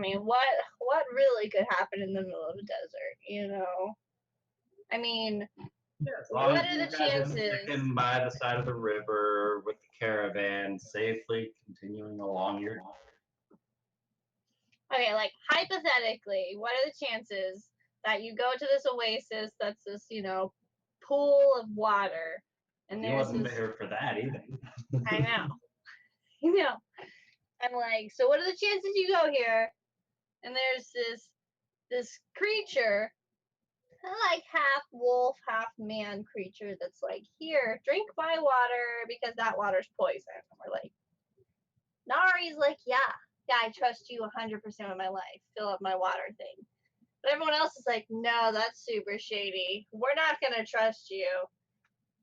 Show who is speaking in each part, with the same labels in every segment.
Speaker 1: mean, what really could happen in the middle of a desert, you know? I mean,
Speaker 2: Yeah, as long
Speaker 1: what
Speaker 2: as
Speaker 1: are
Speaker 2: you
Speaker 1: the
Speaker 2: guys are
Speaker 1: chances?
Speaker 2: sticking by the side of the river with the caravan, safely continuing along your.
Speaker 1: Okay, like hypothetically, what are the chances that you go to this oasis that's this, you know, pool of water, and
Speaker 2: He
Speaker 1: there's
Speaker 2: wasn't
Speaker 1: this.
Speaker 2: there for that either.
Speaker 1: I know, you know, and like, so what are the chances you go here, and there's this creature, like half wolf, half man creature that's like, here, drink my water because that water's poison. And we're like, Nari's like, yeah, I trust you 100% of my life. Fill up my water thing. But everyone else is like, no, that's super shady. We're not going to trust you.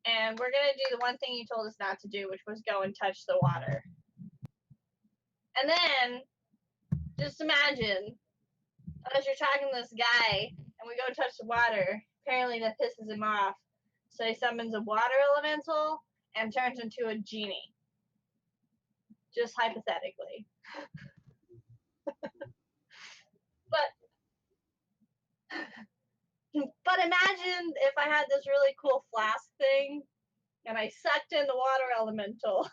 Speaker 1: And we're going to do the one thing you told us not to do, which was go and touch the water. And then, just imagine, as you're talking to this guy, and we go touch the water, apparently that pisses him off. So he summons a water elemental and turns into a genie. Just hypothetically. But imagine if I had this really cool flask thing and I sucked in the water elemental.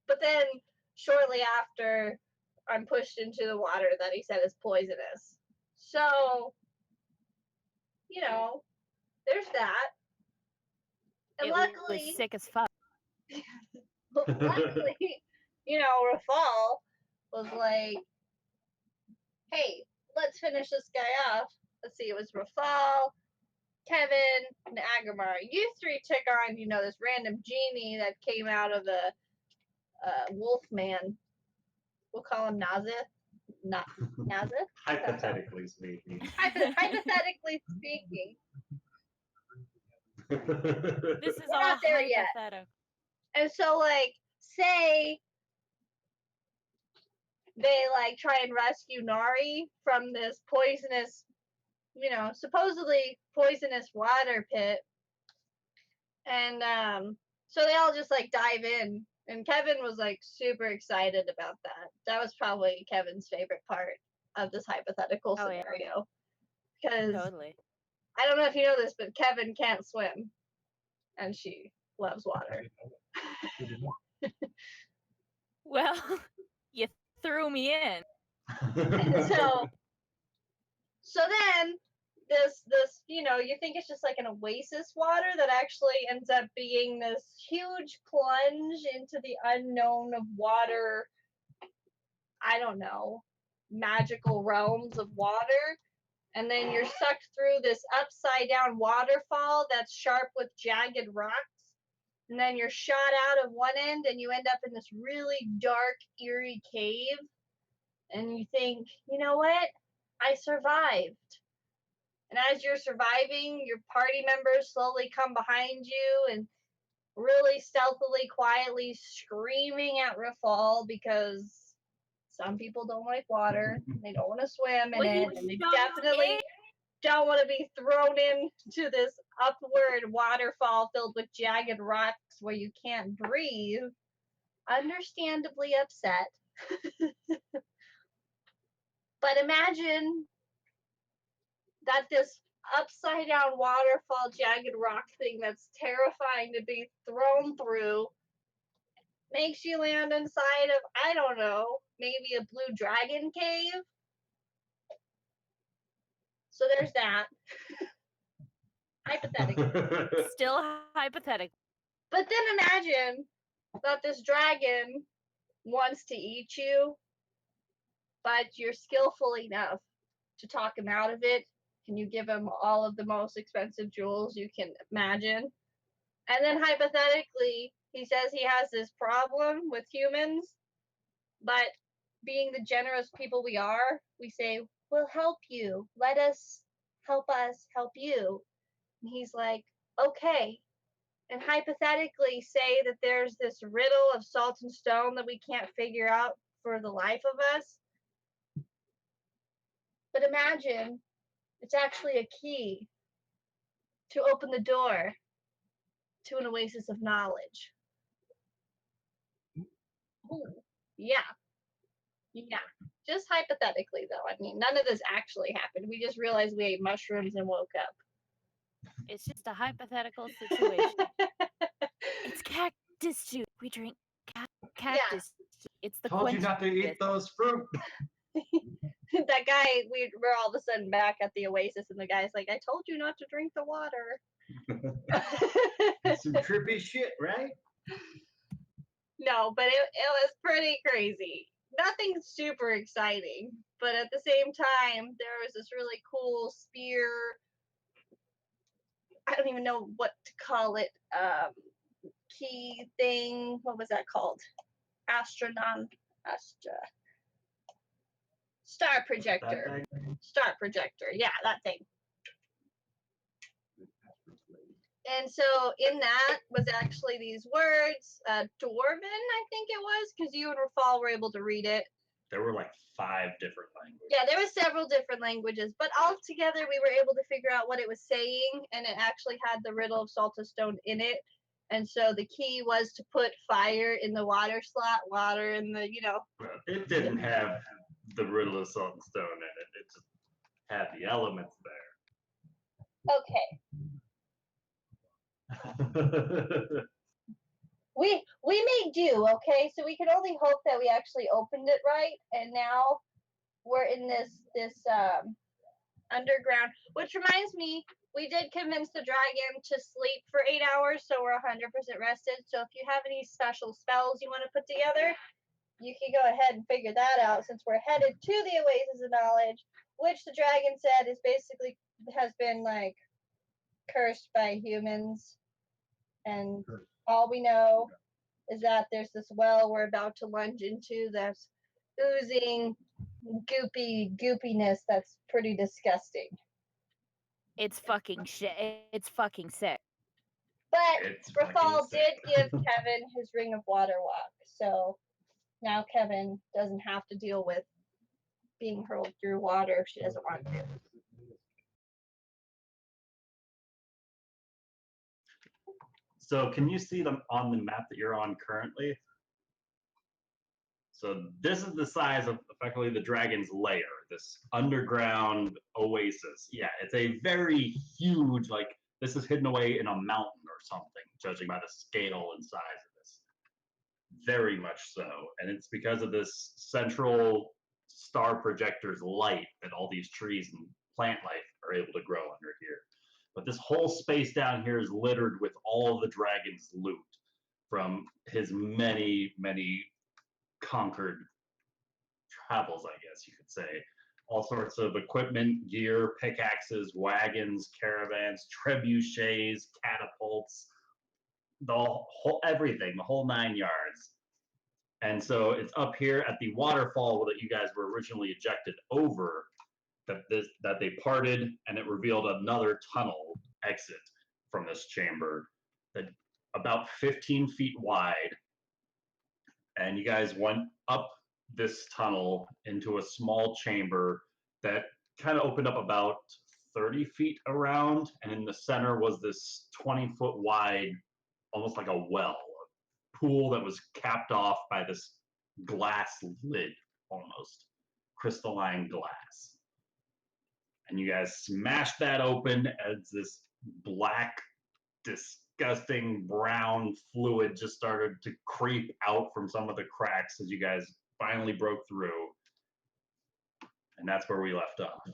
Speaker 1: But then shortly after, I'm pushed into the water that he said is poisonous. So, you know, there's that. And luckily,
Speaker 3: was sick as fuck.
Speaker 1: luckily, you know, Rafal was like, hey, let's finish this guy off. Let's see, it was Rafal, Kevin, and Agamar. You three took on, you know, this random genie that came out of the wolf man. We'll call him Nazith. Not Nazith?
Speaker 2: Hypothetically speaking.
Speaker 1: Hypothetically speaking.
Speaker 3: This is
Speaker 1: We're
Speaker 3: all
Speaker 1: not there yet.
Speaker 3: hypothetical.
Speaker 1: And so, like, say they, like, try and rescue Nari from this poisonous, you know, supposedly poisonous water pit. And so they all just, like, dive in. And Kevin was, like, super excited about that. That was probably Kevin's favorite part of this hypothetical scenario. Because
Speaker 3: Totally.
Speaker 1: I don't know if you know this, but Kevin can't swim. And she loves water.
Speaker 3: Well, you threw me in.
Speaker 1: so then this, you know, you think it's just like an oasis water that actually ends up being this huge plunge into the unknown of water. I don't know, magical realms of water. And then you're sucked through this upside down waterfall that's sharp with jagged rocks. And then you're shot out of one end and you end up in this really dark, eerie cave. And you think, you know what? I survived. And as you're surviving, your party members slowly come behind you and really stealthily, quietly screaming at Rafal because some people don't like water. They don't want to swim in it. And they definitely don't want to be thrown into this upward waterfall filled with jagged rocks where you can't breathe. Understandably upset. But imagine that this upside down waterfall jagged rock thing that's terrifying to be thrown through makes you land inside of, I don't know, maybe a blue dragon cave. So there's that. Hypothetically.
Speaker 3: Still hypothetical.
Speaker 1: But then imagine that this dragon wants to eat you, but you're skillful enough to talk him out of it. Can you give him all of the most expensive jewels you can imagine? And then hypothetically, he says he has this problem with humans, but being the generous people we are, we say, we'll help you. Let us help you. And he's like, okay. And hypothetically say that there's this riddle of salt and stone that we can't figure out for the life of us. But imagine it's actually a key to open the door to an oasis of knowledge. Ooh, yeah. Yeah. just hypothetically though. I mean, none of this actually happened. We just realized we ate mushrooms and woke up.
Speaker 3: It's just a hypothetical situation. It's cactus juice. We drink cactus juice. It's the
Speaker 2: Told you
Speaker 3: quench.
Speaker 2: not to eat those fruit.
Speaker 1: That guy, we're all of a sudden back at the Oasis, and the guy's like, "I told you not to drink the water."
Speaker 2: Some trippy shit, right?
Speaker 1: No, but it was pretty crazy. Nothing super exciting, but at the same time, there was this really cool spear. I don't even know what to call it. Key thing. What was that called? Star projector. Star projector. Yeah, that thing. And so in that was actually these words, Dwarven, I think it was, because you and Rafal were able to read it.
Speaker 2: There were like 5 different languages.
Speaker 1: Yeah, there were several different languages, but all together we were able to figure out what it was saying, and it actually had the riddle of Salt of Stone in it. And so the key was to put fire in the water slot, water in the,
Speaker 2: Well, it didn't have the riddle of salt and stone in it. It just had the elements
Speaker 1: Okay.
Speaker 2: there.
Speaker 1: We made do, okay? So we can only hope that we actually opened it right, and now we're in this underground, which reminds me, we did convince the dragon to sleep for 8 hours, so we're 100% rested. So if you have any special spells you want to put together, you can go ahead and figure that out, since we're headed to the Oasis of Knowledge, which the dragon said is basically has been like cursed by humans, and all we know is that there's this well we're about to lunge into that's oozing goopiness that's pretty disgusting.
Speaker 3: It's fucking shit. It's fucking sick.
Speaker 1: But
Speaker 2: It's
Speaker 1: Rafal
Speaker 2: fucking
Speaker 1: did
Speaker 2: sick.
Speaker 1: give Kevin his ring of water walk, so now Kevin doesn't have to deal with being hurled through water if she doesn't want to.
Speaker 2: So can you see them on the map that you're on currently? So this is the size of effectively the dragon's lair, this underground oasis. Yeah, it's a very huge, like this is hidden away in a mountain or something, judging by the scale and size of this. Very much so. And it's because of this central star projector's light that all these trees and plant life are able to grow under here. But this whole space down here is littered with all of the dragon's loot from his many, many conquered travels, I guess you could say. All sorts of equipment, gear, pickaxes, wagons, caravans, trebuchets, catapults, the whole everything, the whole 9 yards. And so it's up here at the waterfall that you guys were originally ejected over that they parted, and it revealed another tunnel exit from this chamber that about 15 feet wide. And you guys went up this tunnel into a small chamber that kind of opened up about 30 feet around, and in the center was this 20-foot wide, almost like a well, a pool that was capped off by this glass lid, almost crystalline glass. And you guys smashed that open as this black, disgusting brown fluid just started to creep out from some of the cracks as you guys finally broke through. And that's where we left off.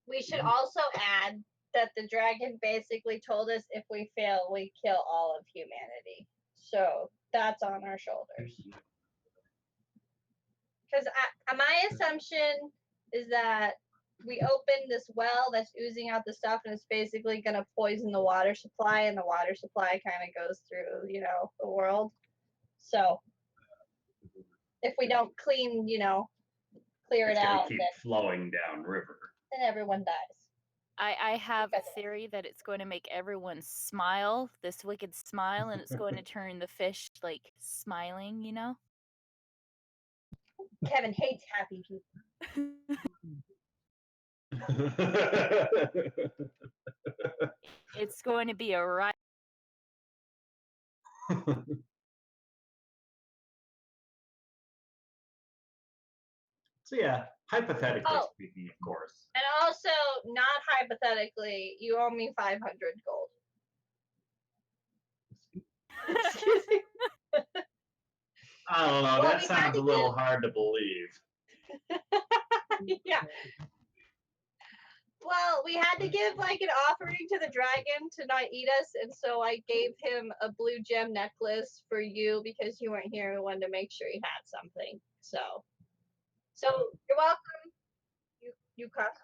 Speaker 1: We should also add that the dragon basically told us if we fail, we kill all of humanity. So that's on our shoulders. Because my assumption is that we opened this well that's oozing out the stuff, and it's basically going to poison the water supply, and the water supply kind of goes through, the world. So if we don't clear
Speaker 2: It's
Speaker 1: it
Speaker 2: gonna
Speaker 1: out,
Speaker 2: keep
Speaker 1: then
Speaker 2: flowing down river.
Speaker 1: everyone dies.
Speaker 3: I have a theory that it's going to make everyone smile, this wicked smile, and it's going to turn the fish like smiling,
Speaker 1: Kevin hates happy people.
Speaker 3: It's going to be a right.
Speaker 2: So yeah, hypothetically
Speaker 1: Oh.
Speaker 2: speaking, of course.
Speaker 1: And also, not hypothetically, you owe me 500 gold. Excuse me.
Speaker 2: I don't know.
Speaker 1: Well,
Speaker 2: That
Speaker 1: we had
Speaker 2: sounds
Speaker 1: to
Speaker 2: a little hard to believe.
Speaker 1: Yeah. Well, we had to give like an offering to the dragon to not eat us, and so I gave him a blue gem necklace for you because you weren't here. I wanted to make sure he had something. So you're welcome. You cost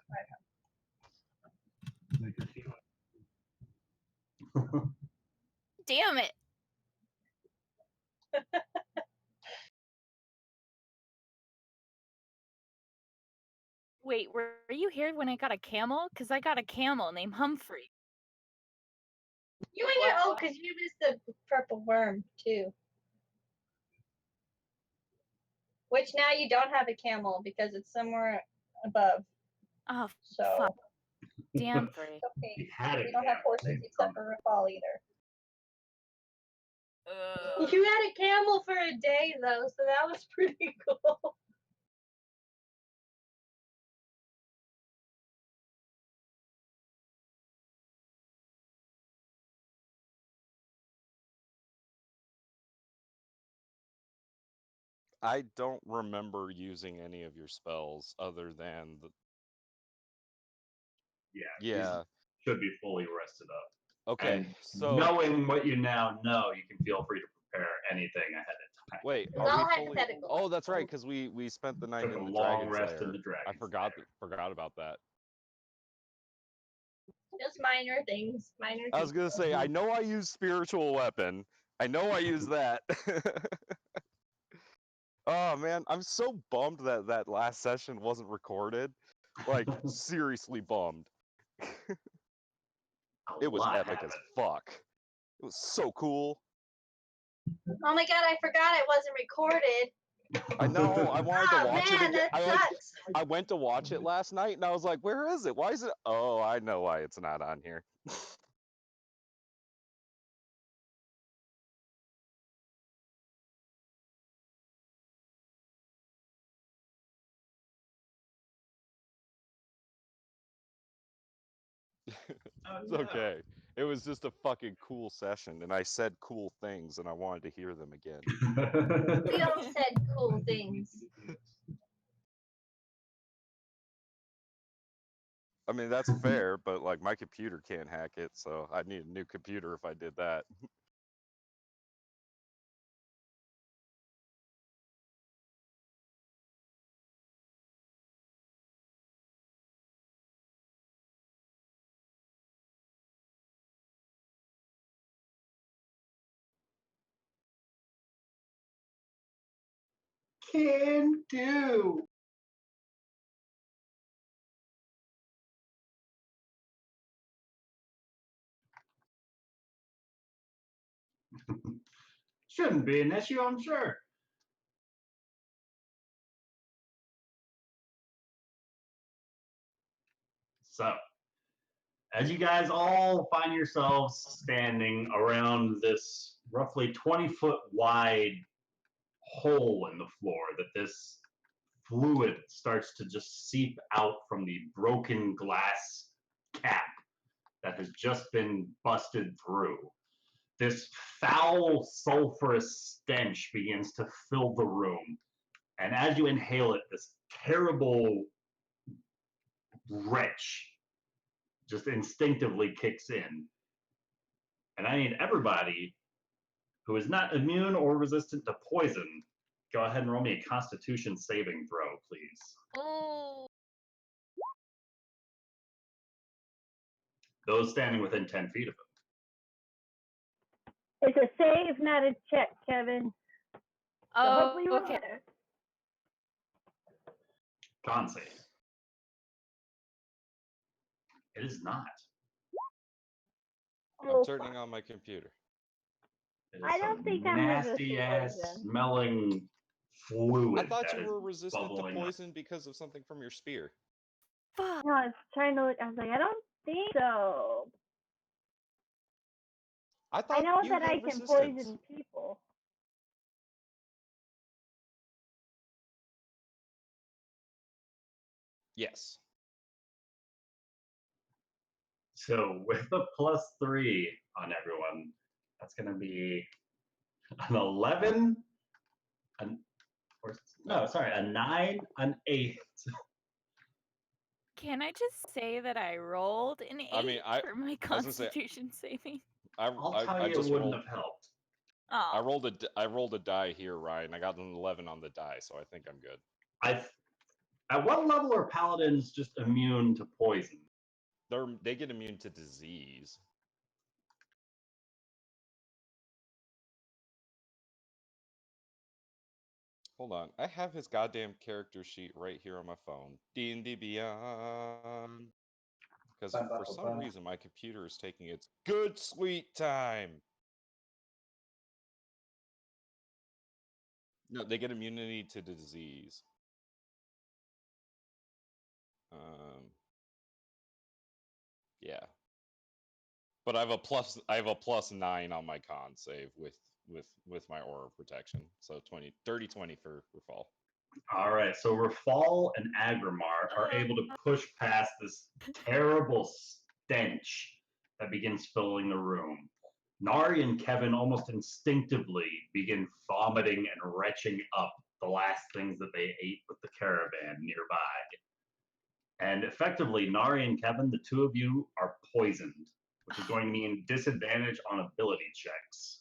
Speaker 3: Damn it. Wait, were you here when I got a camel? Because I got a camel named Humphrey.
Speaker 1: You and your because you missed the purple worm too. Which now you don't have a camel because it's somewhere above.
Speaker 3: Oh,
Speaker 1: So
Speaker 3: fuck. Damn free.
Speaker 1: it's okay.
Speaker 2: He had
Speaker 1: We
Speaker 2: it.
Speaker 1: don't have horses except for Rafal either.
Speaker 3: Uh,
Speaker 1: You had a camel for a day though, so that was pretty cool.
Speaker 4: I don't remember using any of your spells other than the. Yeah.
Speaker 2: Should be fully rested up.
Speaker 4: Okay,
Speaker 2: And
Speaker 4: so
Speaker 2: knowing what you now know, you can feel free to prepare anything ahead of time.
Speaker 4: wait,
Speaker 1: It's
Speaker 4: are
Speaker 1: all
Speaker 4: we fully?
Speaker 1: hypothetical.
Speaker 4: Oh, that's right, because we spent the night
Speaker 2: Took
Speaker 4: in
Speaker 2: a
Speaker 4: the
Speaker 2: long
Speaker 4: dragon's
Speaker 2: rest in
Speaker 4: lair.
Speaker 2: the dragon's
Speaker 4: I forgot
Speaker 2: lair.
Speaker 4: about that.
Speaker 1: Just minor things. Minor
Speaker 4: I was
Speaker 1: things.
Speaker 4: gonna say, I know I use spiritual weapon. I know I use that. Oh man, I'm so bummed that that last session wasn't recorded. Like seriously bummed. It was epic as fuck. It was so cool.
Speaker 1: Oh my god, I forgot it wasn't recorded.
Speaker 4: I know. I wanted to watch it
Speaker 1: man,
Speaker 4: again.
Speaker 1: that
Speaker 4: I
Speaker 1: sucks.
Speaker 4: I went to watch it last night and I was like, "Where is it? Why is it? Oh, I know why it's not on here." It's okay. It was just a fucking cool session, and I said cool things, and I wanted to hear them again.
Speaker 1: We all said cool things.
Speaker 4: I mean, that's fair, but like my computer can't hack it, so I'd need a new computer if I did that.
Speaker 2: Can do. Shouldn't be an issue, I'm sure. So, as you guys all find yourselves standing around this roughly 20-foot wide hole in the floor that this fluid starts to just seep out from the broken glass cap that has just been busted through. This foul, sulfurous stench begins to fill the room. And as you inhale it, this terrible retch just instinctively kicks in. And I need everybody who is not immune or resistant to poison, go ahead and roll me a Constitution saving throw, please.
Speaker 3: oh.
Speaker 2: Those standing within 10 feet of
Speaker 5: It's a save, not a check, Kevin. So
Speaker 3: Oh,
Speaker 5: hopefully you
Speaker 3: okay.
Speaker 5: better.
Speaker 2: con save. It is not.
Speaker 4: I'm
Speaker 5: Oh,
Speaker 4: turning
Speaker 5: fuck.
Speaker 4: on my computer.
Speaker 2: It is
Speaker 5: I don't
Speaker 2: some
Speaker 5: think I'm
Speaker 2: nasty
Speaker 5: resistant
Speaker 2: ass
Speaker 5: poison.
Speaker 2: smelling fluid.
Speaker 4: I thought
Speaker 2: that
Speaker 4: you
Speaker 2: is
Speaker 4: were resistant to
Speaker 2: bubbling up.
Speaker 4: poison because of something from your spear.
Speaker 3: Fuck.
Speaker 5: No, I was trying to look. I was like, I don't think so.
Speaker 4: I
Speaker 5: I
Speaker 4: thought
Speaker 5: know
Speaker 4: you
Speaker 5: that
Speaker 4: had
Speaker 5: I can
Speaker 4: resistance.
Speaker 5: poison people.
Speaker 4: Yes.
Speaker 2: So with a +3 on everyone, that's going to be an 11, a 9, an 8.
Speaker 3: Can I just say that I rolled an 8
Speaker 4: I mean,
Speaker 3: for my
Speaker 4: I was gonna say,
Speaker 3: Constitution saving?
Speaker 2: I'll tell
Speaker 4: I
Speaker 2: you, it
Speaker 4: just
Speaker 2: wouldn't
Speaker 4: rolled.
Speaker 2: have helped.
Speaker 4: I
Speaker 3: Oh,
Speaker 4: rolled a die here, Ryan. I got an 11 on the die, so I think I'm good.
Speaker 2: At what level are paladins just immune to poison?
Speaker 4: They get immune to disease. Hold on, I have his goddamn character sheet right here on my phone. D&D Beyond. Because for some reason my computer is taking its good sweet time. No, they get immunity to disease. Yeah. But I have a +9 on my con save with my aura protection. So 30-20 for fall.
Speaker 2: All right, so Rafal and Agrimar are able to push past this terrible stench that begins filling the room. Nari and Kevin almost instinctively begin vomiting and retching up the last things that they ate with the caravan nearby. And effectively, Nari and Kevin, the two of you are poisoned, which is going to mean disadvantage on ability checks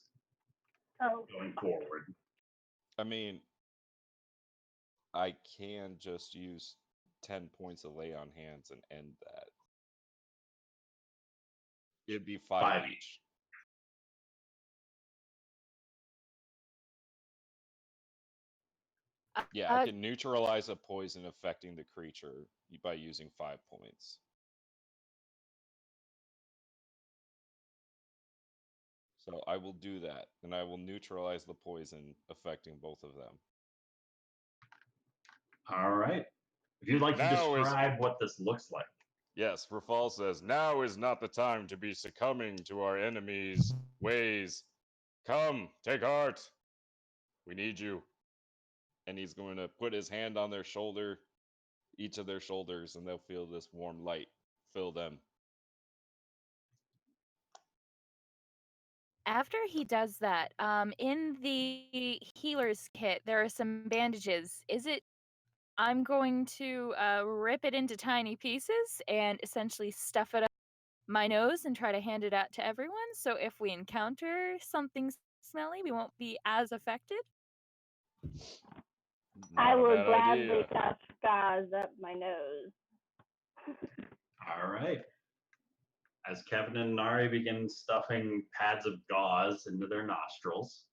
Speaker 5: Oh,
Speaker 2: going forward.
Speaker 4: I mean, I can just use 10 points of lay on hands and end that. It'd be 5 each. Yeah, I can neutralize a poison affecting the creature by using 5 points. So I will do that, and I will neutralize the poison affecting both of them.
Speaker 2: All right. If you'd like to describe what this looks like.
Speaker 4: Yes, Rafal says, now is not the time to be succumbing to our enemies' ways. Come, take heart. We need you. And he's going to put his hand on their shoulder, each of their shoulders, and they'll feel this warm light fill them.
Speaker 3: after he does that, in the healer's kit, there are some bandages. I'm going to rip it into tiny pieces and essentially stuff it up my nose and try to hand it out to everyone. So if we encounter something smelly, we won't be as affected.
Speaker 5: I will gladly cast gauze up my nose.
Speaker 2: All right. As Kevin and Nari begin stuffing pads of gauze into their nostrils,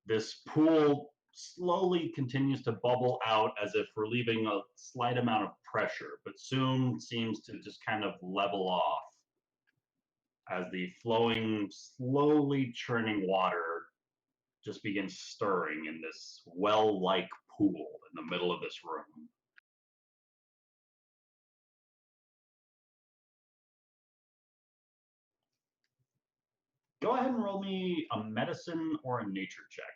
Speaker 2: this pool slowly continues to bubble out as if relieving a slight amount of pressure, but soon seems to just kind of level off as the flowing, slowly churning water just begins stirring in this well-like pool in the middle of this room. Go ahead and roll me a medicine or a nature check.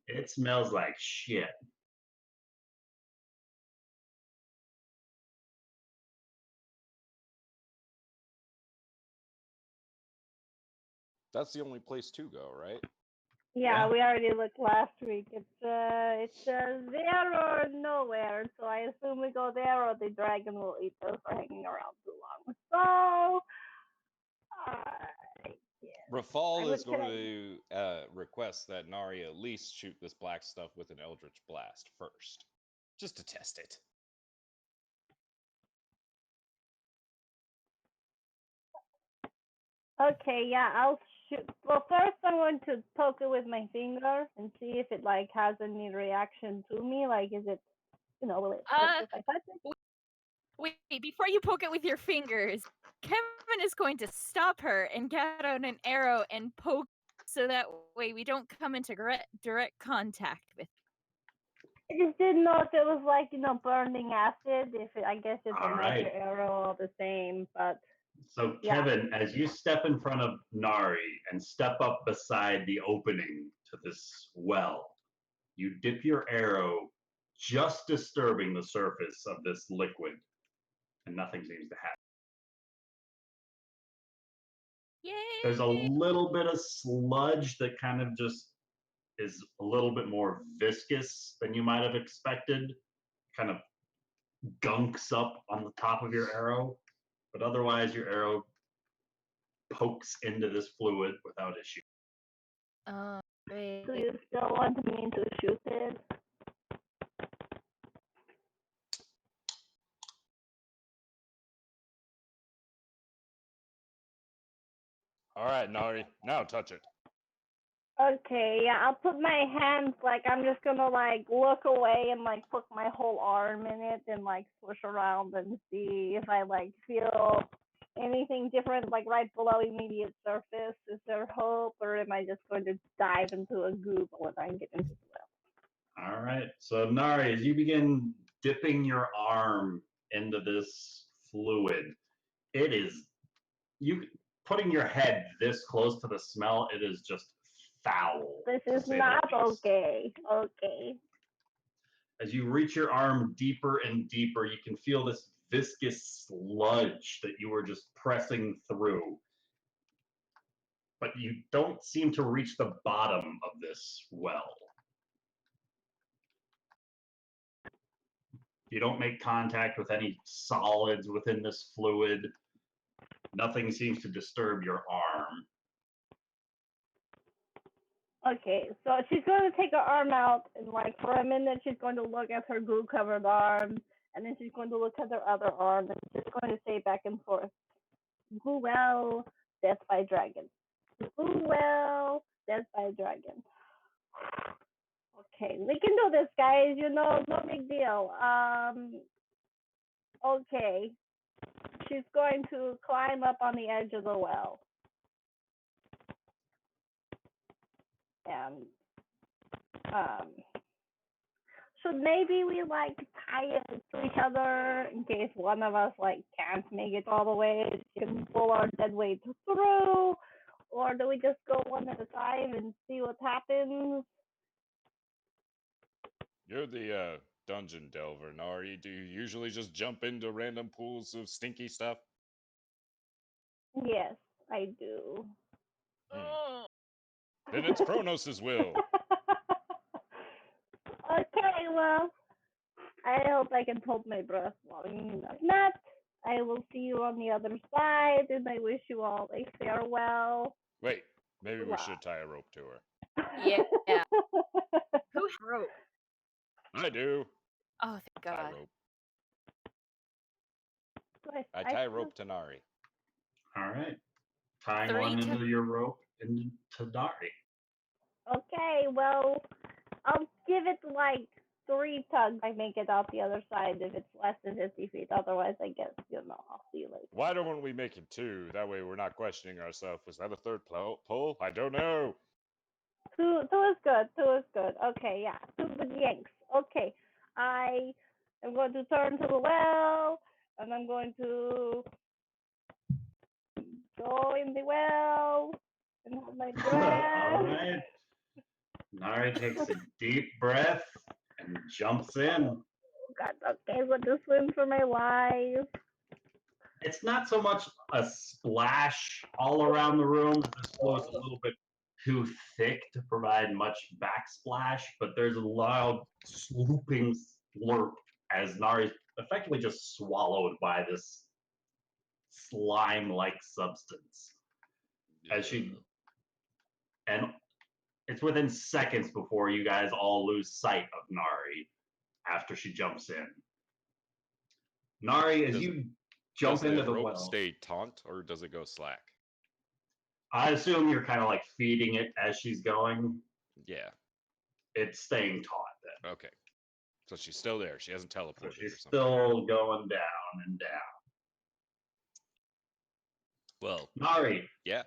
Speaker 2: It smells like shit.
Speaker 4: That's the only place to go, right?
Speaker 5: Yeah, we already looked last week. It's there or nowhere. So I assume we go there, or the dragon will eat us for hanging around too long. So,
Speaker 4: Rafal is going to request that Nari at least shoot this black stuff with an Eldritch Blast first, just to test it.
Speaker 5: Okay, yeah, I'll shoot. Well, first I'm going to poke it with my finger and see if it like has any reaction to me. Like, is it, will it hurt if I touch it?
Speaker 3: Wait, before you poke it with your fingers, Kevin is going to stop her and get out an arrow and poke so that way we don't come into direct contact with.
Speaker 5: I just didn't know if it was like, burning acid. I guess it's a magic arrow all the same, but
Speaker 2: So,
Speaker 5: Yeah.
Speaker 2: Kevin, as you step in front of Nari and step up beside the opening to this well, you dip your arrow, just disturbing the surface of this liquid, and nothing seems to happen.
Speaker 3: Yay!
Speaker 2: There's a little bit of sludge that kind of just is a little bit more viscous than you might have expected, kind of gunks up on the top of your arrow, but otherwise your arrow pokes into this fluid without issue.
Speaker 3: Oh, great.
Speaker 5: Do you still want me to shoot it?
Speaker 4: All right, Nari, now touch it.
Speaker 5: Okay, yeah, I'll put my hands, like, I'm just gonna, like, look away and, like, put my whole arm in it and, like, swish around and see if I, like, feel anything different, like, right below immediate surface. Is there hope, or am I just going to dive into a goop when I get into the well?
Speaker 2: All right. So, Nari, as you begin dipping your arm into this fluid, it is you putting your head this close to the smell. It is just foul.
Speaker 5: This
Speaker 2: to
Speaker 5: is
Speaker 2: say the
Speaker 5: not
Speaker 2: least.
Speaker 5: okay. Okay.
Speaker 2: As you reach your arm deeper and deeper, you can feel this viscous sludge that you were just pressing through. But you don't seem to reach the bottom of this well. You don't make contact with any solids within this fluid. Nothing seems to disturb your arm.
Speaker 5: Okay, so she's going to take her arm out, and like for a minute, she's going to look at her glue-covered arm, and then she's going to look at her other arm, and she's going to say back and forth, "Glue well, death by dragon. Glue well, death by dragon." Okay, we can do this, guys. You know, no big deal. Okay, she's going to climb up on the edge of the well, and so maybe we like tie it to each other in case one of us like can't make it all the way. She can pull our dead weight through, or do we just go one at a time and see what happens?
Speaker 4: You're the dungeon delver, Nari. Do you usually just jump into random pools of stinky stuff?
Speaker 5: Yes, I do.
Speaker 3: Oh,
Speaker 4: Then it's Kronos' will.
Speaker 5: Okay, well, I hope I can hold my breath long enough. Not. I will see you on the other side, and I wish you all a farewell.
Speaker 4: Wait, maybe we should tie a rope to her.
Speaker 3: yeah. Who wrote?
Speaker 4: I do.
Speaker 3: Oh, thank
Speaker 4: Tie
Speaker 3: God.
Speaker 4: rope.
Speaker 5: I
Speaker 4: I tie rope to Nari.
Speaker 2: All right. Tying
Speaker 3: Three
Speaker 2: one
Speaker 3: to-
Speaker 2: into your rope into Nari.
Speaker 5: Okay, well, I'll give it like 3 tugs. I make it out the other side if it's less than 50 feet. Otherwise, I guess, I'll see you later.
Speaker 4: Why don't we make it 2? That way we're not questioning ourselves. Was that a third pull? I don't know.
Speaker 5: 2 is good. 2 is good. Okay, yeah. 2 good yanks. Okay. I am going to turn to the well, and I'm going to go in the well and hold my breath.
Speaker 2: All right. Nari takes a deep breath and jumps in.
Speaker 5: God, okay, I'm going to swim for my life.
Speaker 2: It's not so much a splash all around the room. This flow is a little bit too thick to provide much backsplash, but there's a loud swooping slurp as Nari's effectively just swallowed by this slime-like substance. As she and it's within seconds before you guys all lose sight of Nari after she jumps in. Nari, as
Speaker 4: Does-
Speaker 2: you
Speaker 4: Does
Speaker 2: jump into
Speaker 4: the
Speaker 2: the
Speaker 4: rope
Speaker 2: well,
Speaker 4: stay taut or does it go slack?
Speaker 2: I assume you're kind of like feeding it as she's going.
Speaker 4: Yeah.
Speaker 2: It's staying taut then.
Speaker 4: Okay. So she's still there. She hasn't
Speaker 2: So
Speaker 4: teleported
Speaker 2: she's
Speaker 4: or something.
Speaker 2: still going down and down.
Speaker 4: Well,
Speaker 2: Nari,
Speaker 4: yeah.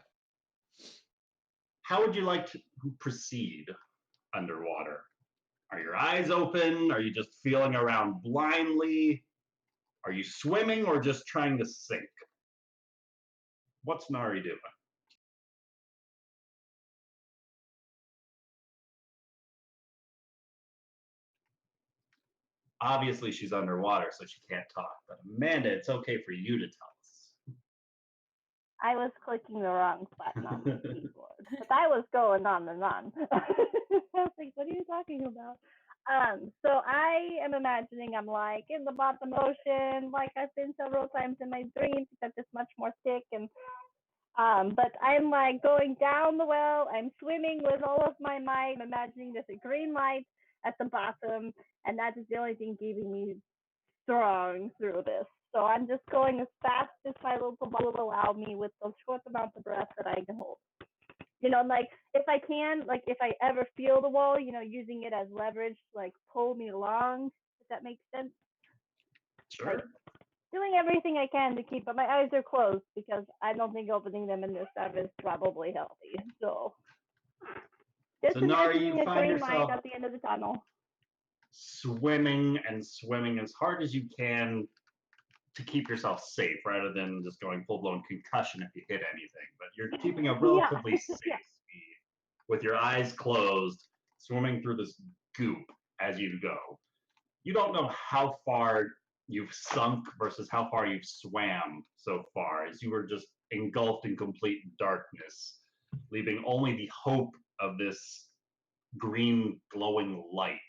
Speaker 2: how would you like to proceed underwater? Are your eyes open? Are you just feeling around blindly? Are you swimming or just trying to sink? What's Nari doing? Obviously, she's underwater, so she can't talk. But Amanda, it's okay for you to tell us.
Speaker 5: I was clicking the wrong button on the keyboard, but I was going on and on. I was like, "What are you talking about?" So I am imagining I'm like in the bottom ocean, like I've been several times in my dreams, except it's much more thick. And but I'm like going down the well. I'm swimming with all of my might. I'm imagining there's a green light at the bottom, and that is the only thing keeping me strong through this. So I'm just going as fast as my little body will allow me with the short amount of breath that I can hold. Like if I can, like if I ever feel the wall, using it as leverage to like pull me along, if that makes sense.
Speaker 2: Sure.
Speaker 5: Like, doing everything I can to keep, but my eyes are closed because I don't think opening them in this stuff is probably healthy. So just
Speaker 2: So Nari,
Speaker 5: imagining
Speaker 2: you
Speaker 5: a
Speaker 2: find
Speaker 5: green light
Speaker 2: yourself
Speaker 5: at the end of the tunnel.
Speaker 2: swimming and swimming as hard as you can to keep yourself safe rather than just going full-blown concussion if you hit anything. But you're keeping a relatively safe
Speaker 5: Yeah.
Speaker 2: speed with your eyes closed, swimming through this goop as you go. You don't know how far you've sunk versus how far you've swam so far, as you were just engulfed in complete darkness, leaving only the hope of this green glowing light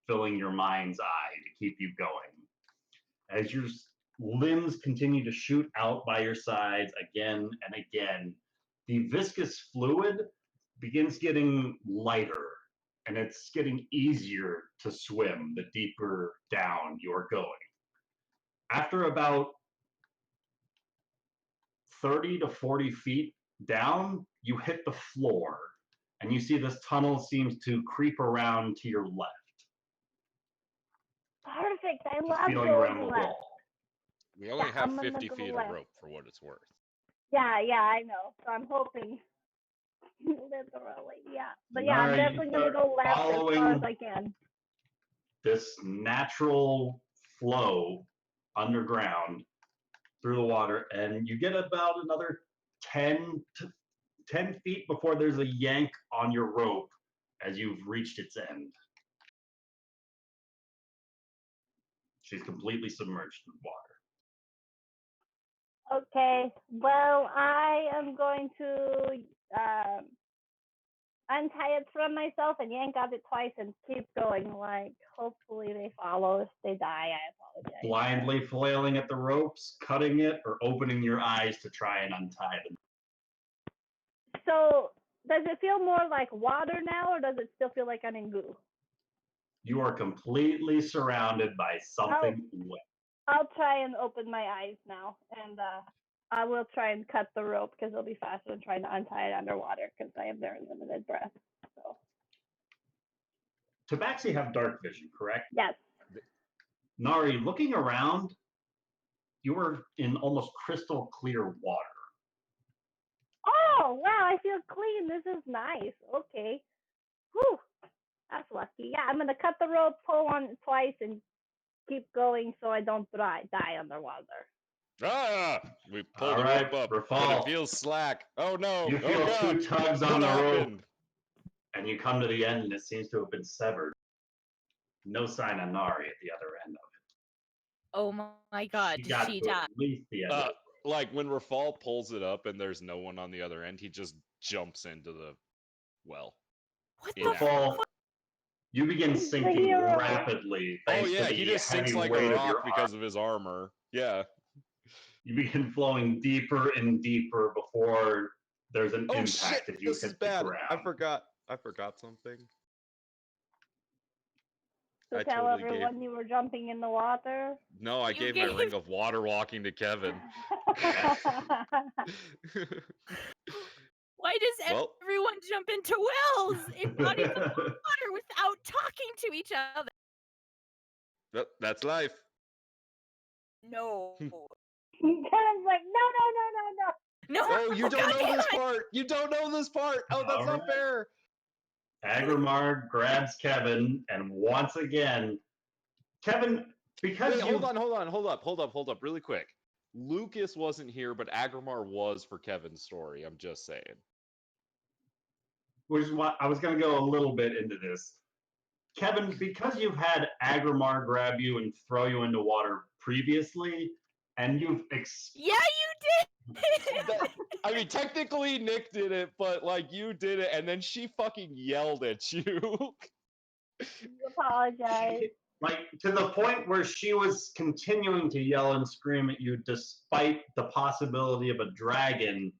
Speaker 2: filling your mind's eye to keep you going. As your limbs continue to shoot out by your sides again and again, the viscous fluid begins getting lighter and it's getting easier to swim the deeper down you're going. After about 30 to 40 feet down, you hit the floor and you see this tunnel seems to creep around to your left,
Speaker 5: Perfect. I
Speaker 2: just
Speaker 5: love
Speaker 2: feeling
Speaker 5: going
Speaker 2: around the
Speaker 5: left.
Speaker 2: wall.
Speaker 4: We only
Speaker 5: Yeah,
Speaker 4: have
Speaker 5: I'm gonna
Speaker 4: 50
Speaker 5: go
Speaker 4: feet of
Speaker 5: left.
Speaker 4: rope for what it's worth.
Speaker 5: Yeah, I know. So I'm hoping literally, yeah. But yeah, I'm
Speaker 2: Nari,
Speaker 5: definitely gonna
Speaker 2: start
Speaker 5: go left as far as
Speaker 2: following
Speaker 5: I can.
Speaker 2: this natural flow underground through the water, and you get about another 10 feet before there's a yank on your rope as you've reached its end. She's completely submerged in water.
Speaker 5: Okay. Well, I am going to untie it from myself and yank out it twice and keep going. Like, hopefully they follow. If they die, I apologize.
Speaker 2: Blindly flailing at the ropes, cutting it, or opening your eyes to try and untie them.
Speaker 5: So, does it feel more like water now, or does it still feel like I'm in goo?
Speaker 2: You are completely surrounded by something wet.
Speaker 5: I'll try and open my eyes now, and I will try and cut the rope because it'll be faster than trying to untie it underwater because I have very limited breath. So.
Speaker 2: Tabaxi have dark vision, correct?
Speaker 5: Yes.
Speaker 2: Nari, looking around, you are in almost crystal clear water.
Speaker 5: Oh wow! I feel clean. This is nice. Okay. Whew. That's lucky. Yeah, I'm gonna cut the rope, pull on it twice, and keep going so I don't die underwater.
Speaker 4: Ah! We pull
Speaker 2: All
Speaker 4: the
Speaker 2: right,
Speaker 4: rope up, but
Speaker 2: Rafal.
Speaker 4: it feels slack. Oh no!
Speaker 2: You feel
Speaker 4: Oh god!
Speaker 2: two tugs on
Speaker 4: What
Speaker 2: the
Speaker 4: happened?
Speaker 2: rope, and you come to the end, and it seems to have been severed. No sign of Nari at the other end of it.
Speaker 3: Oh my god,
Speaker 2: She
Speaker 3: did
Speaker 2: got
Speaker 3: she
Speaker 2: to
Speaker 3: die?
Speaker 2: at least the end of it.
Speaker 4: Like when Rafal pulls it up and there's no one on the other end, he just jumps into the well.
Speaker 3: What
Speaker 4: In
Speaker 3: the
Speaker 2: Rafal, you begin
Speaker 5: He's the
Speaker 2: sinking
Speaker 5: hero.
Speaker 2: rapidly
Speaker 4: Oh
Speaker 2: thanks
Speaker 4: yeah,
Speaker 2: to
Speaker 4: he
Speaker 2: the
Speaker 4: just sinks
Speaker 2: heavy
Speaker 4: like a
Speaker 2: weight of
Speaker 4: rock
Speaker 2: your arm.
Speaker 4: because of his armor. Yeah.
Speaker 2: You begin flowing deeper and deeper before there's an
Speaker 4: Oh
Speaker 2: impact
Speaker 4: shit!
Speaker 2: as you
Speaker 4: This is
Speaker 2: hit the
Speaker 4: bad.
Speaker 2: ground.
Speaker 4: I forgot something.
Speaker 5: To
Speaker 4: I
Speaker 5: tell
Speaker 4: totally
Speaker 5: everyone you were jumping in the water.
Speaker 4: No, I
Speaker 3: You
Speaker 4: gave my
Speaker 3: gave-
Speaker 4: ring of water walking to Kevin.
Speaker 3: Why does
Speaker 4: Well-
Speaker 3: everyone jump into wells in bodies of water without talking to each other?
Speaker 4: That's life.
Speaker 3: No.
Speaker 5: Kevin's like, no.
Speaker 3: No.
Speaker 4: Oh, you don't
Speaker 3: God
Speaker 4: know
Speaker 3: damn
Speaker 4: this
Speaker 3: it.
Speaker 4: part. You don't know this part. Oh, that's not
Speaker 2: Alright.
Speaker 4: fair.
Speaker 2: Agrimar grabs Kevin, and once again, Kevin, because
Speaker 4: Wait,
Speaker 2: you
Speaker 4: hold on, hold up, really quick. Lucas wasn't here, but Agrimar was for Kevin's story. I'm just saying.
Speaker 2: Which is why I was going to go a little bit into this. Kevin, because you've had Agrimar grab you and throw you into water previously, and you've
Speaker 3: Yeah, you did.
Speaker 4: I mean, technically Nick did it, but like you did it, and then she fucking yelled at you.
Speaker 5: Apologize.
Speaker 2: like to the point where she was continuing to yell and scream at you despite the possibility of a dragon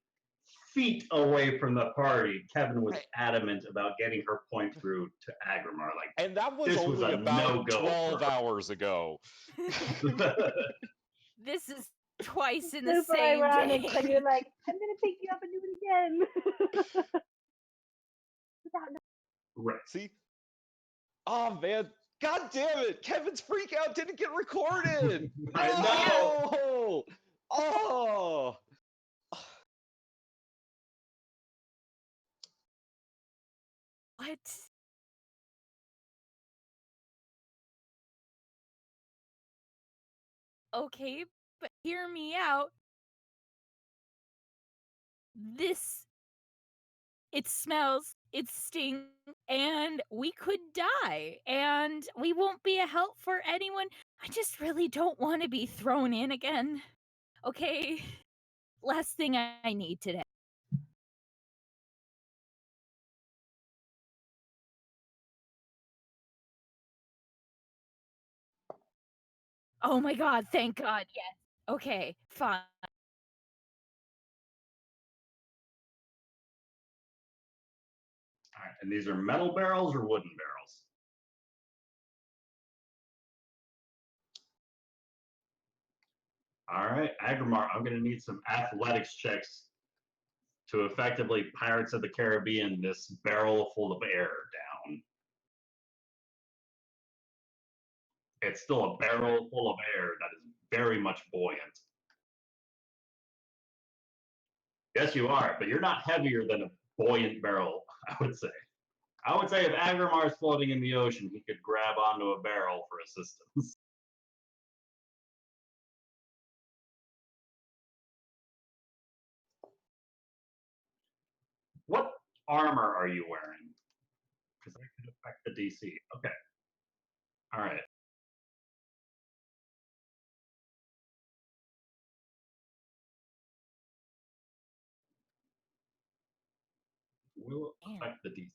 Speaker 2: feet away from the party. Kevin was adamant about getting her point through to Agrimar. Like,
Speaker 4: And that was
Speaker 2: this
Speaker 4: only
Speaker 2: was a
Speaker 4: about
Speaker 2: no-go
Speaker 4: 12 hours ago.
Speaker 3: This is twice in the
Speaker 5: Super
Speaker 3: same
Speaker 5: ironic,
Speaker 3: day.
Speaker 5: but you're like, I'm gonna pick you up and do it again.
Speaker 2: right.
Speaker 4: See? Oh man, god damn it! Kevin's freak out didn't get recorded.
Speaker 2: I know.
Speaker 4: No! Oh!
Speaker 3: What? Okay, but hear me out. It smells, it stings, and we could die, and we won't be a help for anyone. I just really don't want to be thrown in again. Okay? Last thing I need today. Oh my god, thank god, yes. Okay, fine.
Speaker 2: All right, and these are metal barrels or wooden barrels? All right, Agrimar, I'm going to need some athletics checks to effectively Pirates of the Caribbean this barrel full of air down. It's still a barrel full of air that is very much buoyant. Yes, you are, but you're not heavier than a buoyant barrel, I would say. I would say if Agrimar's floating in the ocean, he could grab onto a barrel for assistance. What armor are you wearing? Because that could affect the DC. Okay. All right. Will affect the DC.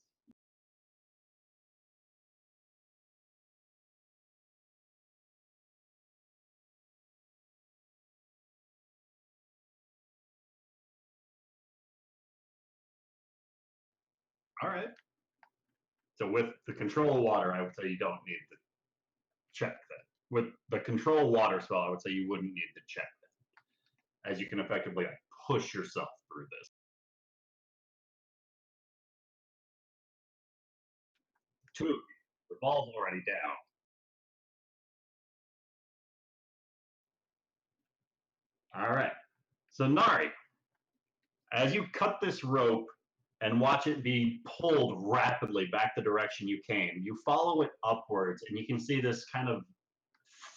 Speaker 2: All right. So with the control water, I would say you don't need to check that. With the control water spell, I would say you wouldn't need to check that, as you can effectively like, push yourself through this. Two, the ball's already down. All right. So Nari, as you cut this rope and watch it be pulled rapidly back the direction you came, you follow it upwards and you can see this kind of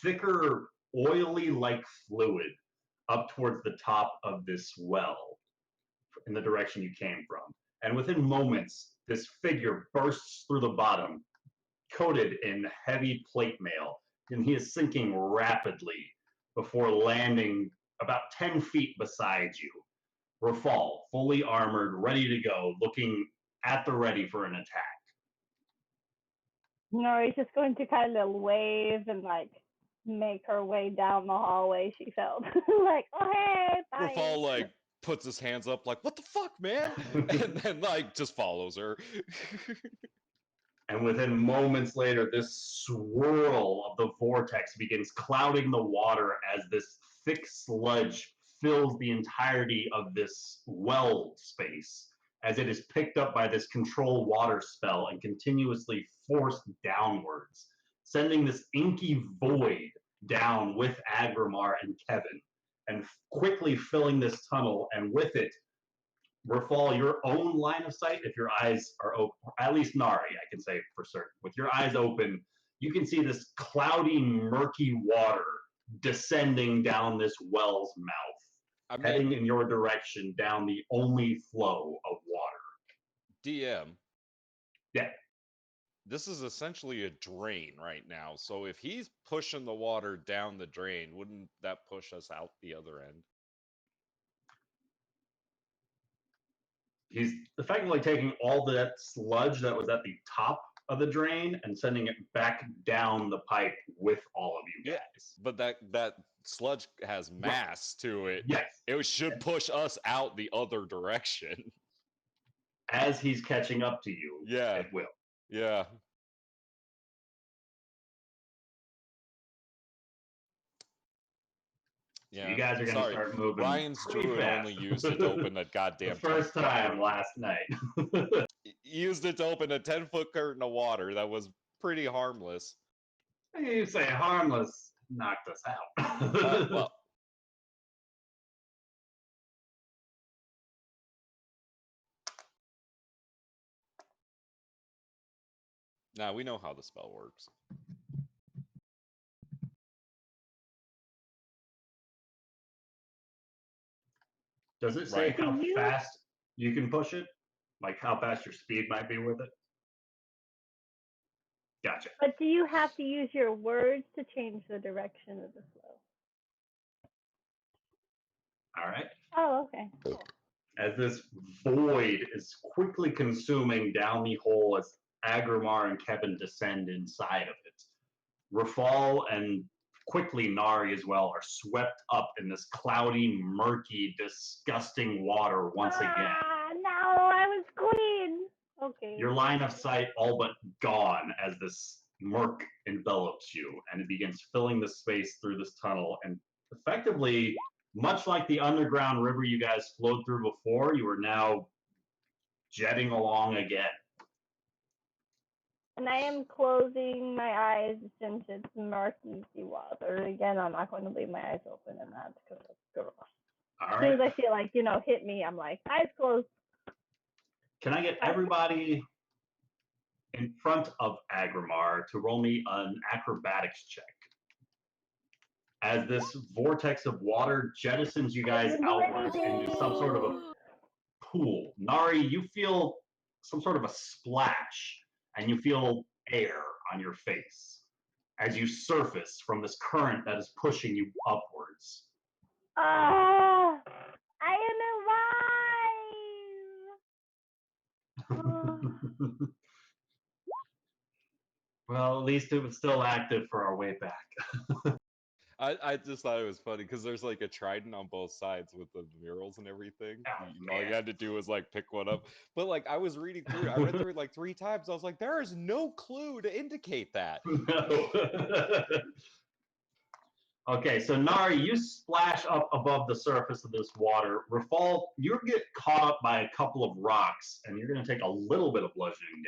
Speaker 2: thicker, oily-like fluid up towards the top of this well in the direction you came from. And within moments, this figure bursts through the bottom, coated in heavy plate mail, and he is sinking rapidly before landing about 10 feet beside you. Rafal, fully armored, ready to go, looking at the ready for an attack.
Speaker 5: Nori's just going to kind of wave and like make her way down the hallway she felt. Like, oh hey, bye.
Speaker 4: Rafal like puts his hands up like, what the fuck, man? And then like just follows her.
Speaker 2: And within moments later, this swirl of the vortex begins clouding the water as this thick sludge fills the entirety of this well space, as it is picked up by this control water spell and continuously forced downwards, sending this inky void down with Agrimar and Kevin, and quickly filling this tunnel, and with it, Rafal, your own line of sight, if your eyes are open, at least Nari, I can say for certain, with your eyes open, you can see this cloudy, murky water descending down this well's mouth,
Speaker 4: I
Speaker 2: heading
Speaker 4: mean,
Speaker 2: in your direction down the only flow of water.
Speaker 4: DM.
Speaker 2: Yeah.
Speaker 4: This is essentially a drain right now. So if he's pushing the water down the drain, wouldn't that push us out the other end?
Speaker 2: He's effectively taking all that sludge that was at the top of the drain and sending it back down the pipe with all of you guys.
Speaker 4: But that sludge has mass to it.
Speaker 2: Yes.
Speaker 4: It should push us out the other direction.
Speaker 2: As he's catching up to you,
Speaker 4: Yeah.
Speaker 2: it will.
Speaker 4: Yeah.
Speaker 2: So you guys are going to start moving.
Speaker 4: Ryan's
Speaker 2: pretty
Speaker 4: druid
Speaker 2: fast.
Speaker 4: only used it to open that goddamn
Speaker 2: the first
Speaker 4: 10-foot
Speaker 2: time
Speaker 4: curtain.
Speaker 2: last night.
Speaker 4: He used it to open a 10-foot curtain of water that was pretty harmless.
Speaker 2: You say harmless knocked us out.
Speaker 4: Well, now we know how the spell works.
Speaker 2: Does it say
Speaker 4: Right.
Speaker 2: how fast you can push it? Like how fast your speed might be with it? Gotcha.
Speaker 5: But do you have to use your words to change the direction of the flow?
Speaker 2: All right.
Speaker 5: Oh, okay. Cool.
Speaker 2: As this void is quickly consuming down the hole as Agrimar and Kevin descend inside of it, Rafal and quickly Nari as well are swept up in this cloudy, murky, disgusting water once again.
Speaker 5: No, I was clean. Okay.
Speaker 2: Your line of sight all but gone as this murk envelops you and it begins filling the space through this tunnel. And effectively, much like the underground river you guys flowed through before, you are now jetting along again.
Speaker 5: And I am closing my eyes since it's murky water. Again, I'm not going to leave my eyes open, and that's because it's gross.
Speaker 2: All
Speaker 5: As soon
Speaker 2: right.
Speaker 5: as I feel like, hit me, I'm like, eyes closed.
Speaker 2: Can I get everybody in front of Agrimar to roll me an acrobatics check? As this vortex of water jettisons you guys outwards into some sort of a pool. Nari, you feel some sort of a splash, and you feel air on your face as you surface from this current that is pushing you upwards.
Speaker 5: I am alive!
Speaker 2: Well, at least it was still active for our way back.
Speaker 4: I just thought it was funny because there's like a trident on both sides with the murals and everything.
Speaker 2: Oh,
Speaker 4: All you had to do was like pick one up. But like I was reading through it, I read through it like 3 times. I was like, there is no clue to indicate that.
Speaker 2: No. Okay, so Nari, you splash up above the surface of this water. Rafal, you get caught up by a couple of rocks, and you're going to take a little bit of bludgeoning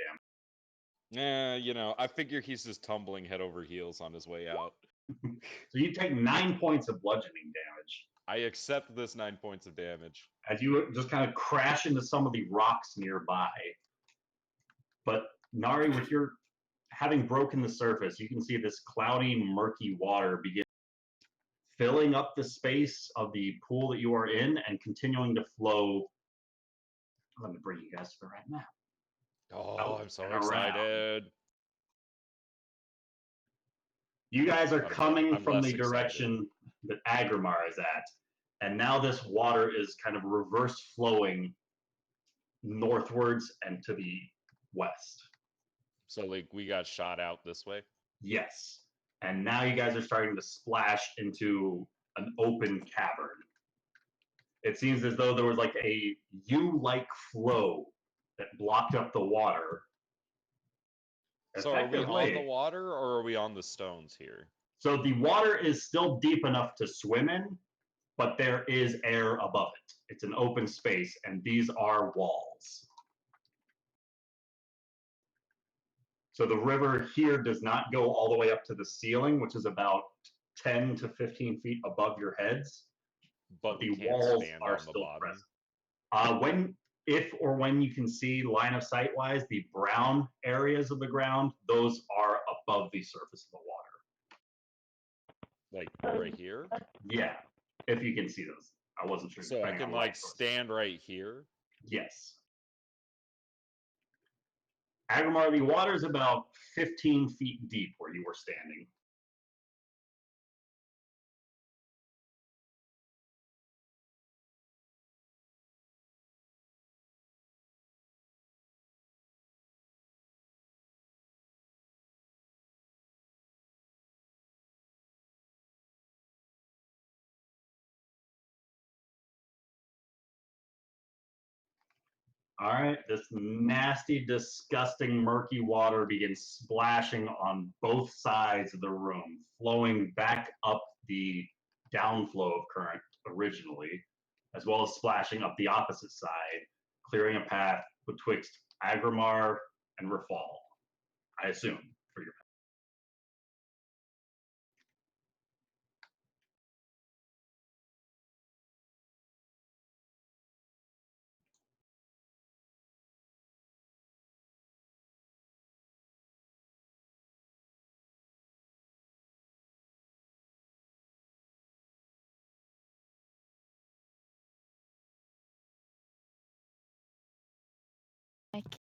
Speaker 2: damage.
Speaker 4: I figure he's just tumbling head over heels on his way out.
Speaker 2: So you take 9 points of bludgeoning damage
Speaker 4: I accept this 9 points of damage.
Speaker 2: as you just kind of crash into some of the rocks nearby. But Nari, with your having broken the surface, you can see this cloudy, murky water begin filling up the space of the pool that you are in and continuing to flow. Let me bring you guys to the right map.
Speaker 4: Oh, I'm so
Speaker 2: and around.
Speaker 4: excited.
Speaker 2: You guys are coming
Speaker 4: I'm
Speaker 2: from
Speaker 4: less
Speaker 2: the
Speaker 4: excited.
Speaker 2: direction that Agrimar is at, and now this water is kind of reverse flowing northwards and to the west.
Speaker 4: So like we got shot out this way.
Speaker 2: Yes. And now you guys are starting to splash into an open cavern. It seems as though there was like a U-like flow that blocked up the water.
Speaker 4: So are we on the
Speaker 2: Effectively-
Speaker 4: water or are we on the stones here?
Speaker 2: So the water is still deep enough to swim in, but there is air above it. It's an open space, and these are walls. So the river here does not go all the way up to the ceiling, which is about 10 to 15 feet above your heads.
Speaker 4: But
Speaker 2: The
Speaker 4: we can't
Speaker 2: walls
Speaker 4: stand
Speaker 2: are
Speaker 4: on the
Speaker 2: still
Speaker 4: bottom.
Speaker 2: present. When you can see line of sight wise, the brown areas of the ground, those are above the surface of the water.
Speaker 4: Like right here?
Speaker 2: Yeah, if you can see those. I wasn't sure.
Speaker 4: So I
Speaker 2: depending
Speaker 4: can
Speaker 2: on
Speaker 4: like
Speaker 2: light source.
Speaker 4: stand right here?
Speaker 2: Yes. Agrimar, the water's about 15 feet deep where you were standing. All right, this nasty, disgusting, murky water begins splashing on both sides of the room, flowing back up the downflow of current originally, as well as splashing up the opposite side, clearing a path betwixt Agrimar and Rafal, I assume, for your.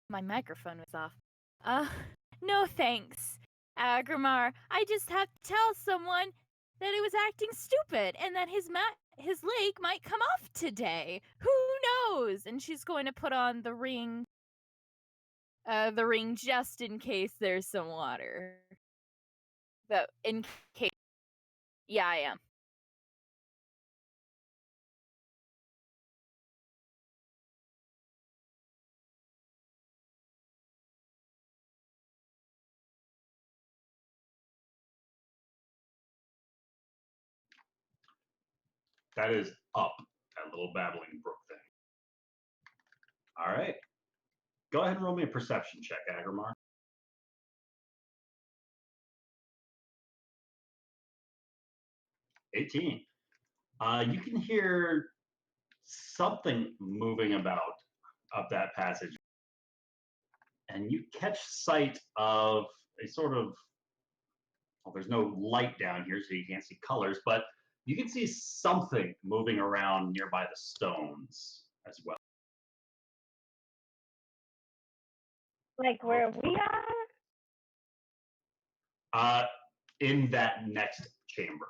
Speaker 3: My microphone was off. No thanks, Agrimar. I just have to tell someone that he was acting stupid and that his lake might come off today. Who knows? And she's going to put on the ring just in case there's some water. But in case, yeah, I am.
Speaker 2: That is up, that little babbling brook thing. All right. Go ahead and roll me a perception check, Agrimar. 18. You can hear something moving about up that passage, and you catch sight of a sort of, well, there's no light down here, so you can't see colors, but you can see something moving around nearby the stones as well.
Speaker 5: Like where we are?
Speaker 2: In that next chamber.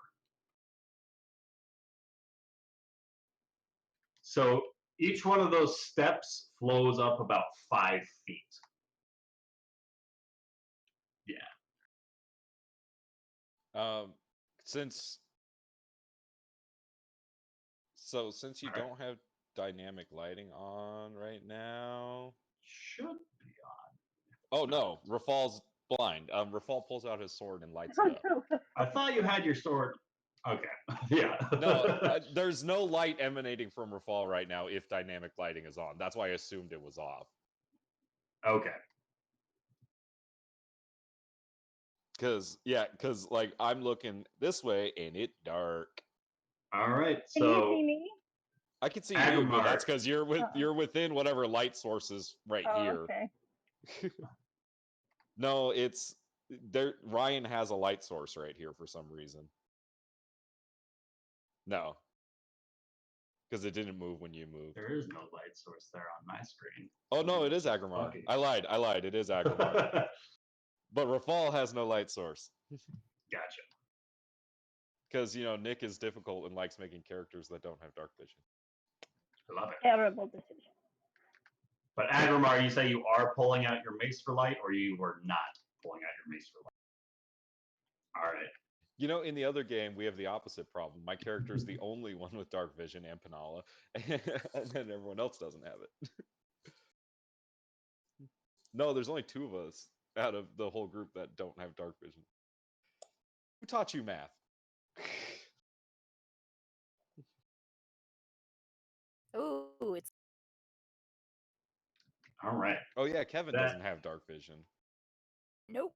Speaker 2: So each one of those steps flows up about 5 feet. Yeah.
Speaker 4: Since you
Speaker 2: Okay.
Speaker 4: don't have dynamic lighting on right now.
Speaker 2: Should be
Speaker 4: Oh no, Rafal's blind. Rafal pulls out his sword and lights it up.
Speaker 2: on. I thought you had your sword. Okay. Yeah.
Speaker 4: No, there's no light emanating from Rafal right now if dynamic lighting is on. That's why I assumed it was off.
Speaker 2: Okay.
Speaker 4: Cause like I'm looking this way and it's dark.
Speaker 2: All right.
Speaker 5: Can you
Speaker 2: So
Speaker 5: see me?
Speaker 4: I can see you,
Speaker 2: Agrimar.
Speaker 4: but that's because you're within whatever light source is right
Speaker 5: Oh,
Speaker 4: here.
Speaker 5: okay.
Speaker 4: No, it's there. Ryan has a light source right here for some reason. No, because it didn't move when you moved.
Speaker 2: there is no light source there on my screen.
Speaker 4: Oh no, it is Agrimar.
Speaker 2: Okay.
Speaker 4: I lied. It is Agrimar. But Rafal has no light source.
Speaker 2: Gotcha.
Speaker 4: Because, Nick is difficult and likes making characters that don't have dark vision.
Speaker 2: I love it.
Speaker 5: Terrible decision.
Speaker 2: But Agrimar, you say you are pulling out your mace for light, or you were not pulling out your mace for light? All right.
Speaker 4: In the other game, we have the opposite problem. My character is the only one with dark vision and Panala, and then everyone else doesn't have it. No, there's only 2 of us out of the whole group that don't have dark vision. Who taught you math?
Speaker 3: Ooh, it's
Speaker 2: All right.
Speaker 4: Oh yeah, Kevin doesn't have dark vision.
Speaker 3: nope.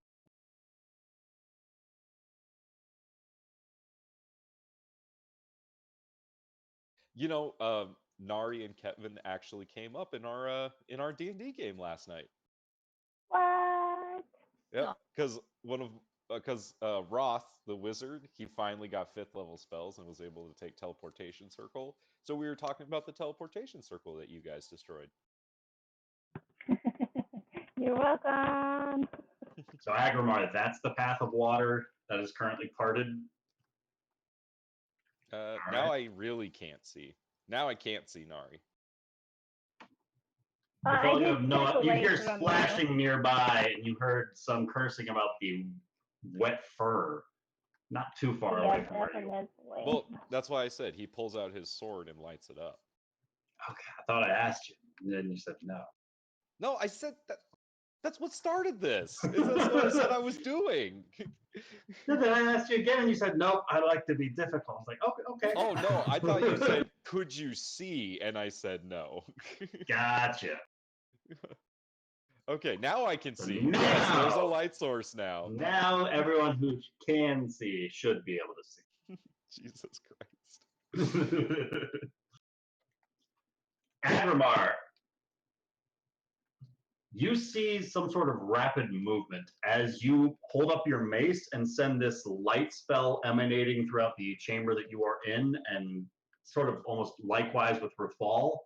Speaker 4: Nari and Kevin actually came up in our D&D game last night.
Speaker 5: What?
Speaker 4: Yep, because one of because Roth, the wizard, he finally got 5th level spells and was able to take teleportation circle. So we were talking about the teleportation circle that you guys destroyed.
Speaker 5: You're welcome.
Speaker 2: So Agrimar, that's the path of water that is currently parted.
Speaker 4: Now I really can't see. Now I can't see Nari.
Speaker 5: I
Speaker 2: You
Speaker 5: did
Speaker 2: have no,
Speaker 5: check
Speaker 2: you
Speaker 5: away
Speaker 2: hear
Speaker 5: from
Speaker 2: splashing nearby, and you heard some cursing about the wet fur, not too far
Speaker 5: Yeah,
Speaker 2: away from where you are.
Speaker 5: definitely.
Speaker 4: Well, that's why I said he pulls out his sword and lights it up.
Speaker 2: Okay, I thought I asked you, and then you said no.
Speaker 4: No, I said that. That's what started this. That's what I said I was doing.
Speaker 2: Then I asked you again, and you said no. I like to be difficult. I was like, okay.
Speaker 4: Oh no, I thought you said, "Could you see?" And I said no.
Speaker 2: Gotcha.
Speaker 4: Okay, now I can see.
Speaker 2: Now!
Speaker 4: Yes, there's a light source now.
Speaker 2: Now everyone who can see should be able to see.
Speaker 4: Jesus Christ.
Speaker 2: Agrimar, you see some sort of rapid movement as you hold up your mace and send this light spell emanating throughout the chamber that you are in, and sort of almost likewise with Rafal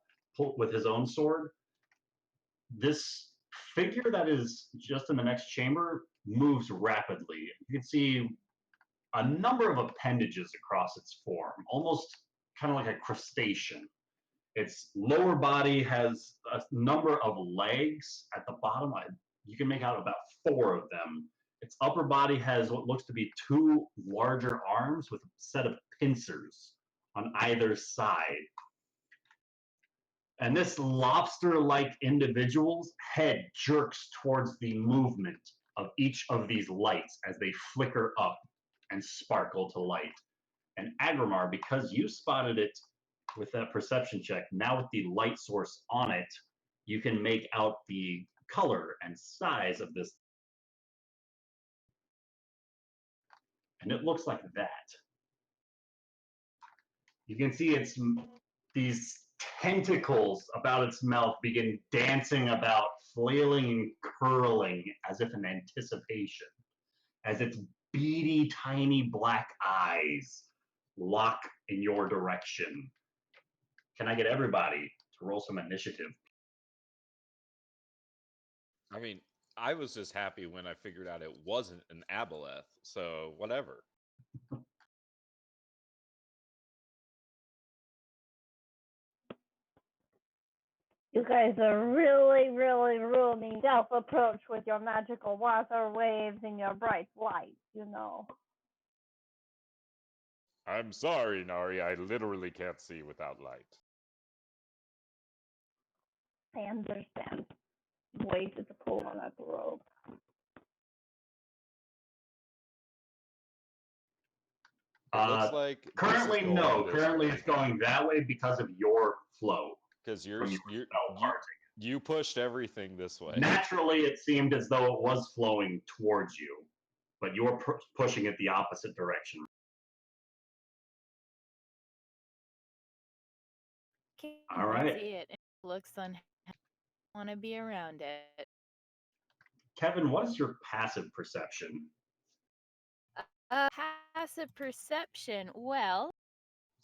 Speaker 2: with his own sword. This figure that is just in the next chamber moves rapidly. You can see a number of appendages across its form, almost kind of like a crustacean. Its lower body has a number of legs at the bottom. You can make out about 4 of them. Its upper body has what looks to be 2 larger arms with a set of pincers on either side. And this lobster-like individual's head jerks towards the movement of each of these lights as they flicker up and sparkle to light. And Agrimar, because you spotted it with that perception check, now with the light source on it, you can make out the color and size of this. And it looks like that. You can see these tentacles about its mouth begin dancing about, flailing and curling as if in anticipation, as its beady, tiny black eyes lock in your direction. Can I get everybody to roll some initiative?
Speaker 4: I mean, I was just happy when I figured out it wasn't an aboleth, so whatever.
Speaker 5: You guys are really, really ruining stealth approach with your magical water waves and your bright lights, you know.
Speaker 4: I'm sorry, Nari, I literally can't see without light.
Speaker 5: I understand. Waited to pull on that rope.
Speaker 4: It looks like this is
Speaker 2: Currently,
Speaker 4: going
Speaker 2: no.
Speaker 4: this
Speaker 2: Currently,
Speaker 4: way.
Speaker 2: it's going that way because of your flow.
Speaker 4: Because
Speaker 2: From your spell parting.
Speaker 4: you pushed everything this way.
Speaker 2: Naturally, it seemed as though it was flowing towards you, but you're pushing it the opposite direction.
Speaker 3: Can't
Speaker 2: All right.
Speaker 3: see it. It looks unhappy. Want to be around it.
Speaker 2: Kevin, what is your passive perception?
Speaker 3: Passive perception. Well,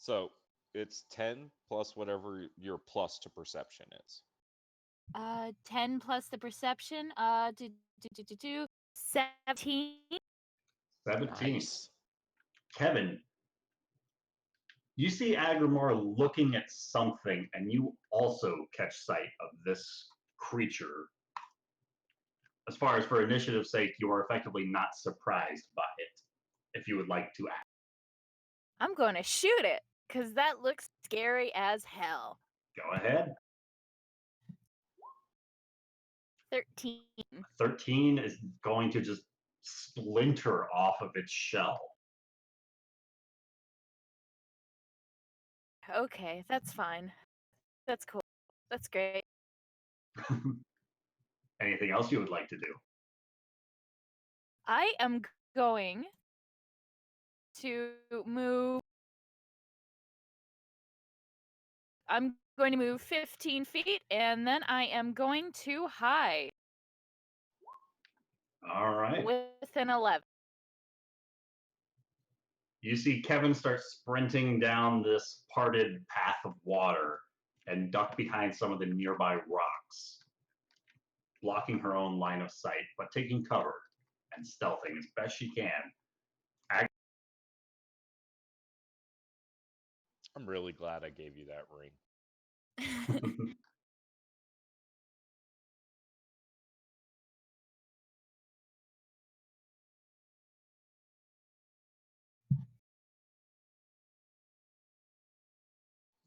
Speaker 4: So it's 10 plus whatever your plus to perception is.
Speaker 3: 10 plus the perception. 17.
Speaker 2: 17.
Speaker 4: Nice.
Speaker 2: Kevin, you see Agrimar looking at something, and you also catch sight of this creature. As far as for initiative's sake, you are effectively not surprised by it, if you would like to act.
Speaker 3: I'm going to shoot it because that looks scary as hell.
Speaker 2: Go ahead.
Speaker 3: 13.
Speaker 2: 13 is going to just splinter off of its shell.
Speaker 3: Okay, that's fine. That's cool. That's great.
Speaker 2: Anything else you would like to do?
Speaker 3: I am going to move. I'm going to move 15 feet, and then I am going to hide
Speaker 2: All right.
Speaker 3: with an 11.
Speaker 2: You see Kevin start sprinting down this parted path of water and duck behind some of the nearby rocks, blocking her own line of sight, but taking cover and stealthing as best she can.
Speaker 4: I'm really glad I gave you that ring.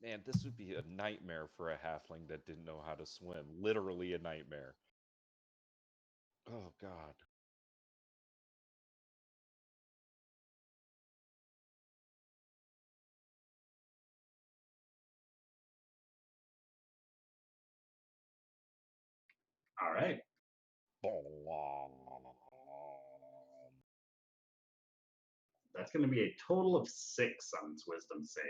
Speaker 4: Man, this would be a nightmare for a halfling that didn't know how to swim. Literally a nightmare. Oh, God.
Speaker 2: All right. That's going to be a total of 6 on its wisdom save.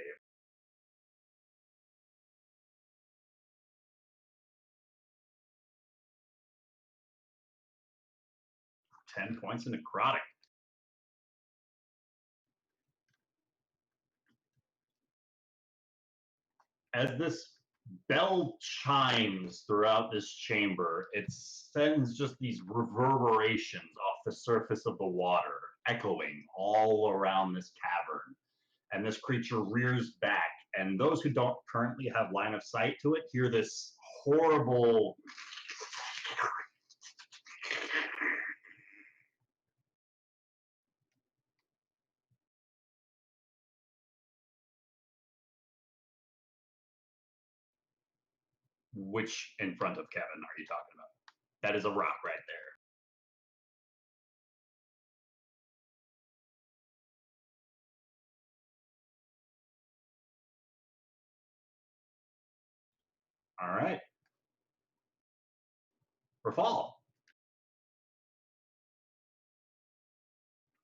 Speaker 2: 10 points of necrotic. As this bell chimes throughout this chamber, it sends just these reverberations off the surface of the water, echoing all around this cavern. And this creature rears back, and those who don't currently have line of sight to it hear this horrible which in front of Kevin are you talking about? That is a rock right there. All right. Rafal.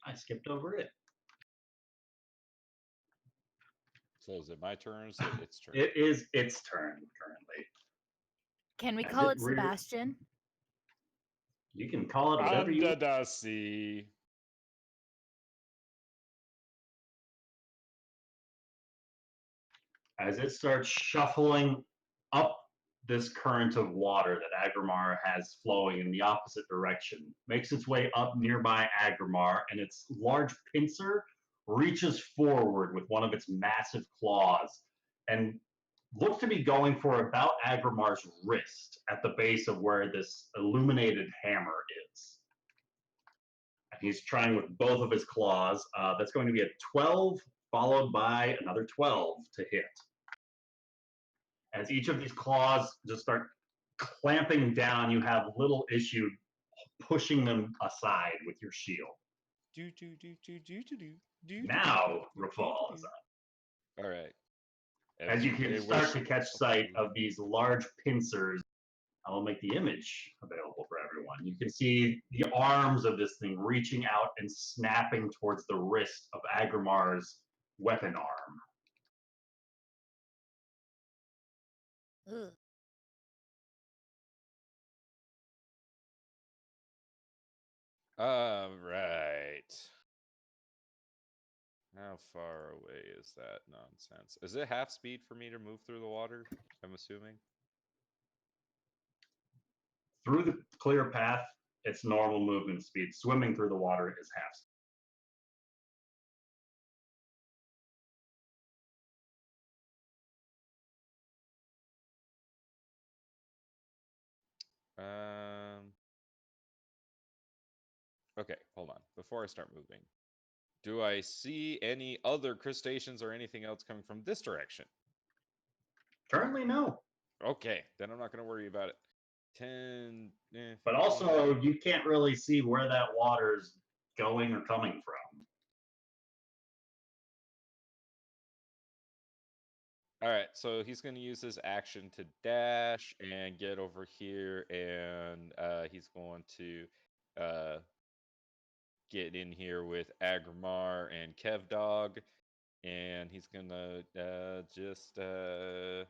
Speaker 2: I skipped over it.
Speaker 4: So is it my turn or is it its turn?
Speaker 2: It is its turn currently.
Speaker 3: Can we
Speaker 2: As
Speaker 3: call
Speaker 2: it
Speaker 3: it
Speaker 2: rears-
Speaker 3: Sebastian?
Speaker 2: You can call it whatever you want.
Speaker 4: Andadasi.
Speaker 2: As it starts shuffling up this current of water that Agrimar has flowing in the opposite direction, makes its way up nearby Agrimar, and its large pincer reaches forward with one of its massive claws and looks to be going for about Agrimar's wrist at the base of where this illuminated hammer is. And he's trying with both of his claws. That's going to be a 12 followed by another 12 to hit. As each of these claws just start clamping down, you have little issue pushing them aside with your shield. Now, Rafal is up.
Speaker 4: All right.
Speaker 2: As you can start to catch sight of these large pincers, I will make the image available for everyone. You can see the arms of this thing reaching out and snapping towards the wrist of Agrimar's weapon arm.
Speaker 3: Ugh.
Speaker 4: Right. How far away is that nonsense? Is it half speed for me to move through the water? I'm assuming.
Speaker 2: Through the clear path, it's normal movement speed. Swimming through the water is half speed.
Speaker 4: Okay, hold on. Before I start moving, do I see any other crustaceans or anything else coming from this direction?
Speaker 2: Currently, no.
Speaker 4: Okay, then I'm not going to worry about it. 10.
Speaker 2: But
Speaker 4: 15.
Speaker 2: also, you can't really see where that water's going or coming from.
Speaker 4: All right, so he's going to use his action to dash and get over here, and he's going to get in here with Agrimar and Kevdog, and he's going to just... I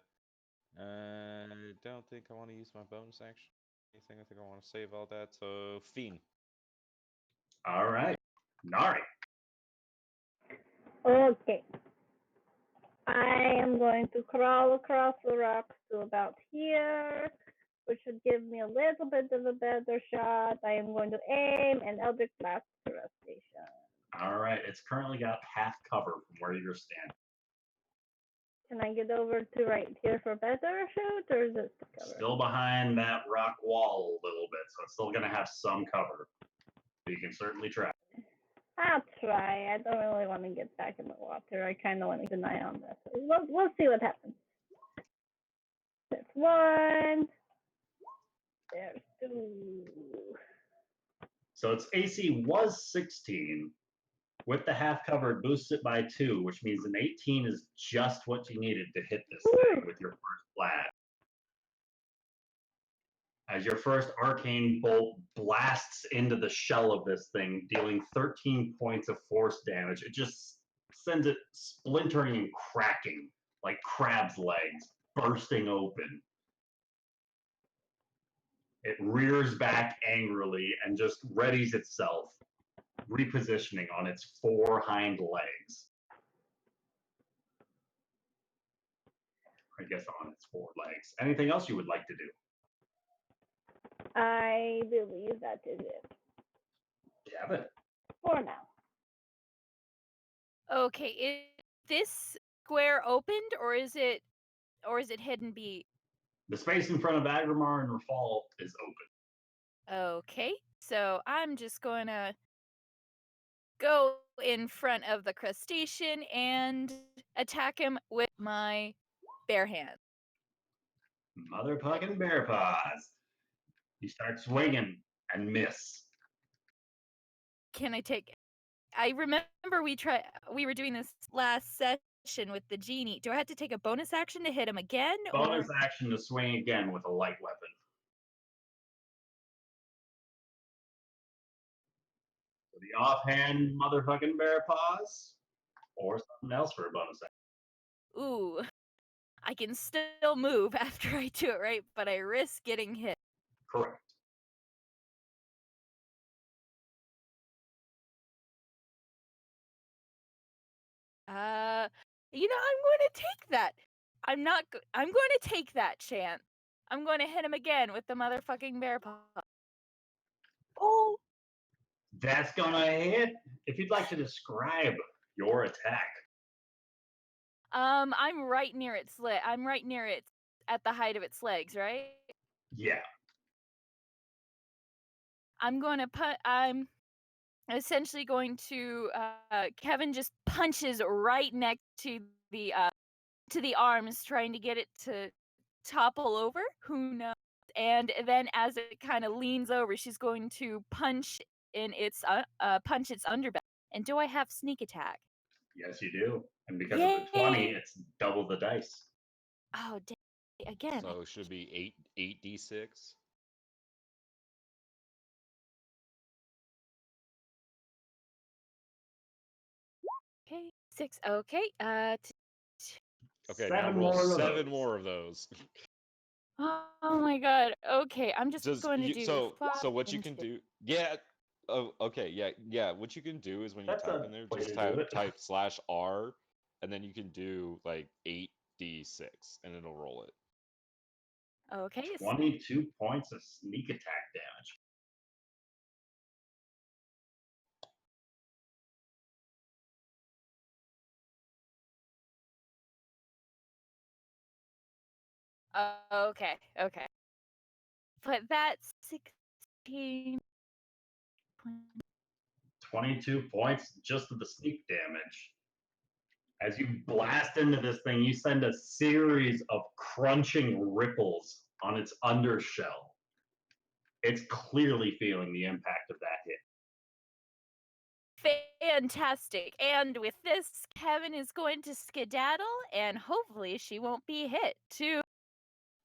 Speaker 4: don't think I want to use my bonus action. Anything, I think I want to save all that, so Fiend.
Speaker 2: All right. Nari.
Speaker 5: Okay. I am going to crawl across the rocks to about here, which should give me a little bit of a better shot. I am going to aim an Eldritch Blast to the station.
Speaker 2: All right, it's currently got half cover from where you're standing.
Speaker 5: Can I get over to right here for a better shoot, or is it covered?
Speaker 2: Still behind that rock wall a little bit, so it's still going to have some cover. But you can certainly try.
Speaker 5: I'll try. I don't really want to get back in the water. I kind of want to keep an eye on this. We'll see what happens. There's one. There's two.
Speaker 2: So its AC was 16. With the half cover, it boosts it by 2, which means an 18 is just what you needed to hit this thing with your first blast. As your first arcane bolt blasts into the shell of this thing, dealing 13 points of force damage, it just sends it splintering and cracking like crab's legs, bursting open. It rears back angrily and just readies itself, repositioning on its 4 hind legs. I guess on its 4 legs. Anything else you would like to do?
Speaker 5: I believe that is it
Speaker 2: Have it.
Speaker 5: for now.
Speaker 3: Okay, is this square opened or is it hidden B?
Speaker 2: The space in front of Agrimar and Rafal is open.
Speaker 3: Okay, so I'm just gonna go in front of the crustacean and attack him with my bare hand.
Speaker 2: Motherfucking bear paws. You start swinging and miss.
Speaker 3: Can I take? I remember we were doing this last session with the genie. Do I have to take a bonus action to hit him again?
Speaker 2: Bonus action to swing again with a light weapon. So the offhand motherfucking bear paws, or something else for a bonus action.
Speaker 3: Ooh, I can still move after I do it, right? But I risk getting hit.
Speaker 2: Correct.
Speaker 3: I'm going to take that. I'm going to take that chance. I'm going to hit him again with the motherfucking bear paw. Oh,
Speaker 2: That's gonna hit. If you'd like to describe your attack.
Speaker 3: I'm right near its leg. I'm right near it at the height of its legs, right?
Speaker 2: Yeah.
Speaker 3: I'm essentially going to Kevin just punches right next to the arms, trying to get it to topple over. Who knows? And then as it kind of leans over, she's going to punch its underbelly. And do I have sneak attack?
Speaker 2: Yes, you do. And because of the 20,
Speaker 3: Yay!
Speaker 2: it's double the dice.
Speaker 3: Oh, again.
Speaker 4: So it should be 8d6.
Speaker 3: Okay, 6. Okay,
Speaker 4: Okay,
Speaker 2: 7
Speaker 4: now roll
Speaker 2: more of
Speaker 4: 7
Speaker 2: those.
Speaker 4: more of those.
Speaker 3: oh my god. Okay, I'm just going to do
Speaker 4: so
Speaker 3: 5
Speaker 4: what you
Speaker 3: and
Speaker 4: can
Speaker 3: 2.
Speaker 4: do, yeah. Oh, okay, yeah. What you can do is when you
Speaker 2: That's
Speaker 4: type
Speaker 2: a
Speaker 4: in there,
Speaker 2: way
Speaker 4: just
Speaker 2: to do it.
Speaker 4: type /R, and then you can do like 8d6, and it'll roll it.
Speaker 3: Okay,
Speaker 2: 22 points of sneak attack damage.
Speaker 3: okay. But that's 16.
Speaker 2: 22 points just of the sneak damage. As you blast into this thing, you send a series of crunching ripples on its undershell. It's clearly feeling the impact of that hit.
Speaker 3: Fantastic. And with this, Kevin is going to skedaddle, and hopefully she won't be hit too.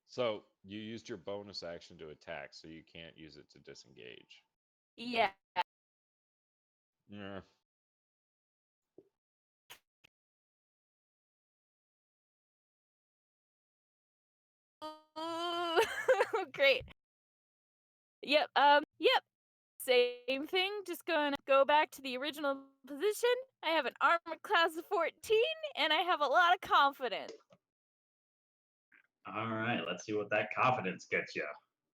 Speaker 4: So you used your bonus action to attack, so you can't use it to disengage.
Speaker 3: Yeah.
Speaker 4: Yeah.
Speaker 3: Ooh, great. Yep. Same thing, just gonna go back to the original position. I have an armor class of 14, and I have a lot of confidence.
Speaker 2: All right, let's see what that confidence gets you.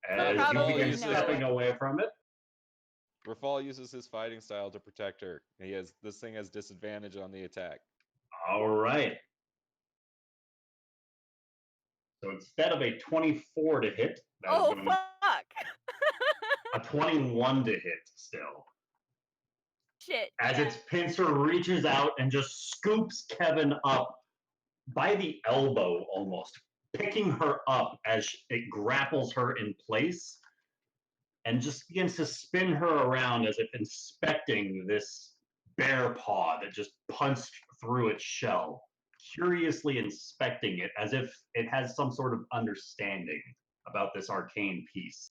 Speaker 3: He'll
Speaker 2: As you
Speaker 3: probably
Speaker 2: begin
Speaker 3: know
Speaker 2: stepping
Speaker 3: it.
Speaker 2: away from it,
Speaker 4: Rafal uses his fighting style to protect her. This thing has disadvantage on the attack.
Speaker 2: all right. So instead of a 24 to hit, that is
Speaker 3: Oh,
Speaker 2: going to
Speaker 3: fuck!
Speaker 2: a 21 to hit still.
Speaker 3: Shit,
Speaker 2: As
Speaker 3: yeah.
Speaker 2: its pincer reaches out and just scoops Kevin up by the elbow almost, picking her up as it grapples her in place and just begins to spin her around as if inspecting this bear paw that just punched through its shell, curiously inspecting it as if it has some sort of understanding about this arcane piece.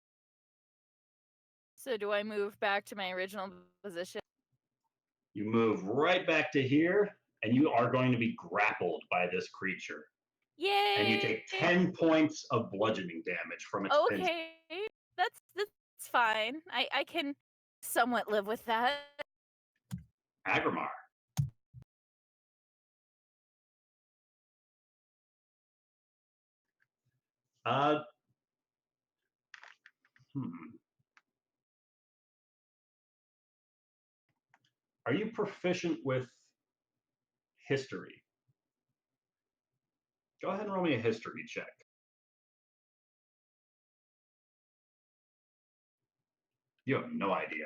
Speaker 3: So do I move back to my original position?
Speaker 2: You move right back to here, and you are going to be grappled by this creature.
Speaker 3: Yay!
Speaker 2: And you take 10 points of bludgeoning damage from its pincer.
Speaker 3: Okay, that's fine. I can somewhat live with that.
Speaker 2: Agrimar. Uh, Are you proficient with history? Go ahead and roll me a history check. You have no idea.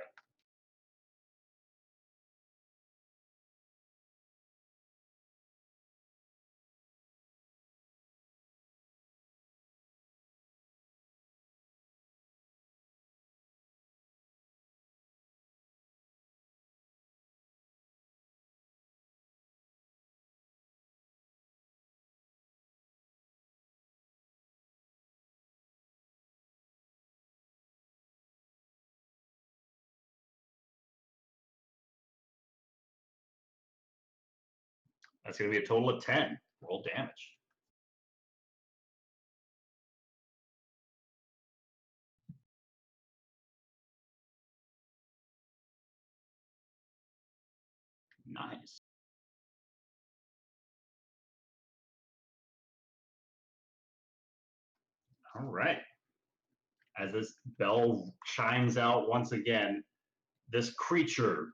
Speaker 2: That's going to be a total of 10. Roll damage. Nice. All right. As this bell chimes out once again, this creature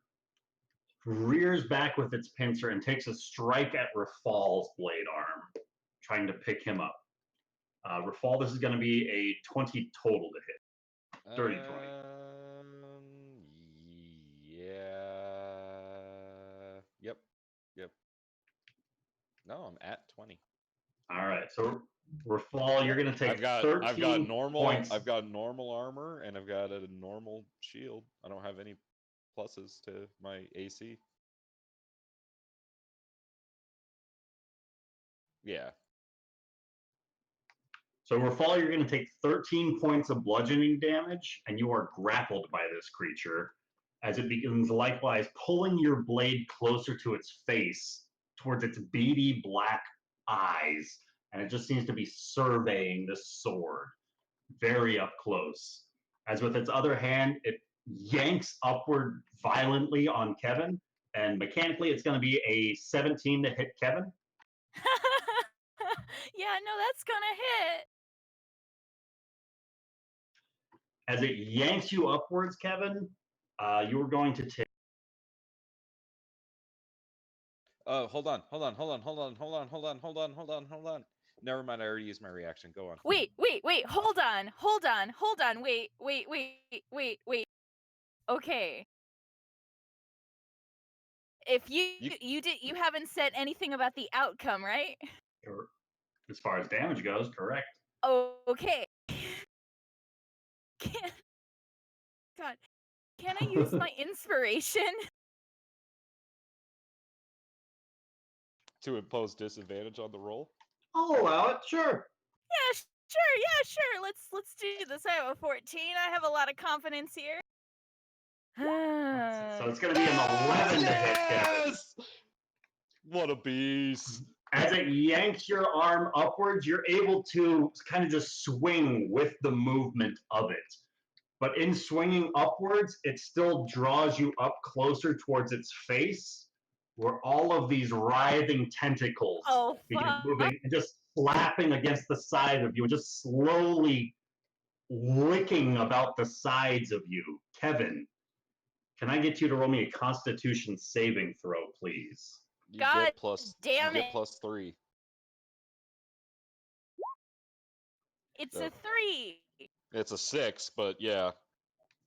Speaker 2: rears back with its pincer and takes a strike at Rafal's blade arm, trying to pick him up. Rafal, this is going to be a 20 total to hit. Dirty 20.
Speaker 4: Yeah. Yep. No, I'm at 20.
Speaker 2: All right. So Rafal, you're going to take 13
Speaker 4: I've got normal
Speaker 2: points.
Speaker 4: I've got normal armor and I've got a normal shield. I don't have any pluses to my AC. Yeah.
Speaker 2: So Rafal, you're going to take 13 points of bludgeoning damage, and you are grappled by this creature as it begins likewise pulling your blade closer to its face, towards its beady black eyes, and it just seems to be surveying this sword very up close. As with its other hand, it yanks upward violently on Kevin, and mechanically it's going to be a 17 to hit Kevin.
Speaker 3: Yeah, no, that's gonna hit.
Speaker 2: As it yanks you upwards, Kevin, you're going to take.
Speaker 4: Hold on. Never mind, I already used my reaction. Go on.
Speaker 3: Wait, hold on. Wait. Okay. If you haven't said anything about the outcome, right?
Speaker 2: As far as damage goes, correct.
Speaker 3: Okay. God, can I use my inspiration?
Speaker 4: To impose disadvantage on the roll?
Speaker 2: I'll allow it, sure.
Speaker 3: Yeah, sure. Let's do this. I have a 14. I have a lot of confidence here.
Speaker 2: So it's going to be an 11 to hit, Kevin.
Speaker 4: What a beast.
Speaker 2: As it yanks your arm upwards, you're able to kind of just swing with the movement of it. but in swinging upwards, it still draws you up closer towards its face, where all of these writhing tentacles begin moving and just slapping against the side of you and just slowly licking about the sides of you. Kevin, can I get you to roll me a Constitution saving throw, please?
Speaker 4: You
Speaker 3: God
Speaker 4: get plus.
Speaker 3: damn
Speaker 4: You
Speaker 3: it.
Speaker 4: get +3.
Speaker 3: It's
Speaker 4: So-
Speaker 3: a 3.
Speaker 4: It's a 6, but yeah.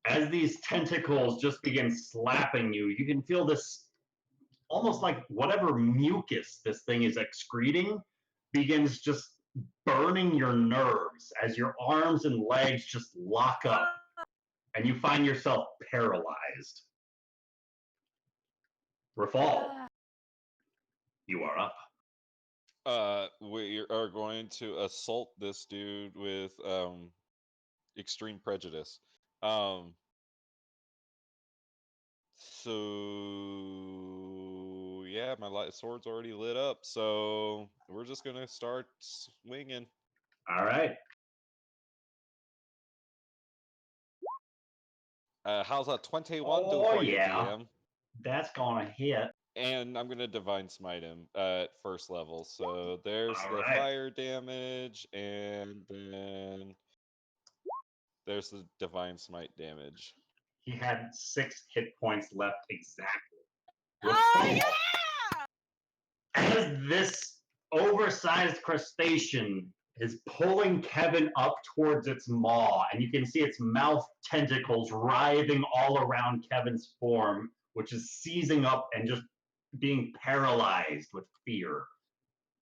Speaker 2: As these tentacles just begin slapping you, you can feel this almost like whatever mucus this thing is excreting begins just burning your nerves as your arms and legs just lock up and you find yourself paralyzed. Rafal, you are up.
Speaker 4: We are going to assault this dude with extreme prejudice. So yeah, my sword's already lit up, so we're just gonna start swinging.
Speaker 2: All right.
Speaker 4: How's that 21 do for you, DM?
Speaker 2: That's gonna hit.
Speaker 4: And I'm gonna divine smite him at first level. So there's
Speaker 2: All
Speaker 4: the
Speaker 2: right.
Speaker 4: fire damage, and then there's the divine smite damage.
Speaker 2: He had 6 hit points left exactly.
Speaker 3: Oh,
Speaker 2: Rafal,
Speaker 3: yeah!
Speaker 2: as this oversized crustacean is pulling Kevin up towards its maw, and you can see its mouth tentacles writhing all around Kevin's form, which is seizing up and just being paralyzed with fear.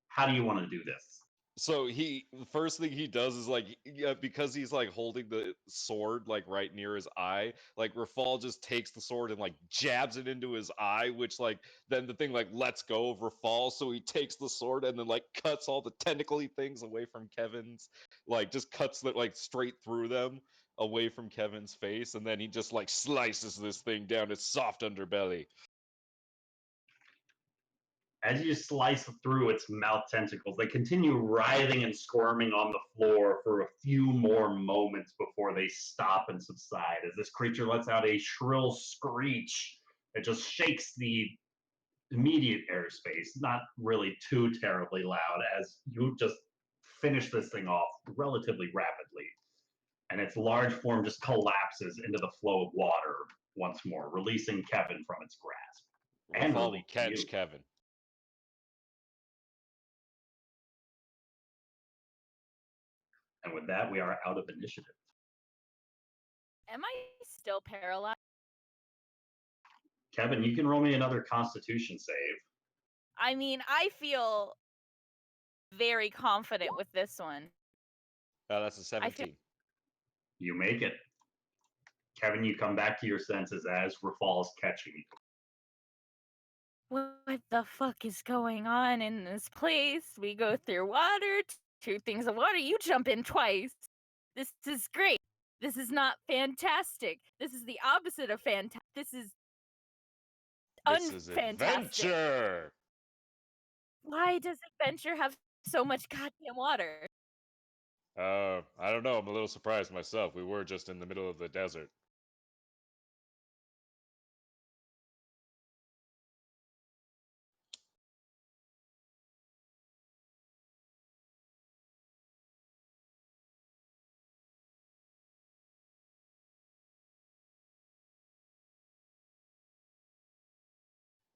Speaker 2: How do you want to do this?
Speaker 4: So the first thing he does is like, yeah, because he's like holding the sword like right near his eye, like Rafal just takes the sword and like jabs it into his eye, which like then the thing like lets go of Rafal, so he takes the sword and then like cuts all the tentacly things away from Kevin's, like just cuts it like straight through them away from Kevin's face, and then he just like slices this thing down its soft underbelly.
Speaker 2: As you slice through its mouth tentacles, they continue writhing and squirming on the floor for a few more moments before they stop and subside as this creature lets out a shrill screech that just shakes the immediate airspace, not really too terribly loud, as you just finish this thing off relatively rapidly. And its large form just collapses into the flow of water once more, releasing Kevin from its grasp. And
Speaker 4: Rafal will
Speaker 2: releasing
Speaker 4: catch
Speaker 2: you.
Speaker 4: Kevin.
Speaker 2: And with that, we are out of initiative.
Speaker 3: Am I still paralyzed?
Speaker 2: Kevin, you can roll me another Constitution save.
Speaker 3: I mean, I feel very confident with this one.
Speaker 4: That's a 17.
Speaker 2: You make it. Kevin, you come back to your senses as Rafal's catching you.
Speaker 3: What the fuck is going on in this place? We go through water, 2 things of water. You jump in twice. This is great. This is not fantastic. This is the opposite of fantastic. This is
Speaker 4: This is
Speaker 3: unfantastic.
Speaker 4: adventure.
Speaker 3: Why does adventure have so much goddamn water?
Speaker 4: I don't know. I'm a little surprised myself. We were just in the middle of the desert.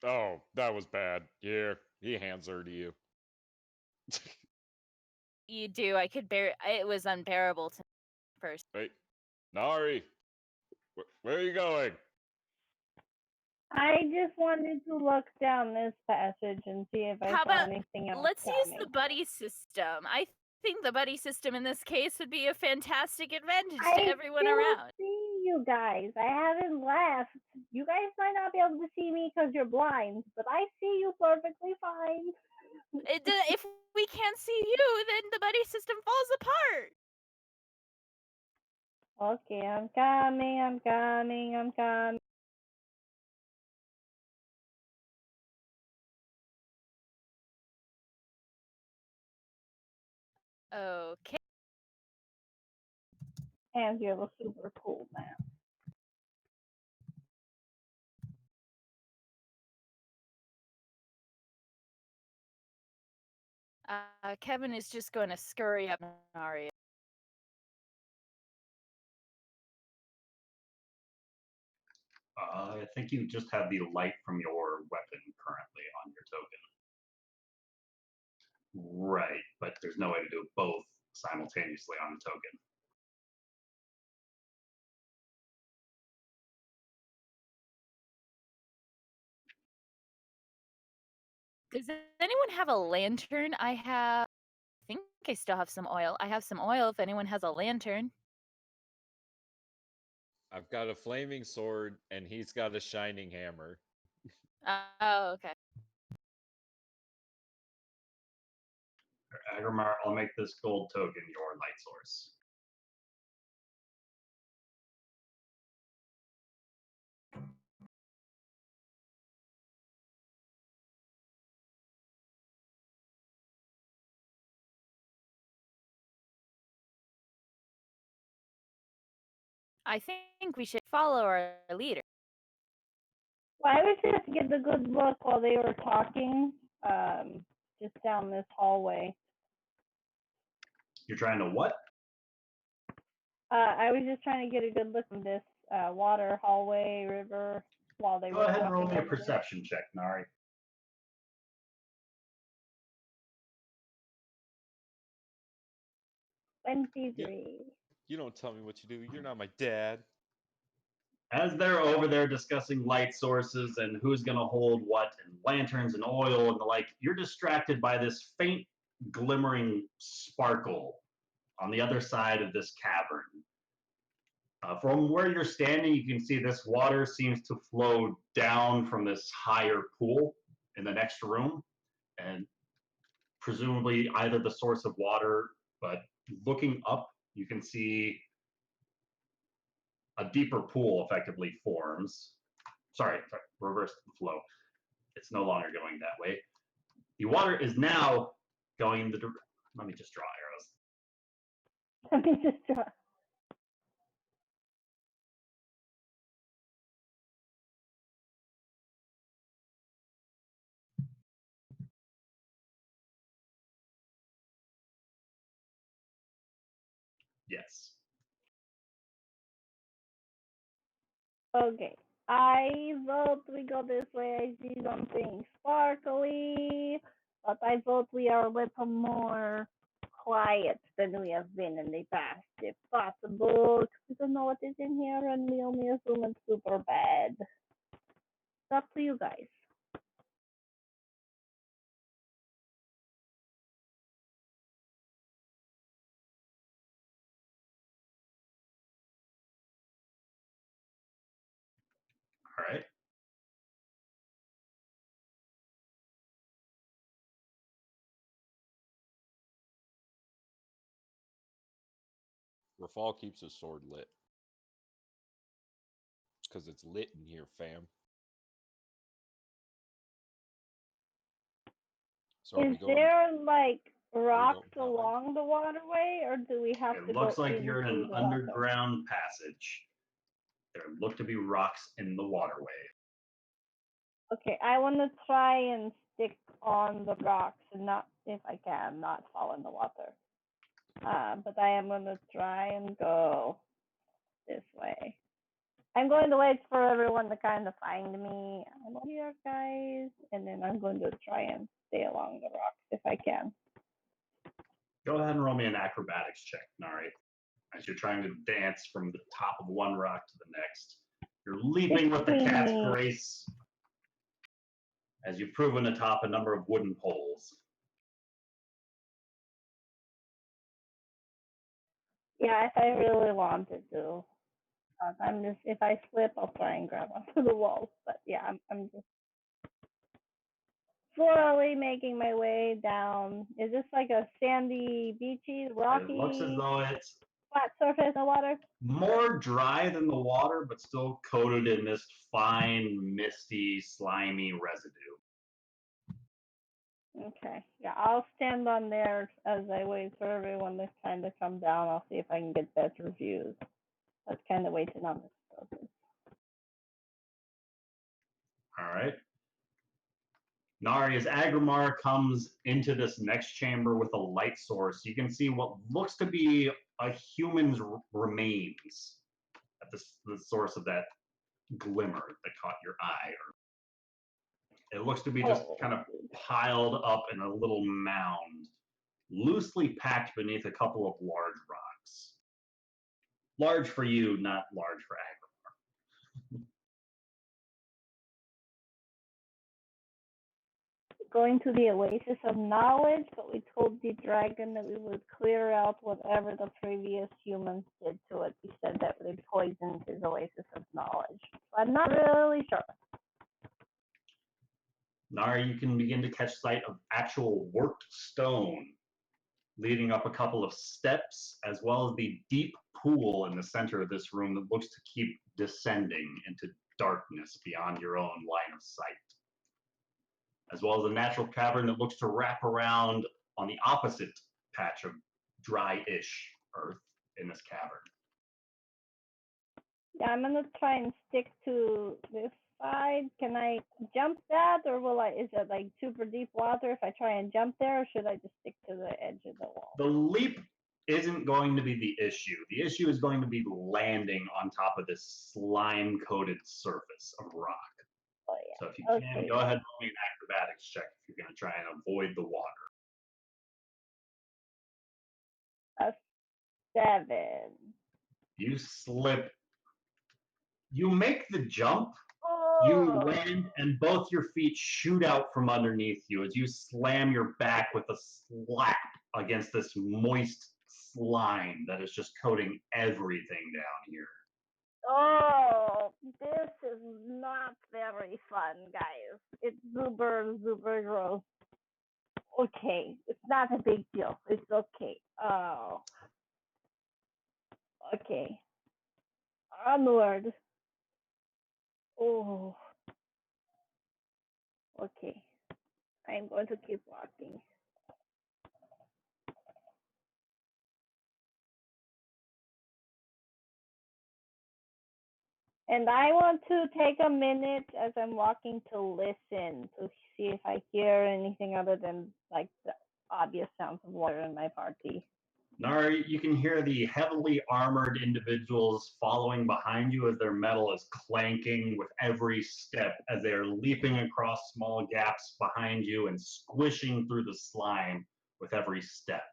Speaker 4: Oh, that was bad. Here, he hands her to you.
Speaker 3: You do. I could bear. It was unbearable to first.
Speaker 4: Wait, Nari, where are you going?
Speaker 5: I just wanted to look down this passage and see if I
Speaker 3: How
Speaker 5: saw
Speaker 3: about
Speaker 5: anything else.
Speaker 3: let's use the
Speaker 5: coming.
Speaker 3: buddy system. I think the buddy system in this case would be a fantastic advantage
Speaker 5: I
Speaker 3: to everyone
Speaker 5: still
Speaker 3: around.
Speaker 5: see you guys. I haven't left. You guys might not be able to see me because you're blind, but I see you perfectly fine.
Speaker 3: If we can't see you, then the buddy system falls apart.
Speaker 5: Okay, I'm coming, I'm coming, I'm coming.
Speaker 3: Okay.
Speaker 5: And you have a super cool map.
Speaker 3: Kevin is just going to scurry up Naria.
Speaker 2: I think you just have the light from your weapon currently on your token. Right, but there's no way to do both simultaneously on the token.
Speaker 3: Does anyone have a lantern? I think I still have some oil. I have some oil if anyone has a lantern.
Speaker 4: I've got a flaming sword, and he's got a shining hammer.
Speaker 3: Oh, okay.
Speaker 2: Agrimar, I'll make this gold token your light source.
Speaker 3: I think we should follow our leader.
Speaker 5: Well, I was just to get the good look while they were talking, just down this hallway.
Speaker 2: You're trying to what?
Speaker 5: I was just trying to get a good look from this water, hallway, river while they
Speaker 2: Go
Speaker 5: were
Speaker 2: ahead and
Speaker 5: walking
Speaker 2: roll me a
Speaker 5: over there.
Speaker 2: perception check, Nari.
Speaker 5: 23.
Speaker 4: You don't tell me what to do. You're not my dad.
Speaker 2: As they're over there discussing light sources and who's going to hold what, and lanterns and oil and the like, you're distracted by this faint glimmering sparkle on the other side of this cavern. From where you're standing, you can see this water seems to flow down from this higher pool in the next room, and presumably either the source of water, but looking up, you can see a deeper pool effectively forms. Sorry, reverse the flow. It's no longer going that way. The water is now going in the direction. Let me just draw arrows.
Speaker 5: Let me just try.
Speaker 2: Yes.
Speaker 5: Okay. I vote we go this way. I see something sparkly, but I vote we are a little more quiet than we have been in the past, if possible. 'Cause we don't know what is in here, and we only assume it's super bad. It's up to you guys.
Speaker 2: All right.
Speaker 4: Rafal keeps his sword lit. Because it's lit in here, fam. So are we
Speaker 5: Is
Speaker 4: going?
Speaker 5: there like rocks
Speaker 4: that way?
Speaker 5: along the waterway, or do we have to
Speaker 2: It
Speaker 5: go
Speaker 2: looks like you're in
Speaker 5: into
Speaker 2: an
Speaker 5: the water?
Speaker 2: underground passage. There look to be rocks in the waterway.
Speaker 5: Okay, I want to try and stick on the rocks and not, if I can, not fall in the water. But I am going to try and go this way. I'm going to wait for everyone to kind of find me. I'm over here, guys, and then I'm going to try and stay along the rocks if I can.
Speaker 2: Go ahead and roll me an acrobatics check, Nari. As you're trying to dance from the top of one rock to the next. You're leaping with the cat's grace as you've proven atop a number of wooden poles.
Speaker 5: Yeah, if I really wanted to. I'm just, if I slip, I'll try and grab onto the wall. But yeah, I'm just slowly making my way down. Is this like a sandy, beachy, rocky,
Speaker 2: It looks as though it's
Speaker 5: flat surface of water?
Speaker 2: more dry than the water, but still coated in this fine, misty, slimy residue.
Speaker 5: Okay. Yeah, I'll stand on there as I wait for everyone to kind of come down. I'll see if I can get better views. That's kind of waiting on this focus.
Speaker 2: All right. Nari, as Agrimar comes into this next chamber with a light source, you can see what looks to be a human's remains at the source of that glimmer that caught your eye. It looks to be just kind of piled up in a little mound, loosely packed beneath a couple of large rocks. Large for you, not large for Agrimar.
Speaker 5: Going to the oasis of knowledge, but we told the dragon that we would clear out whatever the previous humans did to it. We said that they poisoned his oasis of knowledge. So I'm not really sure.
Speaker 2: Nari, you can begin to catch sight of actual worked stone leading up a couple of steps, as well as the deep pool in the center of this room that looks to keep descending into darkness beyond your own line of sight, as well as a natural cavern that looks to wrap around on the opposite patch of dry-ish earth in this cavern.
Speaker 5: Yeah, I'm gonna try and stick to this side. Can I jump that, or is it like super deep water if I try and jump there, or should I just stick to the edge of the wall?
Speaker 2: The leap isn't going to be the issue. The issue is going to be landing on top of this slime-coated surface of rock.
Speaker 5: Oh yeah.
Speaker 2: So if you can, go ahead and roll me an acrobatics check if you're going to try and avoid the water.
Speaker 5: A 7.
Speaker 2: You slip. You make the jump.
Speaker 5: Oh.
Speaker 2: You land, and both your feet shoot out from underneath you as you slam your back with a slap against this moist slime that is just coating everything down here.
Speaker 5: Oh, this is not very fun, guys. It's super, super gross. Okay, it's not a big deal. It's okay. Oh. Okay. Onward. Oh. Okay. I'm going to keep walking. And I want to take a minute as I'm walking to listen to see if I hear anything other than like the obvious sounds of water in my party.
Speaker 2: Nari, you can hear the heavily armored individuals following behind you as their metal is clanking with every step as they are leaping across small gaps behind you and squishing through the slime with every step.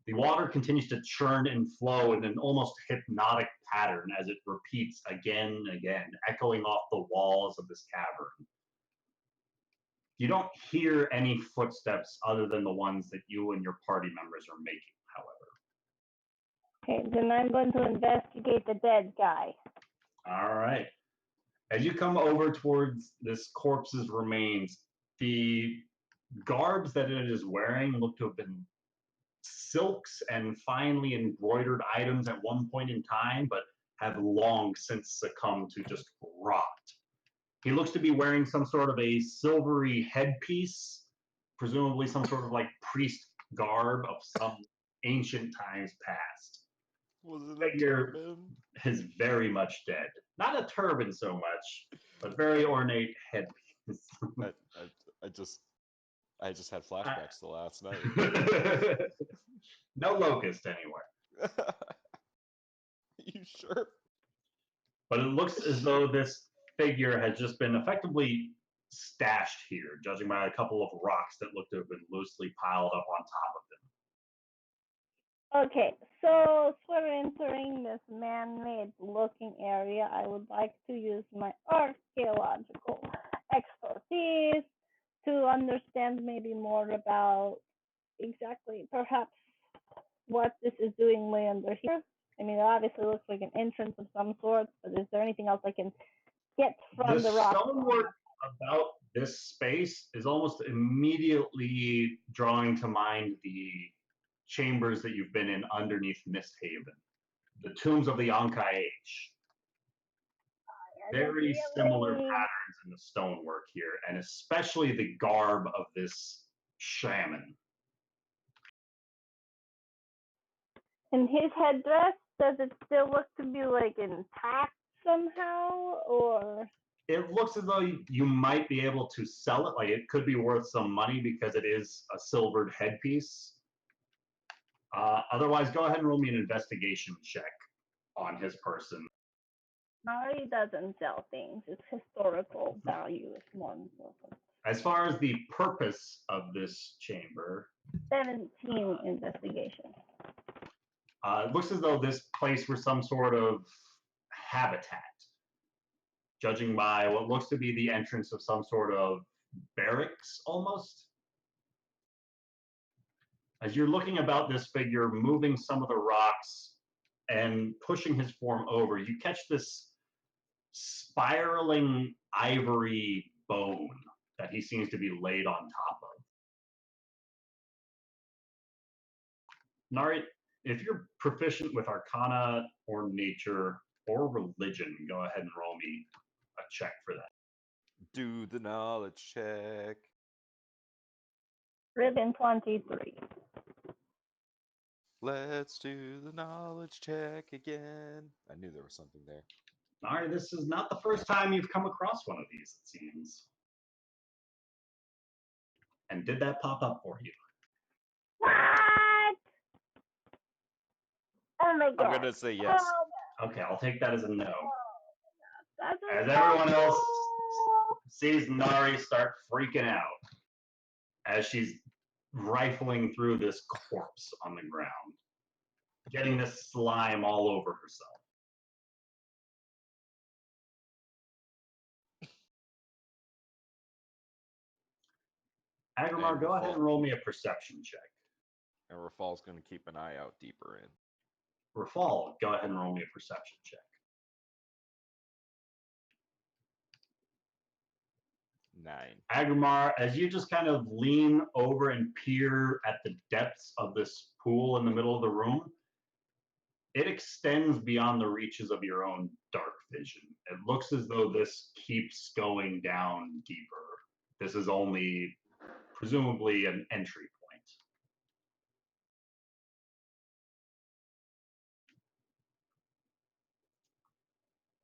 Speaker 2: The water continues to churn and flow in an almost hypnotic pattern as it repeats again and again, echoing off the walls of this cavern. You don't hear any footsteps other than the ones that you and your party members are making, however.
Speaker 5: Okay, then I'm going to investigate the dead guy.
Speaker 2: All right. As you come over towards this corpse's remains, the garbs that it is wearing look to have been silks and finely embroidered items at one point in time, but have long since succumbed to just rot. He looks to be wearing some sort of a silvery headpiece, presumably some sort of like priest garb of some ancient times past.
Speaker 4: Was it a turban?
Speaker 2: Is very much dead. Not a turban so much, but very ornate headpiece.
Speaker 4: I just had flashbacks to last night.
Speaker 2: No locust anywhere.
Speaker 4: You sure?
Speaker 2: But it looks as though this figure has just been effectively stashed here, judging by a couple of rocks that look to have been loosely piled up on top of them.
Speaker 5: Okay, so we're entering this man-made looking area. I would like to use my archaeological expertise to understand maybe more about exactly perhaps what this is doing way under here. I mean, it obviously looks like an entrance of some sort, but is there anything else I can get from the rock?
Speaker 2: The stonework about this space is almost immediately drawing to mind the chambers that you've been in underneath MistHaven, the tombs of the Ankai Age. Very similar patterns in the stonework here, and especially the garb of this shaman.
Speaker 5: And his headdress, does it still look to be like intact somehow, or?
Speaker 2: It looks as though you might be able to sell it. Like it could be worth some money because it is a silvered headpiece. Otherwise, go ahead and roll me an investigation check on his person.
Speaker 5: Nari doesn't sell things. Its historical value is more important.
Speaker 2: As far as the purpose of this chamber,
Speaker 5: 17 investigation.
Speaker 2: it looks as though this place were some sort of habitat, judging by what looks to be the entrance of some sort of barracks almost. As you're looking about this figure, moving some of the rocks and pushing his form over, you catch this spiraling ivory bone that he seems to be laid on top of. Nari, if you're proficient with Arcana or Nature or Religion, go ahead and roll me a check for that.
Speaker 4: Do the knowledge check.
Speaker 5: Ribbon 23.
Speaker 4: Let's do the knowledge check again. I knew there was something there.
Speaker 2: Nari, this is not the first time you've come across one of these, it seems. And did that pop up for you?
Speaker 5: What? Oh my god.
Speaker 4: I'm gonna say yes.
Speaker 5: Oh,
Speaker 2: Okay, I'll take that as a no.
Speaker 5: that's
Speaker 2: As
Speaker 5: so
Speaker 2: everyone else
Speaker 5: cool.
Speaker 2: sees Nari start freaking out as she's rifling through this corpse on the ground, getting this slime all over herself. Agrimar,
Speaker 4: And
Speaker 2: go ahead and roll me a perception check.
Speaker 4: And Rafal's gonna keep an eye out deeper in.
Speaker 2: Rafal, go ahead and roll me a perception check.
Speaker 4: 9.
Speaker 2: Agrimar, as you just kind of lean over and peer at the depths of this pool in the middle of the room, it extends beyond the reaches of your own dark vision. It looks as though this keeps going down deeper. This is only presumably an entry point.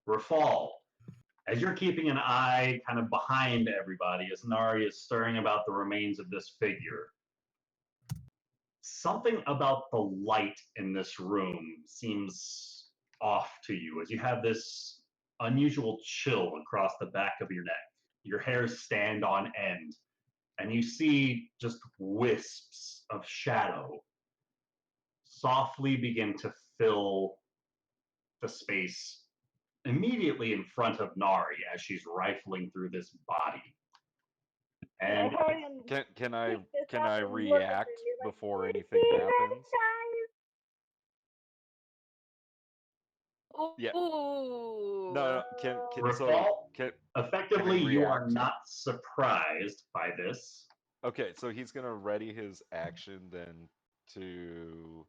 Speaker 2: Rafal, as you're keeping an eye kind of behind everybody, as Nari is stirring about the remains of this figure, something about the light in this room seems off to you as you have this unusual chill across the back of your neck. Your hairs stand on end, and you see just wisps of shadow softly begin to fill the space immediately in front of Nari as she's rifling through this body. And
Speaker 4: Can I
Speaker 5: Pick this
Speaker 4: can
Speaker 5: up
Speaker 4: I
Speaker 5: and look at
Speaker 4: react
Speaker 5: you like,
Speaker 4: before
Speaker 5: "You
Speaker 4: anything
Speaker 5: see that,
Speaker 4: happens? Yeah.
Speaker 3: Ooh.
Speaker 4: No,
Speaker 2: Rafal,
Speaker 4: can
Speaker 2: effectively,
Speaker 4: Can I
Speaker 2: you are
Speaker 4: react?
Speaker 2: not surprised by this.
Speaker 4: okay, so he's gonna ready his action then to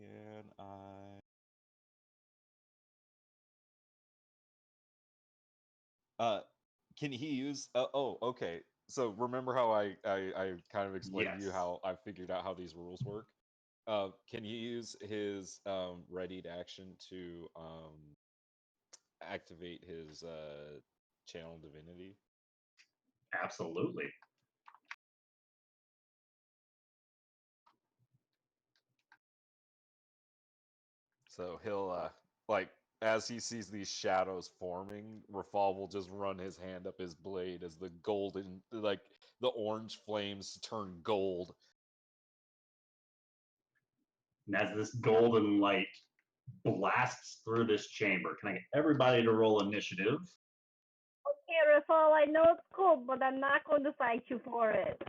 Speaker 4: can I can he use okay. So remember how I kind of explained to you
Speaker 2: Yes.
Speaker 4: how I figured out how these rules work? Can he use his readied action to activate his channel divinity?
Speaker 2: Absolutely.
Speaker 4: So he'll like as he sees these shadows forming, Rafal will just run his hand up his blade as the golden like the orange flames turn gold.
Speaker 2: And as this golden light blasts through this chamber, can I get everybody to roll initiative?
Speaker 5: Okay, Rafal, I know it's cool, but I'm not going to fight you for it.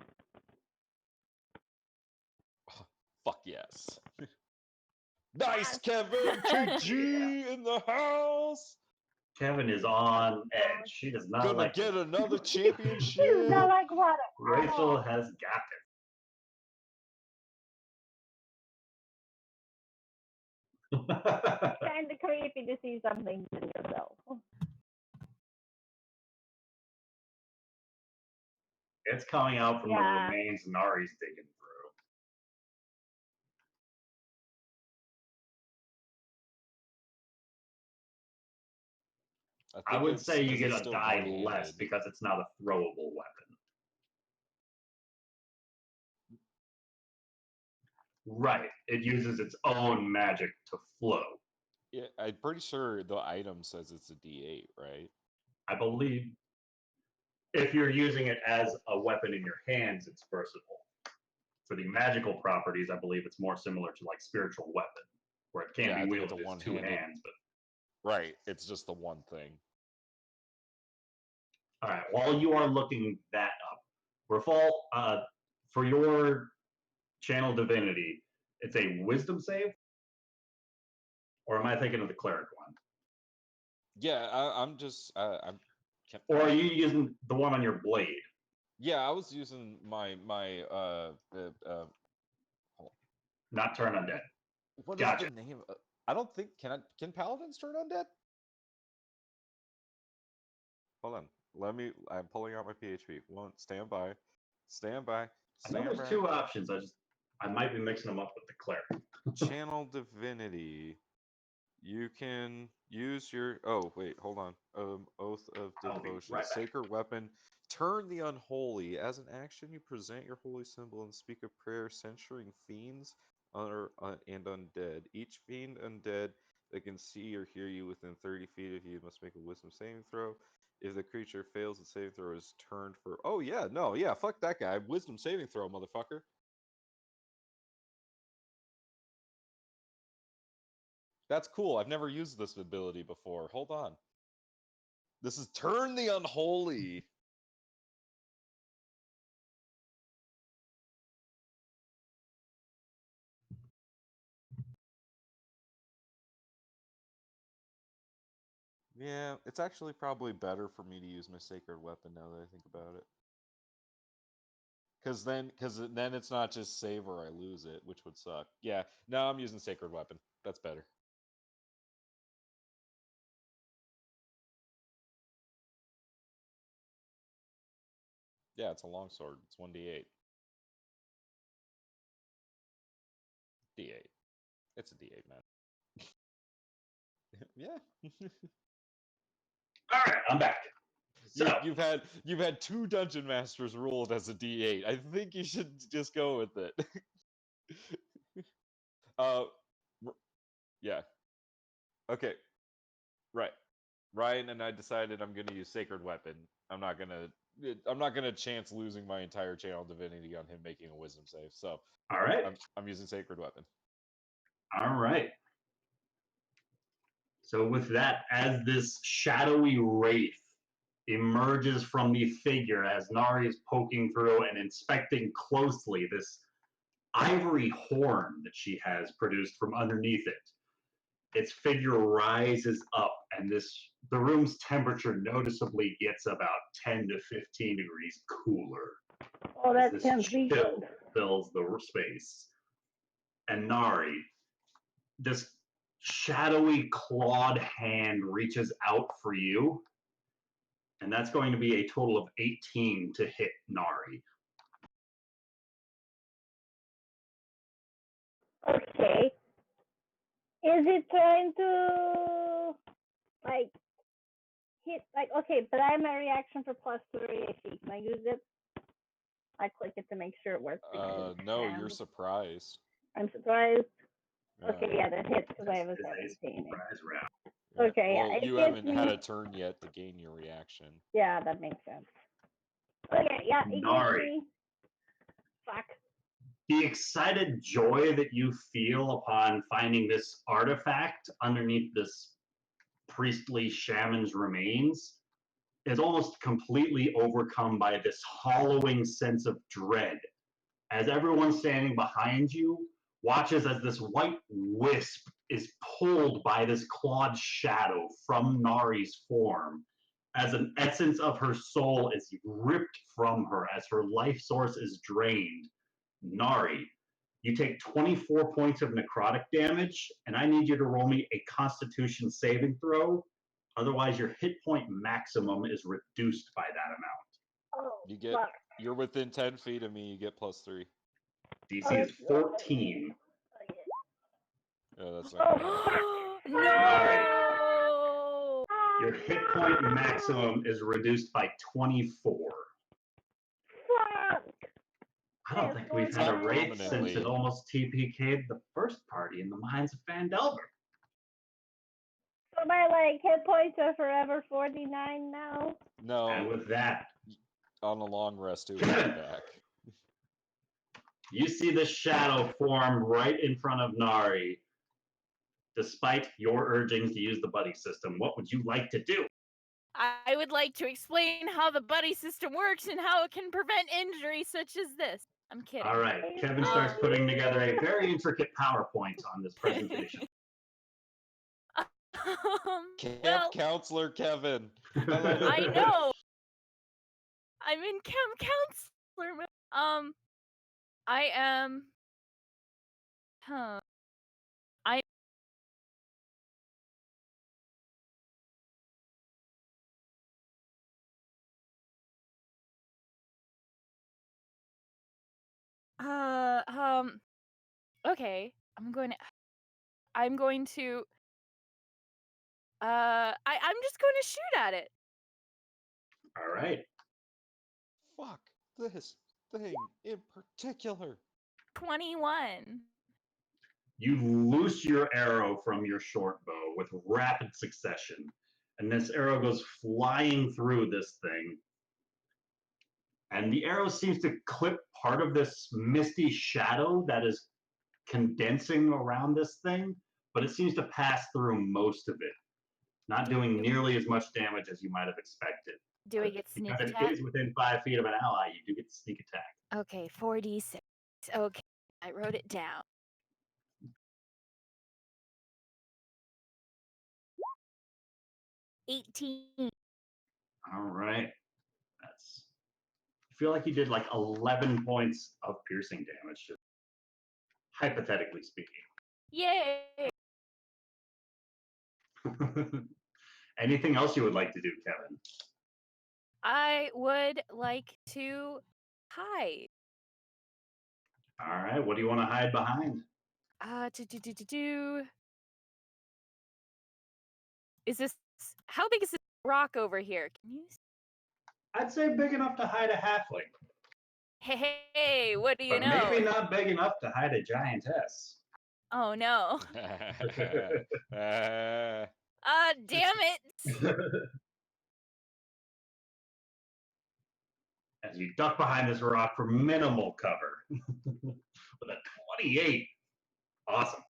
Speaker 4: Fuck yes. Nice, Kevin!
Speaker 2: Yeah.
Speaker 4: GG in the house!
Speaker 2: Kevin is on edge. She does not
Speaker 4: Gonna
Speaker 2: like
Speaker 4: get
Speaker 2: it.
Speaker 4: another
Speaker 5: It's
Speaker 4: championship!
Speaker 5: not like water. at
Speaker 2: Rachel
Speaker 5: all.
Speaker 2: has got it.
Speaker 5: Kind of creepy to see something in yourself.
Speaker 2: It's coming out from the
Speaker 5: Yeah.
Speaker 2: remains Nari's digging through. I
Speaker 4: think
Speaker 2: would
Speaker 4: it's
Speaker 2: say you
Speaker 4: 'cause
Speaker 2: get
Speaker 4: it's
Speaker 2: a
Speaker 4: still
Speaker 2: die less
Speaker 4: one-handed.
Speaker 2: because it's not a throwable weapon. Right. It uses its own magic to flow.
Speaker 4: Yeah, I'm pretty sure the item says it's a D8, right?
Speaker 2: I believe if you're using it as a weapon in your hands, it's versatile. For the magical properties, I believe it's more similar to like spiritual weapon, where it can
Speaker 4: Yeah, I
Speaker 2: be
Speaker 4: think it's
Speaker 2: wielded
Speaker 4: a
Speaker 2: as two
Speaker 4: one-handed.
Speaker 2: hands. But
Speaker 4: Right, it's just the one thing.
Speaker 2: all right, while you are looking that up, Rafal, for your channel divinity, it's a wisdom save, or am I thinking of the cleric one?
Speaker 4: Yeah, I'm just I'm.
Speaker 2: Or are you using the one on your blade?
Speaker 4: Yeah, I was using my
Speaker 2: Not turn undead.
Speaker 4: what
Speaker 2: Gotcha.
Speaker 4: is the name? I don't think can paladins turn undead? Hold on, I'm pulling out my PHP. Stand by, stand by,
Speaker 2: I know
Speaker 4: stand
Speaker 2: there's
Speaker 4: by.
Speaker 2: two options. I might be mixing them up with the cleric.
Speaker 4: Channel divinity. You can use your. Oh wait, hold on. Oath of
Speaker 2: I'll be
Speaker 4: devotion.
Speaker 2: right back.
Speaker 4: Sacred weapon. Turn the unholy. As an action, you present your holy symbol and speak a prayer censuring fiends and undead. Each fiend undead that can see or hear you within 30 feet of you must make a wisdom saving throw. If the creature fails, the saving throw is turned for. Oh yeah, no, yeah, fuck that guy. Wisdom saving throw, motherfucker. That's cool. I've never used this ability before. Hold on. This is turn the unholy. Yeah, it's actually probably better for me to use my sacred weapon now that I think about it. Because then it's not just save or I lose it, which would suck. Yeah, no, I'm using sacred weapon. That's better. Yeah, it's a longsword. It's 1d8. D8. It's a D8, man. Yeah.
Speaker 2: All right, I'm back. So
Speaker 4: You've had two dungeon masters ruled as a D8. I think you should just go with it. uh, yeah. Okay. Right. Ryan and I decided I'm gonna use sacred weapon. I'm not gonna chance losing my entire channel divinity on him making a wisdom save. So
Speaker 2: all right,
Speaker 4: I'm using sacred weapon.
Speaker 2: all right. So with that, as this shadowy wraith emerges from the figure, as Nari is poking through and inspecting closely this ivory horn that she has produced from underneath it, its figure rises up, and the room's temperature noticeably gets about 10 to 15 degrees cooler.
Speaker 5: Oh,
Speaker 2: As
Speaker 5: that
Speaker 2: this
Speaker 5: sounds
Speaker 2: chill
Speaker 5: good.
Speaker 2: fills the space. And Nari, this shadowy clawed hand reaches out for you, and that's going to be a total of 18 to hit Nari.
Speaker 5: Okay. Is it trying to like hit okay, but I have my reaction for +2 AC. Can I use it? I click it to make sure it works.
Speaker 4: No, you're surprised.
Speaker 5: I'm surprised.
Speaker 4: Yeah.
Speaker 5: Okay, yeah, that hits because I have a
Speaker 2: This is
Speaker 5: 17.
Speaker 2: surprise round.
Speaker 4: Yeah.
Speaker 5: Okay,
Speaker 4: well,
Speaker 5: yeah,
Speaker 4: you
Speaker 5: it
Speaker 4: haven't
Speaker 5: gives
Speaker 4: had
Speaker 5: me-
Speaker 4: a turn yet to gain your reaction.
Speaker 5: Yeah, that makes sense. Okay, yeah, it gives
Speaker 2: Nari.
Speaker 5: me. Fuck.
Speaker 2: The excited joy that you feel upon finding this artifact underneath this priestly shaman's remains is almost completely overcome by this hollowing sense of dread as everyone standing behind you watches as this white wisp is pulled by this clawed shadow from Nari's form, as an essence of her soul is ripped from her as her life source is drained. Nari, you take 24 points of necrotic damage, and I need you to roll me a constitution saving throw. Otherwise, your hit point maximum is reduced by that amount.
Speaker 5: Oh,
Speaker 4: You get
Speaker 5: fuck.
Speaker 4: You're within 10 feet of me. You get +3.
Speaker 2: DC is 14.
Speaker 4: Yeah, that's not gonna help.
Speaker 3: No.
Speaker 2: Your hit point maximum is reduced by 24.
Speaker 5: Fuck!
Speaker 2: I don't think we've had a
Speaker 4: Not
Speaker 2: raid since
Speaker 4: permanently.
Speaker 2: it almost TPK'd the first party in the mines of Fandelver.
Speaker 5: So my like hit points are forever 49 now.
Speaker 2: And
Speaker 4: No,
Speaker 2: with that,
Speaker 4: on a long rest, it will be back.
Speaker 2: you see the shadow form right in front of Nari. Despite your urgings to use the buddy system, what would you like to do?
Speaker 3: I would like to explain how the buddy system works and how it can prevent injury such as this. I'm kidding.
Speaker 2: All right, Kevin starts putting together a very intricate PowerPoint on this presentation.
Speaker 4: Camp
Speaker 3: Well,
Speaker 4: counselor Kevin. I love it.
Speaker 3: I know. I'm in camp counselor mode. I am. Huh. I. Okay. I'm going to. I'm just going to shoot at it.
Speaker 2: All right.
Speaker 4: Fuck this thing in particular.
Speaker 3: 21.
Speaker 2: You loose your arrow from your short bow with rapid succession, and this arrow goes flying through this thing. And the arrow seems to clip part of this misty shadow that is condensing around this thing, but it seems to pass through most of it, not doing nearly as much damage as you might have expected.
Speaker 3: Do I get sneak
Speaker 2: Because
Speaker 3: attack?
Speaker 2: it is within 5 feet of an ally, you do get sneak attack.
Speaker 3: Okay, 4d6. Okay, I wrote it down. $18.
Speaker 2: All right. That's. I feel like you did like 11 points of piercing damage, just hypothetically speaking.
Speaker 3: Yay!
Speaker 2: Anything else you would like to do, Kevin?
Speaker 3: I would like to hide.
Speaker 2: All right. What do you want to hide behind?
Speaker 3: Do. Is this how big is this rock over here? Can you?
Speaker 2: I'd say big enough to hide a halfling,
Speaker 3: Hey, what do you
Speaker 2: but
Speaker 3: know?
Speaker 2: maybe not big enough to hide a giantess.
Speaker 3: Oh no! Damn it!
Speaker 2: As you duck behind this rock for minimal cover with a 28. Awesome.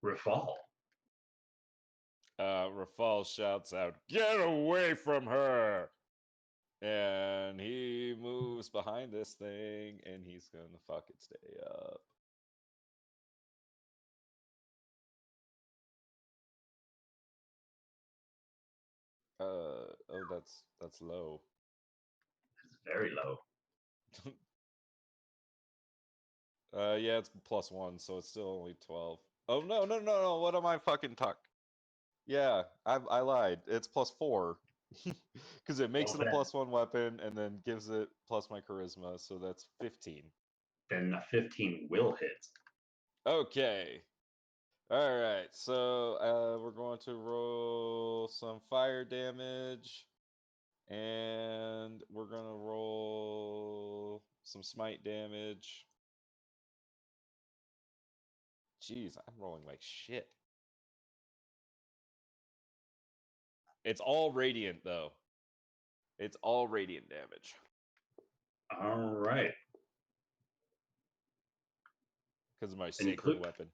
Speaker 2: Rafal.
Speaker 4: Rafal shouts out, "Get away from her!" And he moves behind this thing, and he's gonna fucking stay up. Oh, that's low.
Speaker 2: It's very low.
Speaker 4: Yeah, it's +1, so it's still only 12. Oh no! What am I fucking talking? Yeah, I lied. It's +4. Because it makes it a
Speaker 2: Okay.
Speaker 4: +1 weapon and then gives it plus my charisma, so that's 15.
Speaker 2: Then a 15 will hit.
Speaker 4: Okay. Alright, so we're going to roll some fire damage. And we're gonna roll some smite damage. Jeez, I'm rolling like shit. It's all radiant though. It's all radiant damage.
Speaker 2: All right.
Speaker 4: Because of my sacred weapon.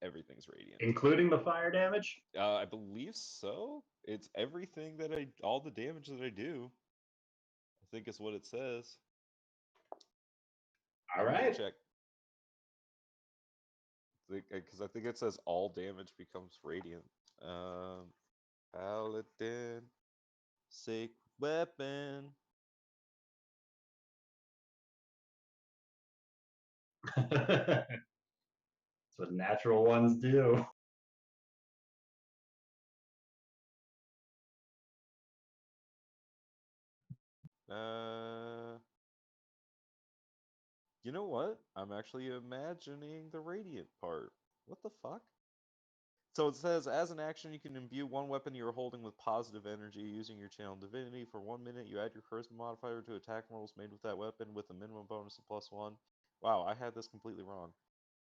Speaker 4: Everything's radiant.
Speaker 2: Including the fire damage?
Speaker 4: I believe so. It's everything that all the damage that I do. I think is what it says.
Speaker 2: All right.
Speaker 4: Check. Because I think it says all damage becomes radiant. Paladin, sacred weapon.
Speaker 2: That's what natural ones do.
Speaker 4: You know what? I'm actually imagining the radiant part. What the fuck? So it says, as an action, you can imbue one weapon you're holding with positive energy using your channel divinity. For 1 minute, you add your charisma modifier to attack rolls made with that weapon with a minimum bonus of +1. Wow, I had this completely wrong.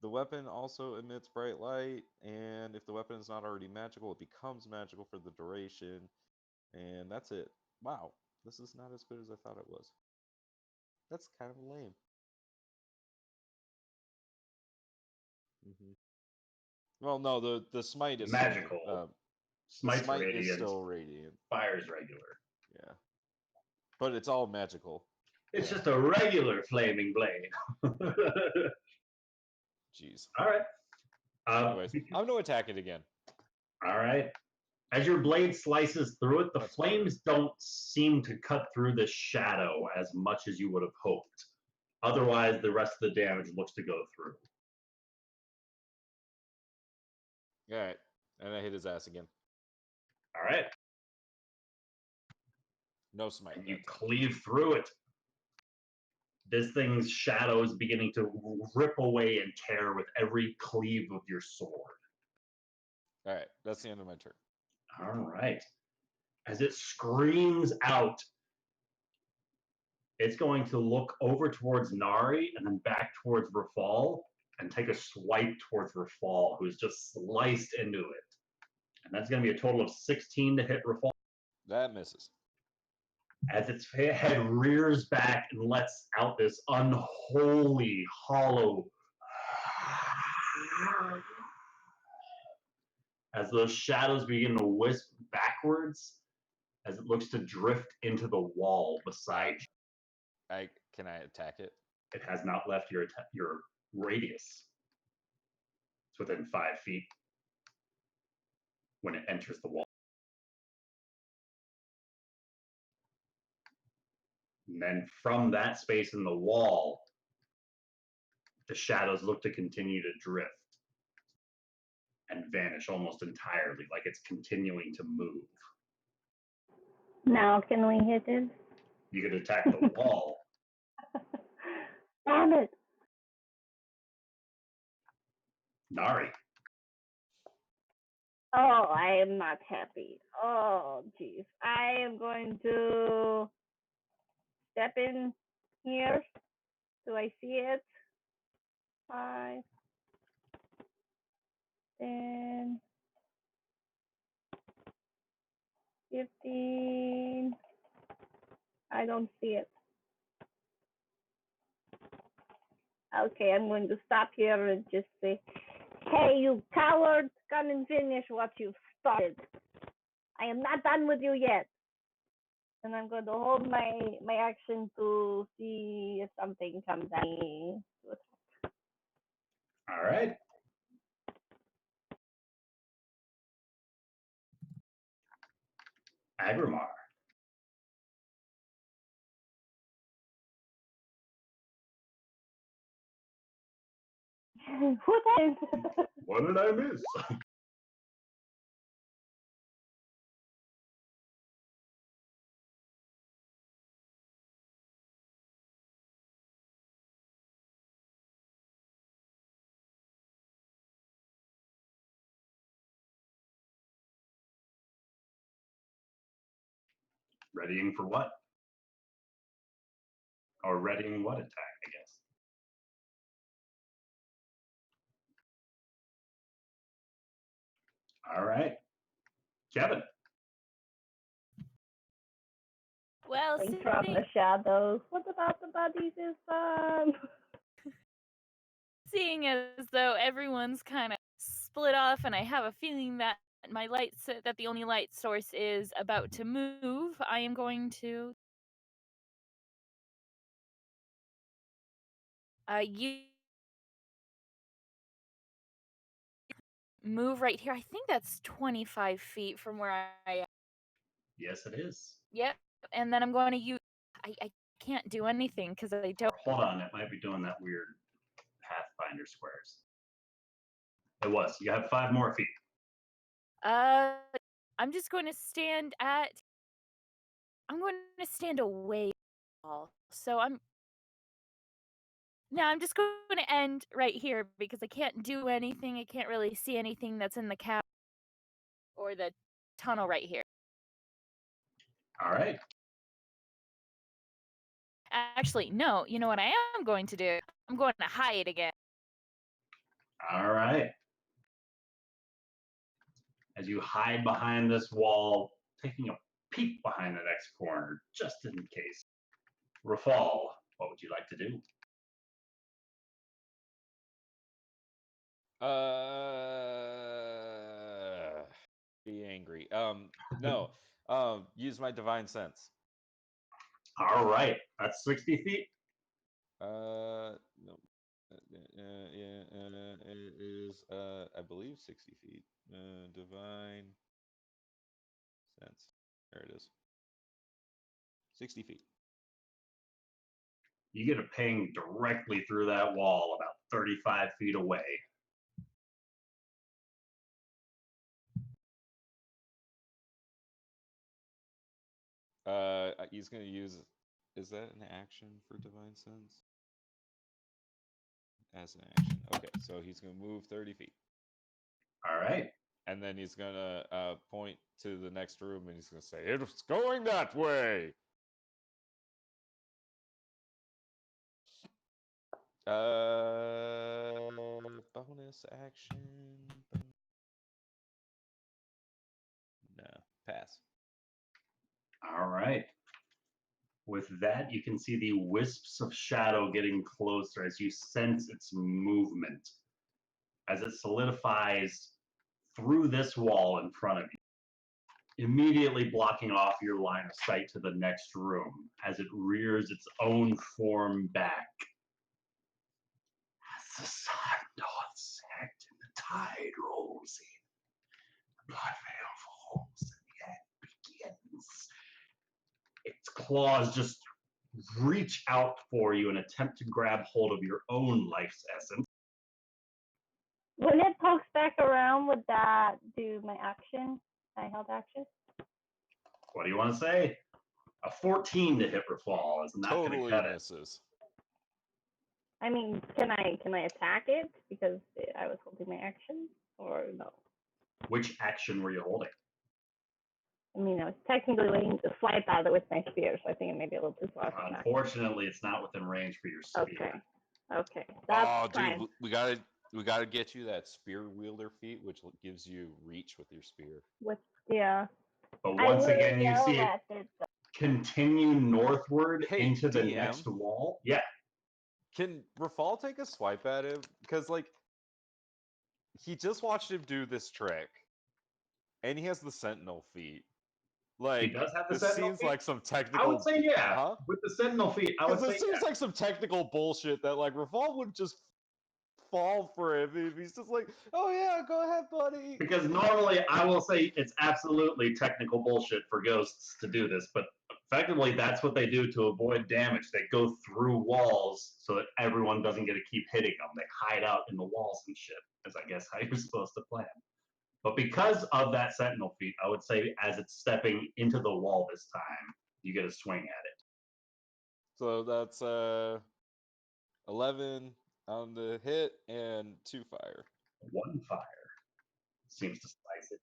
Speaker 4: The weapon also emits bright light, and if the weapon is not already magical, it becomes magical for the duration. And that's it. Wow, this is not as good as I thought it was. That's kind of lame. Well, no, the smite is
Speaker 2: Magical.
Speaker 4: Still, the
Speaker 2: Smite's
Speaker 4: smite is
Speaker 2: radiant.
Speaker 4: still radiant.
Speaker 2: Fire's regular.
Speaker 4: Yeah, but it's all magical.
Speaker 2: It's just a regular flaming blade.
Speaker 4: Jeez.
Speaker 2: All right.
Speaker 4: Anyways, I'm gonna attack it again.
Speaker 2: All right. As your blade slices through it, the flames don't seem to cut through the shadow as much as you would have hoped. Otherwise, the rest of the damage looks to go through.
Speaker 4: All right, and I hit his ass again.
Speaker 2: All right.
Speaker 4: No smite.
Speaker 2: And you cleave through it. This thing's shadow is beginning to rip away and tear with every cleave of your sword.
Speaker 4: All right, that's the end of my turn.
Speaker 2: All right. As it screams out, it's going to look over towards Nari and then back towards Rafal and take a swipe towards Rafal, who's just sliced into it. And that's going to be a total of 16 to hit Rafal.
Speaker 4: That misses.
Speaker 2: As its head rears back and lets out this unholy, hollow as those shadows begin to wisp backwards as it looks to drift into the wall beside you.
Speaker 4: Can I attack it?
Speaker 2: It has not left your radius. It's within 5 feet when it enters the wall. And then from that space in the wall, the shadows look to continue to drift and vanish almost entirely, like it's continuing to move.
Speaker 5: Now can we hit it?
Speaker 2: You could attack the wall.
Speaker 5: Damn it!
Speaker 2: Nari.
Speaker 5: Oh, I am not happy. Oh, jeez. I am going to step in here. Do I see it? 5, 10, 15. I don't see it. Okay, I'm going to stop here and just say, hey, you cowards, come and finish what you've started. I am not done with you yet. And I'm going to hold my action to see if something comes at me.
Speaker 2: All right. Agrimar. What did I miss? Readying for what? Or readying what attack, I guess. All right. Kevin.
Speaker 3: Well,
Speaker 5: From the shadows. What about the buddies is
Speaker 3: seeing as though everyone's kind of split off, and I have a feeling that that the only light source is about to move, I am going to you move right here. I think that's 25 feet from where I am.
Speaker 2: Yes, it is.
Speaker 3: Yep. And then I'm going to use. I can't do anything because I don't.
Speaker 2: Hold on, it might be doing that weird Pathfinder squares. It was. You have 5 more feet.
Speaker 3: I'm just going to stand at. I'm going to stand away So I'm just going to end right here because I can't do anything. I can't really see anything that's in the cavern or the tunnel right here.
Speaker 2: All right.
Speaker 3: Actually, no. You know what I am going to do? I'm going to hide again.
Speaker 2: All right. As you hide behind this wall, taking a peek behind the next corner, just in case. Rafal, what would you like to do?
Speaker 4: Be angry. No. Use my divine sense.
Speaker 2: All right. That's 60 feet.
Speaker 4: No. It is, I believe 60 feet. Divine sense. There it is. 60 feet.
Speaker 2: You get a ping directly through that wall about 35 feet away.
Speaker 4: He's gonna use. Is that an action for divine sense? As an action. Okay, so he's gonna move 30 feet.
Speaker 2: All right.
Speaker 4: And then he's gonna point to the next room and he's gonna say, "It's going that way." Bonus action. No, pass.
Speaker 2: All right. With that, you can see the wisps of shadow getting closer as you sense its movement, as it solidifies through this wall in front of you, immediately blocking off your line of sight to the next room as it rears its own form back. As the sun doth set and the tide rolls in, the blood veil falls and the end begins. Its claws just reach out for you and attempt to grab hold of your own life's essence.
Speaker 5: When it pokes back around, would that do my action? My held action?
Speaker 2: What do you want to say? A 14 to hit Rafal is not going to
Speaker 4: Totally
Speaker 2: cut it.
Speaker 4: misses.
Speaker 5: I mean, can I attack it because I was holding my action, or no?
Speaker 2: Which action were you holding?
Speaker 5: I mean, I was technically waiting to swipe at it with my spear, so I think it may be a little too far.
Speaker 2: Unfortunately, it's not within range for your spear.
Speaker 5: Okay, that's
Speaker 4: Oh,
Speaker 5: fine.
Speaker 4: dude, we gotta get you that spear wielder feat, which gives you reach with your spear.
Speaker 5: Yeah.
Speaker 2: But once again, you see it
Speaker 5: it.
Speaker 2: continue northward
Speaker 4: Hey,
Speaker 2: into the
Speaker 4: DM.
Speaker 2: next wall. Yeah.
Speaker 4: Can Rafal take a swipe at him? Because, like, he just watched him do this trick, and he has the sentinel feat. Like,
Speaker 2: He does have the
Speaker 4: this
Speaker 2: sentinel
Speaker 4: seems
Speaker 2: feat?
Speaker 4: like some technical.
Speaker 2: I would say yeah.
Speaker 4: Huh?
Speaker 2: With the sentinel feat, I would
Speaker 4: Because
Speaker 2: say
Speaker 4: it seems like some technical bullshit that, like, Rafal would just fall for him if he's just like, "Oh yeah, go ahead, buddy."
Speaker 2: because normally I will say it's absolutely technical bullshit for ghosts to do this, but effectively that's what they do to avoid damage. They go through walls so that everyone doesn't get to keep hitting them. They hide out in the walls and shit, is I guess how you're supposed to play it. But because of that sentinel feat, I would say as it's stepping into the wall this time, you get a swing at it.
Speaker 4: So that's 11 on the hit and 2 fire.
Speaker 2: One fire seems to slice it,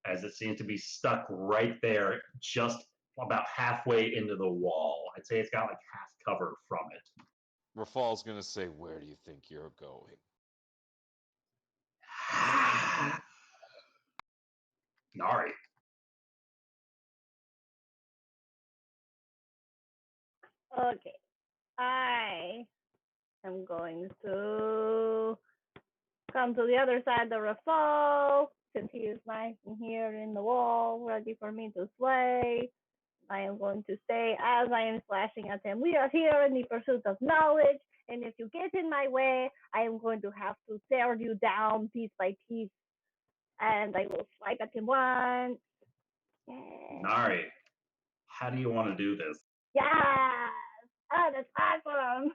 Speaker 2: as it seems to be stuck right there, just about halfway into the wall. I'd say it's got like half cover from it.
Speaker 4: Rafal's gonna say, "Where do you think you're going?"
Speaker 2: Nari.
Speaker 5: Okay. I am going to come to the other side of the fall, since he is nice and here in the wall, ready for me to slay. I am going to say, as I am slashing at him, we are here in the pursuit of knowledge, and if you get in my way, I am going to have to tear you down piece by piece. And I will swipe at him once.
Speaker 2: Nari, how do you want to do this?
Speaker 5: Yes! Oh, that's awesome!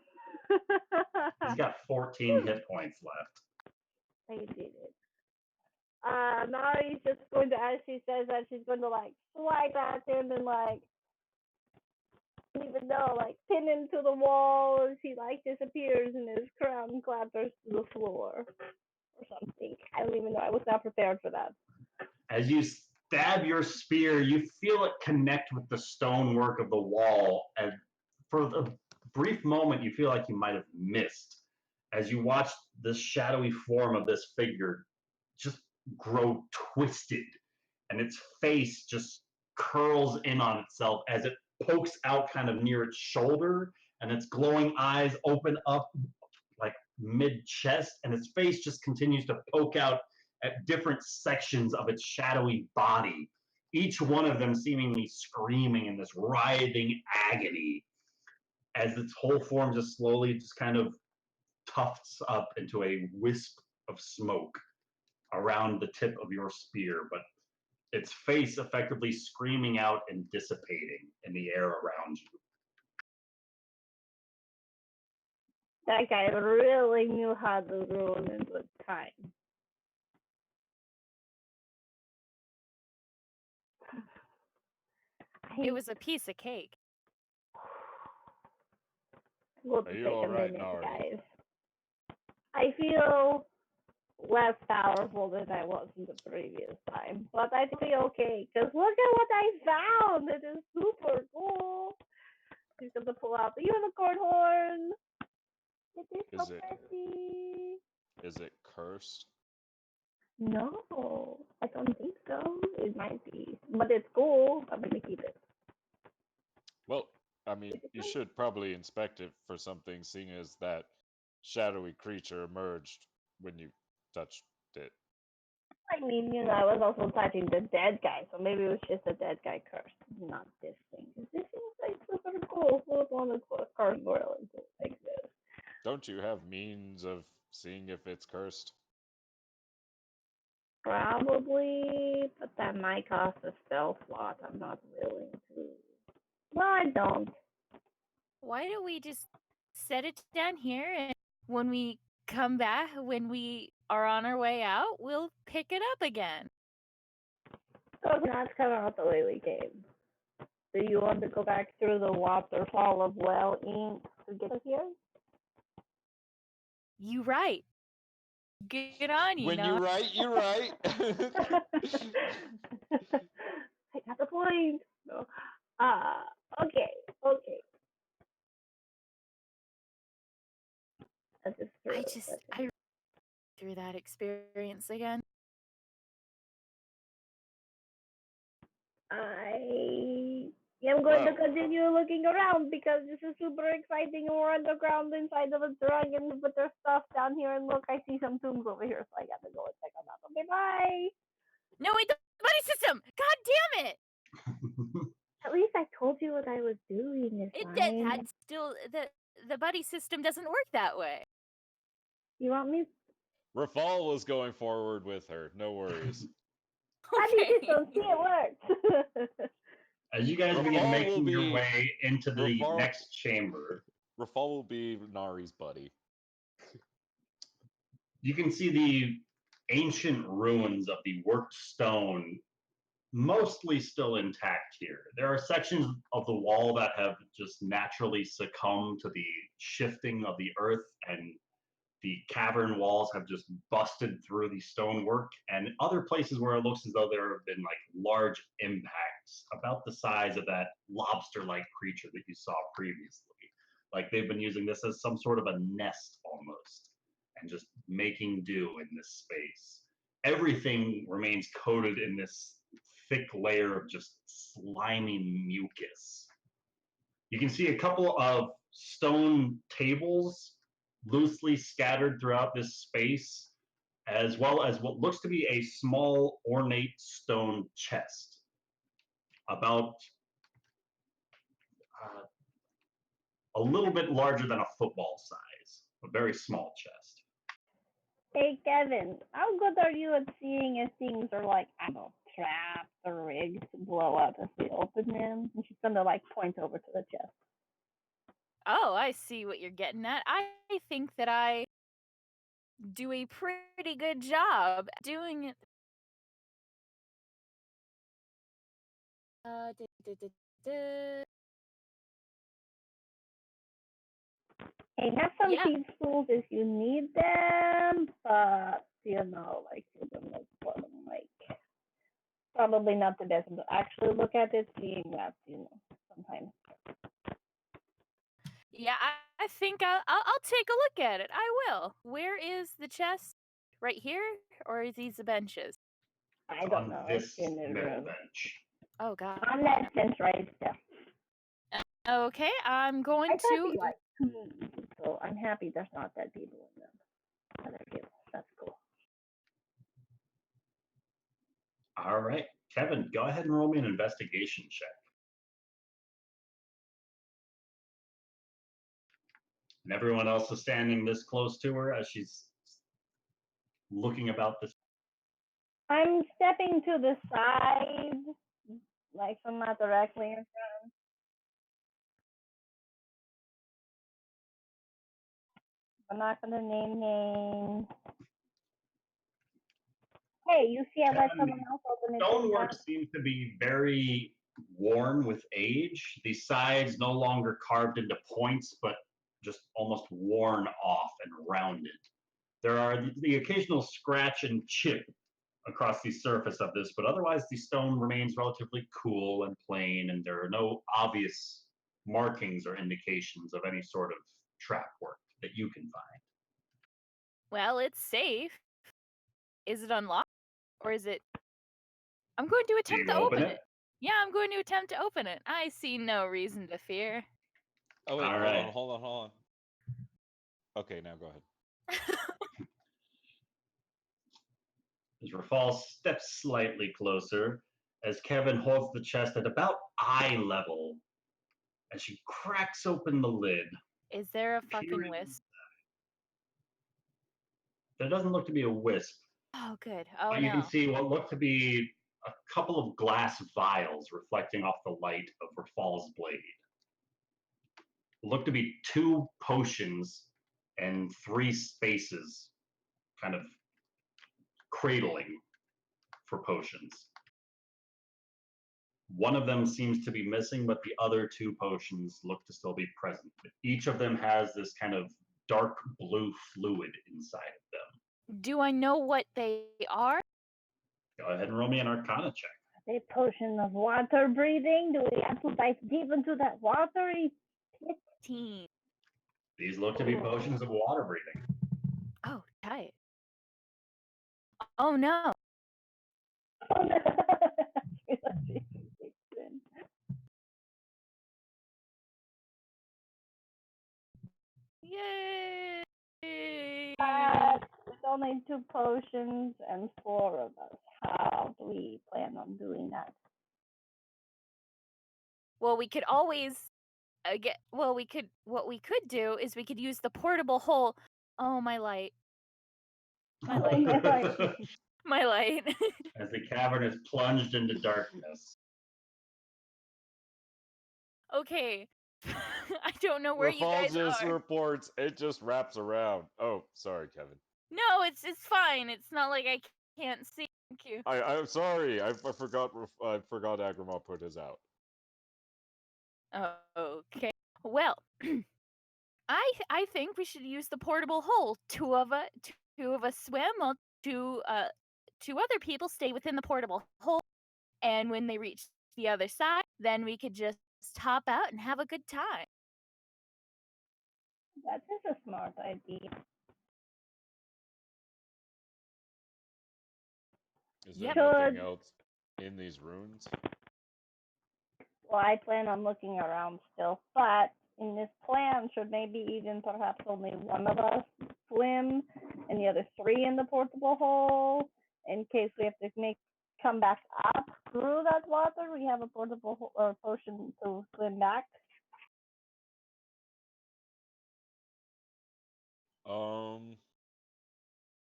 Speaker 2: He's got 14 hit points left.
Speaker 5: I did it. Nari's just going to, as she says that, she's going to like swipe at him and like don't even know, like pinned into the wall, and she like disappears, and his crown clatters to the floor or something. I don't even know. I was not prepared for that.
Speaker 2: As you stab your spear, you feel it connect with the stonework of the wall, and for a brief moment, you feel like you might have missed as you watch this shadowy form of this figure just grow twisted, and its face just curls in on itself as it pokes out kind of near its shoulder, and its glowing eyes open up like mid chest, and its face just continues to poke out at different sections of its shadowy body, each one of them seemingly screaming in this writhing agony as its whole form just slowly just kind of tufts up into a wisp of smoke around the tip of your spear, but its face effectively screaming out and dissipating in the air around you.
Speaker 5: That guy really knew how to ruin in good time.
Speaker 3: It was a piece of cake.
Speaker 5: We'll
Speaker 4: Are you
Speaker 5: take
Speaker 4: all
Speaker 5: a
Speaker 4: right,
Speaker 5: minute,
Speaker 4: Nari?
Speaker 5: guys. I feel less powerful than I was in the previous time, but I feel okay, because look at what I found! It is super cool! He's gonna pull out the unicorn horn! It is so pretty!
Speaker 4: Is it cursed?
Speaker 5: No, I don't think so. It might be, but it's cool. I'm gonna keep it.
Speaker 4: Well, I mean, you should probably inspect it for something, seeing as that shadowy creature emerged when you touched it.
Speaker 5: I mean, I was also touching the dead guy, so maybe it was just a dead guy curse, not this thing. This thing's like super cool. Who would want to curse gorilla like this?
Speaker 4: Don't you have means of seeing if it's cursed?
Speaker 5: Probably, but that might cost a spell slot. I'm not willing to. Well, I don't.
Speaker 3: Why don't we just set it down here, and when we come back, when we are on our way out, we'll pick it up again.
Speaker 5: So it's not come out the way we came. Do you want to go back through the waterfall of well ink to get us here?
Speaker 3: You right. Good on you,
Speaker 4: When
Speaker 3: Nari.
Speaker 4: you're right, you're right.
Speaker 5: I got the point. No. Okay. That's just true.
Speaker 3: I through that experience again.
Speaker 5: I am going to
Speaker 4: Wow.
Speaker 5: continue looking around because this is super exciting and we're underground inside of a dragon, but there's stuff down here, and look, I see some tombs over here, so I gotta go and check them out. Okay, bye!
Speaker 3: No, wait, the buddy system! God damn it!
Speaker 5: At least I told you what I was doing. It's fine.
Speaker 3: That still the buddy system doesn't work that way.
Speaker 5: You want me?
Speaker 4: Rafal was going forward with her. No worries.
Speaker 5: Buddy
Speaker 3: Okay.
Speaker 5: system, see it works.
Speaker 2: As you guys begin
Speaker 4: Rafal
Speaker 2: making
Speaker 4: will
Speaker 2: your
Speaker 4: be-
Speaker 2: way into the
Speaker 4: Rafal-
Speaker 2: next chamber,
Speaker 4: Rafal will be Nari's buddy.
Speaker 2: you can see the ancient ruins of the worked stone mostly still intact here. There are sections of the wall that have just naturally succumbed to the shifting of the earth, and the cavern walls have just busted through the stonework, and other places where it looks as though there have been like large impacts about the size of that lobster-like creature that you saw previously. Like they've been using this as some sort of a nest almost, and just making do in this space. Everything remains coated in this thick layer of just slimy mucus. You can see a couple of stone tables loosely scattered throughout this space, as well as what looks to be a small ornate stone chest, about a little bit larger than a football size, a very small chest.
Speaker 5: Hey Kevin, how good are you at seeing if things are like, I don't know, trapped or rigged to blow up if we open them? And she's gonna like point over to the chest.
Speaker 3: Oh, I see what you're getting at. I think that I do a pretty good job doing it.
Speaker 5: Hey, have some
Speaker 3: Yeah.
Speaker 5: seed tools if you need them, but like you don't look for them. Like probably not the best to actually look at it, seeing that sometimes.
Speaker 3: Yeah, I think I'll take a look at it. I will. Where is the chest? Right here, or is these the benches?
Speaker 5: I don't
Speaker 2: On
Speaker 5: know.
Speaker 2: this
Speaker 5: It's in the
Speaker 2: middle
Speaker 5: room.
Speaker 2: bench.
Speaker 3: Oh God.
Speaker 5: On that bench right there.
Speaker 3: Okay, I'm going
Speaker 5: I thought
Speaker 3: to.
Speaker 5: you like so I'm happy there's not that people in them. Other people. That's cool.
Speaker 2: All right, Kevin, go ahead and roll me an investigation check. And everyone else is standing this close to her as she's looking about this.
Speaker 5: I'm stepping to the side, like so I'm not directly in front. I'm not gonna name names. Hey, you see, I let
Speaker 2: Kevin,
Speaker 5: someone else open it.
Speaker 2: stonework seems to be very worn with age. The sides no longer carved into points, but just almost worn off and rounded. There are the occasional scratch and chip across the surface of this, but otherwise the stone remains relatively cool and plain, and there are no obvious markings or indications of any sort of trap work that you can find.
Speaker 3: Well, it's safe. Is it unlocked, or is it? I'm going to
Speaker 2: Do
Speaker 3: attempt
Speaker 2: you
Speaker 3: to
Speaker 2: open
Speaker 3: open
Speaker 2: it?
Speaker 3: it. Yeah, I'm going to attempt to open it. I see no reason to fear.
Speaker 4: Oh wait,
Speaker 2: All
Speaker 4: hold
Speaker 2: right.
Speaker 4: on, hold on, hold on. Okay, now go ahead.
Speaker 2: As Rafal steps slightly closer, as Kevin holds the chest at about eye level, as she cracks open the lid.
Speaker 3: Is there a fucking
Speaker 2: Peering
Speaker 3: wisp?
Speaker 2: There doesn't look to be a wisp,
Speaker 3: Oh, good. Oh
Speaker 2: but you can
Speaker 3: no.
Speaker 2: see what look to be a couple of glass vials reflecting off the light of Rafal's blade. Look to be 2 potions and 3 spaces kind of cradling for potions. One of them seems to be missing, but the other 2 potions look to still be present. Each of them has this kind of dark blue fluid inside of them.
Speaker 3: Do I know what they are?
Speaker 2: Go ahead and roll me an Arcana check.
Speaker 5: A potion of water breathing. Do we have to dive deep into that watery pit?
Speaker 3: 15.
Speaker 2: These look to be potions of water breathing.
Speaker 3: Oh, tight. Oh no.
Speaker 5: Oh, no.
Speaker 3: Yay!
Speaker 5: There's only 2 potions and 4 of us. How do we plan on doing that?
Speaker 3: Well, we could always get. Well, we could. What we could do is we could use the portable hole. Oh, my light. My light. My light.
Speaker 2: As the cavern is plunged into darkness.
Speaker 3: Okay. I don't know where you
Speaker 4: Rafal
Speaker 3: guys
Speaker 4: just
Speaker 3: are.
Speaker 4: reports it just wraps around. Oh, sorry, Kevin.
Speaker 3: No, it's fine. It's not like I can't see. Thank you.
Speaker 4: I'm sorry. I forgot. I forgot Agramar put his out.
Speaker 3: Okay. Well, I think we should use the portable hole. Two of us swim, while two other people stay within the portable hole. And when they reach the other side, then we could just hop out and have a good time.
Speaker 5: That is a smart idea.
Speaker 4: Is there
Speaker 3: Yep.
Speaker 4: nothing else in these ruins?
Speaker 5: Well, I plan on looking around still, but in this plan, should maybe even perhaps only one of us swim and the other 3 in the portable hole in case we have to come back up through that water. We have a portable or potion to swim back.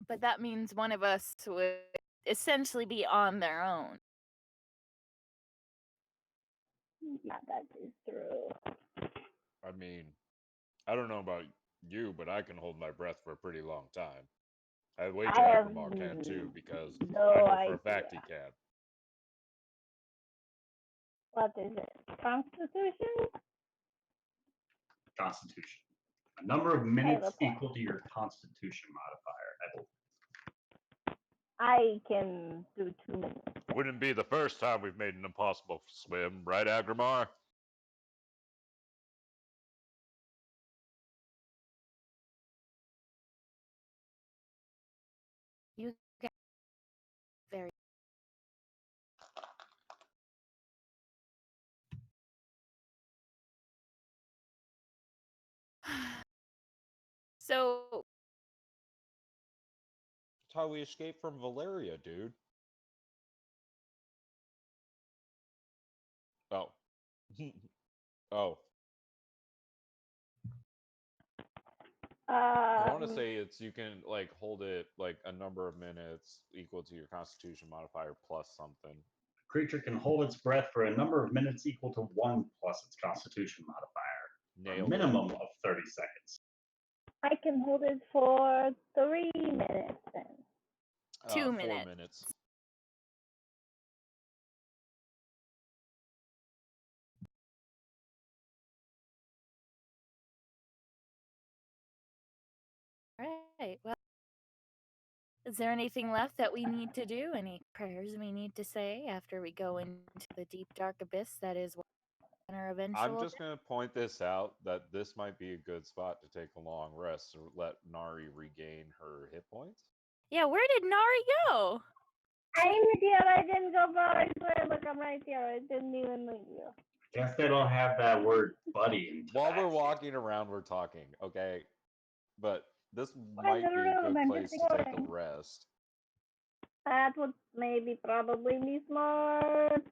Speaker 3: But that means one of us would essentially be on their own.
Speaker 5: Yeah, that is true.
Speaker 4: I mean, I don't know about you, but I can hold my breath for a pretty long time. I wager
Speaker 5: I have
Speaker 4: Agramar can too, because
Speaker 5: no
Speaker 4: I know for
Speaker 5: idea.
Speaker 4: a fact he can.
Speaker 5: What is it? Constitution?
Speaker 2: Constitution. A number of minutes
Speaker 5: the point.
Speaker 2: equal to your Constitution modifier. I believe.
Speaker 5: I can do 2 minutes.
Speaker 4: Wouldn't be the first time we've made an impossible swim, right, Agrimar?
Speaker 3: You get very. So
Speaker 4: That's how we escaped from Valeria, dude. Oh. Oh. I want to say it's you can like hold it like a number of minutes equal to your Constitution modifier plus something.
Speaker 2: The creature can hold its breath for a number of minutes equal to 1 plus its Constitution modifier.
Speaker 4: Nailed
Speaker 2: A minimum of 30 seconds.
Speaker 5: I can hold it for 3 minutes then.
Speaker 3: 2
Speaker 4: 4
Speaker 3: minutes.
Speaker 4: minutes.
Speaker 3: Right. Well, is there anything left that we need to do? Any prayers we need to say after we go into the deep dark abyss that is our eventual?
Speaker 4: I'm just going to point this out that this might be a good spot to take a long rest to let Nari regain her hit points.
Speaker 3: Yeah, where did Nari go?
Speaker 5: I'm here. I didn't go far. I swear. Look, I'm right here. I didn't even leave you.
Speaker 2: Guess they don't have that word buddy in
Speaker 4: While we're
Speaker 2: Tabaxi.
Speaker 4: walking around, we're talking, okay? But this
Speaker 5: I'm
Speaker 4: might
Speaker 5: in the
Speaker 4: be a
Speaker 5: room,
Speaker 4: good
Speaker 5: I'm
Speaker 4: place
Speaker 5: just
Speaker 4: to take a
Speaker 5: ignoring.
Speaker 4: rest.
Speaker 5: That would maybe probably be smart.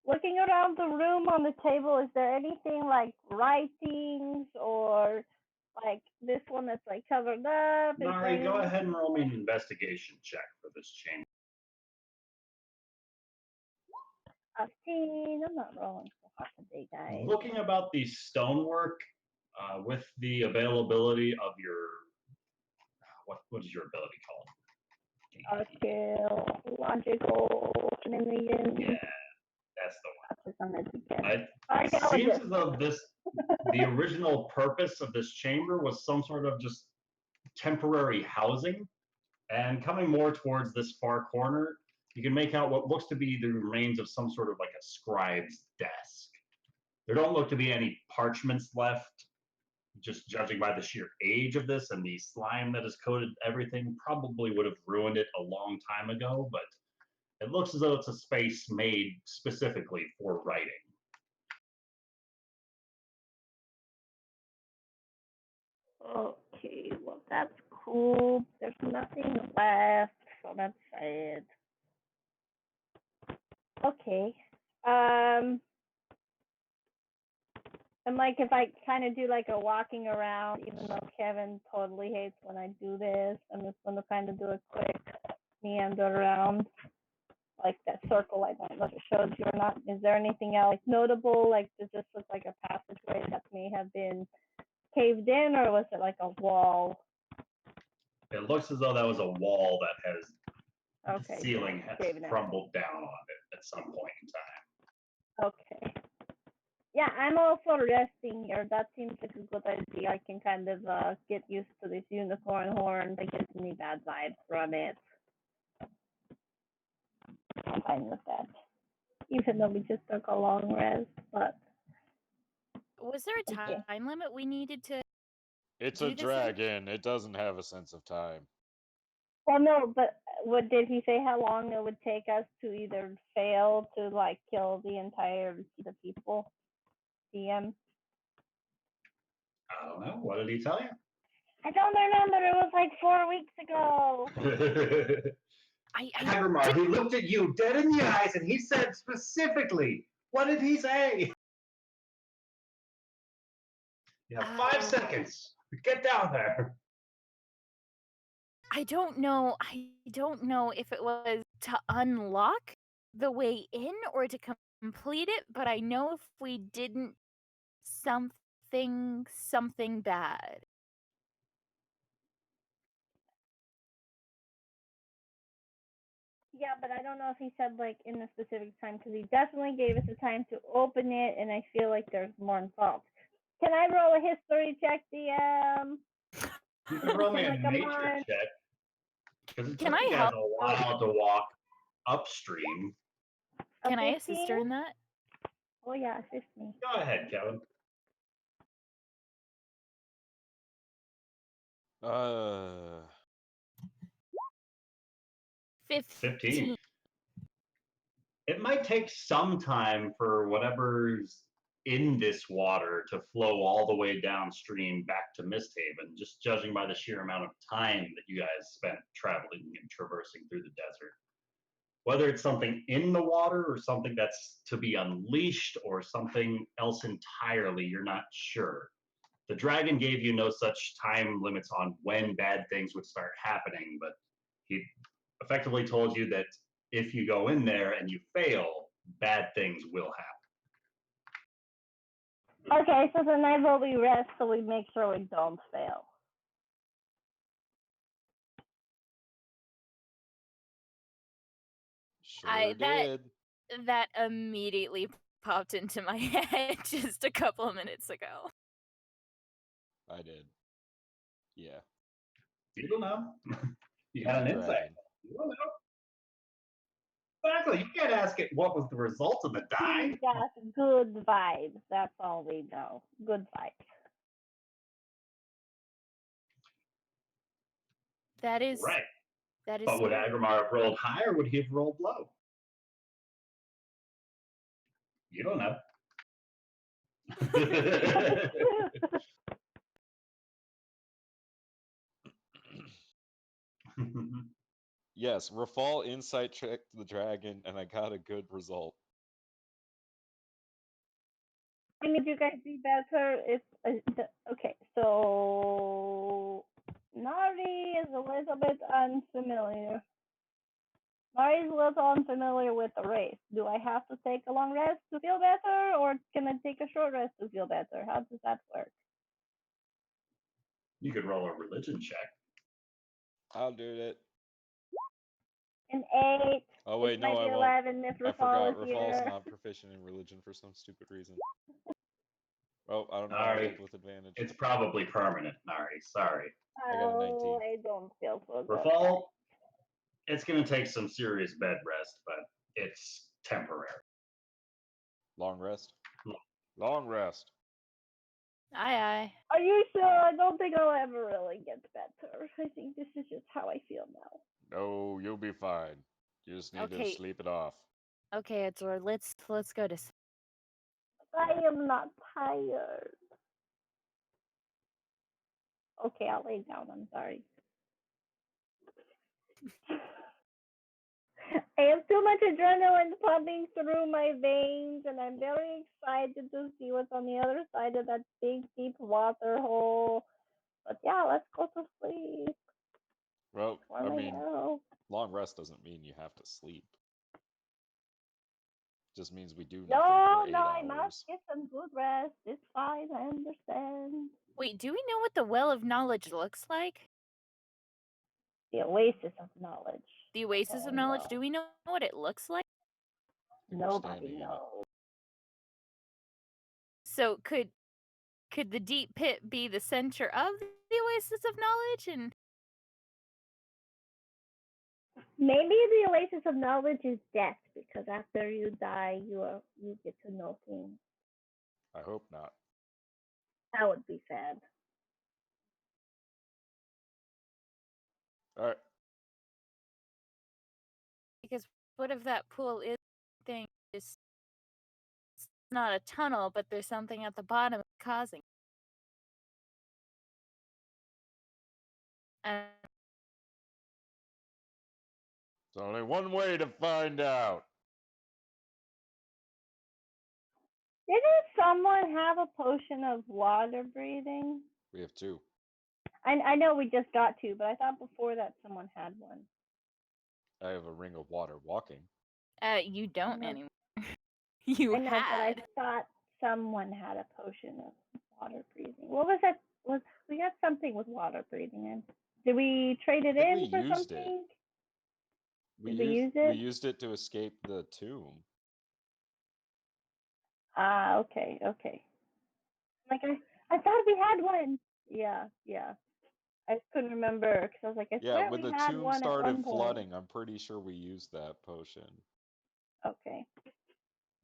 Speaker 5: Looking around the room on the table, is there anything like writings or like this one that's like covered up?
Speaker 2: Nari, go ahead and roll me an investigation check for this chamber.
Speaker 5: 15. I'm not rolling so hot today, guys.
Speaker 2: Looking about the stonework, with the availability of your what is your ability called?
Speaker 5: Skill, logical, shenanigans.
Speaker 2: Yeah, that's the one. It
Speaker 5: Archaeologist.
Speaker 2: seems as though the original purpose of this chamber was some sort of just temporary housing, and coming more towards this far corner, you can make out what looks to be the remains of some sort of like a scribe's desk. There don't look to be any parchments left, just judging by the sheer age of this and the slime that has coated everything, probably would have ruined it a long time ago, but it looks as though it's a space made specifically for writing.
Speaker 5: Okay, well that's cool. There's nothing left, so that's sad. Okay. And like if I kind of do like a walking around, even though Kevin totally hates when I do this, I'm just gonna kind of do a quick meander around, like that circle. I don't know if it shows you or not. Is there anything else notable? Like does this look like a passageway that may have been caved in, or was it like a wall?
Speaker 2: It looks as though that was a wall that has
Speaker 5: Okay.
Speaker 2: the ceiling has
Speaker 5: Caving in.
Speaker 2: crumbled down on it at some point in time.
Speaker 5: Okay. Yeah, I'm also resting here. That seems like a good idea. I can kind of get used to this unicorn horn. It gives me bad vibes from it. I'm fine with that. Even though we just took a long rest, but
Speaker 3: Was there a
Speaker 5: Okay.
Speaker 3: time limit we needed to?
Speaker 4: It's
Speaker 3: Do
Speaker 4: a
Speaker 3: this in-
Speaker 4: dragon. It doesn't have a sense of time.
Speaker 5: well, no, but what did he say? How long it would take us to either fail to like kill the entire the people? DM.
Speaker 2: I don't know. What did he tell you?
Speaker 5: I don't remember. It was like 4 weeks ago.
Speaker 3: I
Speaker 2: Agrimar, he looked at you dead in the eyes and he said specifically, what did he say? You have 5 seconds. Get down there.
Speaker 3: I don't know. I don't know if it was to unlock the way in or to complete it, but I know if we didn't something bad.
Speaker 5: Yeah, but I don't know if he said like in a specific time because he definitely gave us the time to open it, and I feel like there's more involved. Can I roll a history check, DM?
Speaker 2: You can roll me a
Speaker 5: Like a
Speaker 2: nature
Speaker 5: month.
Speaker 2: check. Because it
Speaker 3: Can
Speaker 2: took
Speaker 3: I
Speaker 2: you guys
Speaker 3: help?
Speaker 2: a while to walk upstream.
Speaker 5: A
Speaker 3: Can I assist her
Speaker 5: 15?
Speaker 3: in that?
Speaker 5: Oh yeah, assist me.
Speaker 2: Go ahead, Kevin.
Speaker 4: Uh,
Speaker 2: 15. It might take some time for whatever's in this water to flow all the way downstream back to MistHaven, just judging by the sheer amount of time that you guys spent traveling and traversing through the desert. Whether it's something in the water or something that's to be unleashed or something else entirely, you're not sure. The dragon gave you no such time limits on when bad things would start happening, but he effectively told you that if you go in there and you fail, bad things will happen.
Speaker 5: Okay, so the night where we rest so we make sure we don't fail.
Speaker 4: sure did.
Speaker 3: That immediately popped into my head just a couple of minutes ago.
Speaker 4: I did. Yeah.
Speaker 2: You don't know. You
Speaker 4: He's
Speaker 2: got
Speaker 4: a
Speaker 2: an insight.
Speaker 4: dragon.
Speaker 2: You don't know. Exactly. You can't ask it what was the result of the die.
Speaker 5: He's got good vibes. That's all we know. Good vibes.
Speaker 3: That is
Speaker 2: Right.
Speaker 3: that is
Speaker 2: But would
Speaker 3: fair.
Speaker 2: Agrimar have rolled high or would he have rolled low? You don't know.
Speaker 4: Yes, Rafal insight checked the dragon, and I got a good result.
Speaker 5: I mean, you guys be better if okay. So Nari is a little bit unfamiliar. Nari is a little unfamiliar with the race. Do I have to take a long rest to feel better, or can I take a short rest to feel better? How does that work?
Speaker 2: You could roll a religion check.
Speaker 4: I'll do it.
Speaker 5: An 8.
Speaker 4: Oh wait,
Speaker 5: It
Speaker 4: no,
Speaker 5: might
Speaker 4: I
Speaker 5: be
Speaker 4: won't.
Speaker 5: 11 if
Speaker 4: I
Speaker 5: Rafal
Speaker 4: forgot.
Speaker 5: is
Speaker 4: Rafal's
Speaker 5: here.
Speaker 4: not proficient in religion for some stupid reason. Oh, I don't know. I
Speaker 2: Sorry.
Speaker 4: rolled with advantage.
Speaker 2: It's probably permanent, Nari. Sorry.
Speaker 4: I got a 19.
Speaker 5: Oh, I don't feel so good.
Speaker 2: Rafal, it's going to take some serious bed rest, but it's temporary.
Speaker 4: Long rest. Long rest.
Speaker 3: Aye.
Speaker 5: Are you sure? I don't think I'll ever really get better. I think this is just how I feel now.
Speaker 4: No, you'll be fine. You just need to
Speaker 3: Okay.
Speaker 4: sleep it off.
Speaker 3: Okay, Etzor, let's go to
Speaker 5: I am not tired. Okay, I'll lay down. I'm sorry. I have too much adrenaline pumping through my veins, and I'm very excited to see what's on the other side of that big, deep water hole. But yeah, let's go to sleep.
Speaker 4: Well,
Speaker 5: Where
Speaker 4: I
Speaker 5: am I
Speaker 4: mean,
Speaker 5: now?
Speaker 4: long rest doesn't mean you have to sleep. Just means we do nothing
Speaker 5: No,
Speaker 4: for 8
Speaker 5: I must
Speaker 4: hours.
Speaker 5: get some good rest. It's fine. I understand.
Speaker 3: Wait, do we know what the Well of Knowledge looks like?
Speaker 5: The oasis of knowledge.
Speaker 3: The Oasis of Knowledge, do we know what it looks like?
Speaker 4: I think we're
Speaker 5: Nobody
Speaker 4: standing in it.
Speaker 5: knows.
Speaker 3: So could the deep pit be the center of the Oasis of Knowledge? And
Speaker 5: Maybe the oasis of knowledge is death, because after you die, you get to know things.
Speaker 4: I hope not.
Speaker 5: That would be sad.
Speaker 4: All right.
Speaker 3: because what if that pool is thing is it's not a tunnel, but there's something at the bottom causing it? And
Speaker 4: There's only one way to find out.
Speaker 5: Didn't someone have a potion of water breathing?
Speaker 4: We have 2.
Speaker 5: I know we just got 2, but I thought before that someone had one.
Speaker 4: I have a ring of water walking.
Speaker 3: You don't
Speaker 5: know.
Speaker 3: anymore. You
Speaker 5: I know, but I
Speaker 3: had.
Speaker 5: thought someone had a potion of water breathing. What was that? We got something with water breathing in? Did we trade it
Speaker 4: I think
Speaker 5: in
Speaker 4: we
Speaker 5: for
Speaker 4: used
Speaker 5: something?
Speaker 4: We
Speaker 5: Did we
Speaker 4: used
Speaker 5: use it?
Speaker 4: we used it to escape the tomb.
Speaker 5: Ah, okay. Like I thought we had one. Yeah, yeah. I just couldn't remember because I was like, I
Speaker 4: Yeah,
Speaker 5: swear
Speaker 4: when
Speaker 5: we
Speaker 4: the
Speaker 5: had
Speaker 4: tomb
Speaker 5: one at
Speaker 4: started
Speaker 5: one point.
Speaker 4: flooding, I'm pretty sure we used that potion.
Speaker 5: Okay.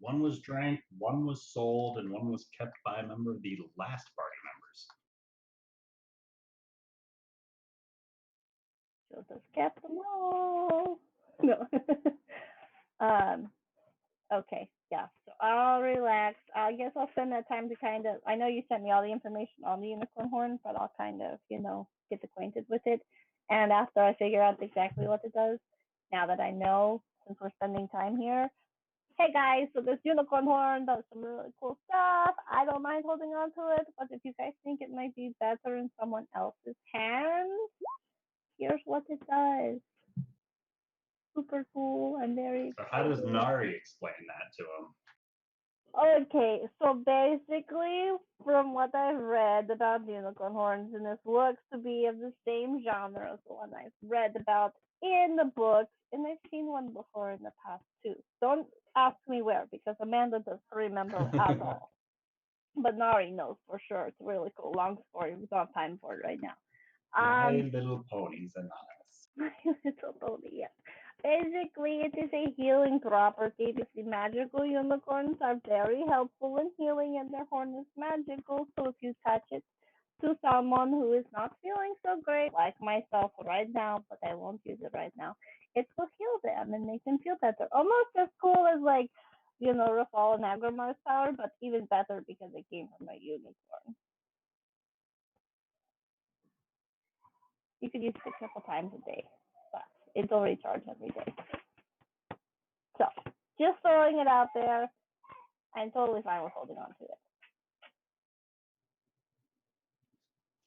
Speaker 2: One was drank, one was sold, and one was kept by a member of the last party members.
Speaker 5: So just kept them all. No. um. Okay. Yeah. So I'll relax. I guess I'll spend that time to kind of. I know you sent me all the information on the unicorn horn, but I'll kind of, get acquainted with it. And after I figure out exactly what it does, now that I know, since we're spending time here, hey guys, so this unicorn horn does some really cool stuff. I don't mind holding on to it, but if you guys think it might be better in someone else's hands, here's what it does. Super cool. I'm very
Speaker 2: So how does
Speaker 5: excited.
Speaker 2: Nari explain that to him?
Speaker 5: Okay, so basically, from what I've read about unicorn horns, and this looks to be of the same genre as the one I've read about in the books, and I've seen one before in the past too. Don't ask me where, because Amanda doesn't remember at all. But Nari knows for sure. It's really cool. Long story. We don't have time for it right now.
Speaker 2: My Little Ponies Anonymous.
Speaker 5: My Little Pony, yeah. Basically, it is a healing property because the magical unicorns are very helpful in healing, and their horn is magical. So if you touch it to someone who is not feeling so great, like myself right now, but I won't use it right now, it will heal them and make them feel better. Almost as cool as like, Rafal and Agramar's power, but even better because it came from a unicorn. You could use it a couple times a day, but it'll recharge every day. So, just throwing it out there. I'm totally fine with holding on to it.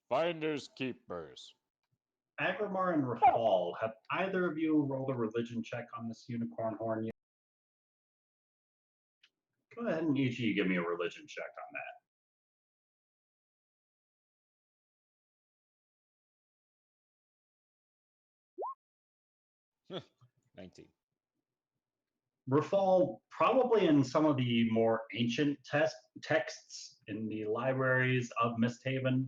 Speaker 4: Finders keepers.
Speaker 2: Agramar and Rafal, have either of you rolled a religion check on this unicorn horn yet? Go ahead and each of you give me a religion check on that.
Speaker 4: 19.
Speaker 2: Rafal, probably in some of the more ancient texts in the libraries of MistHaven,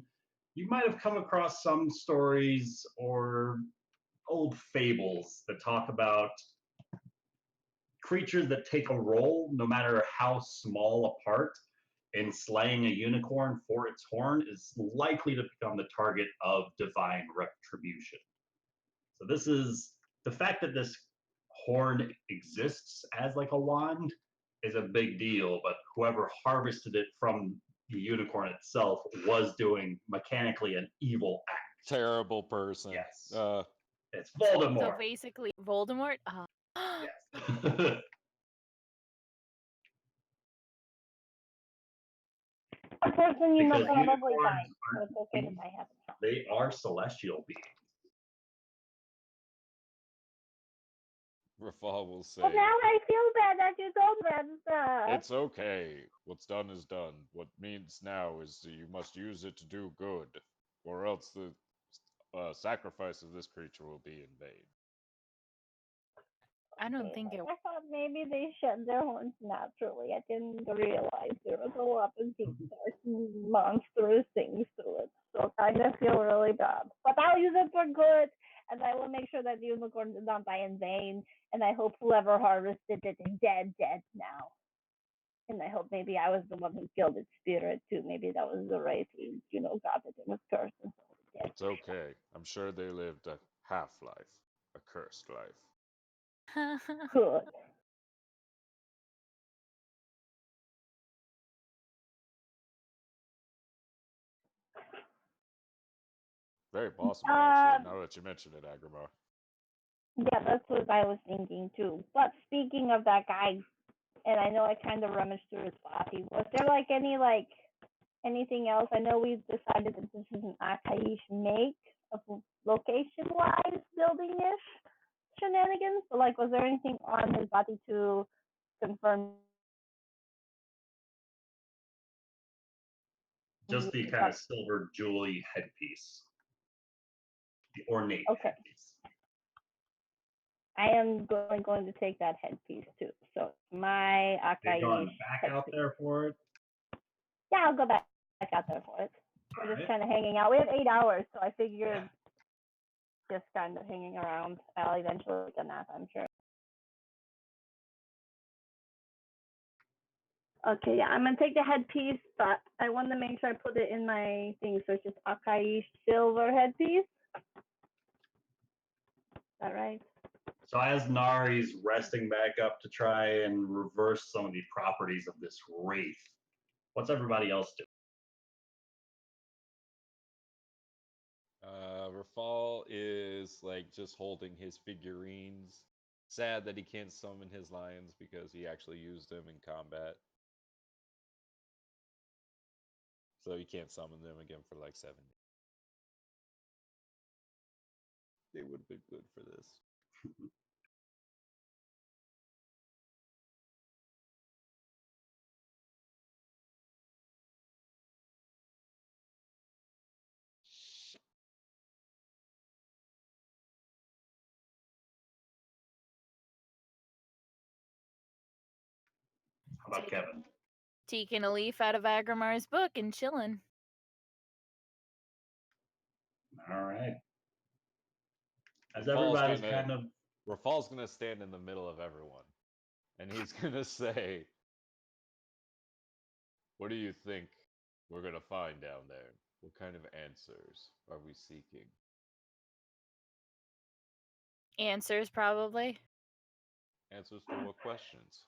Speaker 2: you might have come across some stories or old fables that talk about creatures that take a role, no matter how small a part, in slaying a unicorn for its horn is likely to become the target of divine retribution. So this is the fact that this horn exists as like a wand is a big deal, but whoever harvested it from the unicorn itself was doing mechanically an evil act.
Speaker 4: Terrible person.
Speaker 2: Yes. It's Voldemort.
Speaker 3: So basically, Voldemort.
Speaker 2: Yes.
Speaker 5: A person you know
Speaker 2: Because
Speaker 5: probably
Speaker 2: unicorns
Speaker 5: died, so
Speaker 2: aren't
Speaker 5: it's okay that
Speaker 2: beings.
Speaker 5: I haven't.
Speaker 2: They are celestial beings.
Speaker 4: Rafal will say,
Speaker 5: Well, now I feel bad that you told them stuff.
Speaker 4: it's okay. What's done is done. What means now is that you must use it to do good, or else the sacrifice of this creature will be in vain.
Speaker 3: I don't think it.
Speaker 5: I thought maybe they shed their horns naturally. I didn't realize there was a lot of deep dark monstrous things to it. So I kind of feel really bad. But I'll use it for good, and I will make sure that the unicorn did not die in vain. And I hope whoever harvested it is dead now. And I hope maybe I was the one who killed its spirit too. Maybe that was the race who, got it and was cursed and so it dead.
Speaker 4: It's okay. I'm sure they lived a half-life, a cursed life.
Speaker 5: Good.
Speaker 4: Very possible, actually, now that you mention it, Agramar.
Speaker 5: Yeah, that's what I was thinking too. But speaking of that guy, and I know I kind of rummaged through his body, was there anything else? I know we've decided that this is an Akaish make of location-wise building-ish shenanigans, but was there anything on his body to confirm?
Speaker 2: Just the kind of silver jewelry headpiece. The ornate headpiece.
Speaker 5: I am going to take that headpiece too. So my Akaish.
Speaker 2: You're going back out there for it?
Speaker 5: Yeah, I'll go back out there for it. We're just
Speaker 2: Alright.
Speaker 5: kind of hanging out. We have 8 hours, so I figured
Speaker 2: Yeah.
Speaker 5: just kind of hanging around. I'll eventually take a nap, I'm sure. Okay, yeah, I'm gonna take the headpiece, but I want to make sure I put it in my thing. So it's just Akai silver headpiece. Is that right?
Speaker 2: So as Nari's resting back up to try and reverse some of the properties of this wraith, what's everybody else doing?
Speaker 4: Rafal is like just holding his figurines. Sad that he can't summon his lions because he actually used them in combat. So he can't summon them again for like 7 days. They would have been good for this.
Speaker 2: How about Kevin?
Speaker 3: Taking a leaf out of Agramar's book and chilling.
Speaker 2: All right. As
Speaker 4: Rafal's
Speaker 2: everybody's
Speaker 4: gonna
Speaker 2: kind of
Speaker 4: Rafal's gonna stand in the middle of everyone, and he's gonna say, "What do you think we're gonna find down there? What kind of answers are we seeking?"
Speaker 3: Answers, probably.
Speaker 4: Answers to what questions?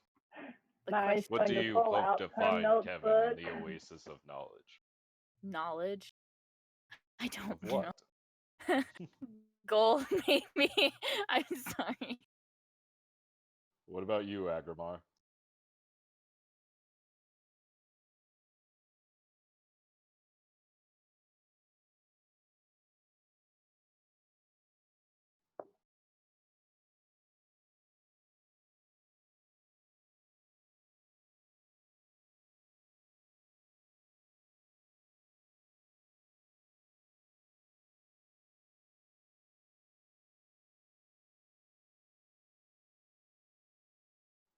Speaker 3: The
Speaker 5: Nice.
Speaker 3: question
Speaker 4: What do
Speaker 5: Going to
Speaker 4: you
Speaker 5: pull
Speaker 4: hope
Speaker 5: out
Speaker 4: to
Speaker 5: her
Speaker 4: find, Kevin, in
Speaker 5: notebook.
Speaker 4: the oasis of knowledge?
Speaker 3: knowledge. I don't
Speaker 4: Of what?
Speaker 3: know. Gold, maybe. I'm sorry.
Speaker 4: What about you, Agramar?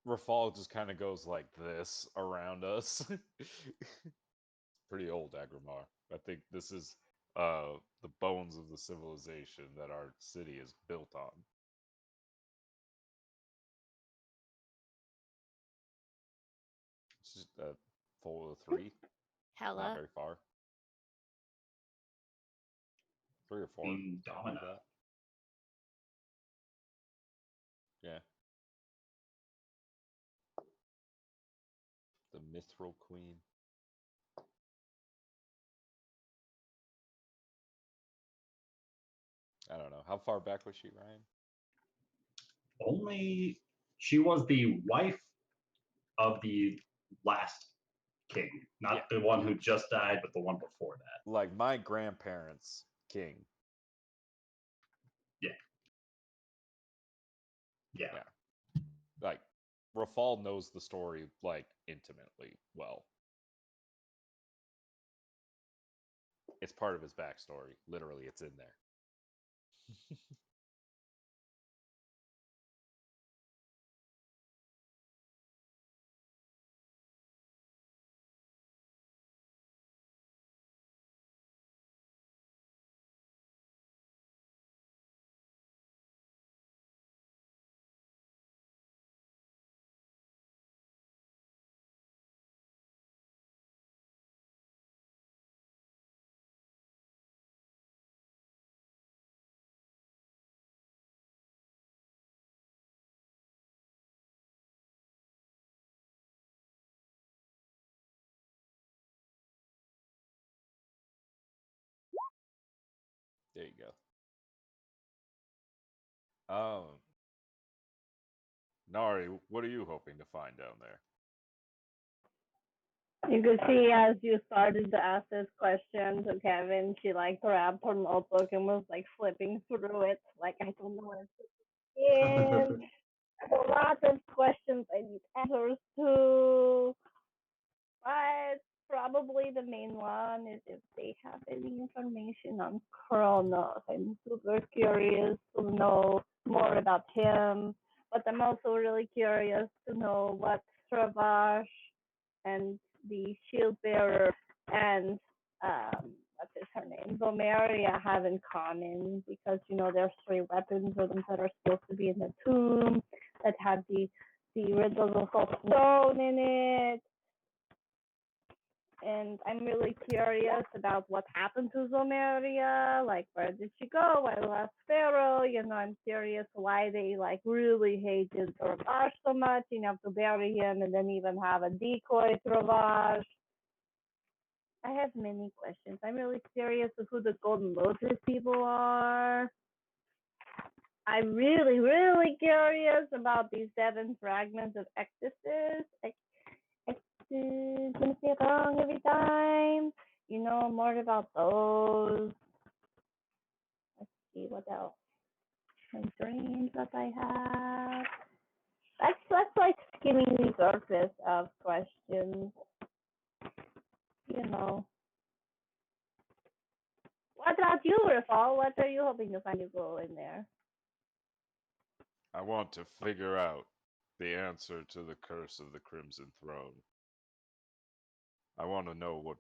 Speaker 4: Rafal just kind of goes like this around us. Pretty old, Agramar. I think this is the bones of the civilization that our city is built on. It's just a full of 3, not
Speaker 3: Hella.
Speaker 4: very far. 3 or 4.
Speaker 2: being
Speaker 4: something like
Speaker 2: dominant.
Speaker 4: that. Yeah. The Mithril Queen. I don't know. How far back was she, Ryan?
Speaker 2: Only she was the wife of the last king, not the one who just died, but the one before that.
Speaker 4: Like my grandparents' king.
Speaker 2: Yeah.
Speaker 4: Like, Rafal knows the story, like, intimately well. It's part of his backstory. Literally, it's in there. There you go. Nari, what are you hoping to find down there?
Speaker 5: You could see as you started to ask this question to Kevin, she like grabbed her notebook and was like flipping through it. Like, I don't know where to begin. There's a lot of questions I need answers to. But probably the main one is if they have any information on Kronos. I'm super curious to know more about him. But I'm also really curious to know what Stravash and the shield bearer and what is her name, Zomeria have in common? Because there's three weapons of them that are supposed to be in the tomb that have the riddles of stone in it. And I'm really curious about what happened to Zomeria. Like, where did she go? Why last Pharaoh? I'm curious why they really hated Ravash so much. To bury him and then even have a decoy to Ravash. I have many questions. I'm really curious of who the Golden Lotus people are. I'm really, really curious about these 7 fragments of ecstasis. Gonna say it wrong every time. More about those. Let's see what else. And dreams that I have. That's like skimming the surface of questions. What about you, Rafal? What are you hoping to find your goal in there?
Speaker 4: I want to figure out the answer to the curse of the Crimson Throne. I want to know what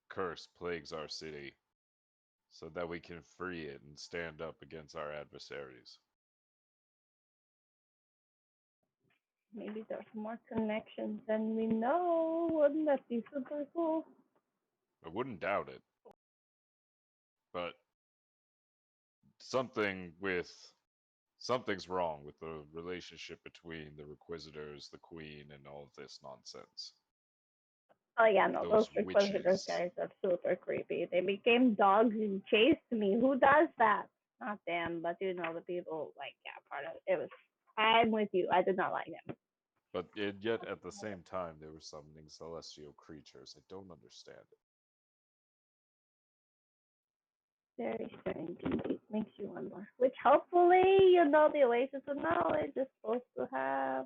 Speaker 4: curse plagues our city so that we can free it and stand up against our adversaries.
Speaker 5: Maybe there's more connections than we know. Wouldn't that be super cool?
Speaker 4: I wouldn't doubt it. But something's wrong with the relationship between the Requisitors, the Queen, and all of this nonsense.
Speaker 5: Oh yeah, no, those
Speaker 4: Those
Speaker 5: Requisitors
Speaker 4: witches.
Speaker 5: guys are super creepy. They became dogs and chased me. Who does that? Not them, but the people part of it. I'm with you. I did not like them.
Speaker 4: But yet at the same time, they were summoning celestial creatures. I don't understand it.
Speaker 5: Very strange indeed. Makes you wonder. Which hopefully, the Oasis of Knowledge is supposed to have,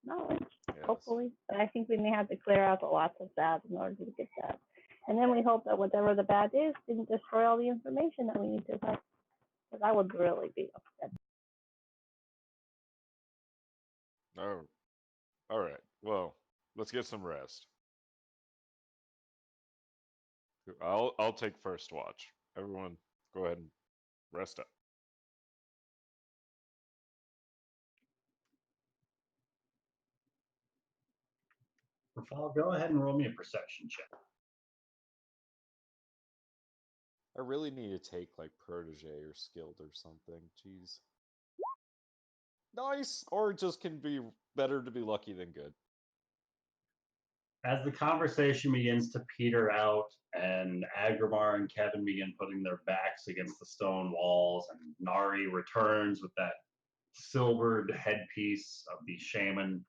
Speaker 5: knowledge.
Speaker 4: Yes.
Speaker 5: Hopefully. But I think we may have to clear out lots of bad in order to get that. And then we hope that whatever the bad is didn't destroy all the information that we need to have. Because I would really be upset.
Speaker 4: Oh, all right. Well, let's get some rest. I'll take first watch. Everyone, go ahead and rest up.
Speaker 2: Rafal, go ahead and roll me a perception check.
Speaker 4: I really need to take like protege or skilled or something. Jeez. Nice. Or it just can be better to be lucky than good.
Speaker 2: As the conversation begins to peter out and Agramar and Kevin begin putting their backs against the stone walls and Nari returns with that silvered headpiece of the shaman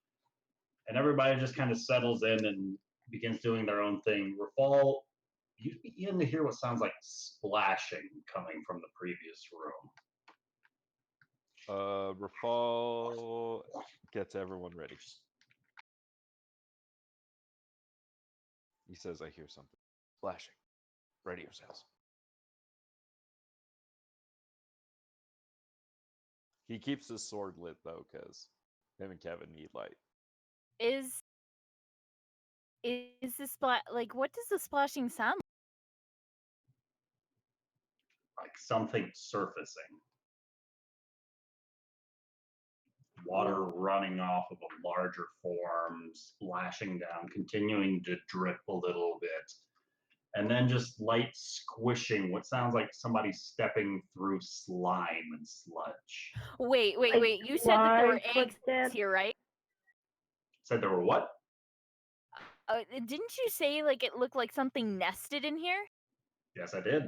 Speaker 2: and everybody just kind of settles in and begins doing their own thing, Rafal, you begin to hear what sounds like splashing coming from the previous room.
Speaker 4: Rafal gets everyone ready. He says, I hear something. Splashing. Ready yourselves. He keeps his sword lit though, because him and Kevin need light.
Speaker 3: Is the what does the splashing sound
Speaker 2: Like something surfacing. Water running off of a larger form, splashing down, continuing to drip a little bit. And then just light squishing, what sounds like somebody stepping through slime and sludge.
Speaker 3: Wait. You said that there were eggs here, right?
Speaker 2: Said there were what?
Speaker 3: Didn't you say it looked like something nested in here?
Speaker 2: Yes, I did.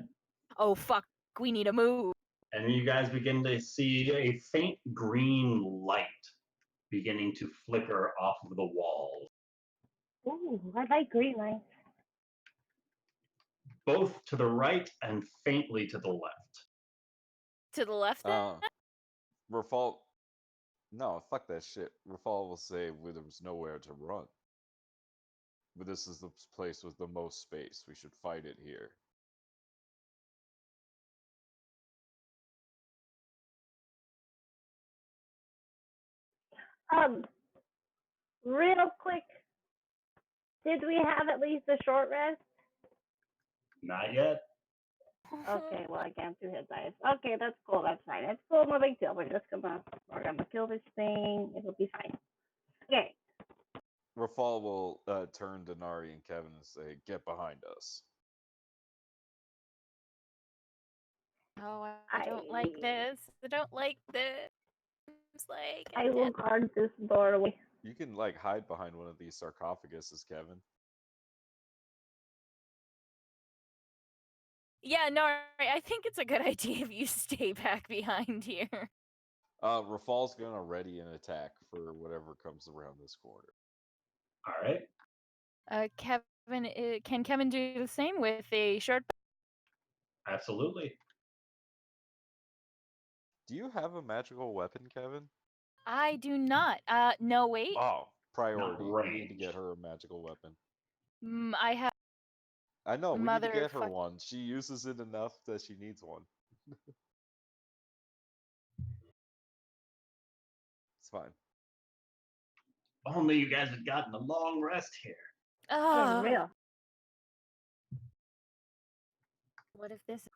Speaker 3: Oh fuck, we need to move.
Speaker 2: And you guys begin to see a faint green light beginning to flicker off of the walls.
Speaker 5: Ooh, I like green lights.
Speaker 2: Both to the right and faintly to the left.
Speaker 3: To the left then?
Speaker 4: Rafal, no, fuck that shit. Rafal will say there was nowhere to run. But this is the place with the most space. We should fight it here.
Speaker 5: Real quick, did we have at least a short rest?
Speaker 2: Not yet.
Speaker 5: Okay, well I can't do hit dice. Okay, that's cool. That's fine. It's cool. No big deal. We're gonna kill this thing. It'll be fine. Okay.
Speaker 4: Rafal will turn to Nari and Kevin and say, "Get behind us."
Speaker 3: Oh, I don't like this. I don't like this. It's like
Speaker 5: I will guard this doorway.
Speaker 4: You can like hide behind one of these sarcophaguses, Kevin.
Speaker 3: Yeah, no, I think it's a good idea if you stay back behind here.
Speaker 4: Rafal's gonna ready an attack for whatever comes around this corner.
Speaker 2: All right.
Speaker 3: Kevin, can Kevin do the same with a short?
Speaker 2: Absolutely.
Speaker 4: Do you have a magical weapon, Kevin?
Speaker 3: I do not. No, wait.
Speaker 4: Oh, priority. We need to
Speaker 2: range.
Speaker 4: get her a magical weapon.
Speaker 3: I have.
Speaker 4: I know, we need to get her
Speaker 3: Motherfuck-
Speaker 4: one. She uses it enough that she needs one. It's fine.
Speaker 2: Only you guys had gotten a long rest here.
Speaker 5: Unreal.
Speaker 3: What if this?
Speaker 5: I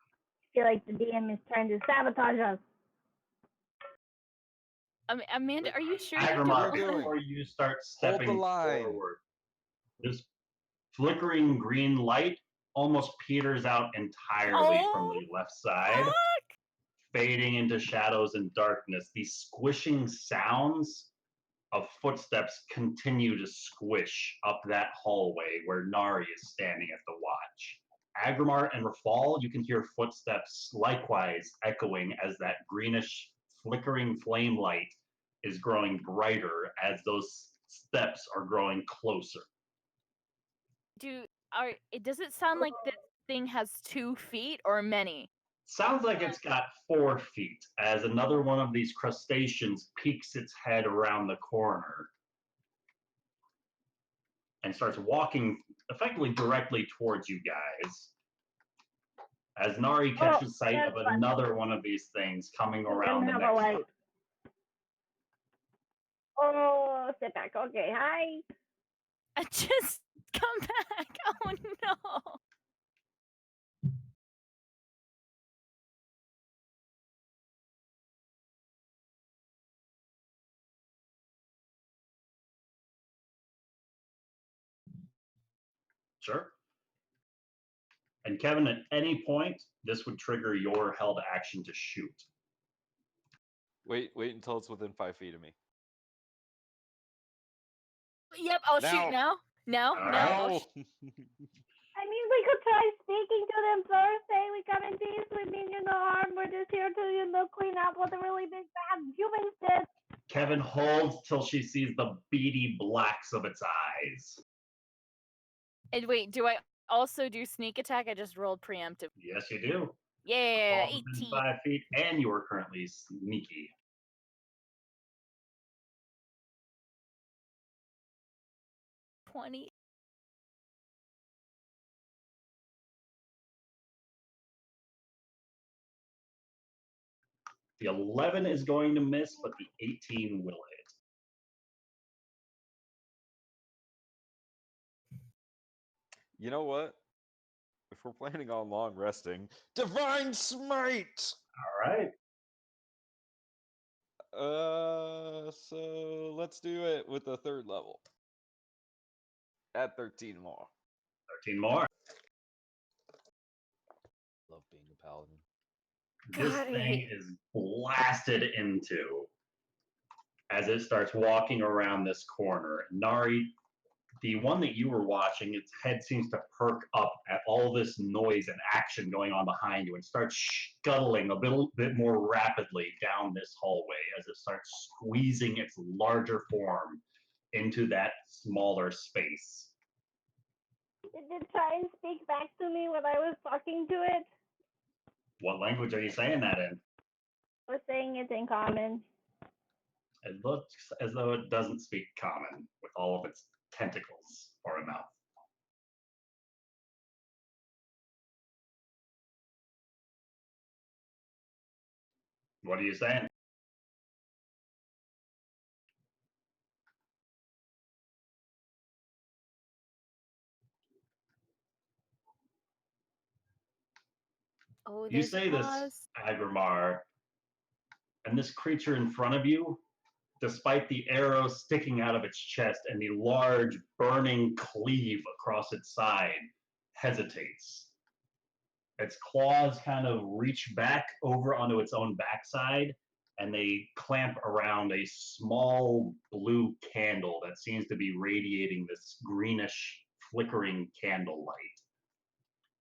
Speaker 5: feel like the DM is trying to sabotage us.
Speaker 3: Amanda, are you sure?
Speaker 2: Agramar,
Speaker 4: doing?
Speaker 2: before you start
Speaker 4: Hold
Speaker 2: stepping
Speaker 4: the line.
Speaker 2: forward, this flickering green light almost peters out entirely from the left side, fading into shadows and darkness. These squishing sounds of footsteps continue to squish up that hallway where Nari is standing at the watch. Agramar and Rafal, you can hear footsteps likewise echoing as that greenish flickering flame light is growing brighter as those steps are growing closer.
Speaker 3: Does it sound like this thing has 2 feet or many?
Speaker 2: Sounds like it's got 4 feet as another one of these crustaceans peeks its head around the corner and starts walking effectively directly towards you guys. As Nari catches sight of another one of these things coming around the next side.
Speaker 5: Oh, sit back. Okay, hi.
Speaker 3: Just come back. Oh no.
Speaker 2: Sure. And Kevin, at any point, this would trigger your held action to shoot.
Speaker 4: Wait until it's within 5 feet of me.
Speaker 3: Yep, I'll
Speaker 4: Now.
Speaker 3: shoot now. No.
Speaker 4: No!
Speaker 5: I mean, we could try speaking to them first. Say we come in peace. We mean you no harm. We're just here to, clean up what the really big bad humans did.
Speaker 2: Kevin holds till she sees the beady blacks of its eyes.
Speaker 3: And wait, do I also do sneak attack? I just rolled preemptive.
Speaker 2: Yes, you do.
Speaker 3: Yeah,
Speaker 2: All within
Speaker 3: 18.
Speaker 2: 5 feet, and you are currently sneaky.
Speaker 3: 20.
Speaker 2: The 11 is going to miss, but the 18 will hit.
Speaker 4: You know what? If we're planning on long resting, Divine Smite!
Speaker 2: All right.
Speaker 4: So let's do it with the 3rd level. At 13 more.
Speaker 2: 13 more.
Speaker 4: Love being a paladin.
Speaker 2: This thing is blasted into as it starts walking around this corner. Nari, the one that you were watching, its head seems to perk up at all this noise and action going on behind you and starts scuttling a bit more rapidly down this hallway as it starts squeezing its larger form into that smaller space.
Speaker 5: Did it try and speak back to me when I was talking to it?
Speaker 2: What language are you saying that in?
Speaker 5: I was saying it in common.
Speaker 2: It looks as though it doesn't speak common with all of its tentacles for a mouth. What are you saying?
Speaker 3: Oh,
Speaker 2: You
Speaker 3: there's
Speaker 2: say this,
Speaker 3: claws.
Speaker 2: Agrimar, and this creature in front of you, despite the arrow sticking out of its chest and the large burning cleave across its side, hesitates. Its claws kind of reach back over onto its own backside, and they clamp around a small blue candle that seems to be radiating this greenish, flickering candle light.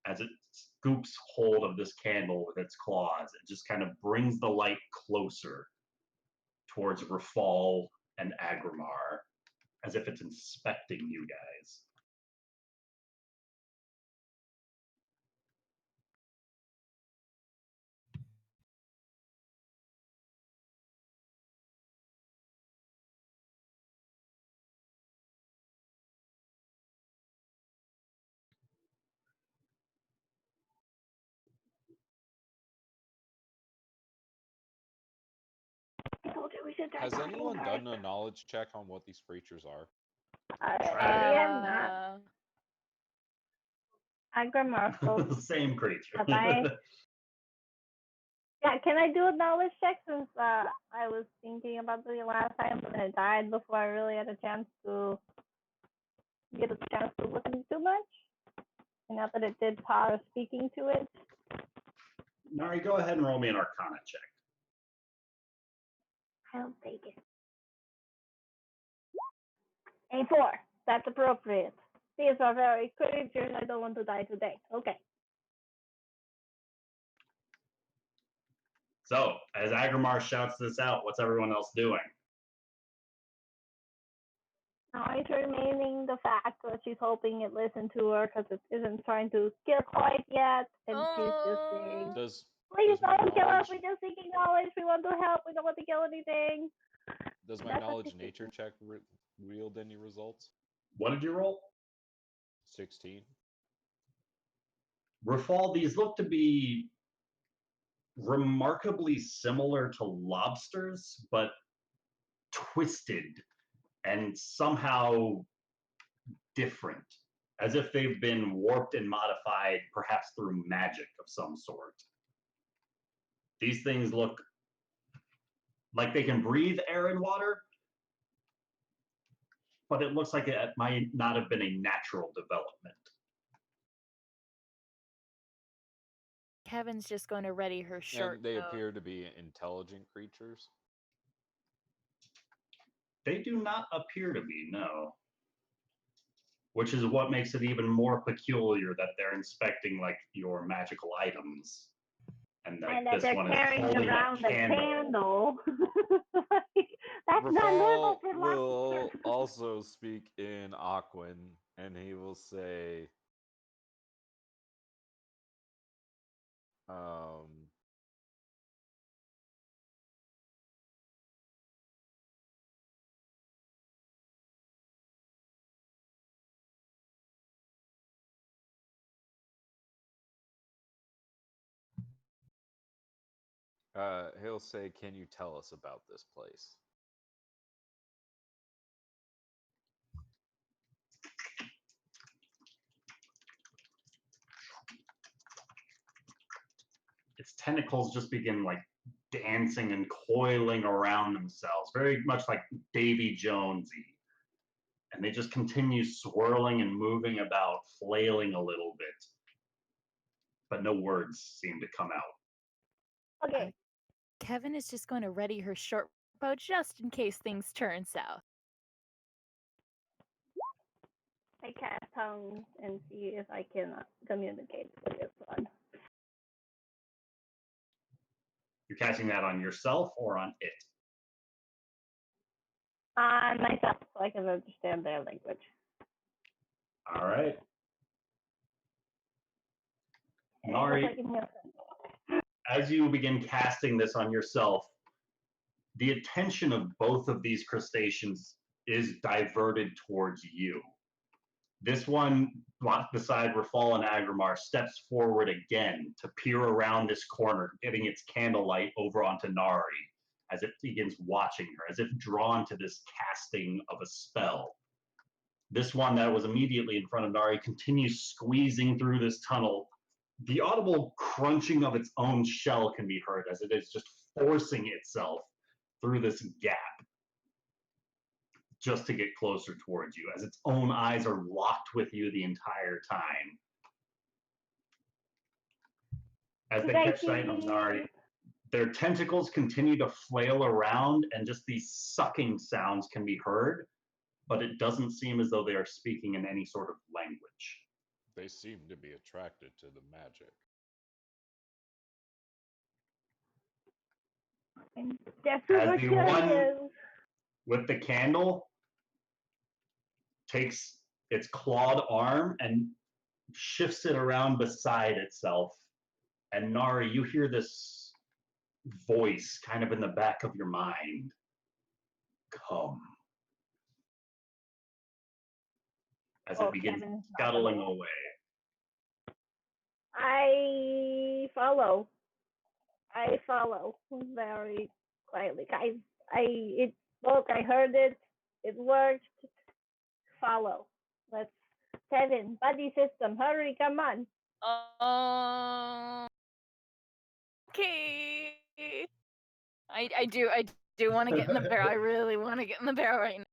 Speaker 2: As it scoops hold of this candle with its claws, it just kind of brings the light closer towards Rafal and Agrimar, as if it's inspecting you guys.
Speaker 5: I told you we should try
Speaker 4: Has
Speaker 5: talking
Speaker 4: anyone
Speaker 5: to
Speaker 4: done
Speaker 5: her.
Speaker 4: a knowledge check on what these creatures are?
Speaker 2: Try
Speaker 5: We have not. Agrimar
Speaker 2: Same creature.
Speaker 5: Have I? Yeah, can I do a knowledge check since I was thinking about doing it last time, but I died before I really had a chance to look into too much? And now that it did pause speaking to it.
Speaker 2: Nari, go ahead and roll me an Arcana check.
Speaker 5: I'll take it. A4. That's appropriate. These are very creatures. I don't want to die today. Okay.
Speaker 2: So, as Agrimar shouts this out, what's everyone else doing?
Speaker 5: Now it's remaining the fact that she's hoping it listened to her because it isn't trying to kill quite yet. And she's just saying,
Speaker 4: Does
Speaker 5: please
Speaker 4: does my
Speaker 5: don't kill us.
Speaker 4: knowledge
Speaker 5: We're just seeking knowledge. We want to help. We don't want to kill anything.
Speaker 4: does my
Speaker 5: That's what
Speaker 4: knowledge
Speaker 5: she
Speaker 4: nature check wield any results?
Speaker 2: What did you roll?
Speaker 4: 16.
Speaker 2: Rafal, these look to be remarkably similar to lobsters, but twisted and somehow different, as if they've been warped and modified, perhaps through magic of some sort. These things look like they can breathe air and water, but it looks like it might not have been a natural development.
Speaker 3: Kevin's just going to ready her short
Speaker 4: And they
Speaker 3: bow.
Speaker 4: appear to be intelligent creatures.
Speaker 2: They do not appear to be, no. Which is what makes it even more peculiar that they're inspecting like your magical items. And
Speaker 5: And
Speaker 2: that
Speaker 5: that
Speaker 2: this
Speaker 5: they're
Speaker 2: one is
Speaker 5: carrying
Speaker 2: holding
Speaker 5: around
Speaker 2: a
Speaker 5: a
Speaker 2: candle.
Speaker 5: candle. That's not normal
Speaker 4: Rafal
Speaker 5: for
Speaker 4: will
Speaker 5: lobsters.
Speaker 4: also speak in Aquan, and he will say, he'll say, "Can you tell us about this place?"
Speaker 2: Its tentacles just begin like dancing and coiling around themselves, very much like Davy Jonesy. And they just continue swirling and moving about, flailing a little bit. But no words seem to come out.
Speaker 5: Okay.
Speaker 3: Kevin is just going to ready her short bow just in case things turn south.
Speaker 5: I cast tongues and see if I can communicate with this one.
Speaker 2: You're casting that on yourself or on it?
Speaker 5: On myself, so I can understand their language.
Speaker 2: All right.
Speaker 5: And
Speaker 2: Nari,
Speaker 5: I can hear them.
Speaker 2: as you begin casting this on yourself, the attention of both of these crustaceans is diverted towards you. This one, beside Rafal and Agrimar, steps forward again to peer around this corner, getting its candlelight over onto Nari as it begins watching her, as if drawn to this casting of a spell. This one that was immediately in front of Nari continues squeezing through this tunnel, The audible crunching of its own shell can be heard as it is just forcing itself through this gap just to get closer towards you, as its own eyes are locked with you the entire time. As they catch sight of Nari, their tentacles continue to flail around, and just these sucking sounds can be heard, but it doesn't seem as though they are speaking in any sort of language.
Speaker 4: They seem to be attracted to the magic.
Speaker 5: I'm definitely
Speaker 2: the one-
Speaker 5: curious.
Speaker 2: With the candle, takes its clawed arm and shifts it around beside itself. And Nari, you hear this voice kind of in the back of your mind. Come. As it begins
Speaker 5: Kevin's not
Speaker 2: scuttling
Speaker 5: coming.
Speaker 2: away.
Speaker 5: I follow. I follow very quietly. It spoke. I heard it. It worked. Follow. Let's 7 buddy system. Hurry, come on.
Speaker 3: Okay. I do want to get in the barrel. I really want to get in the barrel right now.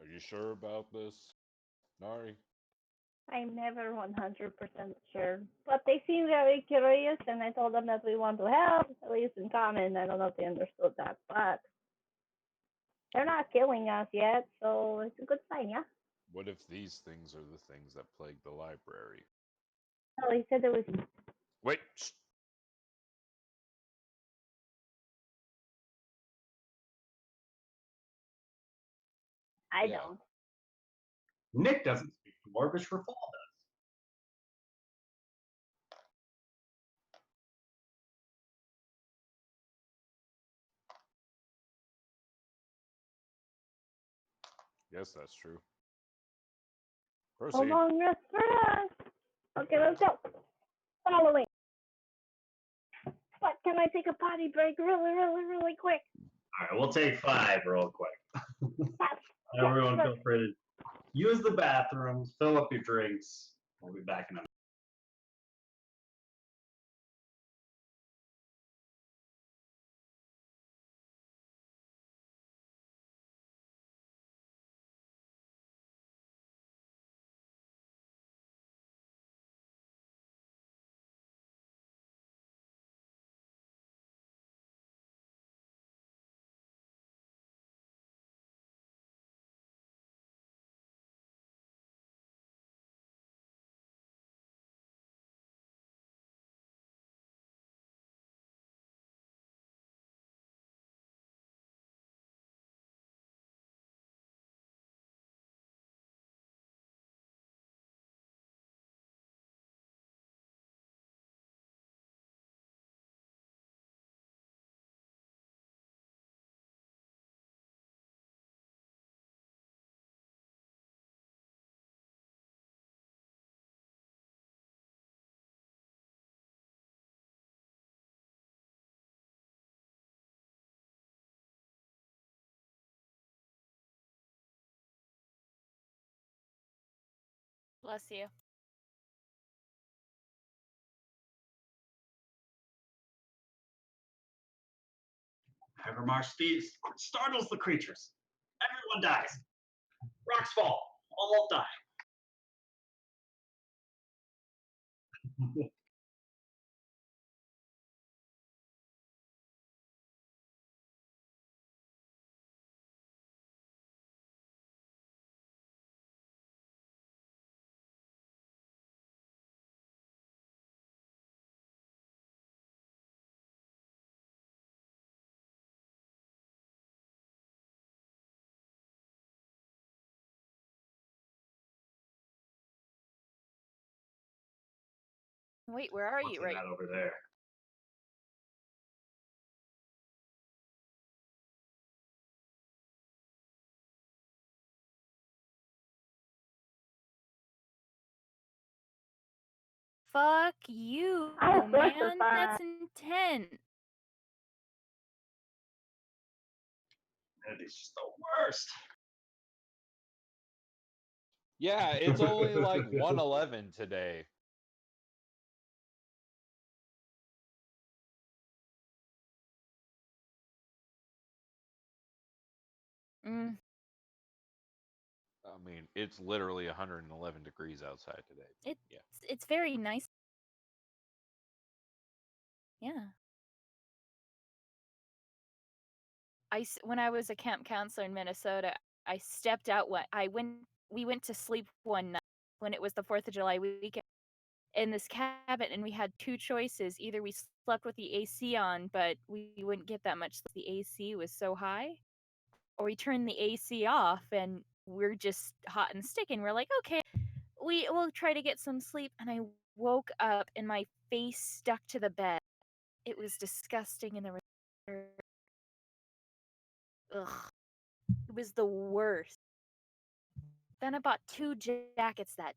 Speaker 4: Are you sure about this, Nari?
Speaker 5: I'm never 100% sure, but they seem very curious, and I told them that we want to help, at least in common. I don't know if they understood that, but they're not killing us yet, so it's a good sign, yeah?
Speaker 4: What if these things are the things that plague the library?
Speaker 5: Oh, he said there was.
Speaker 4: Wait! Shh.
Speaker 5: I
Speaker 4: Yeah.
Speaker 5: don't.
Speaker 2: Nick doesn't speak to Morbish for Fall does.
Speaker 4: Yes, that's true.
Speaker 5: A
Speaker 4: Proceed.
Speaker 5: long rest for us. Okay, let's go. Following. But can I take a potty break really quick?
Speaker 2: All right, we'll take 5 real quick.
Speaker 5: Yes.
Speaker 2: Everyone
Speaker 5: Yes,
Speaker 2: feel free to use the bathrooms, fill up your drinks. We'll be back in a minute.
Speaker 3: Bless you.
Speaker 2: Evermar startles the creatures. Everyone dies. Rocks fall. All die.
Speaker 3: Wait, where are
Speaker 2: What's
Speaker 3: you?
Speaker 2: in
Speaker 3: Right.
Speaker 2: that over there?
Speaker 3: Fuck you,
Speaker 5: Oh, bless her
Speaker 3: man. That's intense.
Speaker 2: It's just the worst.
Speaker 4: Yeah, it's only like 1:11 today.
Speaker 3: Mm,
Speaker 4: I mean, it's literally 111 degrees outside today.
Speaker 3: it's
Speaker 4: Yeah.
Speaker 3: it's very nice. Yeah. When I was a camp counselor in Minnesota, I stepped out we went to sleep one night when it was the 4th of July weekend in this cabin, and we had two choices. Either we slept with the AC on, but we wouldn't get that much sleep. The AC was so high, or we turned the AC off and we're just hot and sticking. We're like, okay, we will try to get some sleep. And I woke up and my face stuck to the bed. It was disgusting, and there was ugh. It was the worst. Then I bought 2 jackets that.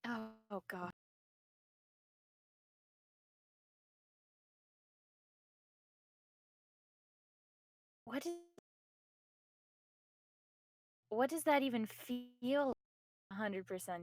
Speaker 3: Oh god. What is what does that even feel? 100%.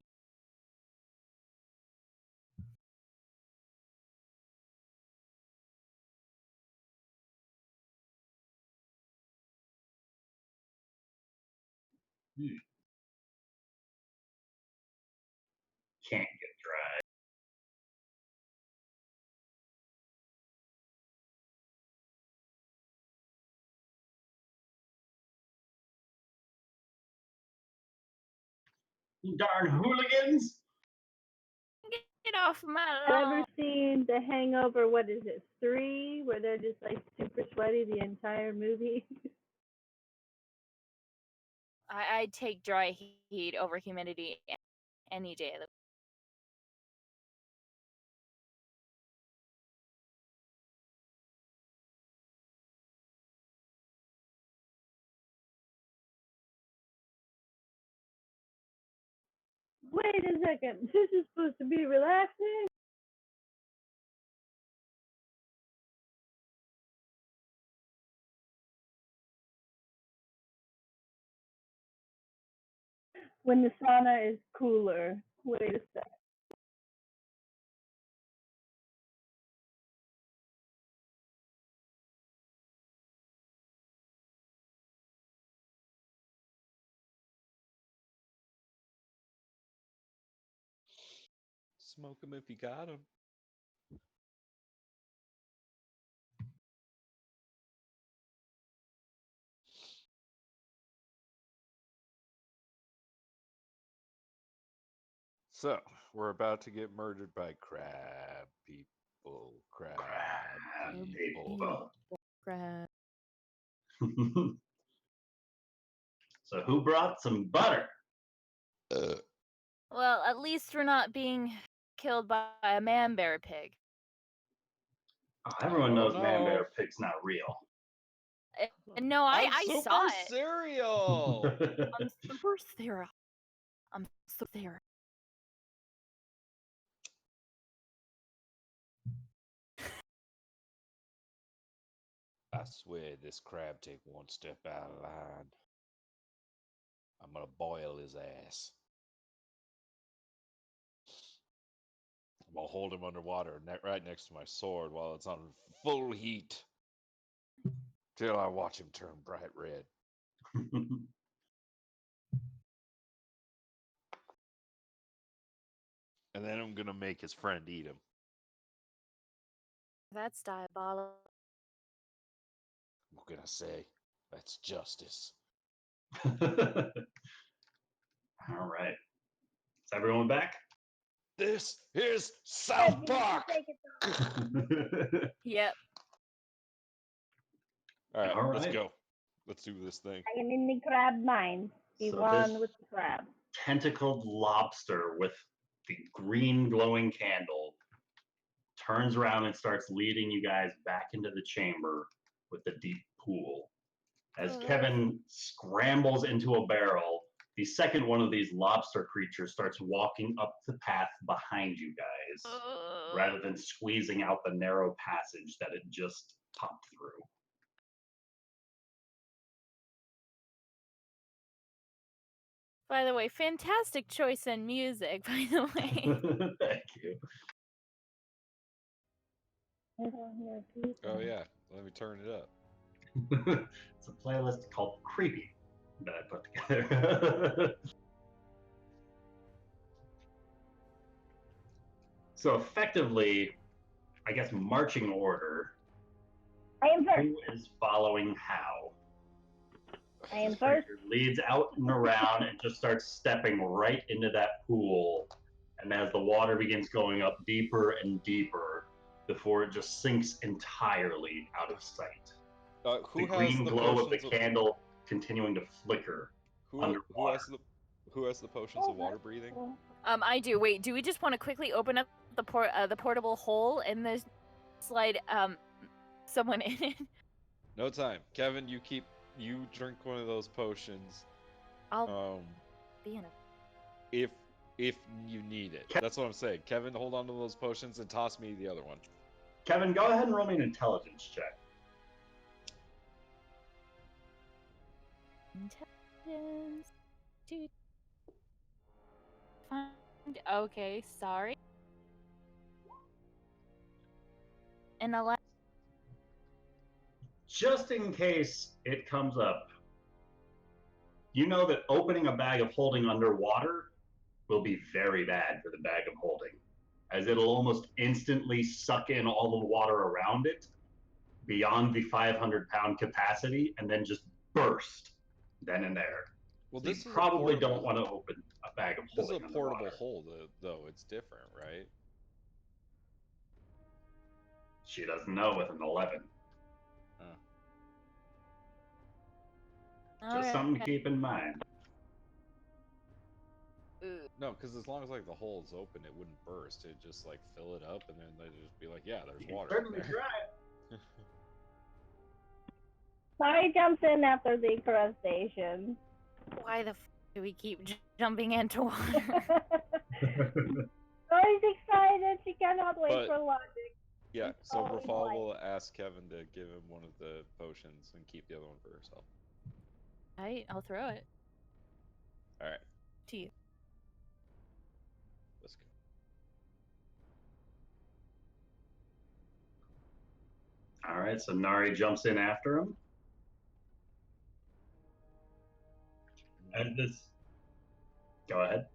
Speaker 2: Can't get dry. You darn hooligans!
Speaker 3: Get off my
Speaker 5: Have
Speaker 3: lawn.
Speaker 5: ever seen The Hangover? What is it, 3? Where they're just like super sweaty the entire movie.
Speaker 3: I'd take dry heat over humidity any day of the
Speaker 5: Wait a second. This is supposed to be relaxing. When the sauna is cooler. Wait a sec.
Speaker 4: Smoke 'em if you got 'em. So, we're about to get murdered by crab people. Crab people.
Speaker 3: crab.
Speaker 2: So who brought some butter?
Speaker 3: Well, at least we're not being killed by a man bear pig.
Speaker 2: Oh, everyone
Speaker 4: don't
Speaker 2: knows man
Speaker 4: know.
Speaker 2: bear pig's not real.
Speaker 3: No, I
Speaker 4: Super
Speaker 3: saw it.
Speaker 4: cereal.
Speaker 3: I'm super Sarah. I'm so Sarah.
Speaker 4: I swear this crab take one step out of line. I'm gonna boil his ass. I'm gonna hold him underwater right next to my sword while it's on full heat. Till I watch him turn bright red. And then I'm gonna make his friend eat him.
Speaker 3: That's diabolical.
Speaker 4: What can I say? That's justice.
Speaker 2: All right. Is everyone back?
Speaker 4: This is South Park!
Speaker 3: Yep.
Speaker 4: Alright,
Speaker 2: All
Speaker 4: let's
Speaker 2: right.
Speaker 4: go. Let's do this thing.
Speaker 5: I am in the crab mine. The
Speaker 2: So
Speaker 5: one
Speaker 2: this
Speaker 5: with the crab.
Speaker 2: tentacled lobster with the green glowing candle turns around and starts leading you guys back into the chamber with the deep pool. As
Speaker 3: Ugh.
Speaker 2: Kevin scrambles into a barrel, the second one of these lobster creatures starts walking up the path behind you guys, rather than squeezing out the narrow passage that it just popped through.
Speaker 3: By the way, fantastic choice in music, by the way.
Speaker 2: Thank you.
Speaker 4: Oh yeah, let me turn it up.
Speaker 2: It's a playlist called Creepy that I put together. So effectively, I guess marching order.
Speaker 5: I am first.
Speaker 2: Who is following how?
Speaker 5: I am
Speaker 2: This
Speaker 5: first.
Speaker 2: creature leads out and around and just starts stepping right into that pool. And as the water begins going up deeper and deeper, before it just sinks entirely out of sight.
Speaker 4: Who
Speaker 2: The
Speaker 4: has
Speaker 2: green
Speaker 4: the
Speaker 2: glow of the
Speaker 4: potions of
Speaker 2: candle continuing to flicker
Speaker 4: who
Speaker 2: underwater.
Speaker 4: who has the potions of water breathing?
Speaker 3: I do. Wait, do we just want to quickly open up the portable hole and then slide someone in it?
Speaker 4: No time, Kevin. You drink one of those potions.
Speaker 3: I'll be in it.
Speaker 4: If you need it. That's what I'm saying. Kevin, hold on to those potions and toss me the other one.
Speaker 2: Kevin, go ahead and roll me an intelligence check.
Speaker 3: Intelligence. Dude. Okay, sorry. And
Speaker 2: Just in case it comes up, you know that opening a bag of holding underwater will be very bad for the bag of holding, as it'll almost instantly suck in all the water around it beyond the 500-pound capacity and then just burst then and there.
Speaker 4: Well,
Speaker 2: So
Speaker 4: this
Speaker 2: you
Speaker 4: is
Speaker 2: probably don't want to open a bag of
Speaker 4: This is
Speaker 2: holding
Speaker 4: a portable
Speaker 2: underwater.
Speaker 4: hole, though. It's different, right?
Speaker 2: She doesn't know with an 11. Just something to keep in mind.
Speaker 4: No, because as long as like the hole's open, it wouldn't burst. It'd just like fill it up, and then they'd just be like, "Yeah, there's
Speaker 2: You
Speaker 4: water."
Speaker 2: certainly
Speaker 4: in there.
Speaker 2: try.
Speaker 5: Sorry jumps in after the crustacean.
Speaker 3: why the do we keep jumping into water?
Speaker 5: Oh, he's excited. She cannot wait
Speaker 4: But-
Speaker 5: for logic.
Speaker 4: Yeah, so
Speaker 5: Oh,
Speaker 4: Rafal
Speaker 5: boy.
Speaker 4: will ask Kevin to give him one of the potions and keep the other one for herself.
Speaker 3: Alright, I'll throw it
Speaker 4: All right,
Speaker 3: to you.
Speaker 4: let's go.
Speaker 2: All right, so Nari jumps in after him. And this. Go ahead.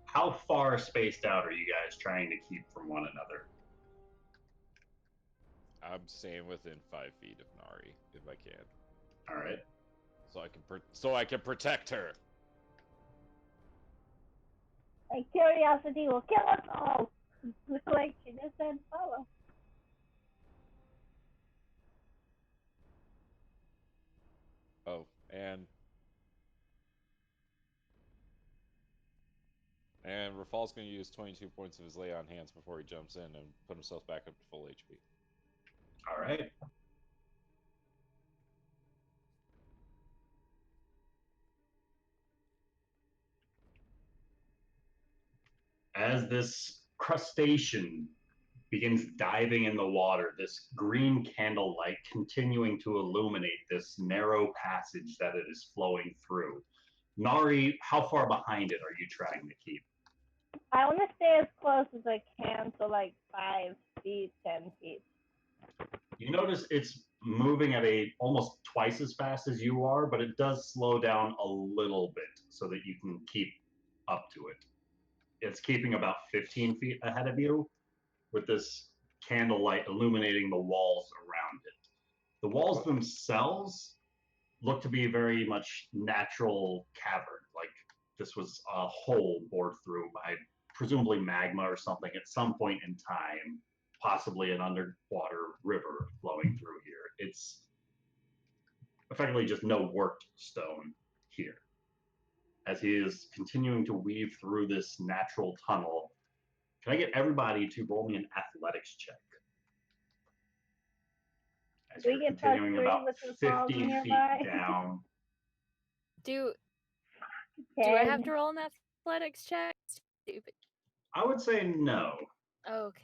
Speaker 2: How far spaced out are you guys trying to keep from one another?
Speaker 4: I'm staying within 5 feet of Nari if I can,
Speaker 2: All right.
Speaker 4: so I can protect her.
Speaker 5: Like, curiosity will kill us all. Like she just said, follow.
Speaker 4: Oh, and Rafal's going to use 22 points of his lay on hands before he jumps in and put himself back up to full HP.
Speaker 2: All right. As this crustacean begins diving in the water, this green candlelight continuing to illuminate this narrow passage that it is flowing through. Nari, how far behind it are you trying to keep?
Speaker 5: I want to stay as close as I can, so like 5 feet, 10 feet.
Speaker 2: You notice it's moving at a almost twice as fast as you are, but it does slow down a little bit so that you can keep up to it. It's keeping about 15 feet ahead of you with this candlelight illuminating the walls around it. The walls themselves look to be very much natural cavern, like this was a hole bored through by presumably magma or something at some point in time, possibly an underwater river flowing through here. It's effectively just no worked stone here. As he is continuing to weave through this natural tunnel, Can I get everybody to roll me an athletics check? As
Speaker 5: Do we
Speaker 2: you're
Speaker 5: get
Speaker 2: continuing
Speaker 5: +3
Speaker 2: about
Speaker 5: with the falls
Speaker 2: 50 feet
Speaker 5: nearby?
Speaker 2: down.
Speaker 3: Do I have
Speaker 5: 10.
Speaker 3: to roll an athletics check? Stupid.
Speaker 2: I would say no.
Speaker 3: Okay.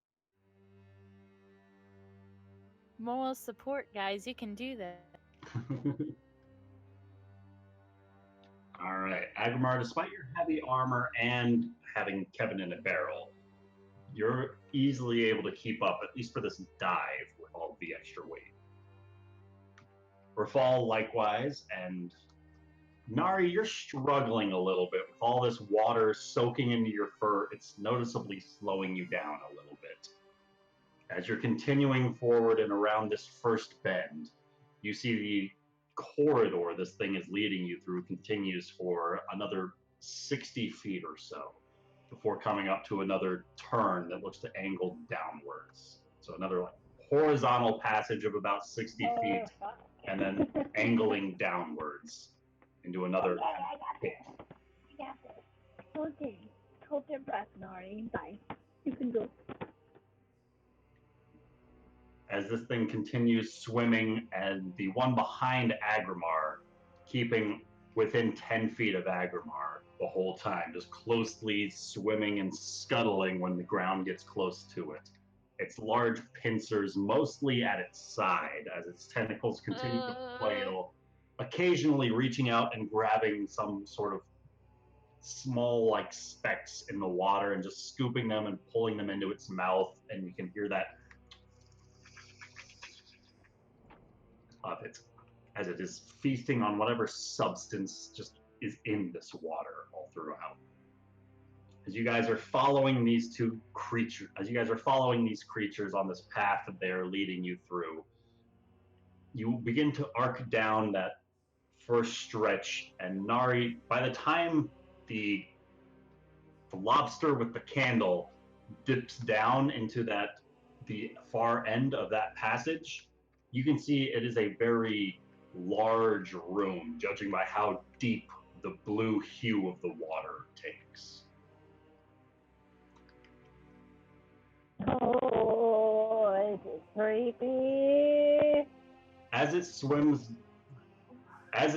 Speaker 3: Moral support, guys. You can do that.
Speaker 2: All right, Agrimar, despite your heavy armor and having Kevin in a barrel, you're easily able to keep up, at least for this dive, with all the extra weight. Rafal likewise, and Nari, you're struggling a little bit with all this water soaking into your fur. It's noticeably slowing you down a little bit. As you're continuing forward and around this first bend, you see the corridor this thing is leading you through continues for another 60 feet or so before coming up to another turn that looks to angle downwards. So another like horizontal passage of about 60 feet and then angling downwards into another pit.
Speaker 5: I got this. Okay. Hold your breath, Nari. Bye. You can go.
Speaker 2: As this thing continues swimming, and the one behind Agrimar keeping within 10 feet of Agrimar the whole time, just closely swimming and scuttling when the ground gets close to it. Its large pincers mostly at its side as its tentacles continue to flail, occasionally reaching out and grabbing some sort of small like specks in the water and just scooping them and pulling them into its mouth, and you can hear that of it as it is feasting on whatever substance just is in this water all throughout. As you guys are following these creatures on this path that they are leading you through, you begin to arc down that first stretch, and Nari, by the time the lobster with the candle dips down into the far end of that passage, you can see it is a very large room, judging by how deep the blue hue of the water takes.
Speaker 5: Oh, is it creepy?
Speaker 2: As it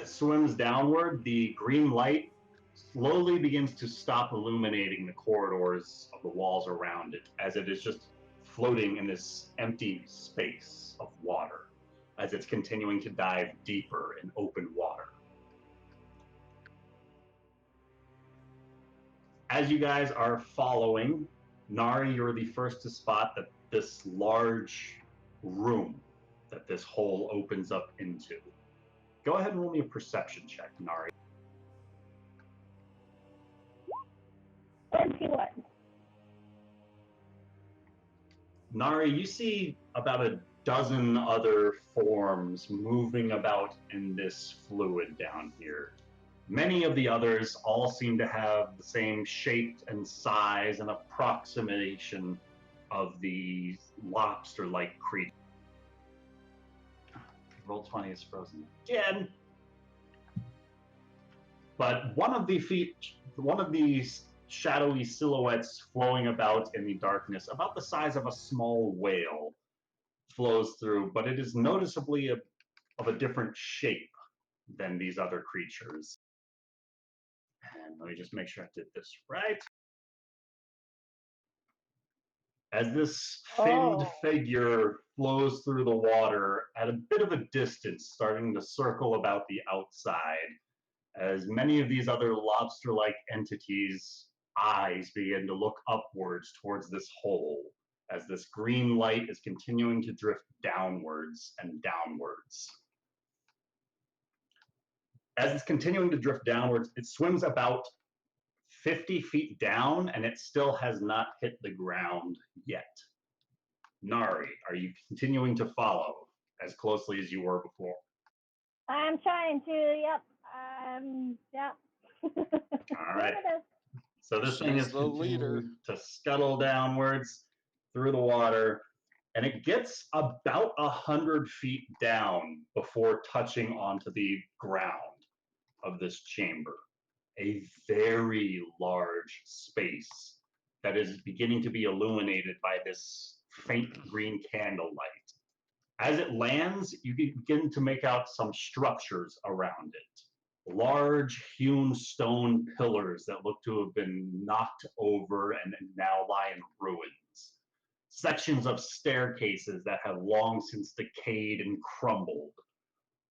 Speaker 2: swims downward, the green light slowly begins to stop illuminating the corridors of the walls around it, as it is just floating in this empty space of water, as it's continuing to dive deeper in open water. As you guys are following, Nari, you're the first to spot that this large room that this hole opens up into. Go ahead and roll me a perception check, Nari.
Speaker 5: 21.
Speaker 2: Nari, you see about a dozen other forms moving about in this fluid down here. Many of the others all seem to have the same shape and size and approximation of the lobster-like creature. Roll 20 is frozen again. But one of these shadowy silhouettes flowing about in the darkness, about the size of a small whale, flows through, but it is noticeably of a different shape than these other creatures. And let me just make sure I did this right. As this finned figure flows through the water at a bit of a distance, starting to circle about the outside, as many of these other lobster-like entities' eyes begin to look upwards towards this hole, as this green light is continuing to drift downwards and downwards. As it's continuing to drift downwards, it swims about 50 feet down, and it still has not hit the ground yet. Nari, are you continuing to follow as closely as you were before?
Speaker 5: I'm trying to, yep. Yep.
Speaker 2: All right. So this thing is
Speaker 4: She's the leader.
Speaker 2: continuing to scuttle downwards through the water, and it gets about 100 feet down before touching onto the ground of this chamber. A very large space that is beginning to be illuminated by this faint green candlelight. As it lands, you begin to make out some structures around it. Large hewn stone pillars that look to have been knocked over and now lie in ruins. Sections of staircases that have long since decayed and crumbled.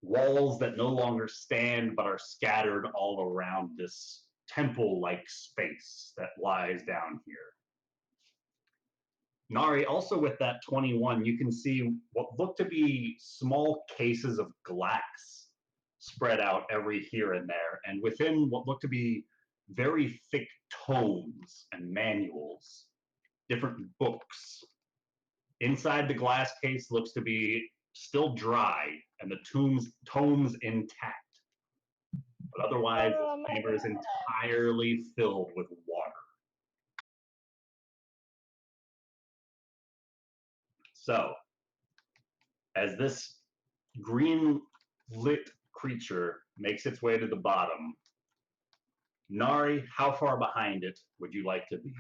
Speaker 2: Walls that no longer stand but are scattered all around this temple-like space that lies down here. Nari, also with that 21, you can see what look to be small cases of glass spread out every here and there, and within what look to be very thick tomes and manuals, different books. Inside the glass case looks to be still dry and the tomes intact. But otherwise, the chamber is entirely filled with water. So, as this green lit creature makes its way to the bottom, Nari, how far behind it would you like to be?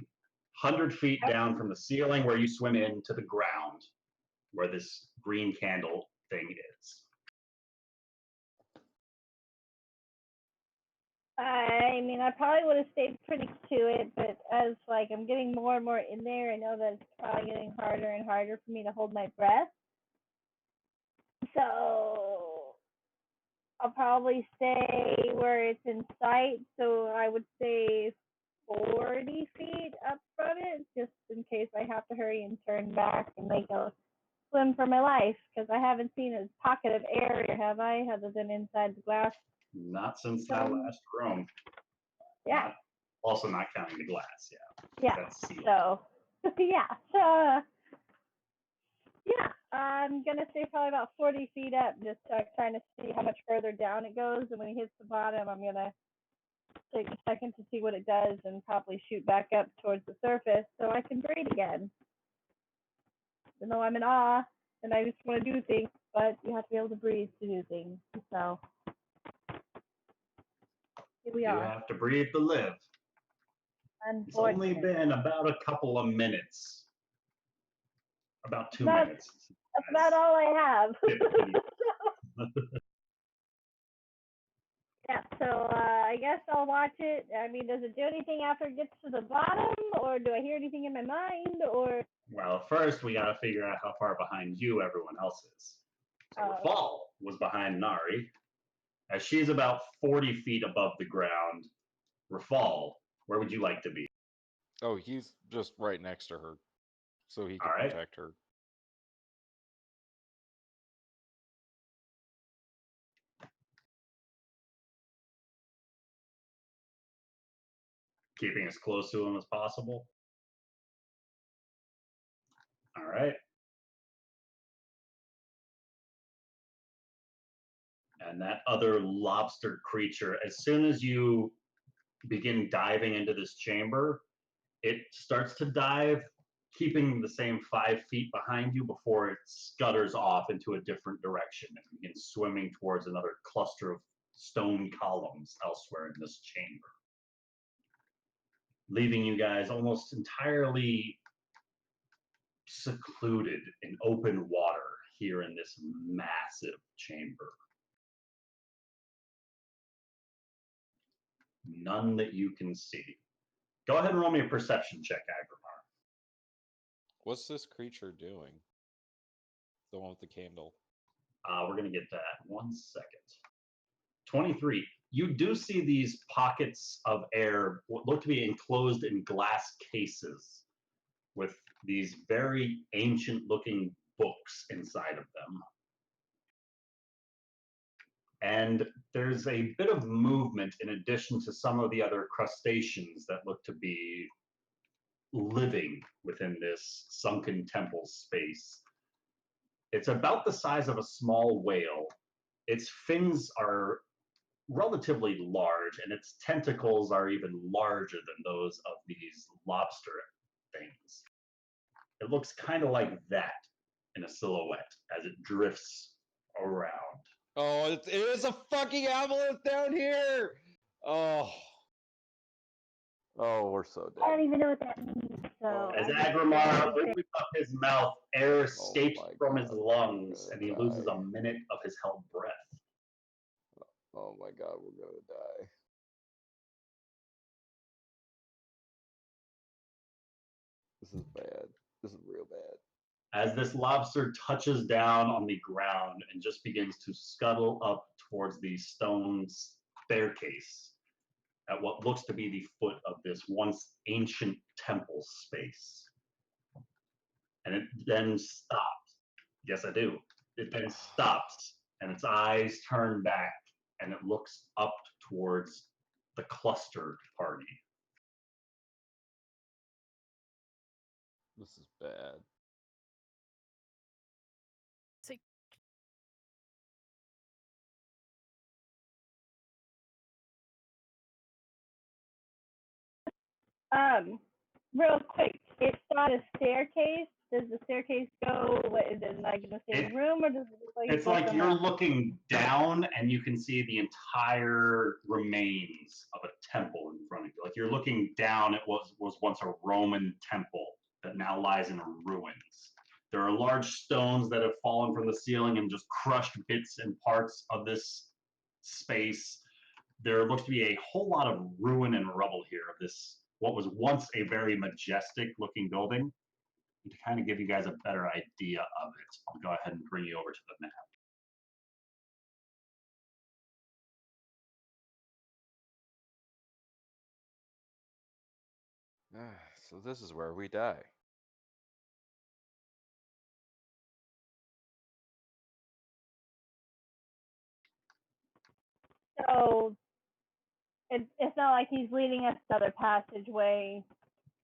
Speaker 2: 100 feet down from the ceiling where you swim into the ground, where this green candle thing is.
Speaker 5: I mean, I probably would have stayed pretty to it, but as like I'm getting more and more in there, I know that it's probably getting harder and harder for me to hold my breath. So I'll probably stay where it's in sight. So I would say 40 feet up from it, just in case I have to hurry and turn back and make a swim for my life, because I haven't seen a pocket of air, have I, other than inside the glass?
Speaker 2: Not since that last room.
Speaker 5: Yeah.
Speaker 2: Also not counting the glass, yeah.
Speaker 5: Yeah.
Speaker 2: That's sealed.
Speaker 5: So, yeah. So, yeah, I'm going to say probably about 40 feet up, just trying to see how much further down it goes. And when he hits the bottom, I'm going to take a second to see what it does and probably shoot back up towards the surface so I can breathe again. Even though I'm in awe and I just want to do things, but you have to be able to breathe to do things. So, here we
Speaker 2: You
Speaker 5: are.
Speaker 2: have to breathe to live. It's only been about a couple of minutes. About 2 minutes.
Speaker 5: That's about all I have. Yeah, so I guess I'll watch it. I mean, does it do anything after it gets to the bottom, or do I hear anything in my mind, or?
Speaker 2: Well, first we gotta figure out how far behind you everyone else is. So Rafal was behind Nari, as she's about 40 feet above the ground. Rafal, where would you like to be?
Speaker 4: Oh, he's just right next to her, so he can
Speaker 2: All right.
Speaker 4: protect her.
Speaker 2: Keeping as close to him as possible. All right. And that other lobster creature, as soon as you begin diving into this chamber, it starts to dive, keeping the same 5 feet behind you before it scutters off into a different direction and begins swimming towards another cluster of stone columns elsewhere in this chamber, leaving you guys almost entirely secluded in open water here in this massive chamber. None that you can see. Go ahead and roll me a perception check, Agrimar.
Speaker 4: What's this creature doing? The one with the candle.
Speaker 2: We're going to get that. 1 second. 23. You do see these pockets of air, what look to be enclosed in glass cases with these very ancient looking books inside of them. And there's a bit of movement in addition to some of the other crustaceans that look to be living within this sunken temple space. It's about the size of a small whale. Its fins are relatively large, and its tentacles are even larger than those of these lobster things. It looks kind of like that in a silhouette as it drifts around.
Speaker 4: Oh, it is a fucking aboleth down here! Oh. Oh, we're so
Speaker 5: I don't
Speaker 4: dead.
Speaker 5: even know what that means. So
Speaker 2: As
Speaker 5: I'm just
Speaker 2: Agrimar
Speaker 5: gonna
Speaker 2: opens up his mouth, air escapes
Speaker 4: my
Speaker 2: from his
Speaker 4: God,
Speaker 2: lungs,
Speaker 4: we're
Speaker 2: and he
Speaker 4: gonna
Speaker 2: loses
Speaker 4: die.
Speaker 2: a minute of his held breath.
Speaker 4: Oh my God, we're gonna die. This is bad. This is real bad.
Speaker 2: As this lobster touches down on the ground and just begins to scuttle up towards the stone staircase at what looks to be the foot of this once ancient temple space. And it then stops. Yes, I do. It then stops, and its eyes turn back, and it looks up towards the clustered party.
Speaker 4: This is bad.
Speaker 3: It's like,
Speaker 5: Real quick, it's not a staircase. Does the staircase go? What is it, like in the same room, or does it look like
Speaker 2: It's like
Speaker 5: something
Speaker 2: you're
Speaker 5: else?
Speaker 2: looking down and you can see the entire remains of a temple in front of you. Like you're looking down, it was once a Roman temple that now lies in ruins. There are large stones that have fallen from the ceiling and just crushed bits and parts of this space. There looks to be a whole lot of ruin and rubble here of this, what was once a very majestic looking building. And to kind of give you guys a better idea of it, I'll go ahead and bring you over to the map.
Speaker 4: So this is where we die.
Speaker 5: So it's not like he's leading us to other passageway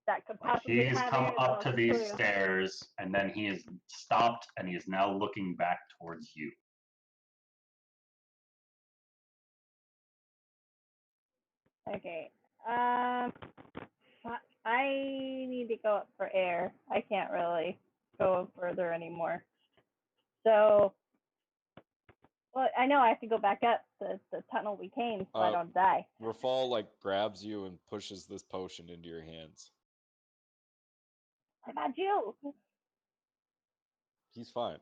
Speaker 5: that could possibly
Speaker 2: He's
Speaker 5: have
Speaker 2: come
Speaker 5: air.
Speaker 2: up
Speaker 5: So
Speaker 2: to
Speaker 5: it's
Speaker 2: these
Speaker 5: clear.
Speaker 2: stairs and then he is stopped and he is now looking back towards you.
Speaker 5: Okay. I need to go up for air. I can't really go further anymore. So, well, I know I have to go back up the tunnel we came so I don't die.
Speaker 4: Rafal like grabs you and pushes this potion into your hands.
Speaker 5: I got you.
Speaker 4: He's fine.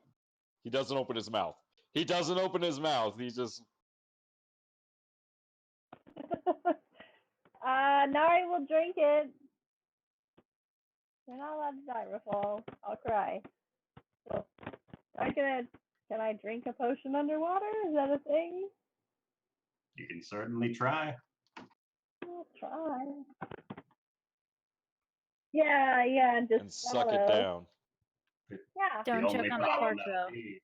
Speaker 4: He doesn't open his mouth. He doesn't open his mouth. He just
Speaker 5: Nari will drink it. You're not allowed to die, Rafal. I'll cry. So, can I drink a potion underwater? Is that a thing?
Speaker 2: You can certainly try.
Speaker 5: I'll try. Yeah, just
Speaker 4: and suck it
Speaker 5: swallow.
Speaker 4: down.
Speaker 5: Yeah.
Speaker 3: don't
Speaker 2: the
Speaker 3: choke
Speaker 2: only
Speaker 3: on the
Speaker 2: problem
Speaker 3: cork,
Speaker 2: that
Speaker 3: though.
Speaker 2: would be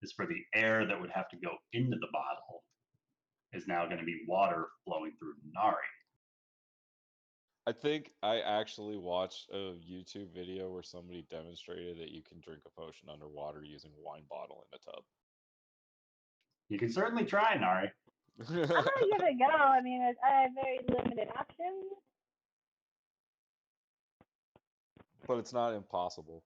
Speaker 2: is for the air that would have to go into the bottle is now going to be water flowing through Nari.
Speaker 4: I think I actually watched a YouTube video where somebody demonstrated that you can drink a potion underwater using a wine bottle in a tub.
Speaker 2: You can certainly try, Nari.
Speaker 5: I'm gonna give it a go. I mean, I have very limited options.
Speaker 4: But it's not impossible.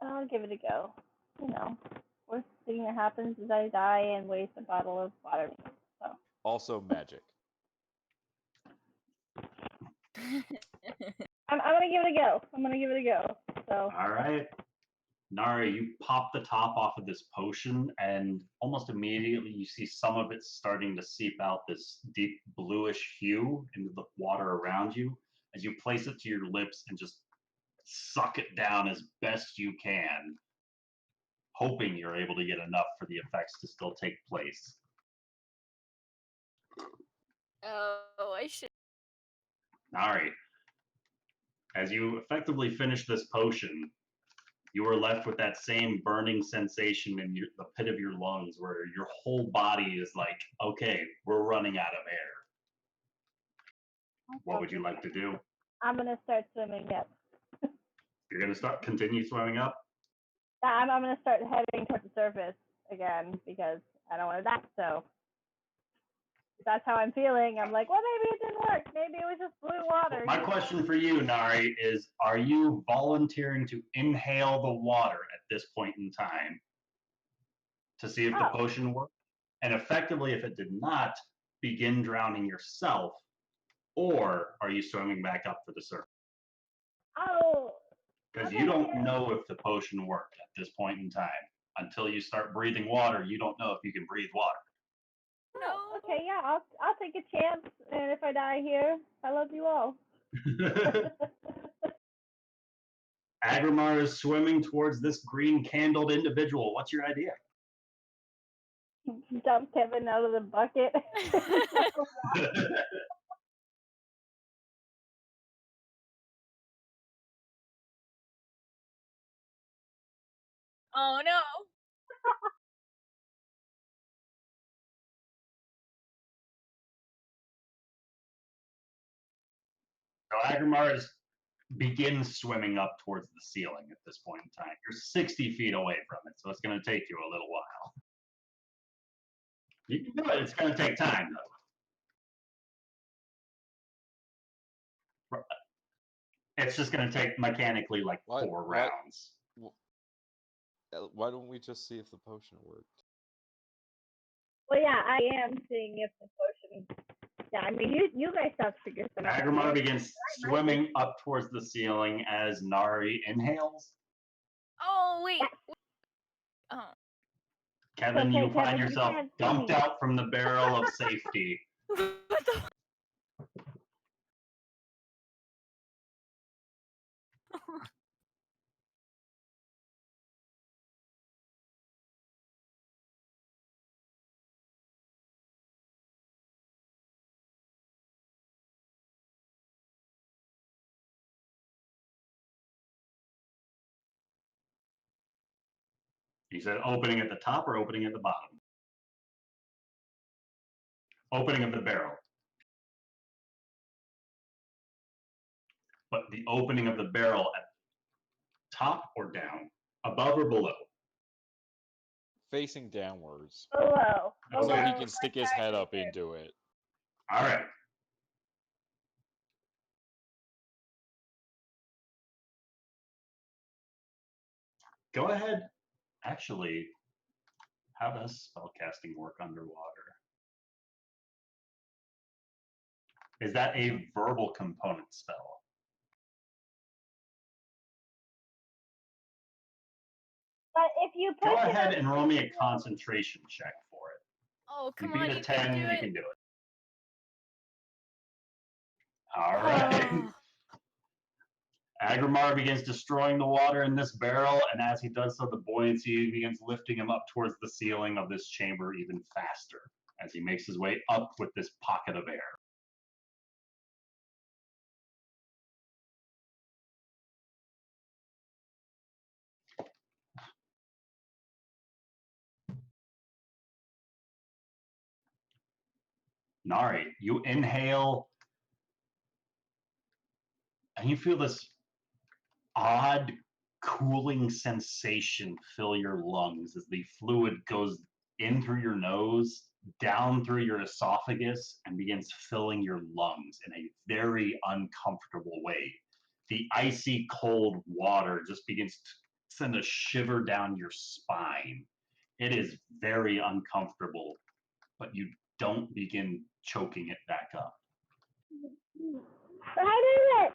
Speaker 5: I'll give it a go. You know, worst thing that happens is I die and waste a bottle of water. So.
Speaker 4: Also magic.
Speaker 5: I'm gonna give it a go. So.
Speaker 2: All right. Nari, you pop the top off of this potion, and almost immediately you see some of it starting to seep out this deep bluish hue into the water around you as you place it to your lips and just suck it down as best you can, hoping you're able to get enough for the effects to still take place.
Speaker 3: Oh, I should.
Speaker 2: Nari, as you effectively finish this potion, you are left with that same burning sensation in the pit of your lungs where your whole body is like, okay, we're running out of air. What would you like to do?
Speaker 5: I'm gonna start swimming up.
Speaker 2: You're going to continue swimming up?
Speaker 5: I'm gonna start heading towards the surface again because I don't want to die. So if that's how I'm feeling. I'm like, well, maybe it didn't work. Maybe it was just blue water.
Speaker 2: My question for you, Nari, is are you volunteering to inhale the water at this point in time to see if the potion worked? And effectively, if it did not, begin drowning yourself, or are you swimming back up for the surface?
Speaker 5: Oh,
Speaker 2: Because you don't know if the potion worked at this point in time. Until you start breathing water, you don't know if you can breathe water.
Speaker 5: no. Okay, yeah, I'll take a chance, and if I die here, I love you all.
Speaker 2: Agrimar is swimming towards this green-candled individual. What's your idea?
Speaker 5: Dump Kevin out of the bucket.
Speaker 3: Oh no.
Speaker 2: So Agrimar begins swimming up towards the ceiling at this point in time. You're 60 feet away from it, so it's going to take you a little while. You can do it. It's going to take time, though. It's just going to take mechanically like
Speaker 4: What?
Speaker 2: 4
Speaker 4: What?
Speaker 2: rounds.
Speaker 4: Why don't we just see if the potion worked?
Speaker 5: Well, yeah, I am seeing if the potion. Yeah, I mean, you guys have figured them out.
Speaker 2: Agrimar begins swimming up towards the ceiling as Nari inhales.
Speaker 3: Oh wait. Oh.
Speaker 2: Kevin,
Speaker 5: Okay,
Speaker 2: you find
Speaker 5: Kevin, you
Speaker 2: yourself
Speaker 5: can't see
Speaker 2: dumped
Speaker 5: me.
Speaker 2: out from the barrel of safety.
Speaker 3: What the?
Speaker 2: He said opening at the top or opening at the bottom? Opening of the barrel. But the opening of the barrel at top or down? Above or below?
Speaker 4: Facing downwards.
Speaker 5: Below.
Speaker 2: Oh,
Speaker 4: So he
Speaker 5: Below.
Speaker 4: can stick his head up into it.
Speaker 2: All right. Go ahead. Actually, how does spellcasting work underwater? Is that a verbal component spell?
Speaker 5: But if you
Speaker 2: Go
Speaker 5: push it
Speaker 2: ahead
Speaker 5: up,
Speaker 2: and roll me a concentration check for it.
Speaker 3: Oh
Speaker 2: You
Speaker 3: come
Speaker 2: beat
Speaker 3: on,
Speaker 2: a
Speaker 3: you
Speaker 2: 10,
Speaker 3: can do
Speaker 2: you
Speaker 3: it.
Speaker 2: can do it. All right.
Speaker 3: Oh.
Speaker 2: Agrimar begins destroying the water in this barrel, and as he does so, the buoyancy begins lifting him up towards the ceiling of this chamber even faster as he makes his way up with this pocket of air. Nari, you inhale, and you feel this odd cooling sensation fill your lungs as the fluid goes in through your nose, down through your esophagus, and begins filling your lungs in a very uncomfortable way. The icy cold water just begins to send a shiver down your spine. It is very uncomfortable, but you don't begin choking it back up.
Speaker 5: I did it!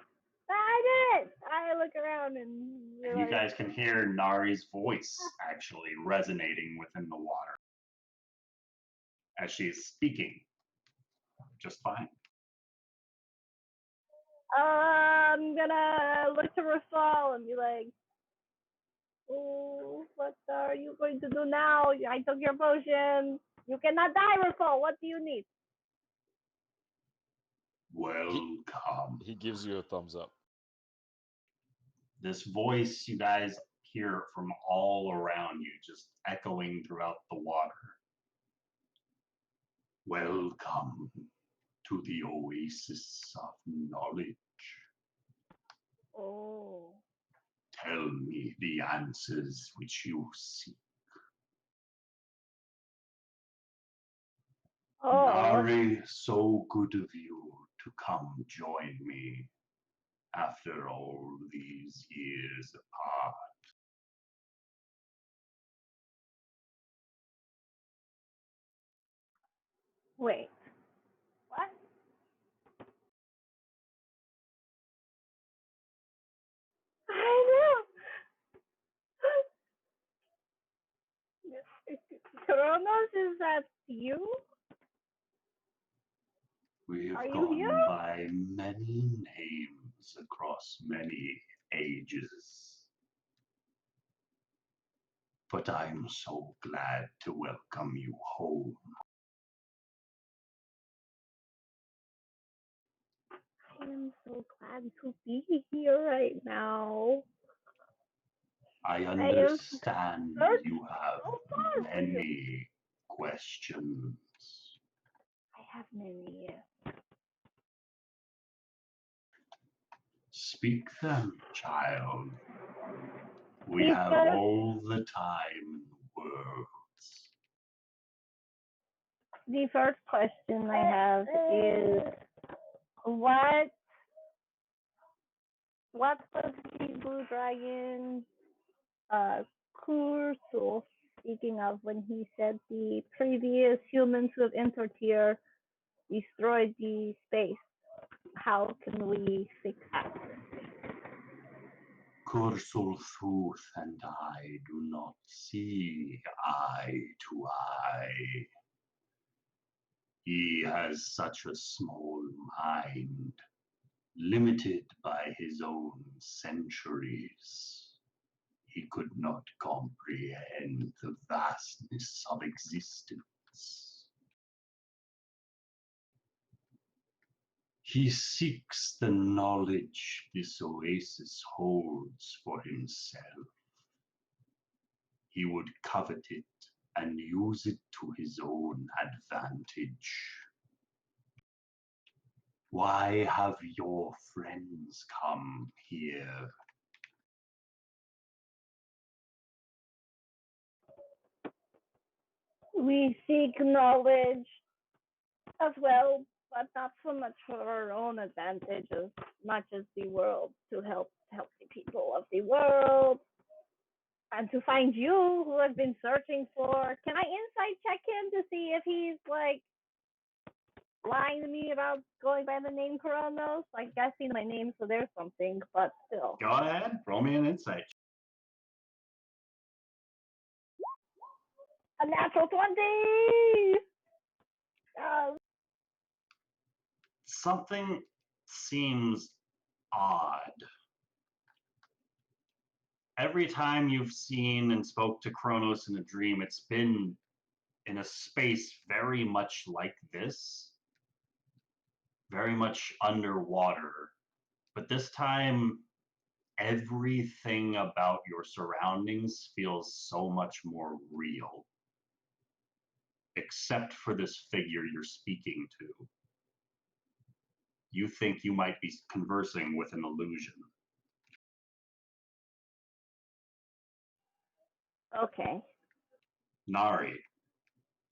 Speaker 5: I did it! I look around and
Speaker 2: And you guys can hear Nari's voice actually resonating within the water as she's speaking just fine.
Speaker 5: I'm gonna look to Rafal and be like, oh, what are you going to do now? I took your potion. You cannot die, Rafal. What do you need?
Speaker 2: Welcome.
Speaker 4: He gives you a thumbs up.
Speaker 2: This voice you guys hear from all around you, just echoing throughout the water. Welcome to the oasis of knowledge.
Speaker 5: Oh.
Speaker 2: Tell me the answers which you seek.
Speaker 5: Oh.
Speaker 2: Nari, so good of you to come join me after all these years apart.
Speaker 5: Wait. Kronos, is that you?
Speaker 6: We have
Speaker 5: Are you
Speaker 6: gone
Speaker 5: here?
Speaker 6: by many names across many ages. But I'm so glad to welcome you home.
Speaker 5: I am so glad to be here right now.
Speaker 6: I
Speaker 5: have
Speaker 6: understand
Speaker 5: searched
Speaker 6: you have
Speaker 5: so far for you.
Speaker 6: many questions.
Speaker 5: I have many.
Speaker 6: Speak them, child. We
Speaker 5: Please,
Speaker 6: have
Speaker 5: sir.
Speaker 6: all the time in the world.
Speaker 5: The first question I have is what was the blue dragon Kursul speaking of when he said the previous humans who have entered here destroyed the space? How can we fix that?
Speaker 6: Kursulthuth and I do not see eye to eye. He has such a small mind, limited by his own centuries. He could not comprehend the vastness of existence. He seeks the knowledge this oasis holds for himself. He would covet it and use it to his own advantage. Why have your friends come here?
Speaker 5: We seek knowledge as well, but not so much for our own advantage as much as the world, to help the people of the world and to find you who have been searching for. Can I insight check him to see if he's like lying to me about going by the name Kronos? Like, I've seen my name, so there's something, but still.
Speaker 2: Go ahead, roll me an insight.
Speaker 5: A natural 20!
Speaker 2: Something seems odd. Every time you've seen and spoke to Kronos in a dream, it's been in a space very much like this, very much underwater. But this time, everything about your surroundings feels so much more real, except for this figure you're speaking to. You think you might be conversing with an illusion.
Speaker 5: Okay.
Speaker 2: Nari,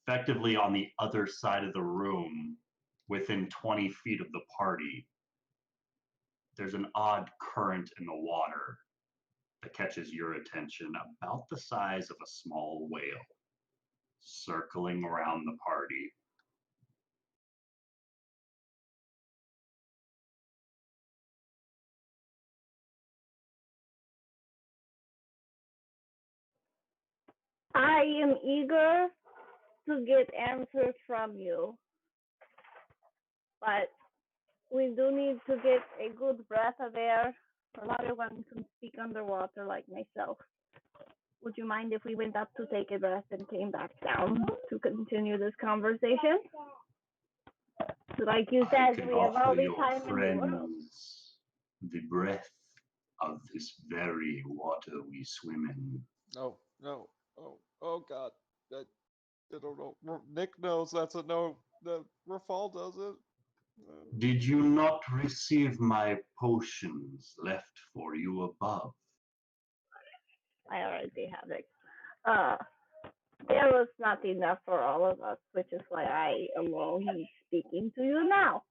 Speaker 2: effectively on the other side of the room, within 20 feet of the party, there's an odd current in the water that catches your attention, about the size of a small whale, circling around the party.
Speaker 5: I am eager to get answers from you, but we do need to get a good breath of air. Not everyone can speak underwater like myself. Would you mind if we went up to take a breath and came back down to continue this conversation? So like you
Speaker 6: I
Speaker 5: said,
Speaker 6: can
Speaker 5: we have all
Speaker 6: offer
Speaker 5: the
Speaker 6: your
Speaker 5: time in the world.
Speaker 6: friends the breath of this very water we swim in.
Speaker 4: No, no, oh God. I don't know. Nick knows that's a no. The Rafal does it.
Speaker 6: Did you not receive my potions left for you above?
Speaker 5: I already have it. Uh, there was not enough for all of us, which is why I alone am speaking to you now.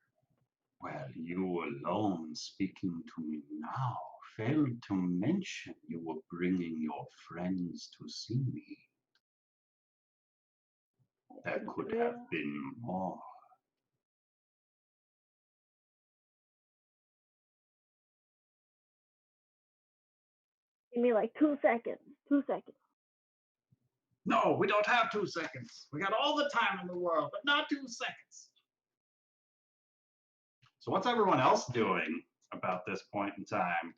Speaker 6: Well, you alone speaking to me now failed to mention you were bringing your friends to see me. There could have been more.
Speaker 5: Give me like 2 seconds. 2 seconds.
Speaker 2: No, we don't have 2 seconds. We got all the time in the world, but not 2 seconds. So what's everyone else doing about this point in time?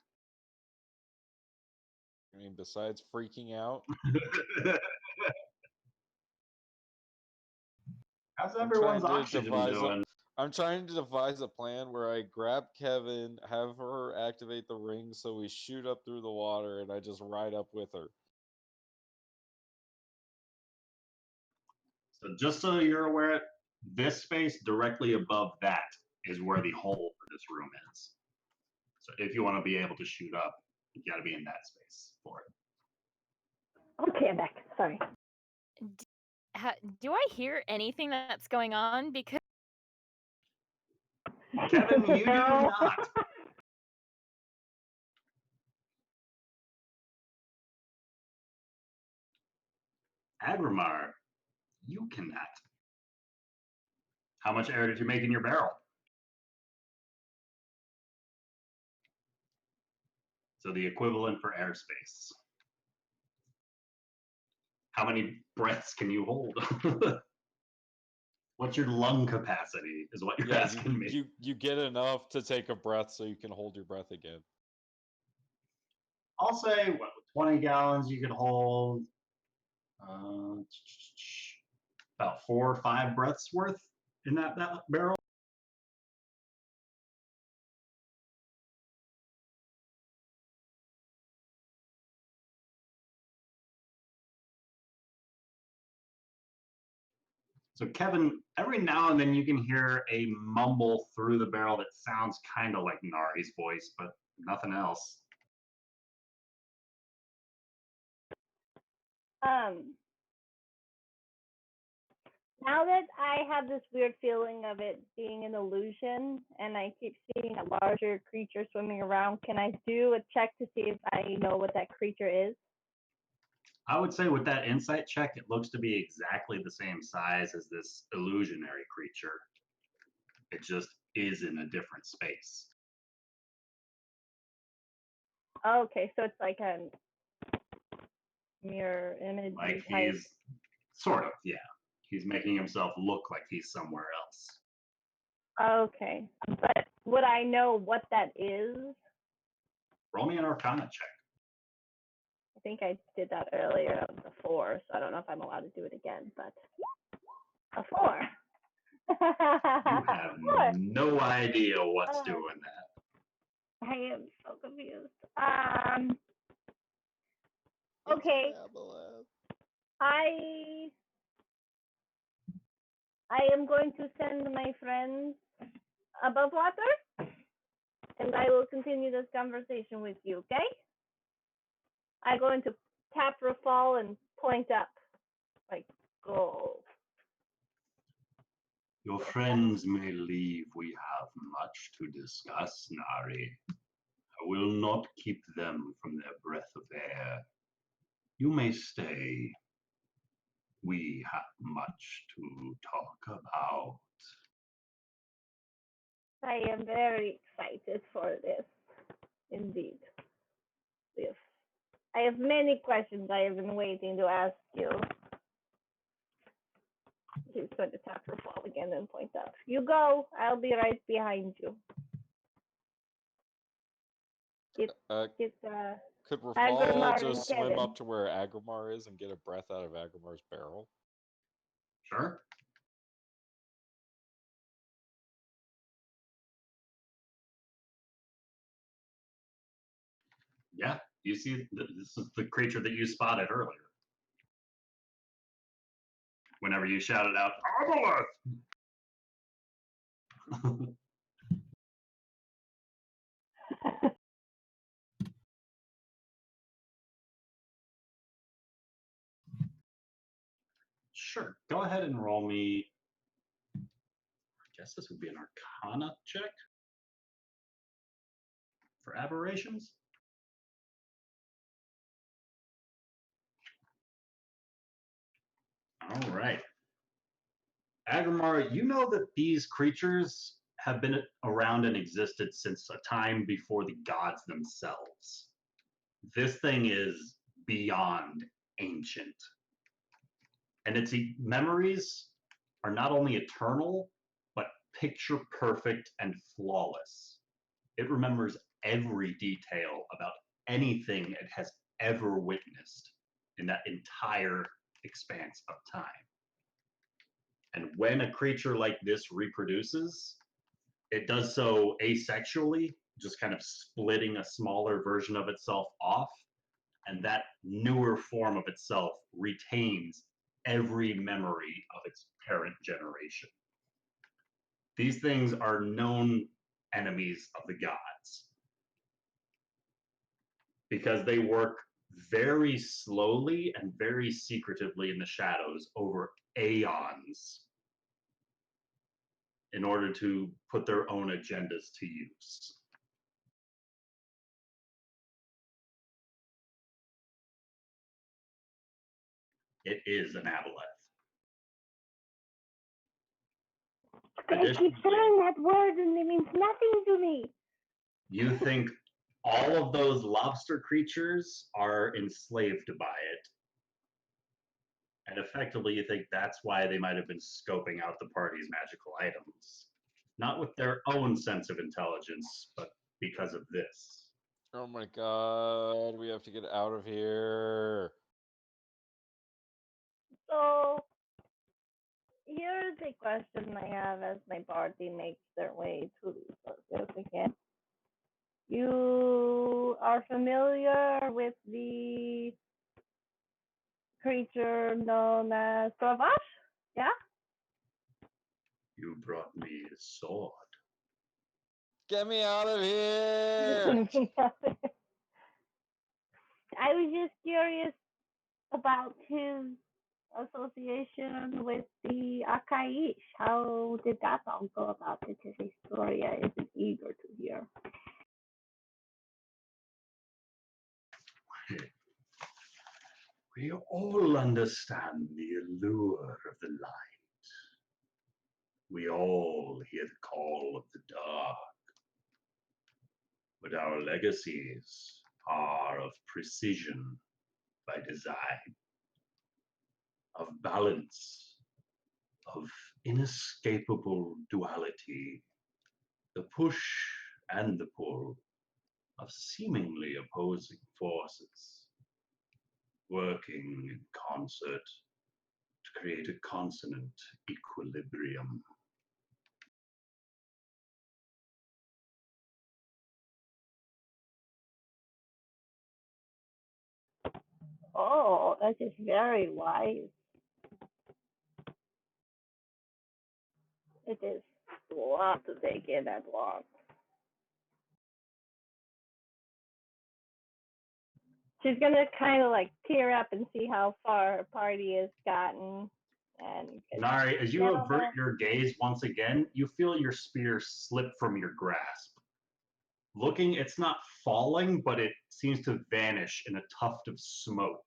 Speaker 4: I mean, besides freaking out,
Speaker 2: How's
Speaker 4: I'm
Speaker 2: everyone's
Speaker 4: trying to
Speaker 2: oxygen
Speaker 4: devise a-
Speaker 2: doing?
Speaker 4: I'm trying to devise a plan where I grab Kevin, have her activate the ring so we shoot up through the water and I just ride up with her.
Speaker 2: So just so you're aware, this space directly above that is where the hole for this room is. So if you want to be able to shoot up, you got to be in that space for it.
Speaker 5: Okay, I'm back. Sorry.
Speaker 3: Do I hear anything that's going on? Because
Speaker 2: Kevin, you do
Speaker 5: No.
Speaker 2: not. Agrimar, you cannot. How much air did you make in your barrel? So the equivalent for airspace. How many breaths can you hold? What's your lung capacity is what you're
Speaker 4: Yeah,
Speaker 2: asking me.
Speaker 4: you get enough to take a breath so you can hold your breath again.
Speaker 2: I'll say, what, 20 gallons you could hold about 4 or 5 breaths worth in that barrel. So Kevin, every now and then you can hear a mumble through the barrel that sounds kind of like Nari's voice, but nothing else.
Speaker 5: Now that I have this weird feeling of it being an illusion and I keep seeing a larger creature swimming around, can I do a check to see if I know what that creature is?
Speaker 2: I would say with that insight check, it looks to be exactly the same size as this illusionary creature. It just is in a different space.
Speaker 5: Okay, so it's like a mirror image
Speaker 2: Like
Speaker 5: type.
Speaker 2: he's sort of, yeah. He's making himself look like he's somewhere else.
Speaker 5: Okay, but would I know what that is?
Speaker 2: Roll me an Arcana check.
Speaker 5: I think I did that earlier before, so I don't know if I'm allowed to do it again, but a 4.
Speaker 2: You have no idea what's doing that.
Speaker 5: I am so confused. Okay. I am going to send my friends above water, and I will continue this conversation with you, okay? I'm going to tap Rafal and point up, like, go.
Speaker 6: Your friends may leave. We have much to discuss, Nari. I will not keep them from their breath of air. You may stay. We have much to talk about.
Speaker 5: I am very excited for this, indeed. Yes. I have many questions I have been waiting to ask you. He's going to tap Rafal again and point up. You go. I'll be right behind you.
Speaker 4: Could
Speaker 5: Agrimar
Speaker 4: Rafal
Speaker 5: and
Speaker 4: just swim
Speaker 5: Kevin.
Speaker 4: up to where Agrimar is and get a breath out of Agrimar's barrel?
Speaker 2: Sure. Yeah, you see, this is the creature that you spotted earlier. Whenever you shouted out, Arbaleth! Sure, go ahead and roll me. I guess this would be an Arcana check for aberrations. All right. Agrimar, you know that these creatures have been around and existed since a time before the gods themselves. This thing is beyond ancient. And its memories are not only eternal, but picture perfect and flawless. It remembers every detail about anything it has ever witnessed in that entire expanse of time. And when a creature like this reproduces, it does so asexually, just kind of splitting a smaller version of itself off. And that newer form of itself retains every memory of its parent generation. These things are known enemies of the gods because they work very slowly and very secretively in the shadows over aeons in order to put their own agendas to use. It is an aboleth.
Speaker 5: I keep saying that word and it means nothing to me.
Speaker 2: You think all of those lobster creatures are enslaved by it. And effectively, you think that's why they might have been scoping out the party's magical items. Not with their own sense of intelligence, but because of this.
Speaker 4: Oh my god, we have to get out of here.
Speaker 5: So, here's a question I have as my party makes their way to these sources again. You are familiar with the creature known as Kravash? Yeah?
Speaker 6: You brought me a sword.
Speaker 4: Get me out of here!
Speaker 5: I was just curious about his association with the Akaish. How did that all go about? It is a story I am eager to hear.
Speaker 6: We all understand the allure of the light. We all hear the call of the dark. But our legacies are of precision by design, of balance, of inescapable duality, the push and the pull of seemingly opposing forces, working in concert to create a consonant equilibrium.
Speaker 5: Oh, that is very wise. It is a lot to take in at once. She's gonna kind of like tear up and see how far her party has gotten. And
Speaker 2: Nari, as you avert your gaze once again, you feel your spear slip from your grasp. Looking, it's not falling, but it seems to vanish in a tuft of smoke.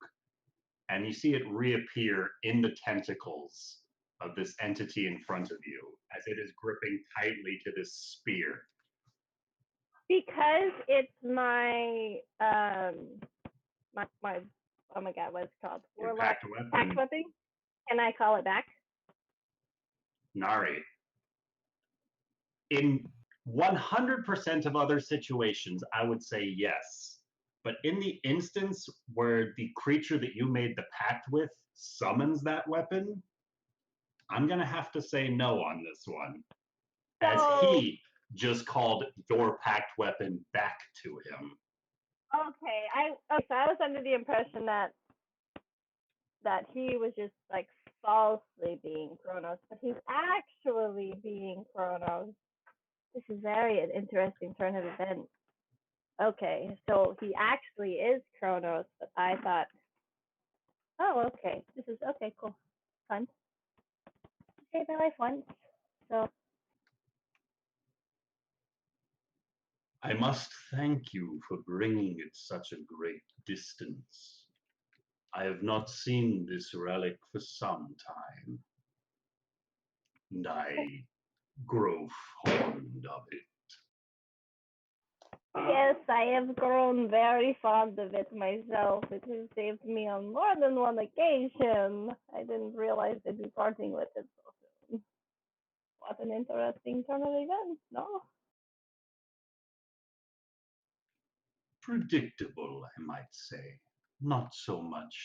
Speaker 2: And you see it reappear in the tentacles of this entity in front of you as it is gripping tightly to this spear.
Speaker 5: because it's my my oh my god, what's it called?
Speaker 2: Your
Speaker 5: Warlock
Speaker 2: packed weapon.
Speaker 5: pack weapon. Can I call it back?
Speaker 2: Nari. In 100% of other situations, I would say yes. But in the instance where the creature that you made the pact with summons that weapon, I'm going to have to say no on this one. As he just called your pact weapon back to him.
Speaker 5: So I was under the impression that he was just like falsely being Kronos, but he's actually being Kronos. This is very an interesting turn of events. Okay, so he actually is Kronos, but I thought, oh, okay, this is okay, cool, fun. Saved my life once, so.
Speaker 6: I must thank you for bringing it such a great distance. I have not seen this relic for some time, and I grow fond of it.
Speaker 5: Yes, I have grown very fond of it myself. It has saved me on more than one occasion. I didn't realize I'd be parting with it so soon. What an interesting turn of events, no?
Speaker 6: Predictable, I might say. Not so much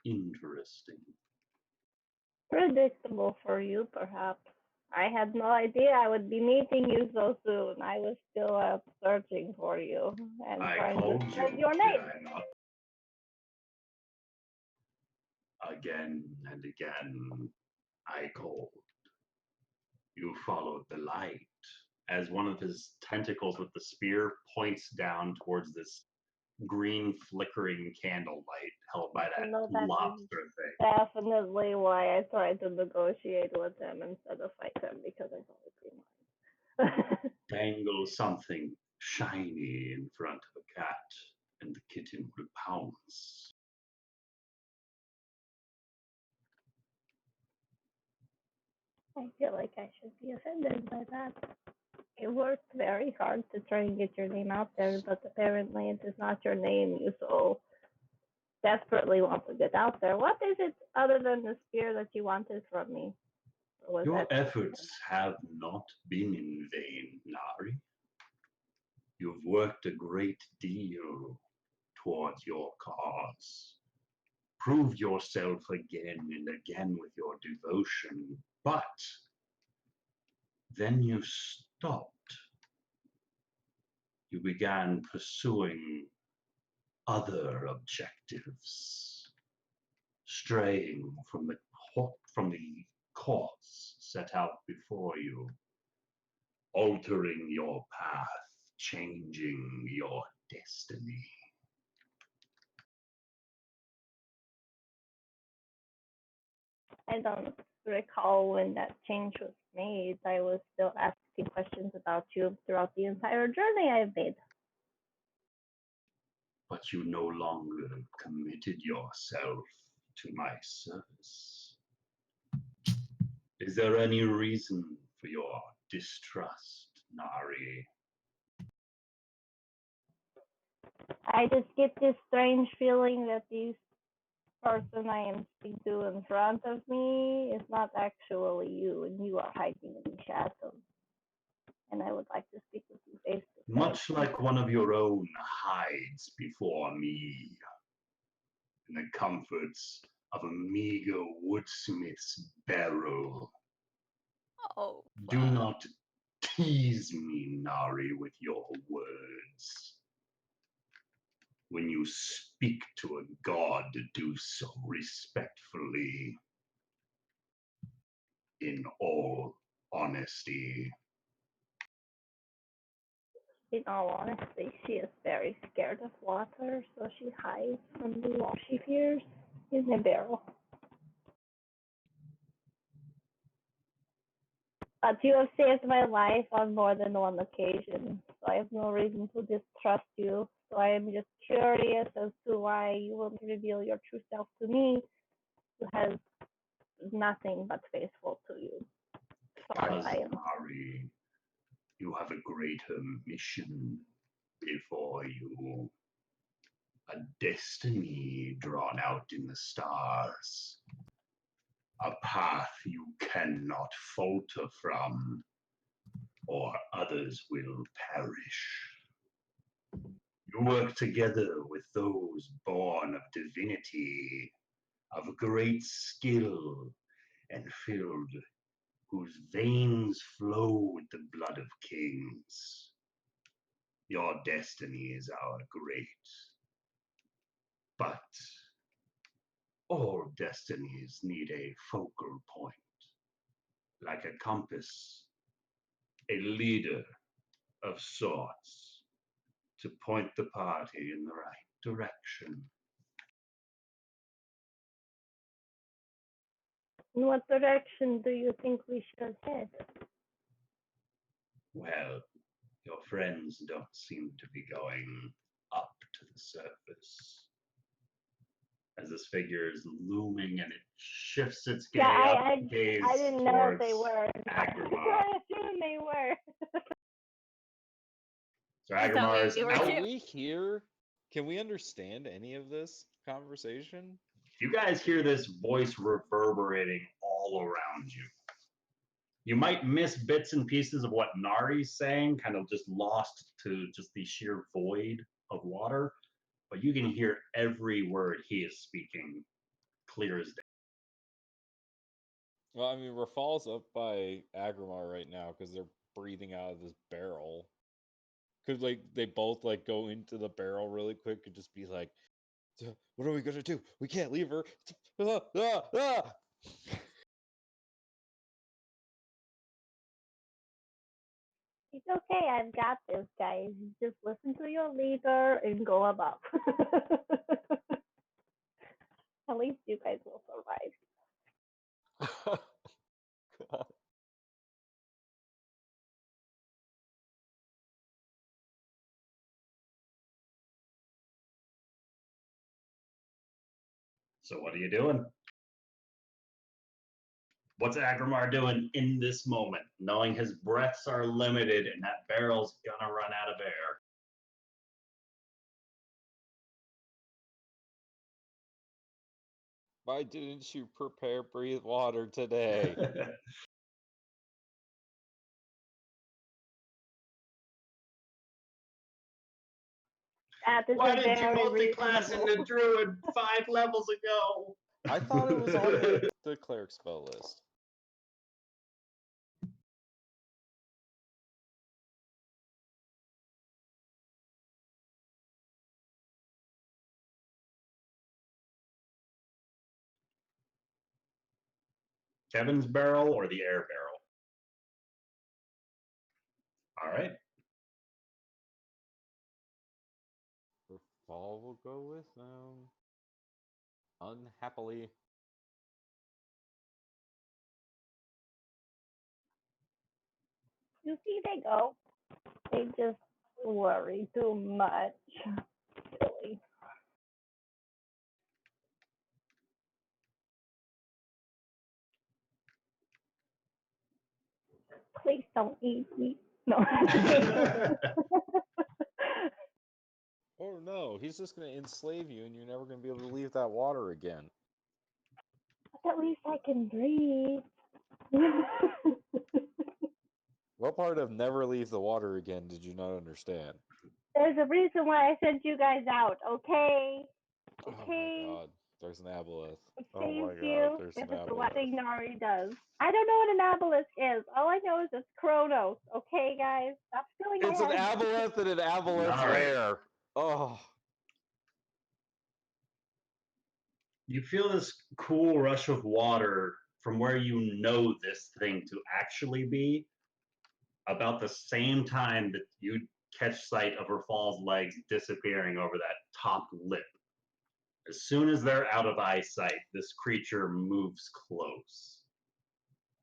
Speaker 6: interesting.
Speaker 5: Predictable for you, perhaps. I had no idea I would be meeting you so soon. I was still out searching for you and
Speaker 6: I
Speaker 5: trying to
Speaker 6: called you,
Speaker 5: find your
Speaker 6: did
Speaker 5: name.
Speaker 6: I not? Again and again, I called. You followed the light.
Speaker 2: As one of his tentacles with the spear points down towards this green flickering candlelight held by that
Speaker 5: No, that is
Speaker 2: lobster thing.
Speaker 5: definitely why I tried to negotiate with him instead of fight him because I thought it'd be mine.
Speaker 6: Dangle something shiny in front of a cat, and the kitten will pounce.
Speaker 5: I feel like I should be offended by that. I worked very hard to try and get your name out there, but apparently it is not your name you so desperately want to get out there. What is it other than the spear that you wanted from me? Or was
Speaker 6: Your
Speaker 5: that
Speaker 6: efforts have not been in vain, Nari. You've worked a great deal towards your cause. Proved yourself again and again with your devotion, but then you stopped. You began pursuing other objectives, straying from the course set out before you, altering your path, changing your destiny.
Speaker 5: I don't recall when that change was made. I was still asking questions about you throughout the entire journey I've made.
Speaker 6: But you no longer committed yourself to my service. Is there any reason for your distrust, Nari?
Speaker 5: I just get this strange feeling that this person I am speaking to in front of me is not actually you, and you are hiding in the shadows. And I would like to speak with you face to face.
Speaker 6: Much like one of your own hides before me in the comforts of a meager woodsmith's barrel.
Speaker 3: Oh,
Speaker 6: Do not tease me, Nari, with your words. When you speak to a god, do so respectfully, in all honesty.
Speaker 5: In all honesty, she is very scared of water, so she hides from the wall she fears in a barrel. But you have saved my life on more than one occasion, so I have no reason to distrust you. So I am just curious as to why you won't reveal your true self to me, who has nothing but faithful to you. Sorry,
Speaker 6: Because,
Speaker 5: I am.
Speaker 6: Nari, you have a greater mission before you. A destiny drawn out in the stars. A path you cannot falter from, or others will perish. You work together with those born of divinity, of great skill, and filled, whose veins flow with the blood of kings. Your destinies are great, but all destinies need a focal point, like a compass, a leader of sorts, to point the party in the right direction.
Speaker 5: In what direction do you think we should head?
Speaker 6: Well, your friends don't seem to be going up to the surface. As this figure is looming and it shifts its gaze
Speaker 5: I didn't know if
Speaker 6: towards
Speaker 5: they were.
Speaker 6: Agrabah.
Speaker 5: I assumed they were.
Speaker 2: So
Speaker 3: I thought
Speaker 2: Agrimar's
Speaker 3: we were
Speaker 2: out.
Speaker 3: too.
Speaker 4: Can we hear? Can we understand any of this conversation?
Speaker 2: You guys hear this voice reverberating all around you. You might miss bits and pieces of what Nari's saying, kind of just lost to just the sheer void of water, but you can hear every word he is speaking clear as day.
Speaker 4: Well, I mean, Rafal's up by Agrimar right now because they're breathing out of this barrel. Could they both go into the barrel really quick? Could just be like, "What are we gonna do? We can't leave her." Ah, ah, ah!
Speaker 5: It's okay. I've got this, guys. Just listen to your leader and go above. At least you guys will survive.
Speaker 4: God.
Speaker 2: So what are you doing? What's Agrimar doing in this moment, knowing his breaths are limited and that barrel's gonna run out of air?
Speaker 4: Why didn't you prepare breathe water today?
Speaker 5: That is
Speaker 2: Why
Speaker 5: a
Speaker 2: did you
Speaker 5: very
Speaker 2: multi-class
Speaker 5: reasonable.
Speaker 2: into Druid 5 levels ago?
Speaker 4: I thought it was on the cleric spell list.
Speaker 2: Kevin's barrel or the air barrel? All right.
Speaker 4: Rafal will go with them. Unhappily.
Speaker 5: You see, they go. They just worry too much. Silly. Please don't eat me. No.
Speaker 4: Oh no, he's just gonna enslave you and you're never gonna be able to leave that water again.
Speaker 5: At least I can breathe.
Speaker 4: What part of never leave the water again did you not understand?
Speaker 5: There's a reason why I sent you guys out, okay?
Speaker 4: Oh
Speaker 5: Okay.
Speaker 4: my god, there's an aboleth.
Speaker 5: It
Speaker 4: Oh
Speaker 5: saves
Speaker 4: my god,
Speaker 5: you
Speaker 4: there's
Speaker 5: if
Speaker 4: an
Speaker 5: it's what
Speaker 4: aboleth.
Speaker 5: Ignari does. I don't know what an obelisk is. All I know is it's Kronos, okay, guys? Stop filling my
Speaker 4: It's an
Speaker 5: head.
Speaker 4: aboleth in an aboleth
Speaker 2: All right.
Speaker 4: lair. Oh.
Speaker 2: You feel this cool rush of water from where you know this thing to actually be about the same time that you catch sight of Rafal's legs disappearing over that top lip. As soon as they're out of eyesight, this creature moves close.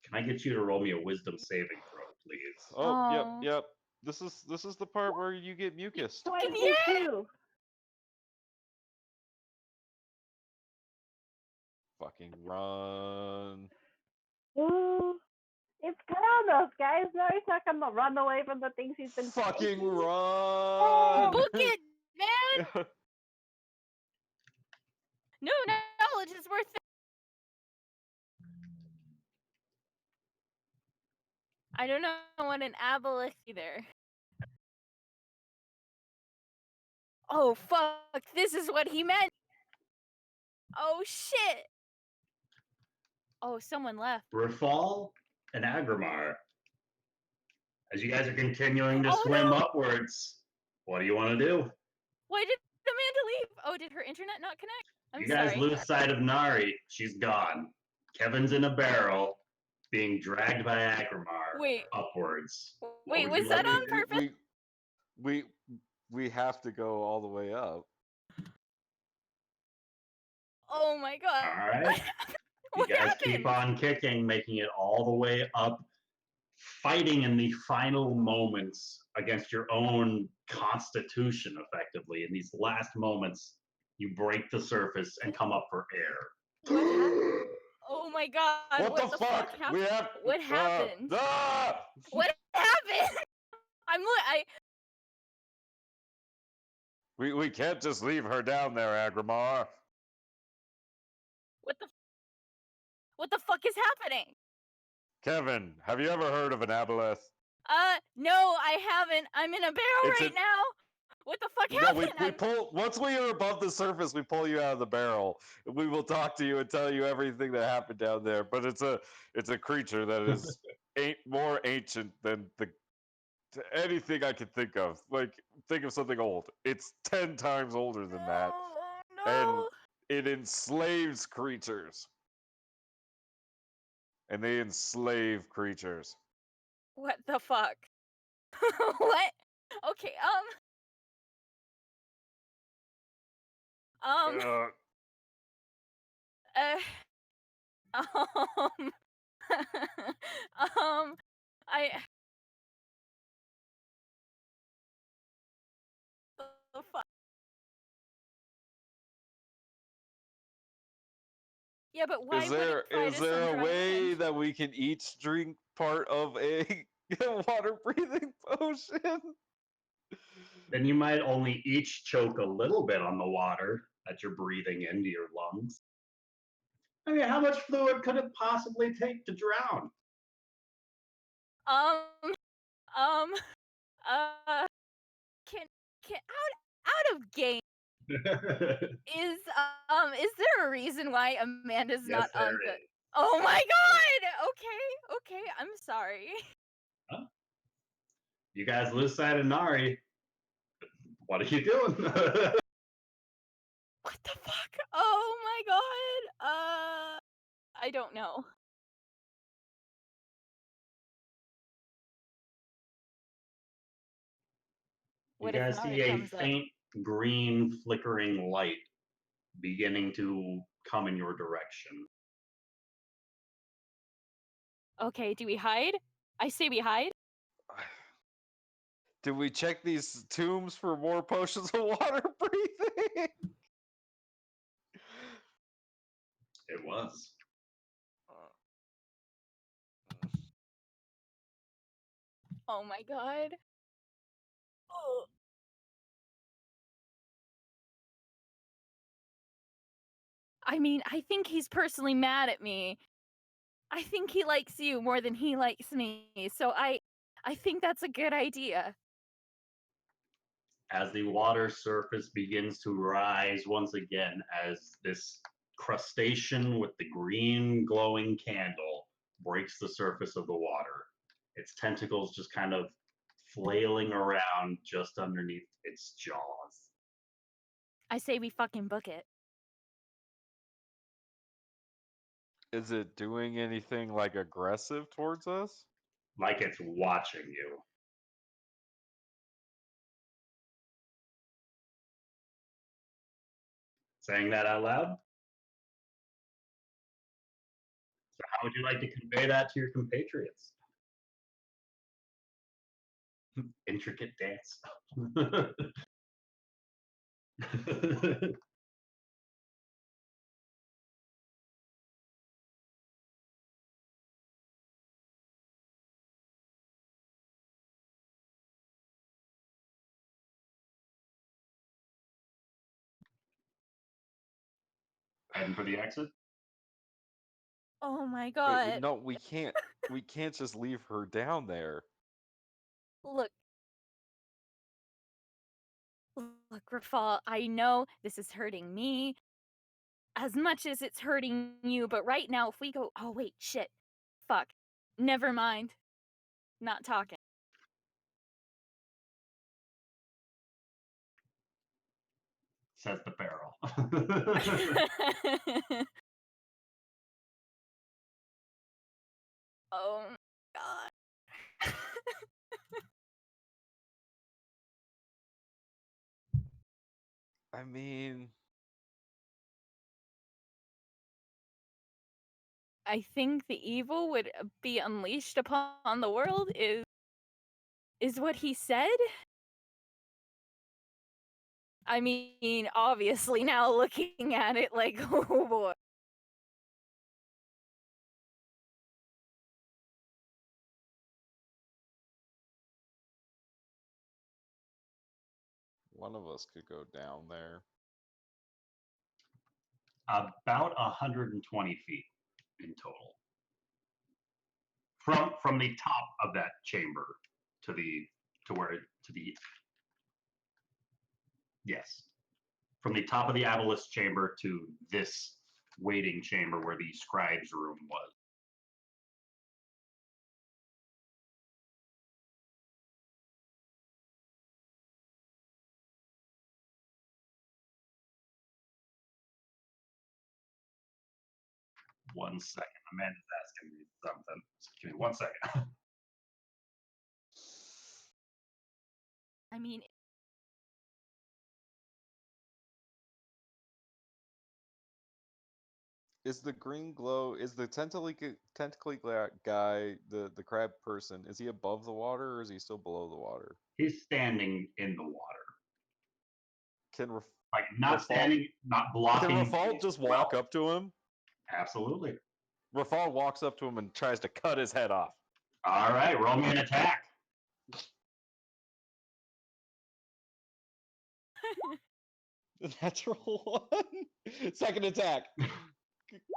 Speaker 2: Can I get you to roll me a wisdom saving throw, please?
Speaker 4: Oh,
Speaker 3: Oh.
Speaker 4: yep. This is the part where you get mucus.
Speaker 5: 22.
Speaker 4: Fucking run.
Speaker 5: Ooh. It's Kronos, guys. No, he's not gonna run away from the things he's been
Speaker 4: Fucking
Speaker 5: fighting.
Speaker 4: run.
Speaker 3: Book it, man! No knowledge is worth it. I don't know what an aboleth either. Oh fuck! This is what he meant. Oh shit! Oh, someone left.
Speaker 2: Rafal and Agrimar, as you guys are continuing to
Speaker 3: Oh,
Speaker 2: swim
Speaker 3: no.
Speaker 2: upwards, what do you want to do?
Speaker 3: Why did Amanda leave? Oh, did her internet not connect? I'm
Speaker 2: You guys
Speaker 3: sorry.
Speaker 2: lose sight of Nari. She's gone. Kevin's in a barrel, being dragged by Agrimar
Speaker 3: Wait.
Speaker 2: upwards.
Speaker 3: Wait,
Speaker 2: would you
Speaker 3: was that
Speaker 2: like
Speaker 3: on
Speaker 2: to do?
Speaker 3: purpose?
Speaker 4: We have to go all the way up.
Speaker 3: Oh my god.
Speaker 2: All right. You
Speaker 3: What
Speaker 2: guys
Speaker 3: happened?
Speaker 2: keep on kicking, making it all the way up, fighting in the final moments against your own constitution, effectively. In these last moments, you break the surface and come up for air.
Speaker 3: What happened? Oh my god.
Speaker 4: What the fuck?
Speaker 3: happened?
Speaker 4: We have.
Speaker 3: What happened?
Speaker 4: Ah!
Speaker 3: What happened? I
Speaker 4: We can't just leave her down there, Agrimar.
Speaker 3: What the fuck is happening?
Speaker 4: Kevin, have you ever heard of an aboleth?
Speaker 3: No, I haven't. I'm in a barrel
Speaker 4: It's
Speaker 3: right
Speaker 4: a-
Speaker 3: now. What the fuck
Speaker 4: No,
Speaker 3: happened?
Speaker 4: we pull once we are above the surface, we pull you out of the barrel. We will talk to you and tell you everything that happened down there. But it's a creature that is more ancient than anything I could think of. Like, think of something old. It's 10 times older than that,
Speaker 3: No.
Speaker 4: and it enslaves creatures. And they enslave creatures.
Speaker 3: What the fuck? What? Okay,
Speaker 4: Uh,
Speaker 3: um, I. The fuck? Yeah, but why
Speaker 4: is
Speaker 3: would
Speaker 4: there
Speaker 3: it fight us on
Speaker 4: a
Speaker 3: dry
Speaker 4: way
Speaker 3: land?
Speaker 4: that we can each drink part of a water breathing potion?
Speaker 2: Then you might only each choke a little bit on the water that you're breathing into your lungs. I mean, how much fluid could it possibly take to drown?
Speaker 3: Um, um, uh, can out of game is there a reason why Amanda's
Speaker 2: Yes,
Speaker 3: not
Speaker 2: there
Speaker 3: on the?
Speaker 2: is.
Speaker 3: Oh my god! Okay, I'm sorry.
Speaker 2: Huh? You guys lose sight of Nari. What are you doing?
Speaker 3: What the fuck? Oh my god. I don't know.
Speaker 2: You
Speaker 3: What if
Speaker 2: guys
Speaker 3: Nari
Speaker 2: see a
Speaker 3: comes up?
Speaker 2: faint green flickering light beginning to come in your direction.
Speaker 3: Okay, do we hide? I say we hide.
Speaker 4: Do we check these tombs for more potions of water breathing?
Speaker 2: It was.
Speaker 3: Oh my god. Oh. I mean, I think he's personally mad at me. I think he likes you more than he likes me. So I think that's a good idea.
Speaker 2: As the water surface begins to rise once again, as this crustacean with the green glowing candle breaks the surface of the water, its tentacles just kind of flailing around just underneath its jaws.
Speaker 3: I say we fucking book it.
Speaker 4: Is it doing anything like aggressive towards us?
Speaker 2: Like it's watching you. Saying that out loud? So how would you like to convey that to your compatriots? Intricate dance. Heading for the exit?
Speaker 3: Oh my
Speaker 4: Wait,
Speaker 3: god.
Speaker 4: no, we can't. We can't just leave her down there.
Speaker 3: Look, Rafal, I know this is hurting me as much as it's hurting you, but right now, if we go. Oh, wait, shit. Fuck. Never mind. Not talking.
Speaker 2: Says the barrel.
Speaker 3: Oh my god.
Speaker 4: I mean,
Speaker 3: I think the evil would be unleashed upon the world is what he said. I mean, obviously now looking at it like, oh boy.
Speaker 4: One of us could go down there.
Speaker 2: About 120 feet in total. From the top of that chamber to the yes. From the top of the obelisk chamber to this waiting chamber where the scribe's room was. One second. Amanda's asking me something. Give me 1 second.
Speaker 3: I mean,
Speaker 4: Is the green glow, is the tentacly guy, the crab person, is he above the water or is he still below the water?
Speaker 2: He's standing in the water.
Speaker 4: Can
Speaker 2: Like not
Speaker 4: Rafal-
Speaker 2: standing, not blocking.
Speaker 4: Can Rafal just walk up to him?
Speaker 2: Absolutely.
Speaker 4: Rafal walks up to him and tries to cut his head off.
Speaker 2: All right, roll me an attack.
Speaker 4: Natural one. Second attack.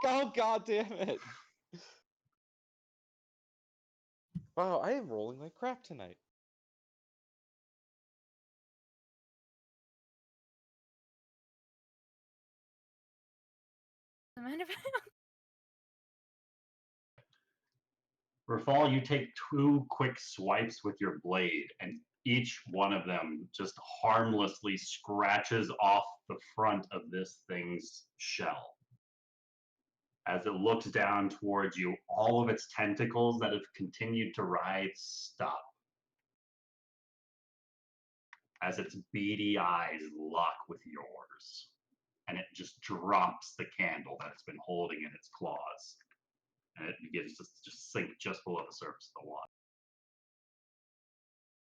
Speaker 4: Oh, god damn it. Wow, I am rolling like crap tonight.
Speaker 2: Rafal, you take 2 quick swipes with your blade, and each one of them just harmlessly scratches off the front of this thing's shell. As it looks down towards you, all of its tentacles that have continued to writhe stop. As its beady eyes lock with yours, and it just drops the candle that it's been holding in its claws. And it begins to just sink just below the surface of the water.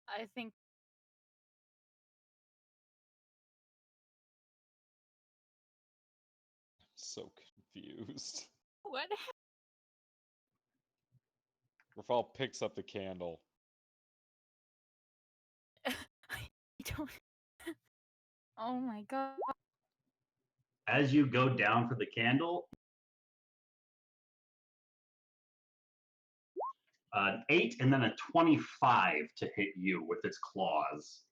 Speaker 3: I think
Speaker 4: So confused.
Speaker 3: what?
Speaker 4: Rafal picks up the candle.
Speaker 3: I don't. Oh my god.
Speaker 2: As you go down for the candle, an 8 and then a 25 to hit you with its claws.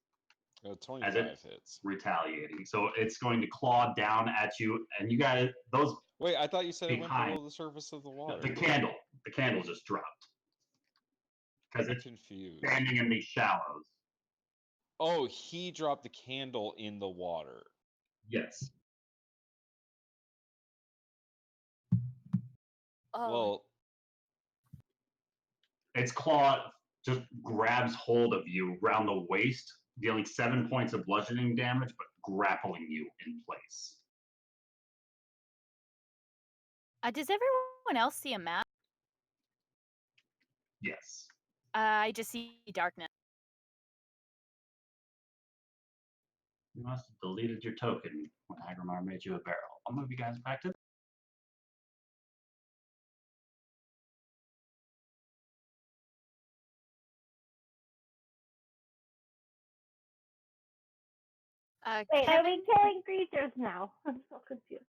Speaker 4: 25 hits.
Speaker 2: Retaliating. So it's going to claw down at you, and you got those.
Speaker 4: Wait, I thought you said it went
Speaker 2: behind.
Speaker 4: below the surface of the water.
Speaker 2: The candle just dropped. Because it's
Speaker 4: confused.
Speaker 2: standing in these shallows.
Speaker 4: Oh, he dropped the candle in the water.
Speaker 2: Yes.
Speaker 3: Oh.
Speaker 4: Well,
Speaker 2: its claw just grabs hold of you around the waist, dealing 7 points of bludgeoning damage, but grappling you in place.
Speaker 3: Does everyone else see a map?
Speaker 2: Yes.
Speaker 3: I just see darkness.
Speaker 2: You must have deleted your token when Agrimar made you a barrel. I'll move you guys back to
Speaker 5: Wait, are we
Speaker 3: Kevin,
Speaker 5: killing creatures now? I'm so confused.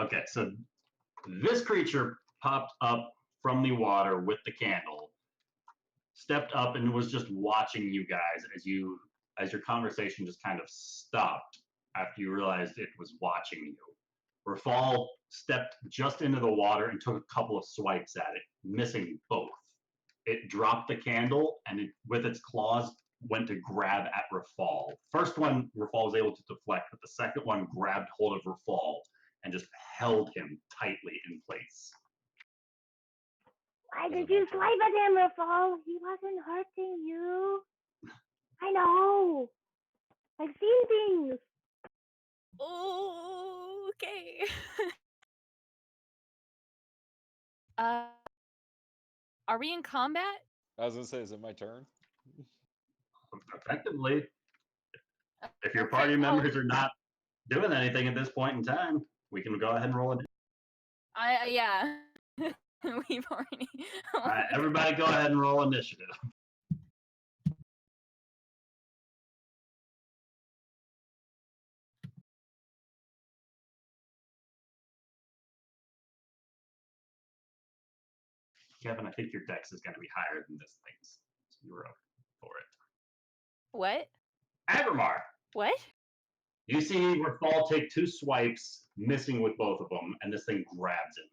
Speaker 2: Okay, so this creature popped up from the water with the candle, stepped up and was just watching you guys as your conversation just kind of stopped after you realized it was watching you. Rafal stepped just into the water and took a couple of swipes at it, missing both. It dropped the candle and with its claws went to grab at Rafal. First one, Rafal was able to deflect, but the second one grabbed hold of Rafal and just held him tightly in place.
Speaker 5: Why did you swipe at him, Rafal? He wasn't hurting you. I know. I've seen things.
Speaker 3: Oh, okay. Are we in combat?
Speaker 4: I was gonna say, is it my turn?
Speaker 2: Effectively, if your
Speaker 3: Okay,
Speaker 2: party
Speaker 3: well-
Speaker 2: members are not doing anything at this point in time, we can go ahead and roll it.
Speaker 3: Yeah. We've already.
Speaker 2: All right, everybody go ahead and roll initiative. Kevin, I think your dex is going to be higher than this thing's. So you were up for it.
Speaker 3: What?
Speaker 2: Agrimar!
Speaker 3: What?
Speaker 2: You see Rafal take 2 swipes, missing with both of them, and this thing grabs him.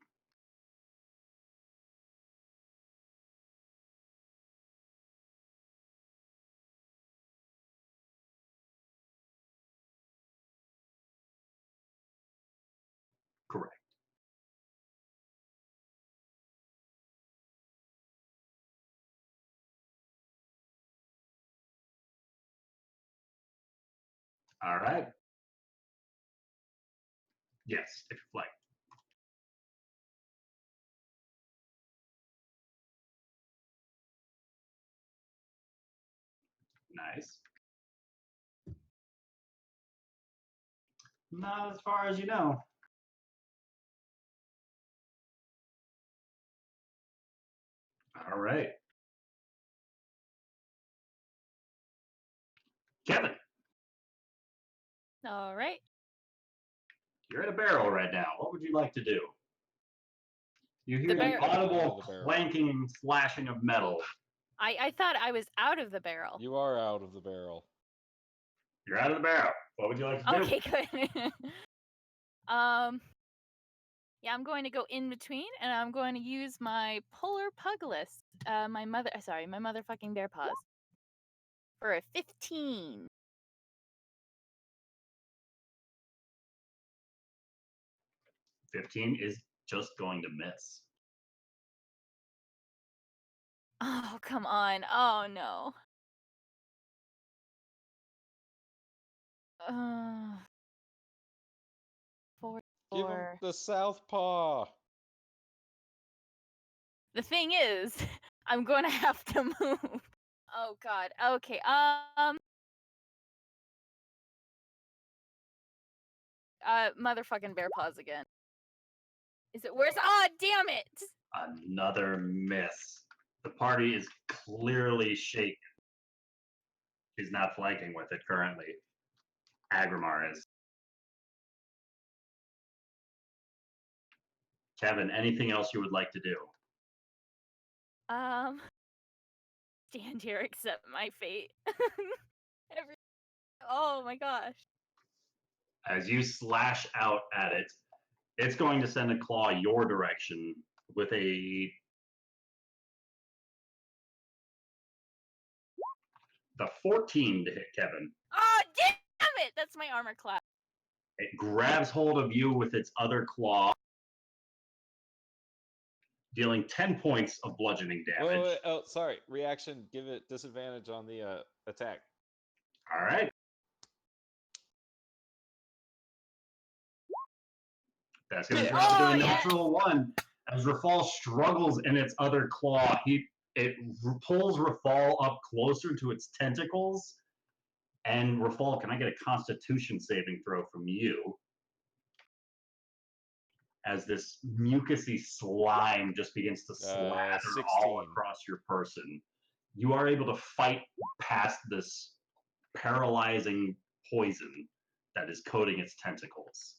Speaker 2: Correct. All right. Yes, if you flank. Nice. Not as far as you know. All right. Kevin,
Speaker 3: All right.
Speaker 2: you're in a barrel right now. What would you like to do? You hear
Speaker 3: The
Speaker 2: the
Speaker 3: barrel.
Speaker 2: audible
Speaker 4: The barrel.
Speaker 2: clanking and slashing of metal.
Speaker 3: I thought I was out of the barrel.
Speaker 4: You are out of the barrel.
Speaker 2: You're out of the barrel. What would you like to do?
Speaker 3: Okay, good. Yeah, I'm going to go in between, and I'm going to use my polar pugilist. My motherfucking bear paws. For a 15.
Speaker 2: 15 is just going to miss.
Speaker 3: Oh, come on. Oh, no.
Speaker 4: Give him the southpaw.
Speaker 3: The thing is, I'm going to have to move. Oh, God. Okay, motherfucking bear paws again. Is it worse? Ah, damn it!
Speaker 2: Another miss. The party is clearly shaken. She's not flanking with it currently. Agrimar is. Kevin, anything else you would like to do?
Speaker 3: Stand here, accept my fate. Oh my gosh.
Speaker 2: As you slash out at it, it's going to send a claw your direction with the 14 to hit Kevin.
Speaker 3: Oh, damn it! That's my armor class.
Speaker 2: It grabs hold of you with its other claw, dealing 10 points of bludgeoning damage.
Speaker 4: Wait. Oh, sorry. Reaction. Give it disadvantage on the attack.
Speaker 2: All right. That's going to turn out to a natural 1. As Rafal struggles in its other claw, it pulls Rafal up closer to its tentacles. And Rafal, can I get a Constitution saving throw from you? As this mucousy slime just begins to slather
Speaker 4: 16.
Speaker 2: all across your person. You are able to fight past this paralyzing poison that is coating its tentacles.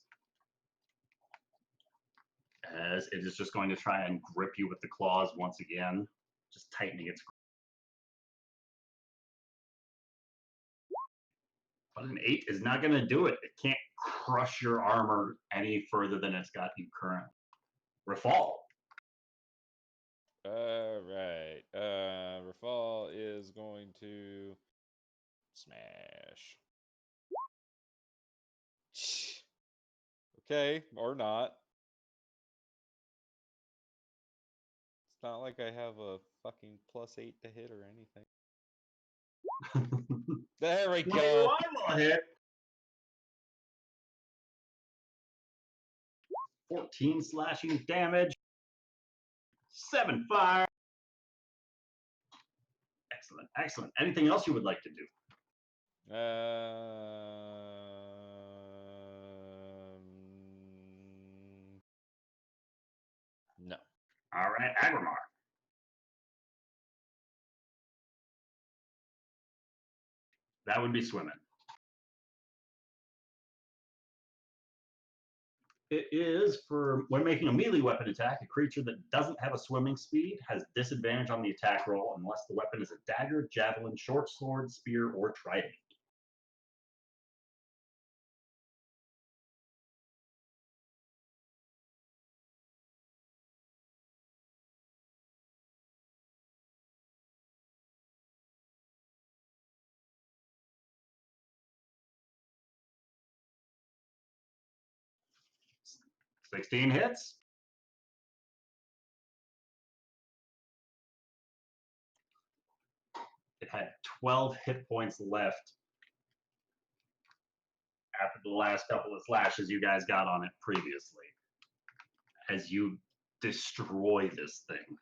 Speaker 2: As it is just going to try and grip you with the claws once again, just tightening its grip. But an 8 is not going to do it. It can't crush your armor any further than it's got you currently. Rafal.
Speaker 4: Alright. Rafal is going to smash. Okay, or not. It's not like I have a fucking +8 to hit or anything. There we go.
Speaker 2: 21 will hit. 14 slashing damage. 7 fire. Excellent, excellent. Anything else you would like to do?
Speaker 4: No.
Speaker 2: All right, Agrimar. That would be swimming. It is for when making a melee weapon attack, a creature that doesn't have a swimming speed has disadvantage on the attack roll unless the weapon is a dagger, javelin, short sword, spear, or trident. $16 hits. It had 12 hit points left after the last couple of slashes you guys got on it previously. As you destroy this thing,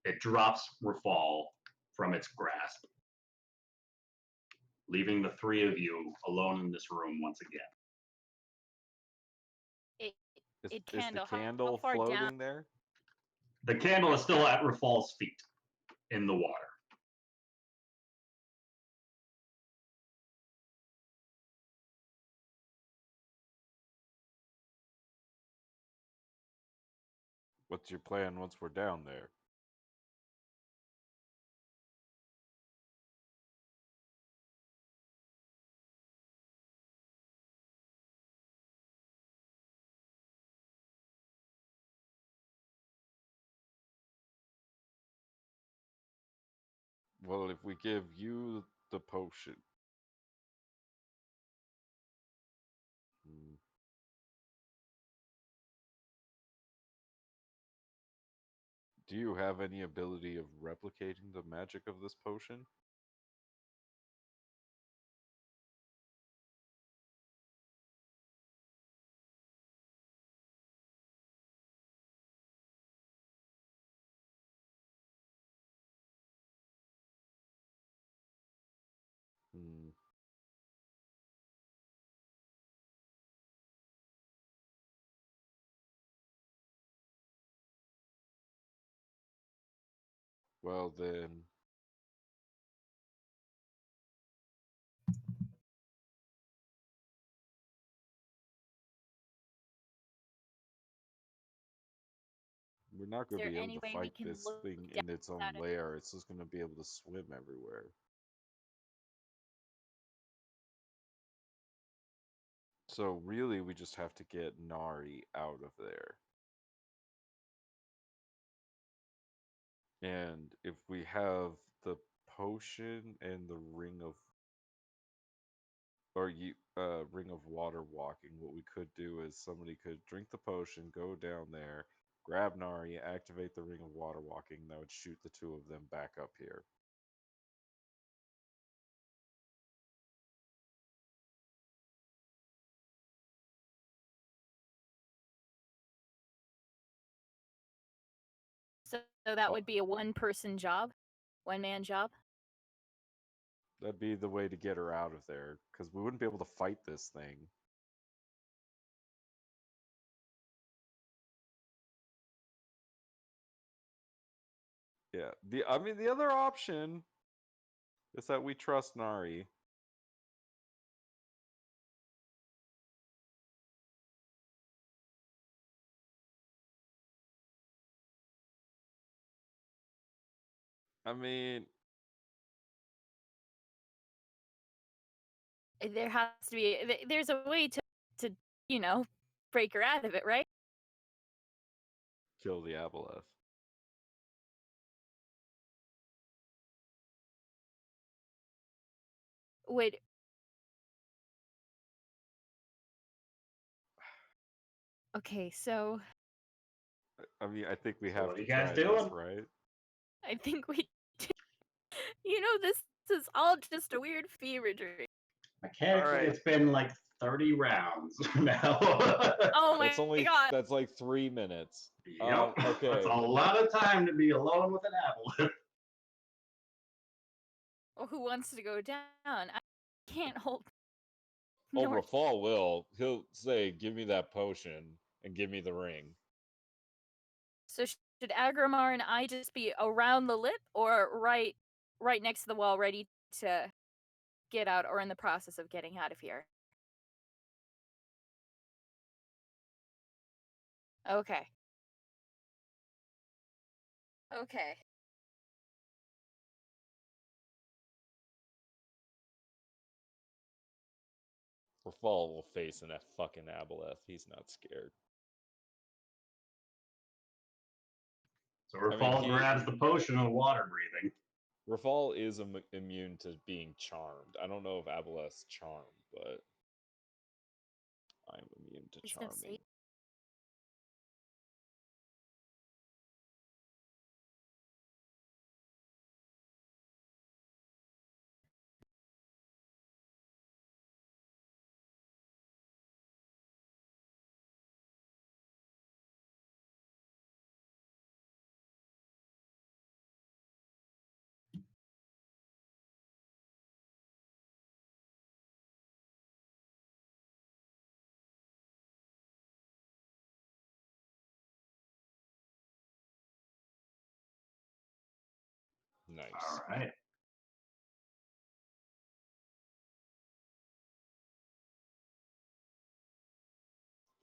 Speaker 2: it drops Rafal from its grasp, leaving the three of you alone in this room once again.
Speaker 3: It
Speaker 4: Is the
Speaker 3: candle. How
Speaker 4: candle
Speaker 3: far
Speaker 4: floating
Speaker 3: down?
Speaker 4: there?
Speaker 2: The candle is still at Rafal's feet in the water.
Speaker 4: What's your plan once we're down there? Well, if we give you the potion. Hmm. Do you have any ability of replicating the magic of this potion? Hmm. Well then, we're not
Speaker 3: Is
Speaker 4: going to
Speaker 3: there
Speaker 4: be able
Speaker 3: any
Speaker 4: to
Speaker 3: way we
Speaker 4: fight
Speaker 3: can
Speaker 4: this
Speaker 3: look
Speaker 4: thing
Speaker 3: down
Speaker 4: in its own
Speaker 3: at it?
Speaker 4: lair. It's just going to be able to swim everywhere. So really, we just have to get Nari out of there. And if we have the potion and the ring of water walking, what we could do is somebody could drink the potion, go down there, grab Nari, activate the ring of water walking. That would shoot the two of them back up here.
Speaker 3: So that would be a one-person job, one-man job.
Speaker 4: That'd be the way to get her out of there, because we wouldn't be able to fight this thing. Yeah. The other option is that we trust Nari. I mean,
Speaker 3: There has to be. There's a way to break her out of it, right?
Speaker 4: kill the Aboleth.
Speaker 3: Would okay. So
Speaker 4: I mean, I think we
Speaker 2: So
Speaker 4: have
Speaker 2: what are
Speaker 4: to
Speaker 2: you guys
Speaker 4: try
Speaker 2: doing?
Speaker 4: this, right?
Speaker 3: I think we. This is all just a weird fever dream.
Speaker 2: Mechanically,
Speaker 4: Alright.
Speaker 2: it's been like 30 rounds now.
Speaker 3: Oh my god!
Speaker 4: That's like 3 minutes.
Speaker 2: Yep.
Speaker 4: Okay.
Speaker 2: That's a lot of time to be alone with an apple.
Speaker 3: Well, who wants to go down? I can't hold.
Speaker 4: Oh,
Speaker 3: North.
Speaker 4: Rafal will. He'll say, "Give me that potion and give me the ring."
Speaker 3: So should Agramar and I just be around the lip, or right next to the wall, ready to get out, or in the process of getting out of here? Okay. Okay.
Speaker 4: Rafal will face in a fucking aboleth. He's not scared.
Speaker 2: So
Speaker 4: I mean,
Speaker 2: Rafal grabs the potion of water breathing.
Speaker 4: Rafal is immune to being charmed. I don't know if aboleth's charm, but I'm immune to
Speaker 3: He's gonna
Speaker 4: charming.
Speaker 3: say
Speaker 4: Nice.
Speaker 2: All right.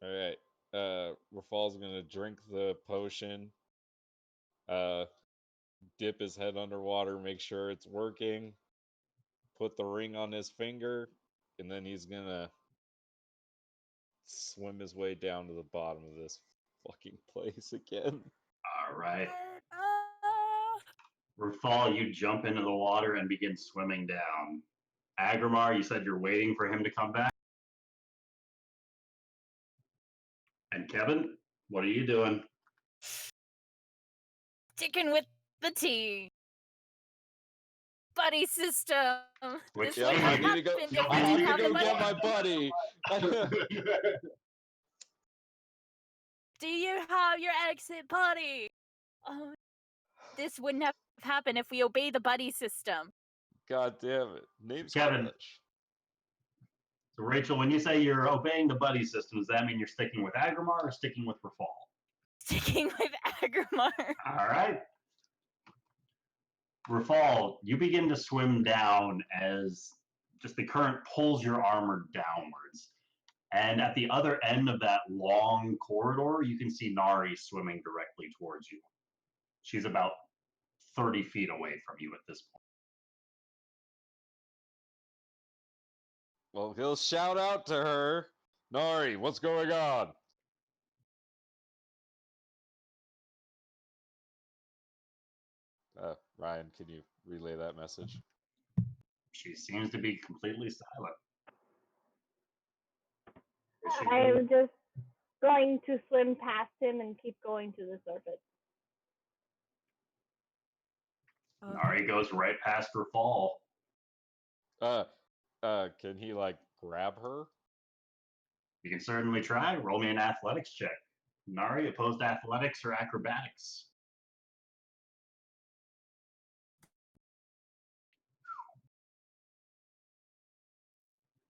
Speaker 4: All right. Rafal's gonna drink the potion. Dip his head underwater, make sure it's working. Put the ring on his finger, and then he's gonna swim his way down to the bottom of this fucking place again.
Speaker 2: All right.
Speaker 3: ah!
Speaker 2: Rafal, you jump into the water and begin swimming down. Agrimar, you said you're waiting for him to come back. And Kevin, what are you doing?
Speaker 3: Sticking with the team. Buddy system.
Speaker 2: Which
Speaker 3: This wouldn't
Speaker 4: I
Speaker 3: have
Speaker 4: need to go.
Speaker 3: happened if we
Speaker 4: I need
Speaker 3: didn't
Speaker 4: to
Speaker 3: have the
Speaker 4: go
Speaker 3: buddy.
Speaker 4: get my buddy.
Speaker 3: Do you have your exit buddy? Oh, this wouldn't have happened if we obey the buddy system.
Speaker 4: God damn it. Name's
Speaker 2: Kevin.
Speaker 4: Clutch.
Speaker 2: So Rachel, when you say you're obeying the buddy system, does that mean you're sticking with Agrimar or sticking with Rafal?
Speaker 3: Sticking with Agrimar.
Speaker 2: All right. Rafal, you begin to swim down as just the current pulls your armor downwards. And at the other end of that long corridor, you can see Nari swimming directly towards you. She's about 30 feet away from you at this point.
Speaker 4: Well, he'll shout out to her. Nari, what's going on? Ryan, can you relay that message?
Speaker 2: She seems to be completely silent. Is she
Speaker 5: I
Speaker 2: good?
Speaker 5: am just going to swim past him and keep going to the surface.
Speaker 2: Nari goes right past Rafal.
Speaker 4: Can he like grab her?
Speaker 2: You can certainly try. Roll me an athletics check. Nari, opposed athletics or acrobatics?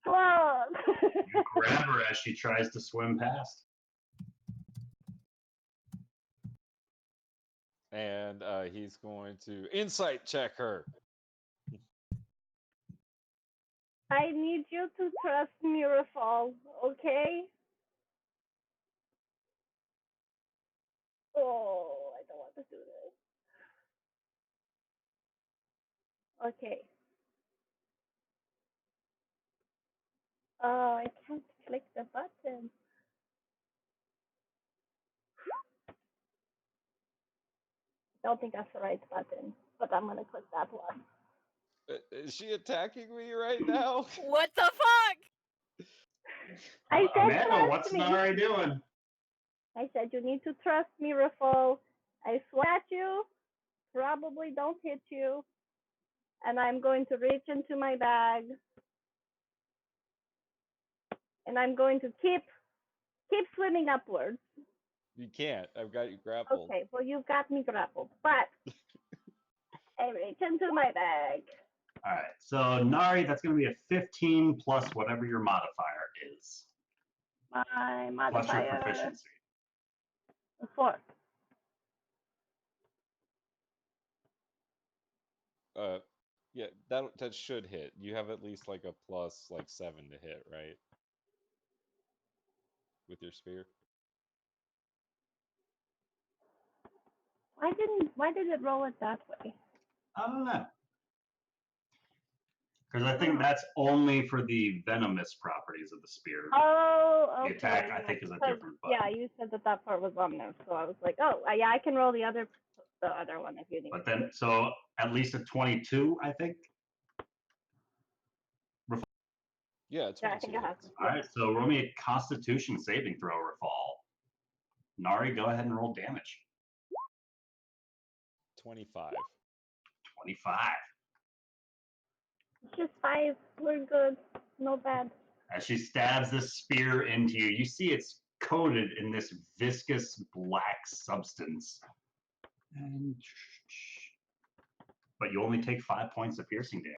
Speaker 5: Whoa!
Speaker 2: You grab her as she tries to swim past.
Speaker 4: And he's going to insight check her.
Speaker 5: I need you to trust me, Rafal, okay? Oh, I don't want to do this. Okay. Oh, I can't click the button. Don't think that's the right button, but I'm gonna click that one.
Speaker 4: Is she attacking me right now?
Speaker 3: What the fuck?
Speaker 5: I said
Speaker 2: Amanda,
Speaker 5: trust
Speaker 2: what's
Speaker 5: me.
Speaker 2: Nari doing?
Speaker 5: I said you need to trust me, Rafal. I swear at you, probably don't hit you, and I'm going to reach into my bag, and I'm going to keep swimming upwards.
Speaker 4: You can't. I've got you grappled.
Speaker 5: Okay, well you've got me grappled, but I reach into my bag.
Speaker 2: All right, so Nari, that's going to be a 15 plus whatever your modifier is.
Speaker 5: My
Speaker 2: Plus your
Speaker 5: modifier
Speaker 2: proficiency.
Speaker 5: 4.
Speaker 4: Yeah, that should hit. You have at least like a plus like 7 to hit, right? With your spear.
Speaker 5: Why did it roll it that way?
Speaker 2: I don't know. Because I think that's only for the venomous properties of the spear.
Speaker 5: Oh, okay.
Speaker 2: The attack, I
Speaker 5: yeah,
Speaker 2: think, is a
Speaker 5: because-
Speaker 2: different button.
Speaker 5: Yeah, you said that part was on there, so I was like, oh, yeah, I can roll the other one if you need.
Speaker 2: But then, so at least a 22, I think.
Speaker 4: Yeah, it's
Speaker 5: Yeah, I think I have.
Speaker 2: All right, so roll me a Constitution saving throw, Rafal. Nari, go ahead and roll damage.
Speaker 4: 25.
Speaker 2: 25.
Speaker 5: It's just 5. We're good. No bad.
Speaker 2: As she stabs this spear into you, you see it's coated in this viscous black substance. And but you only take 5 points of piercing damage.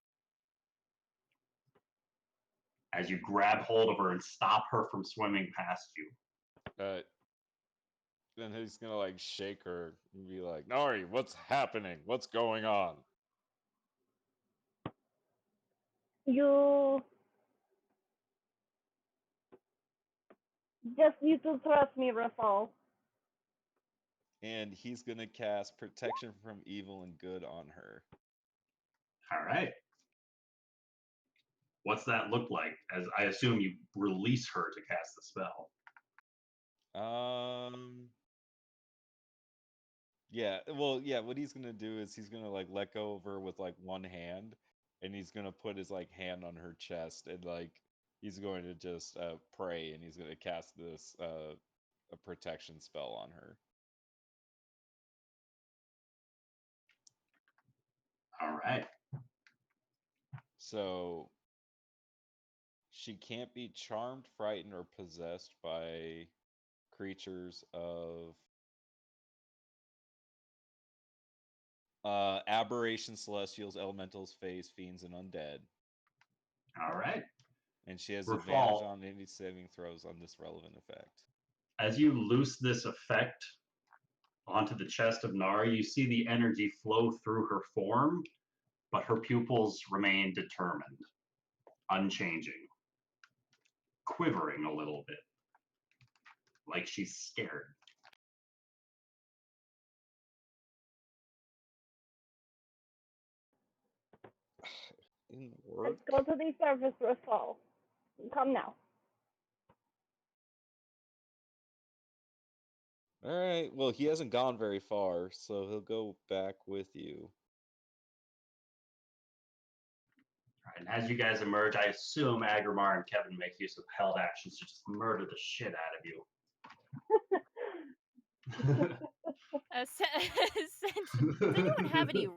Speaker 2: As you grab hold of her and stop her from swimming past you.
Speaker 4: Then he's gonna like shake her and be like, Nari, what's happening? What's going on?
Speaker 5: You just need to trust me, Rafal.
Speaker 4: And he's gonna cast protection from evil and good on her.
Speaker 2: All right. What's that look like? As I assume you release her to cast the spell.
Speaker 4: Yeah, well, yeah, what he's gonna do is he's gonna like let go of her with like one hand, and he's gonna put his like hand on her chest, and like he's going to just pray, and he's gonna cast this a protection spell on her.
Speaker 2: All right.
Speaker 4: So she can't be charmed, frightened, or possessed by creatures of aberrations, celestials, elementals, fays, fiends, and undead.
Speaker 2: All right.
Speaker 4: And she has
Speaker 2: Rafal,
Speaker 4: advantage on any saving throws on this relevant effect.
Speaker 2: As you loose this effect onto the chest of Nari, you see the energy flow through her form, but her pupils remain determined, unchanging, quivering a little bit, like she's scared.
Speaker 4: Didn't
Speaker 5: Let's
Speaker 4: work.
Speaker 5: go to the surface, Rafal. Come now.
Speaker 4: All right. Well, he hasn't gone very far, so he'll go back with you.
Speaker 2: All right, and as you guys emerge, I assume Agrimar and Kevin make use of held actions to just murder the shit out of you.
Speaker 3: Does anyone have any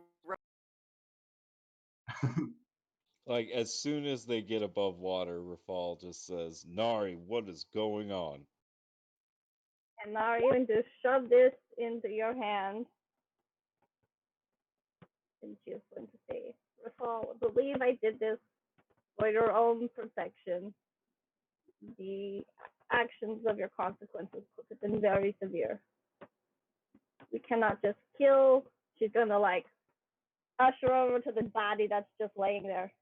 Speaker 4: Like, as soon as they get above water, Rafal just says, Nari, what is going on?
Speaker 5: And now you're going to shove this into your hand. And she's going to say, Rafal, I believe I did this for your own protection. The actions of your consequences could have been very severe. We cannot just kill. She's going to like usher over to the body that's just laying there.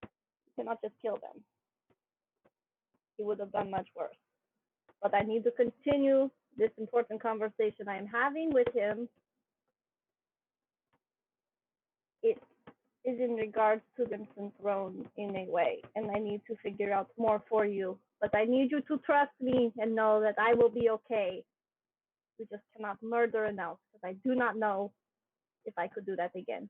Speaker 5: You cannot just kill them. He would have done much worse. But I need to continue this important conversation I am having with him. It is in regards to Crimson Throne in a way, and I need to figure out more for you. But I need you to trust me and know that I will be okay. We just cannot murder enough, because I do not know if I could do that again.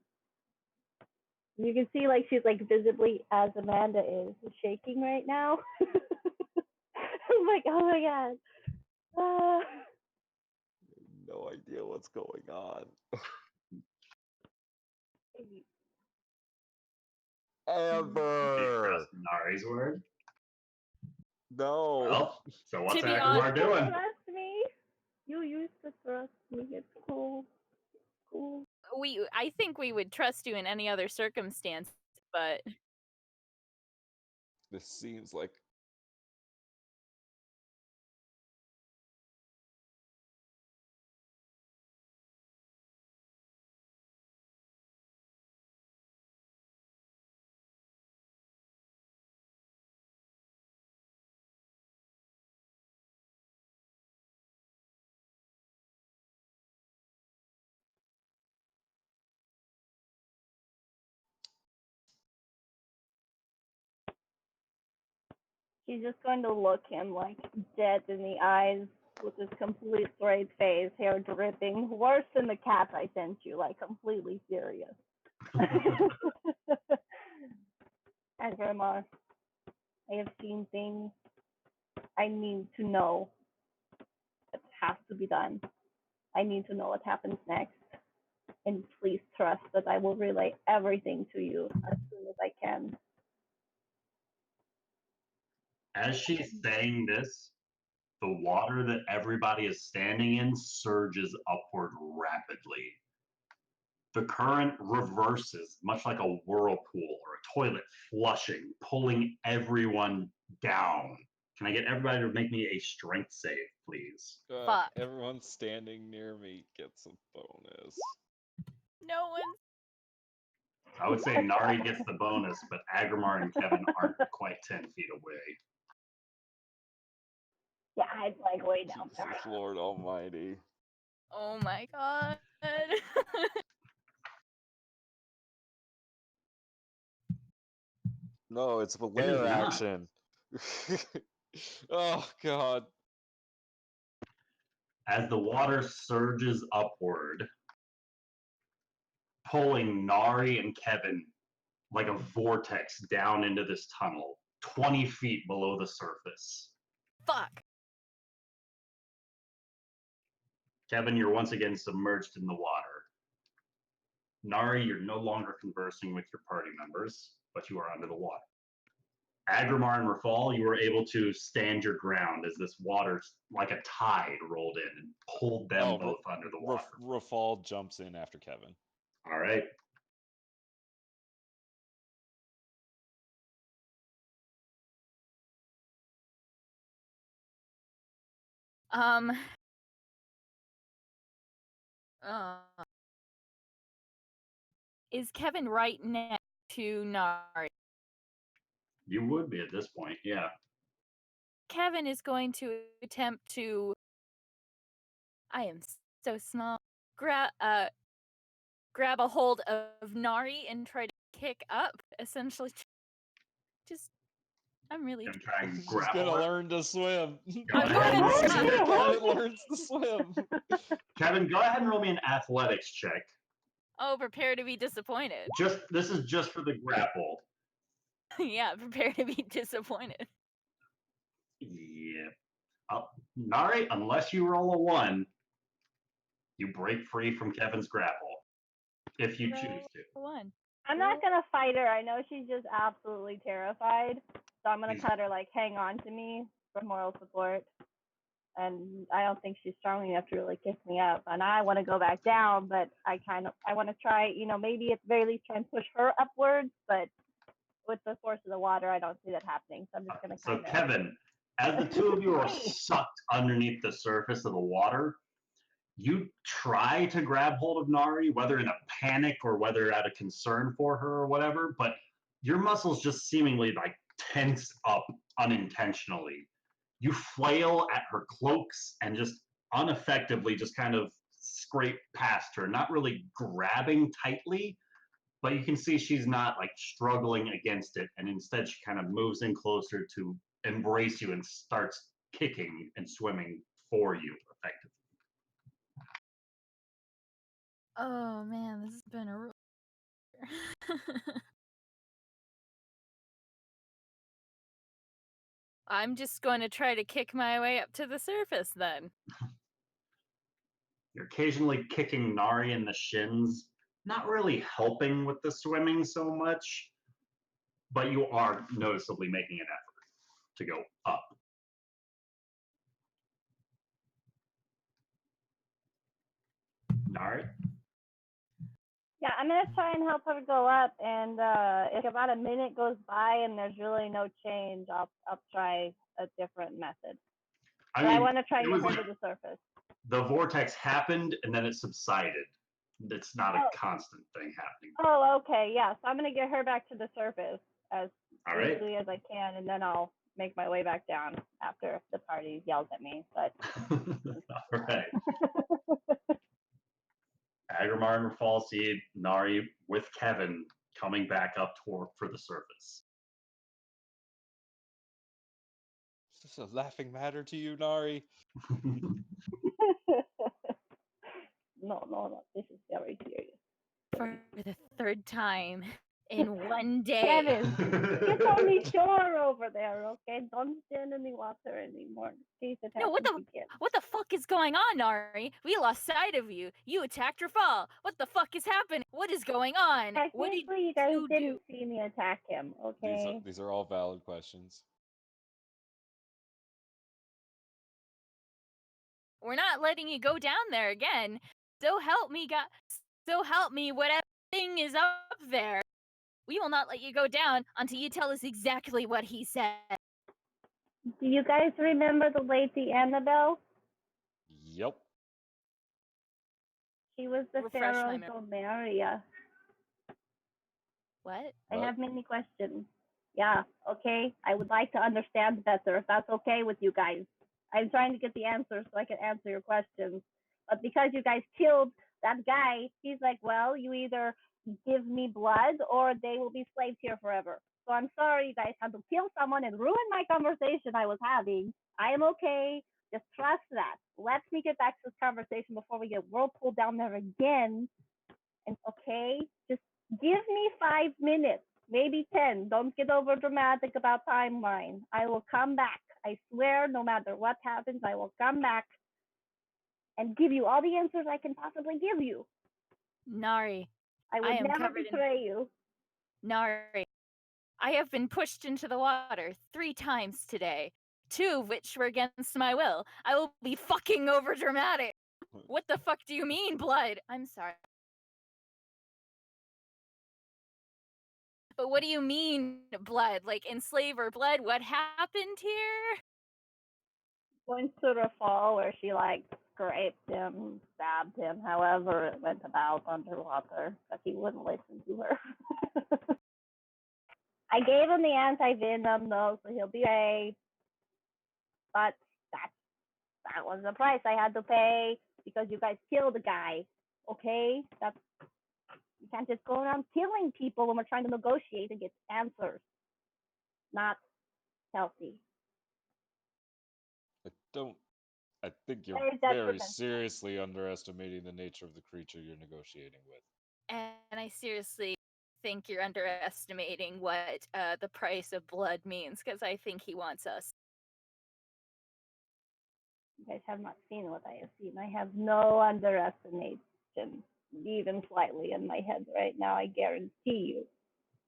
Speaker 5: You can see like she's like visibly, as Amanda is, shaking right now. I'm like, oh my god.
Speaker 4: No idea what's going on.
Speaker 2: Do you
Speaker 4: Ever.
Speaker 2: trust Nari's word?
Speaker 4: No.
Speaker 2: Well, so what's
Speaker 3: To be
Speaker 2: Agrimar
Speaker 3: honest-
Speaker 2: doing?
Speaker 5: Trust me. You used to trust me. It's cool. Cool.
Speaker 3: I think we would trust you in any other circumstance, but
Speaker 4: This seems like
Speaker 5: She's just going to look him like dead in the eyes with his complete straight face, hair dripping, worse than the cat I sent you, like completely serious. And Grandma, I have seen things I need to know. It has to be done. I need to know what happens next. And please trust that I will relay everything to you as soon as I can.
Speaker 2: As she's saying this, the water that everybody is standing in surges upward rapidly. The current reverses, much like a whirlpool or a toilet flushing, pulling everyone down. Can I get everybody to make me a strength save, please?
Speaker 3: Fuck.
Speaker 4: Everyone standing near me gets a bonus.
Speaker 3: No one.
Speaker 2: I would say Nari gets the bonus, but Agramar and Kevin aren't quite 10 feet away.
Speaker 5: Yeah, I'd like way down there.
Speaker 4: Jesus Lord Almighty.
Speaker 3: Oh my god.
Speaker 4: No, it's a
Speaker 2: It is
Speaker 4: lair
Speaker 2: not.
Speaker 4: action. Oh god.
Speaker 2: As the water surges upward, pulling Nari and Kevin like a vortex down into this tunnel, 20 feet below the surface.
Speaker 3: Fuck.
Speaker 2: Kevin, you're once again submerged in the water. Nari, you're no longer conversing with your party members, but you are under the water. Agramar and Rafal, you were able to stand your ground as this water, like a tide, rolled in and pulled them both under the water.
Speaker 4: Rafal jumps in after Kevin.
Speaker 2: All right.
Speaker 3: Um. Uh, is Kevin right next to Nari?
Speaker 2: You would be at this point, yeah.
Speaker 3: Kevin is going to attempt to. I am so small. Grab a hold of Nari and try to kick up. Essentially, just I'm really.
Speaker 2: Gonna try and
Speaker 4: She's
Speaker 2: grapple
Speaker 4: gonna
Speaker 2: her.
Speaker 4: learn to swim.
Speaker 2: Go
Speaker 3: I'm
Speaker 2: ahead and roll
Speaker 3: going
Speaker 2: me-
Speaker 3: to-
Speaker 4: Planet learns to swim.
Speaker 2: Kevin, go ahead and roll me an athletics check.
Speaker 3: Oh, prepare to be disappointed.
Speaker 2: This is just for the grapple.
Speaker 3: Yeah, prepare to be disappointed.
Speaker 2: Yeah. Nari, unless you roll a 1, you break free from Kevin's grapple. If you choose to.
Speaker 3: One.
Speaker 5: I'm not gonna fight her. I know she's just absolutely terrified. So I'm gonna cut her like hang on to me for moral support. And I don't think she's strong enough to really kick me up. And I want to go back down, but I want to try, maybe at the very least try and push her upwards. But with the force of the water, I don't see that happening. So I'm just gonna
Speaker 2: So
Speaker 5: kind of.
Speaker 2: Kevin, as the two of you are sucked underneath the surface of the water, you try to grab hold of Nari, whether in a panic or whether out of concern for her or whatever, but your muscles just seemingly like tense up unintentionally. You flail at her cloaks and just ineffectively just kind of scrape past her, not really grabbing tightly, but you can see she's not like struggling against it, and instead she kind of moves in closer to embrace you and starts kicking and swimming for you effectively.
Speaker 3: Oh man, this has been a real. I'm just going to try to kick my way up to the surface then.
Speaker 2: You're occasionally kicking Nari in the shins, not really helping with the swimming so much, but you are noticeably making an effort to go up. Nari?
Speaker 5: Yeah, I'm gonna try and help her go up, and if about a minute goes by and there's really no change, I'll try a different method. I want to try and get her to the surface.
Speaker 2: The vortex happened and then it subsided. It's not a constant thing happening.
Speaker 5: Oh, okay, yeah. So I'm gonna get her back to the surface as
Speaker 2: All right.
Speaker 5: quickly as I can, and then I'll make my way back down after the party yells at me. But
Speaker 2: All right. Agramar and Rafal see Nari with Kevin coming back up for the surface.
Speaker 4: this a laughing matter to you, Nari?
Speaker 5: No. This is very serious.
Speaker 3: For the third time in one day.
Speaker 5: Kevin, get on the shore over there, okay? Don't stand in the water anymore. In case it
Speaker 3: No,
Speaker 5: happens again.
Speaker 3: what the fuck is going on, Nari? We lost sight of you. You attacked Rafal. What the fuck is happening? What is going on? What did
Speaker 5: Technically, you guys
Speaker 3: you
Speaker 5: didn't
Speaker 3: do?
Speaker 5: see me attack him, okay?
Speaker 4: These are all valid questions.
Speaker 3: We're not letting you go down there again. So help me, God. So help me, whatever thing is up there. We will not let you go down until you tell us exactly what he said.
Speaker 5: Do you guys remember the lady Annabelle?
Speaker 4: Yep.
Speaker 5: She was the
Speaker 3: Refresh my
Speaker 5: Pharaoh
Speaker 3: memory.
Speaker 5: Domeria.
Speaker 3: What?
Speaker 5: I
Speaker 4: What?
Speaker 5: have many questions. Yeah, okay. I would like to understand better if that's okay with you guys. I'm trying to get the answers so I can answer your questions. But because you guys killed that guy, he's like, well, you either give me blood or they will be slaves here forever. So I'm sorry you guys had to kill someone and ruin my conversation I was having. I am okay. Just trust that. Let me get back to this conversation before we get whirlpooled down there again. And okay, just give me 5 minutes, maybe 10. Don't get over dramatic about timeline. I will come back. I swear, no matter what happens, I will come back and give you all the answers I can possibly give you.
Speaker 3: Nari,
Speaker 5: I would
Speaker 3: am
Speaker 5: never
Speaker 3: covered in-
Speaker 5: betray you.
Speaker 3: Nari, I have been pushed into the water 3 times today, 2 of which were against my will. I will be fucking overdramatic. What the fuck do you mean, blood? I'm sorry. But what do you mean, blood? Like enslaver blood? What happened here?
Speaker 5: Points to the fall where she like scraped him, stabbed him, however it went about underwater, but he wouldn't listen to her. I gave him the anti-venom though, so he'll be okay. But that was the price I had to pay because you guys killed the guy. Okay? That's you can't just go around killing people when we're trying to negotiate and get answers. Not healthy.
Speaker 4: I think you're
Speaker 5: Very
Speaker 4: very
Speaker 5: detrimental.
Speaker 4: seriously underestimating the nature of the creature you're negotiating with.
Speaker 3: And I seriously think you're underestimating what the price of blood means, because I think he wants us.
Speaker 5: You guys have not seen what I have seen. I have no underestimation, even slightly in my head right now, I guarantee you.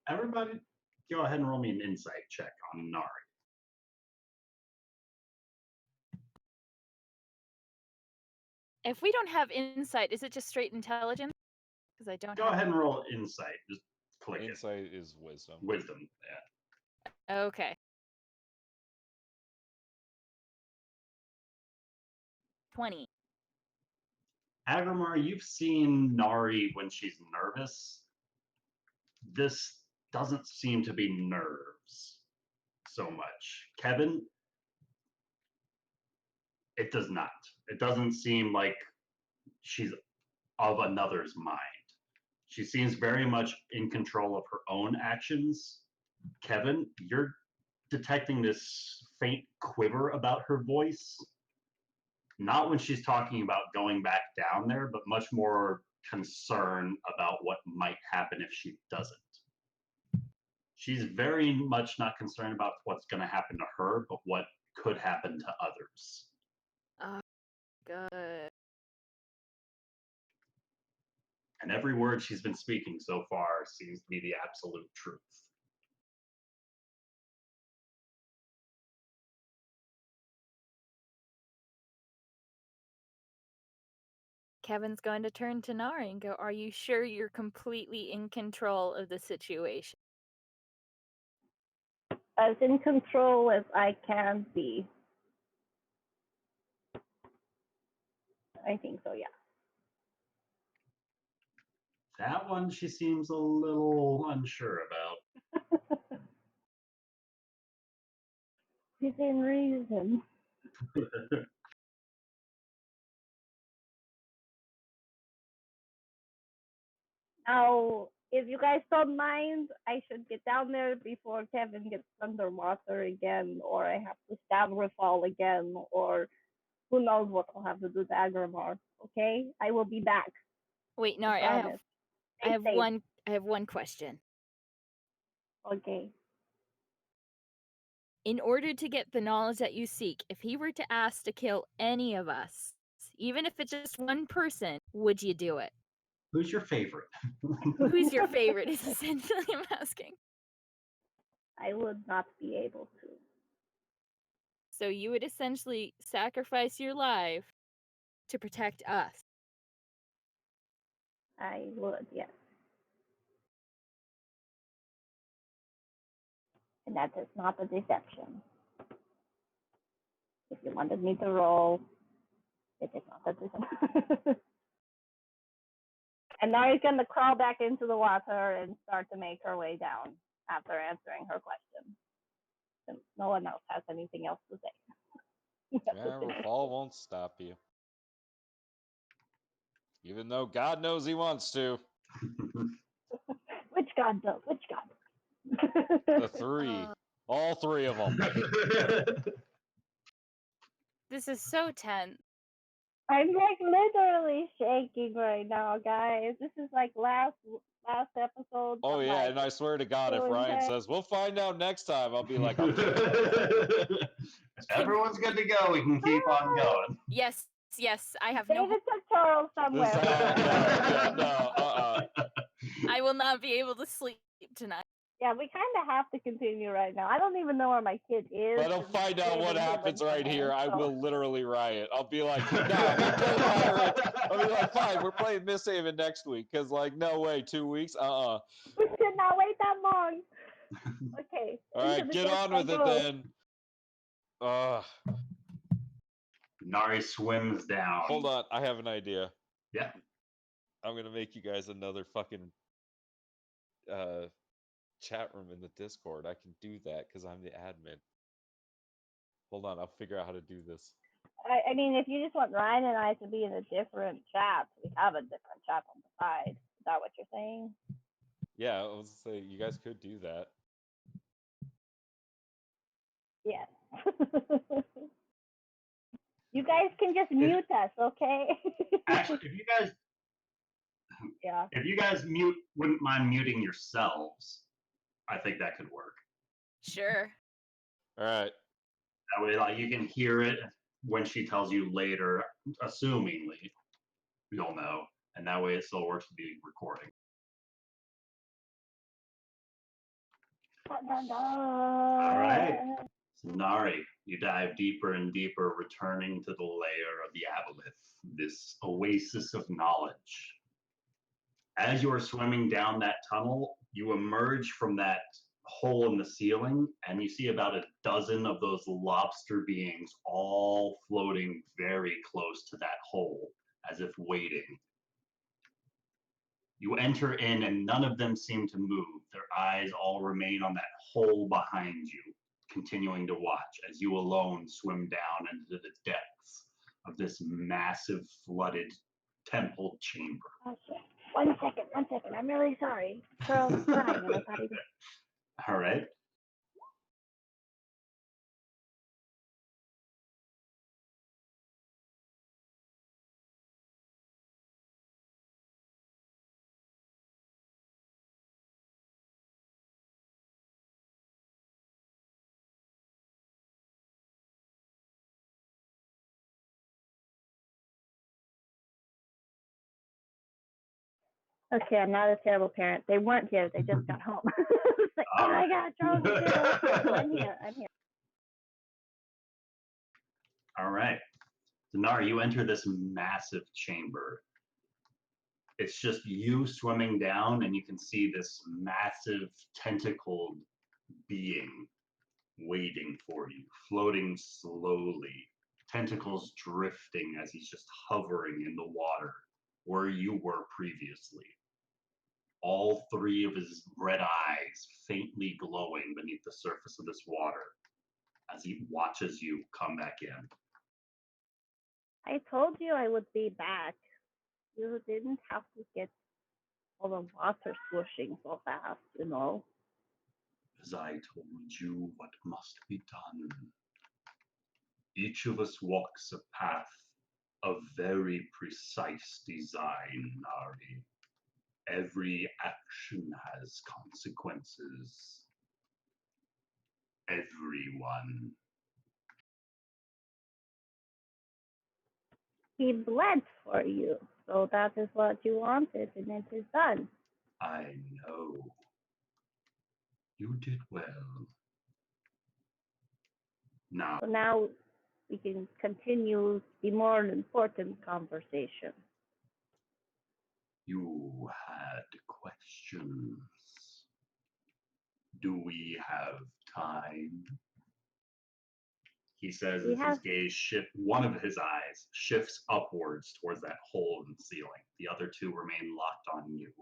Speaker 2: Everybody, go ahead and roll me an insight check on Nari.
Speaker 3: If we don't have insight, is it just straight intelligence? Because I don't
Speaker 2: Go
Speaker 3: have.
Speaker 2: ahead and roll insight. Just click
Speaker 4: Insight is wisdom.
Speaker 2: it. Wisdom. Yeah.
Speaker 3: Okay. 20.
Speaker 2: Agrimar, you've seen Nari when she's nervous. This doesn't seem to be nerves so much. Kevin, it does not. It doesn't seem like she's of another's mind. She seems very much in control of her own actions. Kevin, you're detecting this faint quiver about her voice. Not when she's talking about going back down there, but much more concern about what might happen if she doesn't. She's very much not concerned about what's going to happen to her, but what could happen to others.
Speaker 3: Oh, good.
Speaker 2: And every word she's been speaking so far seems to be the absolute truth.
Speaker 3: Kevin's going to turn to Nari and go, "Are you sure you're completely in control of the situation?"
Speaker 5: As in control as I can be. I think so, yeah.
Speaker 2: That one she seems a little unsure about.
Speaker 5: Within reason. Now, if you guys don't mind, I should get down there before Kevin gets underwater again, or I have to stab Rafal again, or who knows what I'll have to do to Agramar. Okay, I will be back.
Speaker 3: Wait,
Speaker 5: I
Speaker 3: Nari,
Speaker 5: promise. Stay safe.
Speaker 3: I have one question.
Speaker 5: Okay.
Speaker 3: In order to get the knowledge that you seek, if he were to ask to kill any of us, even if it's just one person, would you do it?
Speaker 2: Who's your favorite?
Speaker 3: Who's your favorite is essentially I'm asking.
Speaker 5: I would not be able to.
Speaker 3: So you would essentially sacrifice your life to protect us.
Speaker 5: I would, yes. And that is not a deception. If you wanted me to roll, it is not a deception. And now you're gonna crawl back into the water and start to make her way down after answering her question. Since no one else has anything else to say.
Speaker 4: Yeah, Rafal won't stop you. Even though God knows he wants to.
Speaker 5: Which god does? Which god?
Speaker 4: The three. All three of them.
Speaker 3: This is so tense.
Speaker 5: I'm like literally shaking right now, guys. This is like last episode.
Speaker 4: Oh
Speaker 5: I'm
Speaker 4: yeah,
Speaker 5: like,
Speaker 4: and I swear to God, if
Speaker 5: so
Speaker 4: Ryan
Speaker 5: intense.
Speaker 4: says, we'll find out next time, I'll be like, I'm
Speaker 2: Everyone's good to go. We can keep on going.
Speaker 3: Yes, I have no.
Speaker 5: David took Charles somewhere.
Speaker 4: this time, no.
Speaker 3: I will not be able to sleep tonight.
Speaker 5: Yeah, we kind of have to continue right now. I don't even know where my kid is.
Speaker 4: If I don't find out what
Speaker 5: David hid
Speaker 4: happens
Speaker 5: him
Speaker 4: right
Speaker 5: somewhere,
Speaker 4: here, I
Speaker 5: so-
Speaker 4: will literally riot. I'll be like, nah, we're playing Pirates. I'll be like, fine, we're playing MistHaven next week. Because, like, no way, 2 weeks?
Speaker 5: We should not wait that long. Okay.
Speaker 4: All right, get on with it then.
Speaker 2: Nari swims down.
Speaker 4: Hold on, I have an idea.
Speaker 2: Yeah.
Speaker 4: I'm going to make you guys another fucking chat room in the Discord. I can do that because I'm the admin. Hold on, I'll figure out how to do this.
Speaker 5: I mean, if you just want Ryan and I to be in a different chat, we have a different chat on the side. Is that what you're saying?
Speaker 4: Yeah, I was gonna say you guys could do that.
Speaker 5: Yes. You guys can just mute us, okay?
Speaker 2: Actually,
Speaker 5: Yeah.
Speaker 2: if you guys wouldn't mind muting yourselves, I think that could work.
Speaker 3: Sure.
Speaker 4: All right.
Speaker 2: That way, like, you can hear it when she tells you later, assumingly, you'll know, and that way it still works with the recording. All right. So Nari, you dive deeper and deeper, returning to the lair of the aboleth, this oasis of knowledge. As you are swimming down that tunnel, you emerge from that hole in the ceiling, and you see about a dozen of those lobster beings all floating very close to that hole, as if waiting. You enter in, and none of them seem to move. Their eyes all remain on that hole behind you, continuing to watch as you alone swim down into the depths of this massive flooded temple chamber.
Speaker 5: Okay. One second. I'm really sorry. Charles is crying and I thought he was...
Speaker 2: All right.
Speaker 5: Okay, I'm not a terrible parent. They weren't here. They just got home. It's like, oh my God, Charles is here. I'm here.
Speaker 2: All right. Denari, you enter this massive chamber. It's just you swimming down, and you can see this massive tentacled being waiting for you, floating slowly, tentacles drifting as he's just hovering in the water where you were previously. All three of his red eyes faintly glowing beneath the surface of this water as he watches you come back in.
Speaker 5: I told you I would be back. You didn't have to get... Hold on the water swooshing so fast, you know.
Speaker 6: As I told you, what must be done. Each of us walks a path of very precise design, Nari. Every action has consequences. Everyone.
Speaker 5: He bled for you, so that is what you wanted, and it is done.
Speaker 6: I know. You did well. Now,
Speaker 5: So now we can continue the more important conversation.
Speaker 6: you had questions. Do we have time? He says
Speaker 5: We
Speaker 6: as his
Speaker 5: have,
Speaker 6: gaze one of his eyes shifts upwards towards that hole in the ceiling. The other two remain locked on you.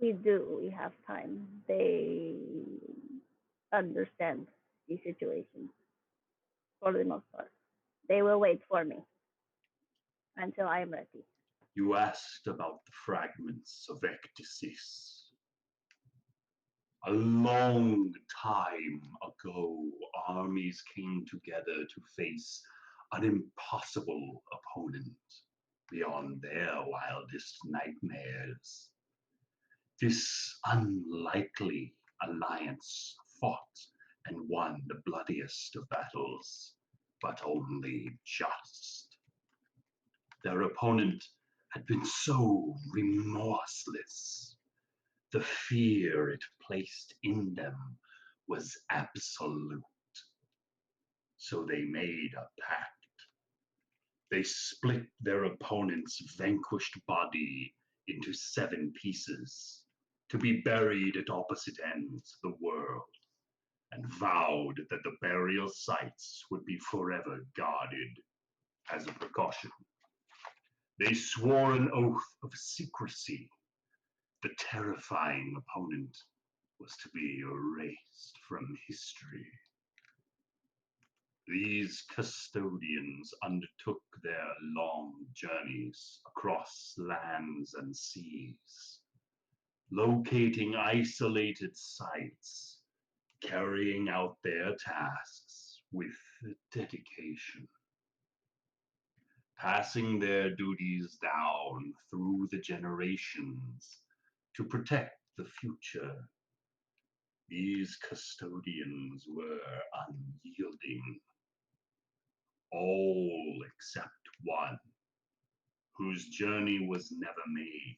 Speaker 5: we have time. They understand the situation for the most part. They will wait for me until I am ready.
Speaker 6: You asked about the fragments of Ecdysis. A long time ago, armies came together to face an impossible opponent beyond their wildest nightmares. This unlikely alliance fought and won the bloodiest of battles, but only just. Their opponent had been so remorseless. The fear it placed in them was absolute. So they made a pact. They split their opponent's vanquished body into 7 pieces to be buried at opposite ends of the world, and vowed that the burial sites would be forever guarded as a precaution. They swore an oath of secrecy. The terrifying opponent was to be erased from history. These custodians undertook their long journeys across lands and seas, locating isolated sites, carrying out their tasks with dedication, passing their duties down through the generations to protect the future. These custodians were unyielding, all except one, whose journey was never made,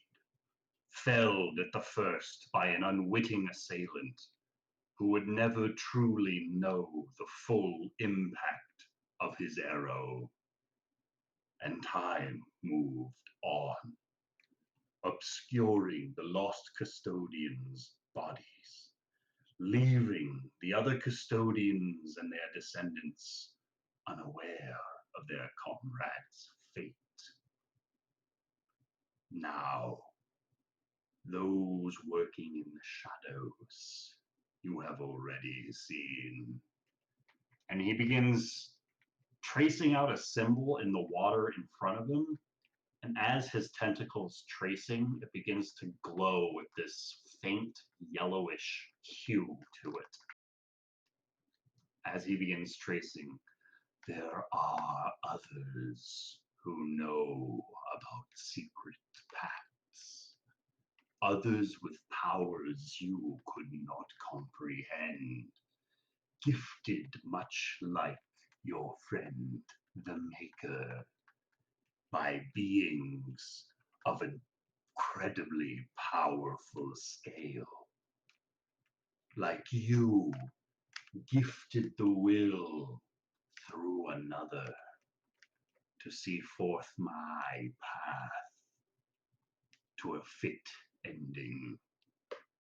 Speaker 6: felled at the first by an unwitting assailant who would never truly know the full impact of his arrow. And time moved on, obscuring the lost custodians' bodies, leaving the other custodians and their descendants unaware of their comrades' fate. Now, those working in the shadows, you have already seen. And he begins tracing out a symbol in the water in front of him. And as his tentacles tracing, it begins to glow with this faint yellowish hue to it. As he begins tracing, there are others who know about secret pacts. Others with powers you could not comprehend. Gifted much like your friend, the Maker, by beings of incredibly powerful scale. Like you, gifted the will through another to see forth my path to a fit ending.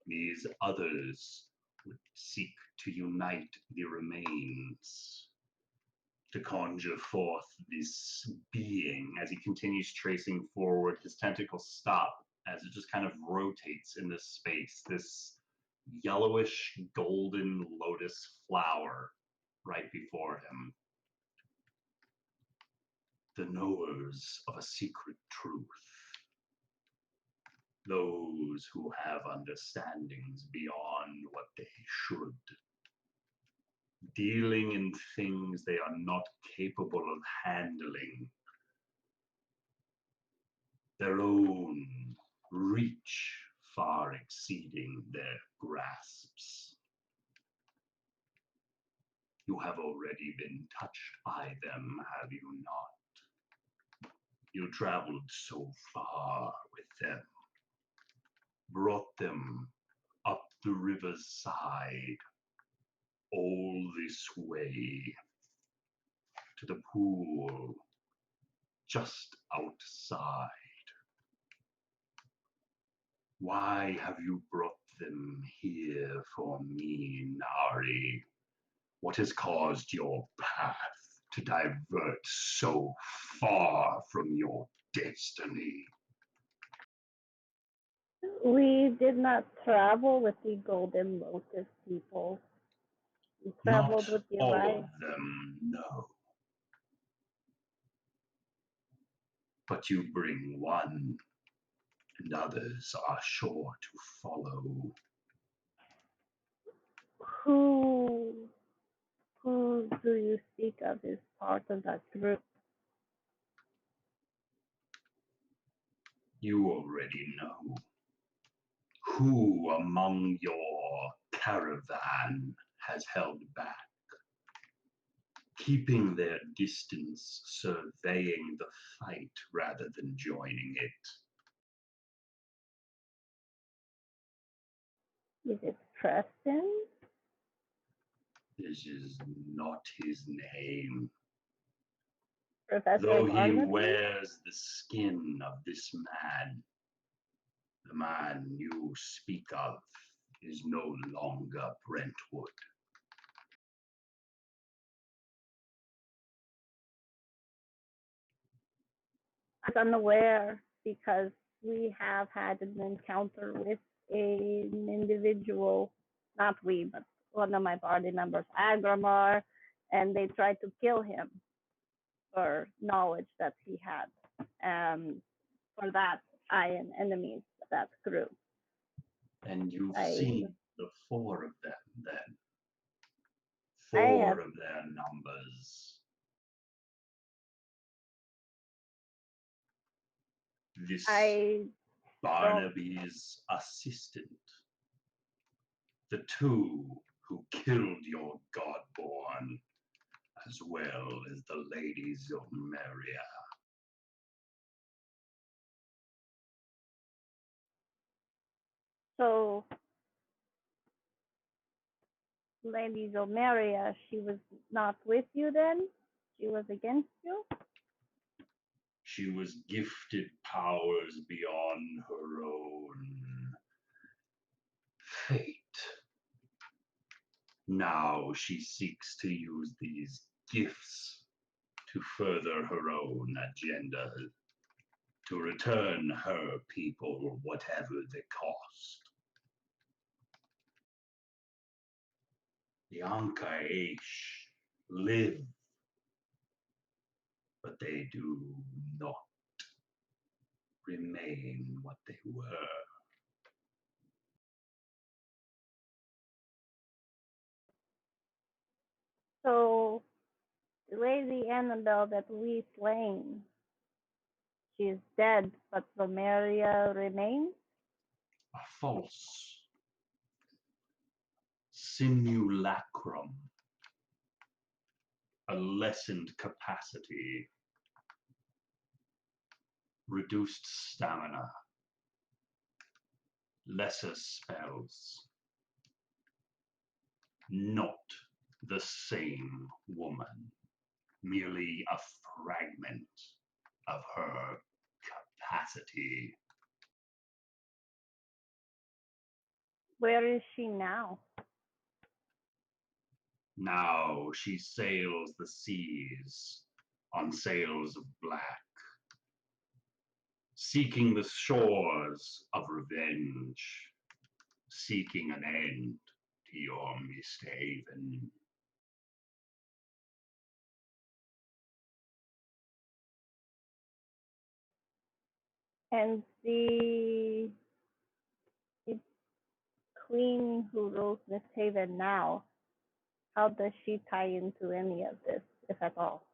Speaker 6: These others would seek to unite the remains, to conjure forth this being. As he continues tracing forward, his tentacles stop as it just kind of rotates in this space, this yellowish golden lotus flower right before him. The knowers of a secret truth. Those who have understandings beyond what they should, dealing in things they are not capable of handling, their own reach far exceeding their grasps. You have already been touched by them, have you not? You traveled so far with them, brought them up the river's side, all this way to the pool just outside. Why have you brought them here for me, Nari? What has caused your path to divert so far from your destiny?
Speaker 5: We did not travel with the Golden Lotus people. We
Speaker 6: Not
Speaker 5: traveled with the
Speaker 6: all
Speaker 5: Rice.
Speaker 6: of them, no. But you bring one, and others are sure to follow.
Speaker 5: Who who do you speak of as part of that group?
Speaker 6: You already know. Who among your caravan has held back, keeping their distance, surveying the fight rather than joining it?
Speaker 5: Is it Preston?
Speaker 6: This is not his name.
Speaker 5: Professor
Speaker 6: Though he
Speaker 5: Barnaby?
Speaker 6: wears the skin of this man, the man you speak of is no longer Brentwood.
Speaker 5: I was unaware because we have had an encounter with an individual, not we, but one of my party members, Agramar, and they tried to kill him for knowledge that he had. For that, I am enemies of that group.
Speaker 6: And you've
Speaker 5: I
Speaker 6: seen the four of them then.
Speaker 5: I have
Speaker 6: Four of their numbers. This
Speaker 5: I
Speaker 6: Barnaby's assistant. The two who killed your godborn, as well as the Lady Zomeria.
Speaker 5: so Lady Zomeria, she was not with you then? She was against you?
Speaker 6: She was gifted powers beyond her own fate. Now she seeks to use these gifts to further her own agenda, to return her people whatever the cost. The Anka-Aish live, but they do not remain what they were.
Speaker 5: So the Lady Annabelle that we slain, she's dead, but Zomeria remains?
Speaker 6: A false simulacrum, a lessened capacity, reduced stamina, lesser spells, not the same woman, merely a fragment of her capacity.
Speaker 5: Where is she now?
Speaker 6: Now she sails the seas on sails of black, seeking the shores of revenge, seeking an end to your MistHaven.
Speaker 5: And the queen who rules MistHaven now, how does she tie into any of this, if at all?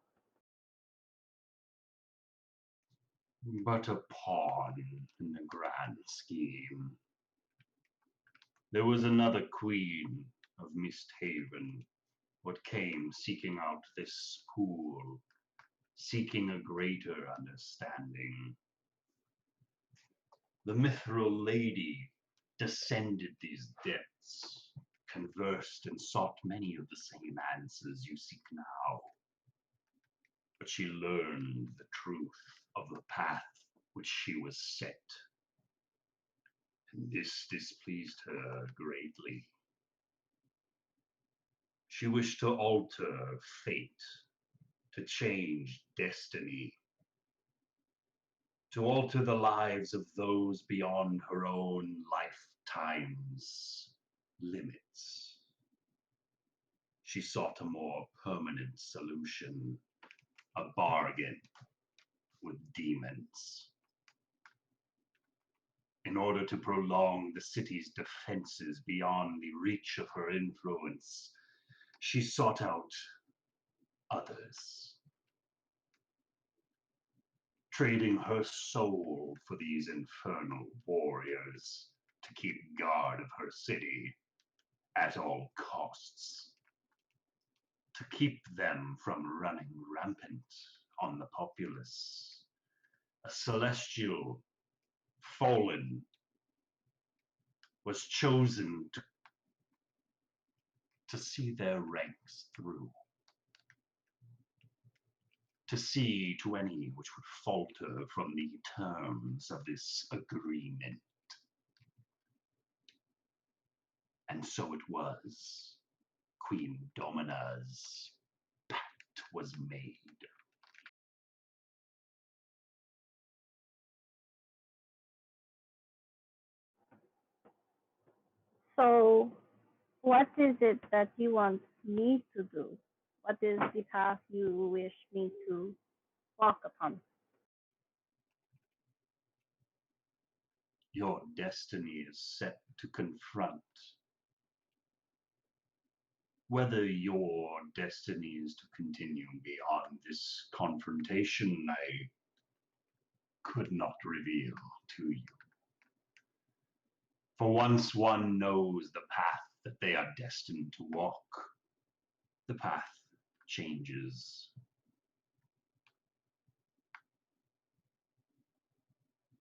Speaker 6: But a pawn in the grand scheme. There was another queen of MistHaven, what came seeking out this pool, seeking a greater understanding. The mithril lady descended these depths, conversed and sought many of the same answers you seek now. But she learned the truth of the path which she was set, and this displeased her greatly. She wished to alter fate, to change destiny, to alter the lives of those beyond her own lifetime's limits. She sought a more permanent solution, a bargain with demons. In order to prolong the city's defenses beyond the reach of her influence, she sought out others, trading her soul for these infernal warriors to keep guard of her city at all costs, to keep them from running rampant on the populace. A celestial fallen was chosen to see their ranks through, to see to any which would falter from the terms of this agreement. And so it was. Queen Domina's pact was made.
Speaker 5: So, what is it that you want me to do? What is the path you wish me to walk upon?
Speaker 6: Your destiny is set to confront. Whether your destiny is to continue beyond this confrontation, I could not reveal to you. For once one knows the path that they are destined to walk, the path changes.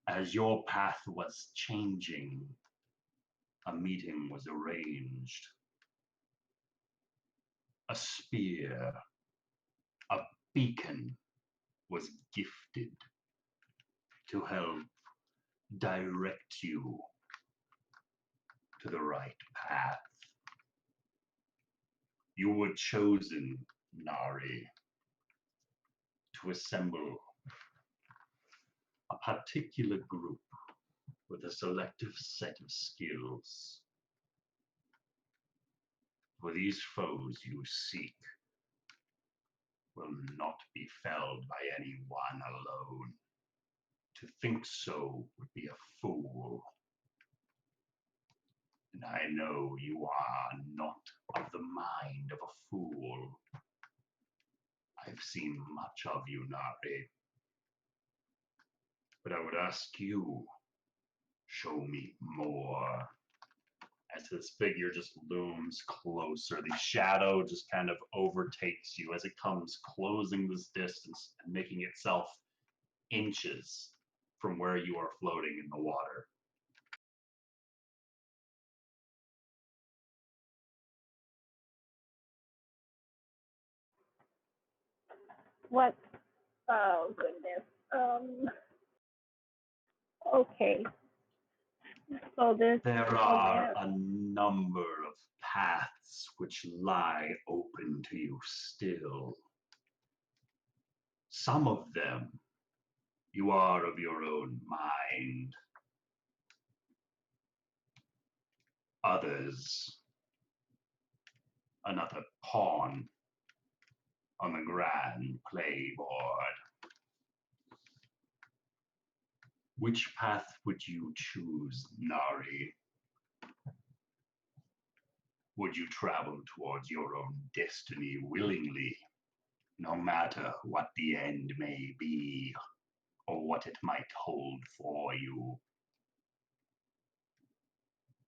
Speaker 6: As your path was changing, a meeting was arranged. A spear, a beacon was gifted to help direct you to the right path. You were chosen, Nari, to assemble a particular group with a selective set of skills. For these foes you seek will not be felled by any one alone. To think so would be a fool. And I know you are not of the mind of a fool. I've seen much of you, Nari. But I would ask you, show me more. As this figure just looms closer, the shadow just kind of overtakes you as it comes closing this distance and making itself inches from where you are floating in the water.
Speaker 5: What? Oh, goodness. Okay. So this.
Speaker 6: There are a number of paths which lie open to you still. Some of them you are of your own mind. Others, another pawn on the grand playboard. Which path would you choose, Nari? Would you travel towards your own destiny willingly, no matter what the end may be or what it might hold for you?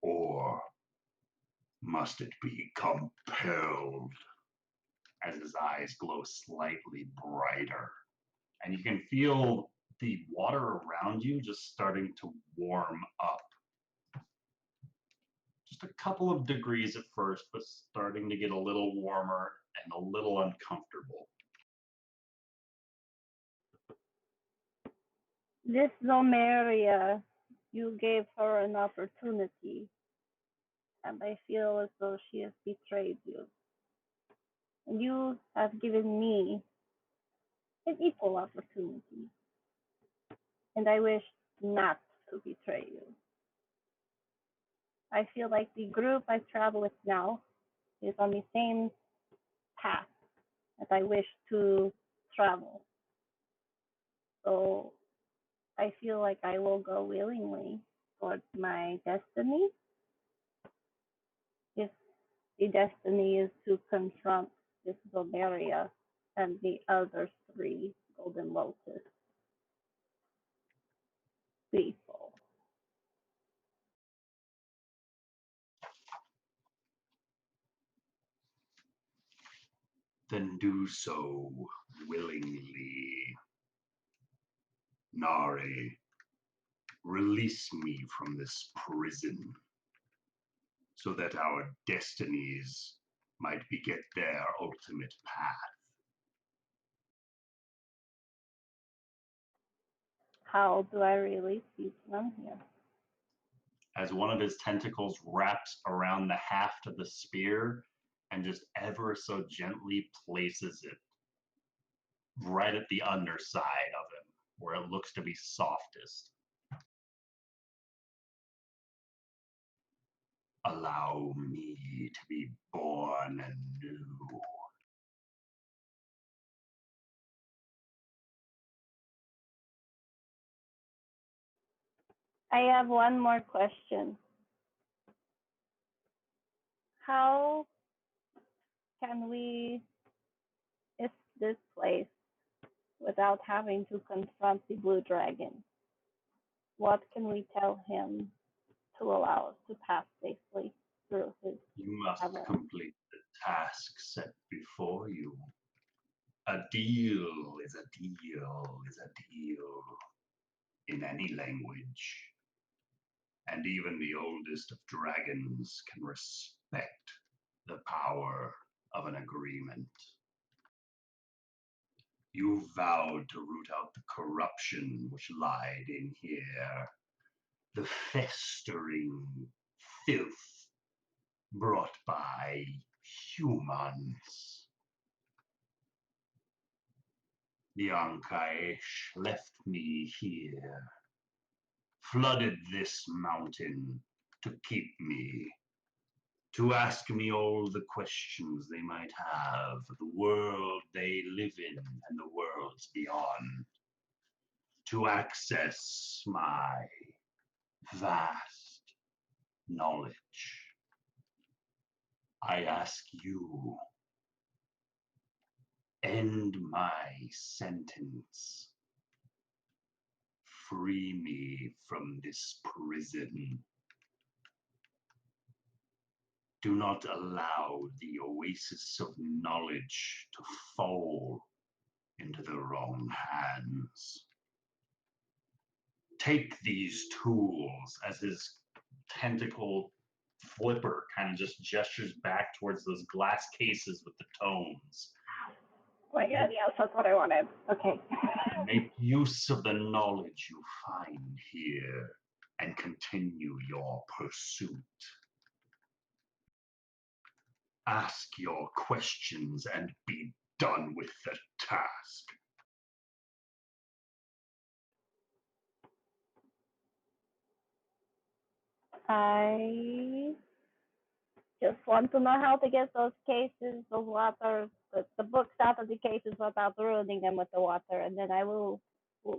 Speaker 6: Or must it be compelled? As his eyes glow slightly brighter, and you can feel the water around you just starting to warm up. Just a couple of degrees at first, but starting to get a little warmer and a little uncomfortable.
Speaker 5: This Zomeria, you gave her an opportunity, and I feel as though she has betrayed you. And you have given me an equal opportunity, and I wish not to betray you. I feel like the group I travel with now is on the same path that I wish to travel. So I feel like I will go willingly towards my destiny. If the destiny is to confront this Zomeria and the other three Golden Lotus people.
Speaker 6: Then do so willingly. Nari, release me from this prison so that our destinies might beget their ultimate path.
Speaker 5: How do I release these from here?
Speaker 2: As one of his tentacles wraps around the haft of the spear and just ever so gently places it right at the underside of him, where it looks to be softest.
Speaker 6: Allow me to be born anew.
Speaker 5: I have one more question. How can we miss this place without having to confront the blue dragon? What can we tell him to allow us to pass safely through his
Speaker 6: You must
Speaker 5: cavern?
Speaker 6: complete the task set before you. A deal is a deal is a deal in any language. And even the oldest of dragons can respect the power of an agreement. You vowed to root out the corruption which lied in here, the festering filth brought by humans. The Ankaesh left me here, flooded this mountain to keep me, to ask me all the questions they might have of the world they live in and the worlds beyond, to access my vast knowledge. I ask you, end my sentence. Free me from this prison. Do not allow the oasis of knowledge to fall into the wrong hands. Take these tools, as his tentacle flipper kind of just gestures back towards those glass cases with the tomes.
Speaker 5: Oh my god, yes, that's what I wanted. Okay.
Speaker 6: Make use of the knowledge you find here and continue your pursuit. Ask your questions and be done with the task.
Speaker 5: I just want to know how to get those cases, those water, the books out of the cases without ruining them with the water, and then I will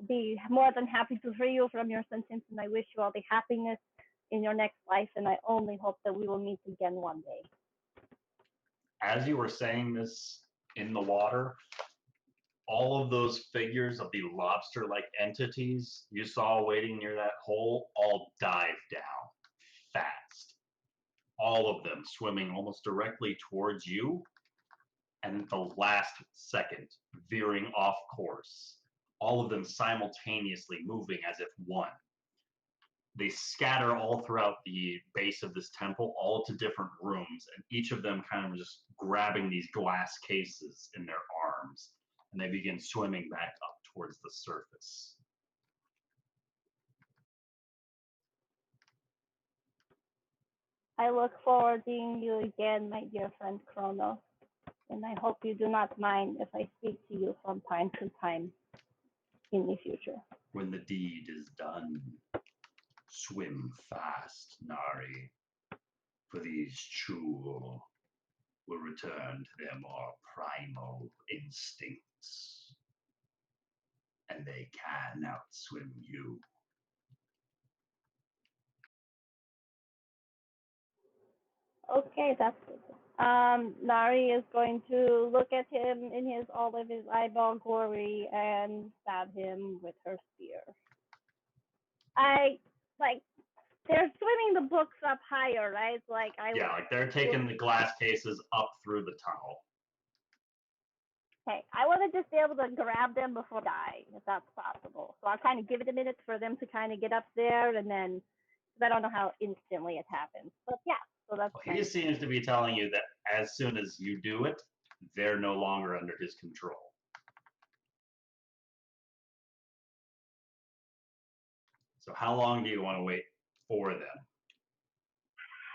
Speaker 5: be more than happy to free you from your sentence, and I wish you all the happiness in your next life, and I only hope that we will meet again one day.
Speaker 2: as you were saying this in the water, all of those figures of the lobster-like entities you saw waiting near that hole all dive down fast. All of them swimming almost directly towards you, and at the last second, veering off course. All of them simultaneously moving as if one. They scatter all throughout the base of this temple, all to different rooms, and each of them kind of just grabbing these glass cases in their arms, and they begin swimming back up towards the surface.
Speaker 5: I look forward to seeing you again, my dear friend Chrono, and I hope you do not mind if I speak to you from time to time in the future.
Speaker 6: When the deed is done, swim fast, Nari, for these Chul will return to their more primal instincts, and they can outswim you.
Speaker 5: Okay, that's good. Nari is going to look at him in his all of his eyeball glory and stab him with her spear. I like they're swimming the books up higher, right?
Speaker 2: Yeah, like they're taking the glass cases up through the tunnel.
Speaker 5: Okay, I want to just be able to grab them before they die, if that's possible. So I'll kind of give it a minute for them to kind of get up there, and then I don't know how instantly it happens. But yeah, so that's
Speaker 2: Well, he seems to be telling you that as soon as you do it, they're no longer under his control. So how long do you want to wait for them?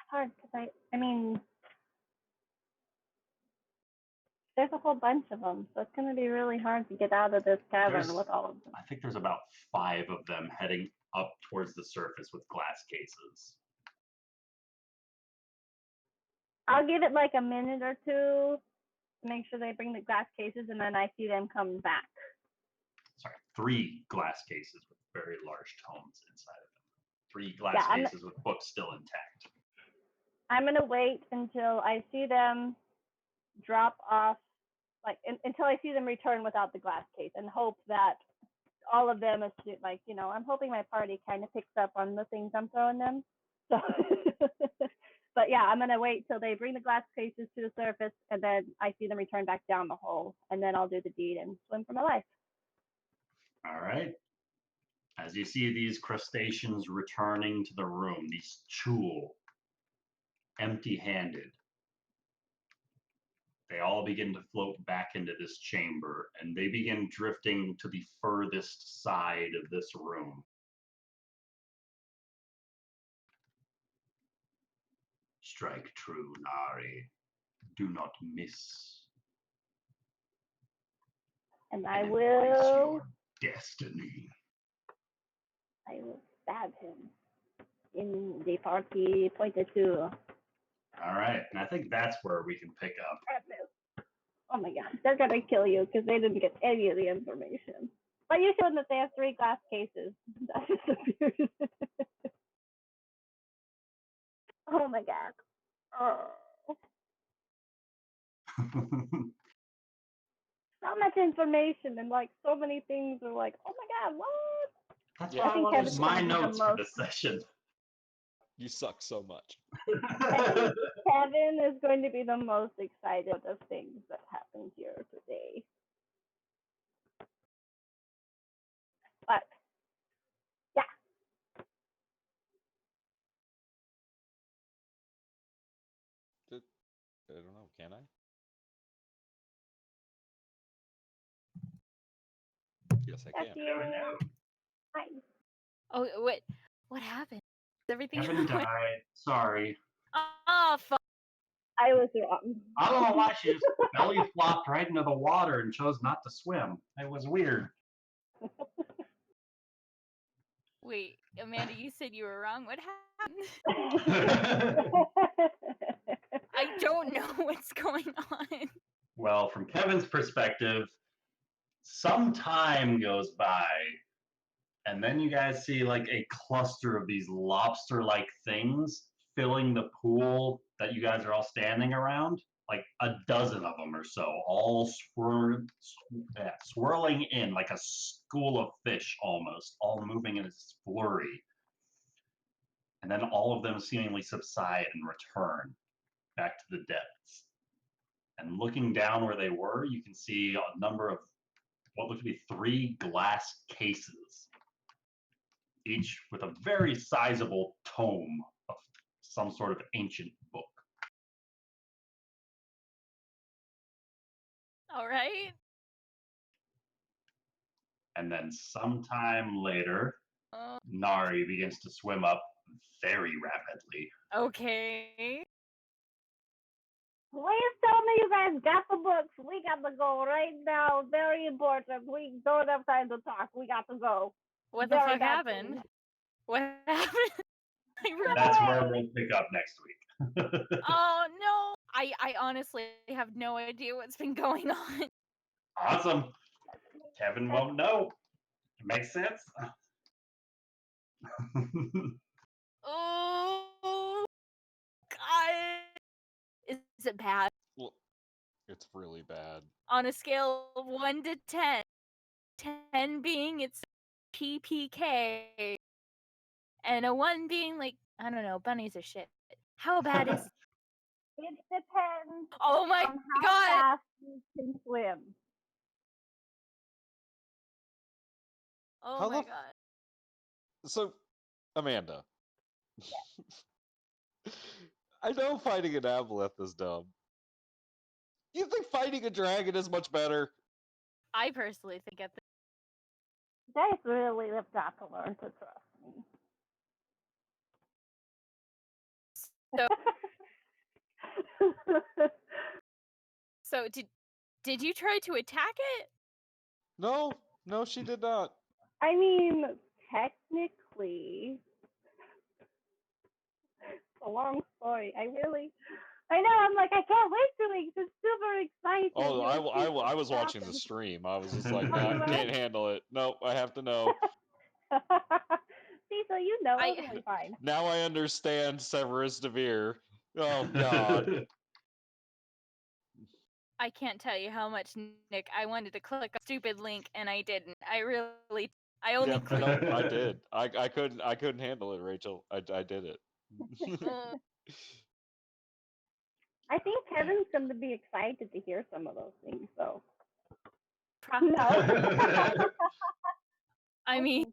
Speaker 5: hard because I mean, there's a whole bunch of them, so it's going to be really hard to get out of this cavern with all of them.
Speaker 2: I think there's about 5 of them heading up towards the surface with glass cases.
Speaker 5: I'll give it like a minute or two to make sure they bring the glass cases, and then I see them come back.
Speaker 2: Sorry, 3 glass cases with very large tomes inside of them. 3 glass cases with books still intact.
Speaker 5: I'm going to wait until I see them drop off, until I see them return without the glass case, and hope that all of them, I'm hoping my party kind of picks up on the things I'm throwing them. So, but yeah, I'm going to wait till they bring the glass cases to the surface, and then I see them return back down the hole, and then I'll do the deed and swim for my life.
Speaker 2: All right. As you see these crustaceans returning to the room, these Chul, empty-handed, they all begin to float back into this chamber, and they begin drifting to the furthest side of this room.
Speaker 6: Strike true, Nari. Do not miss.
Speaker 5: And I
Speaker 6: Embrace
Speaker 5: will
Speaker 6: your destiny.
Speaker 5: stab him in the part he pointed to.
Speaker 2: All right, and I think that's where we can pick up.
Speaker 5: Oh my god, they're gonna kill you because they didn't get any of the information. But you showed that they have 3 glass cases. That disappeared. Oh my god. Oh. So much information and so many things are oh my god, what?
Speaker 2: That's
Speaker 4: Yeah.
Speaker 2: why I wanted my notes for this session.
Speaker 4: You suck so much.
Speaker 5: Kevin is going to be the most excited of things that happened here today. But yeah.
Speaker 4: I don't know, can I? Yes, I can.
Speaker 5: Hi.
Speaker 3: Oh, wait. What happened? Is everything
Speaker 2: Kevin died. Sorry.
Speaker 3: Oh, fuck.
Speaker 5: I was wrong.
Speaker 2: I don't know why she just belly flopped right into the water and chose not to swim. It was weird.
Speaker 3: Wait, Amanda, you said you were wrong. What happened? I don't know what's going on.
Speaker 2: Well, from Kevin's perspective, some time goes by, and then you guys see a cluster of these lobster-like things filling the pool that you guys are all standing around like a dozen of them or so, all swirling in like a school of fish almost, all moving in a flurry. And then all of them seemingly subside and return back to the depths. And looking down where they were, you can see a number of what look to be 3 glass cases, each with a very sizable tome of some sort of ancient book.
Speaker 3: All right.
Speaker 2: And then sometime later,
Speaker 3: Uh,
Speaker 2: Nari begins to swim up very rapidly.
Speaker 3: okay.
Speaker 5: Please tell me you guys got the books. We got to go right now. Very important. We don't have time to talk. We got to go.
Speaker 3: What
Speaker 5: Very
Speaker 3: the fuck
Speaker 5: bad
Speaker 3: happened?
Speaker 5: thing.
Speaker 3: What happened? I really-
Speaker 2: That's where we'll pick up next week.
Speaker 3: Oh no! I honestly have no idea what's been going on.
Speaker 2: Awesome. Kevin won't know. It makes sense.
Speaker 3: Oh God! Is it bad?
Speaker 4: Well, it's really bad.
Speaker 3: On a scale of 1 to 10, 10 being it's PPK, and a 1 being like, I don't know, bunnies are shit. How bad is it?
Speaker 5: It depends
Speaker 3: Oh my
Speaker 5: on how
Speaker 3: God!
Speaker 5: fast you can swim.
Speaker 3: Oh
Speaker 4: How
Speaker 3: my
Speaker 4: the f-
Speaker 3: God.
Speaker 4: So, Amanda. I know fighting an aboleth is dumb. You think fighting a dragon is much better?
Speaker 3: I personally think at the
Speaker 5: You guys really have got to learn to trust me.
Speaker 3: So did you try to attack it?
Speaker 4: No, no, she did not.
Speaker 5: I mean, technically, it's a long story. I know. I'm like, I can't wait to make this super exciting.
Speaker 4: Oh,
Speaker 5: You'll see
Speaker 4: I was
Speaker 5: what
Speaker 4: watching the
Speaker 5: happens.
Speaker 4: stream. I was just like,
Speaker 5: Oh,
Speaker 4: nah,
Speaker 5: you were?
Speaker 4: can't handle it. Nope, I have to know.
Speaker 5: See, so you know,
Speaker 3: I-
Speaker 5: it's really fine.
Speaker 4: Now I understand Severus DeVere. Oh God.
Speaker 3: I can't tell you how much, Nick. I wanted to click a stupid link and I didn't. I only
Speaker 4: Yep,
Speaker 3: clicked.
Speaker 4: nope, I did. I couldn't handle it, Rachel. I did it.
Speaker 3: Uh,
Speaker 5: I think Kevin's going to be excited to hear some of those things, so.
Speaker 3: pro-
Speaker 5: No.
Speaker 3: I mean,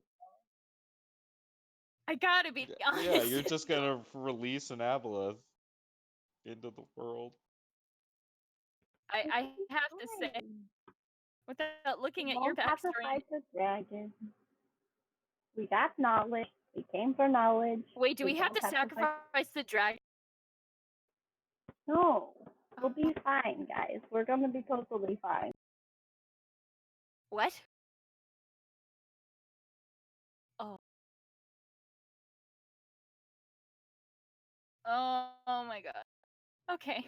Speaker 3: I gotta be honest.
Speaker 4: Yeah, you're just gonna release an aboleth into the world.
Speaker 3: I have to say, without looking at your
Speaker 5: Won't have to
Speaker 3: backstory.
Speaker 5: fight the dragon. We got knowledge. We came for knowledge.
Speaker 3: Wait, do we have
Speaker 5: don't
Speaker 3: to sacrifice the dragon?
Speaker 5: No. We'll be fine, guys. We're going to be totally fine.
Speaker 3: What? Oh. Oh my God. Okay.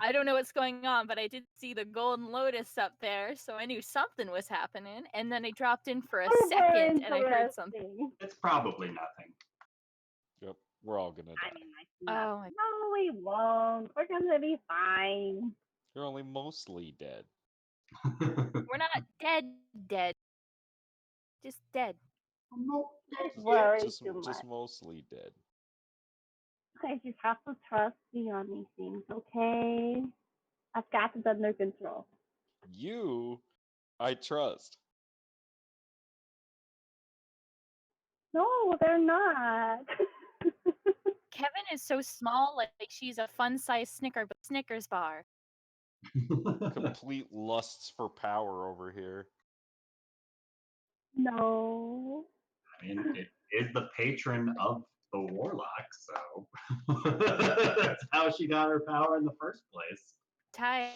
Speaker 3: I don't know what's going on, but I did see the golden lotus up there, so I knew something was happening. And then I dropped in for a
Speaker 5: Super
Speaker 3: second, and I heard something.
Speaker 5: interesting.
Speaker 2: It's probably nothing.
Speaker 4: Yep, we're all gonna
Speaker 5: I
Speaker 4: die.
Speaker 5: mean, like,
Speaker 3: Oh my.
Speaker 5: no, we won't. We're going to be fine.
Speaker 4: You're only mostly dead.
Speaker 3: We're not dead. Just dead.
Speaker 5: Just worry
Speaker 4: Just
Speaker 5: too much.
Speaker 4: just mostly dead.
Speaker 5: I just have to trust me on these things, okay? I've got it under control.
Speaker 4: You, I trust.
Speaker 5: No, they're not.
Speaker 3: Kevin is so small, like she's a fun-sized Snickers bar.
Speaker 4: Complete lusts for power over here.
Speaker 5: No.
Speaker 2: I mean, it is the patron of the warlock, so that's how she got her power in the first place.
Speaker 3: Tight.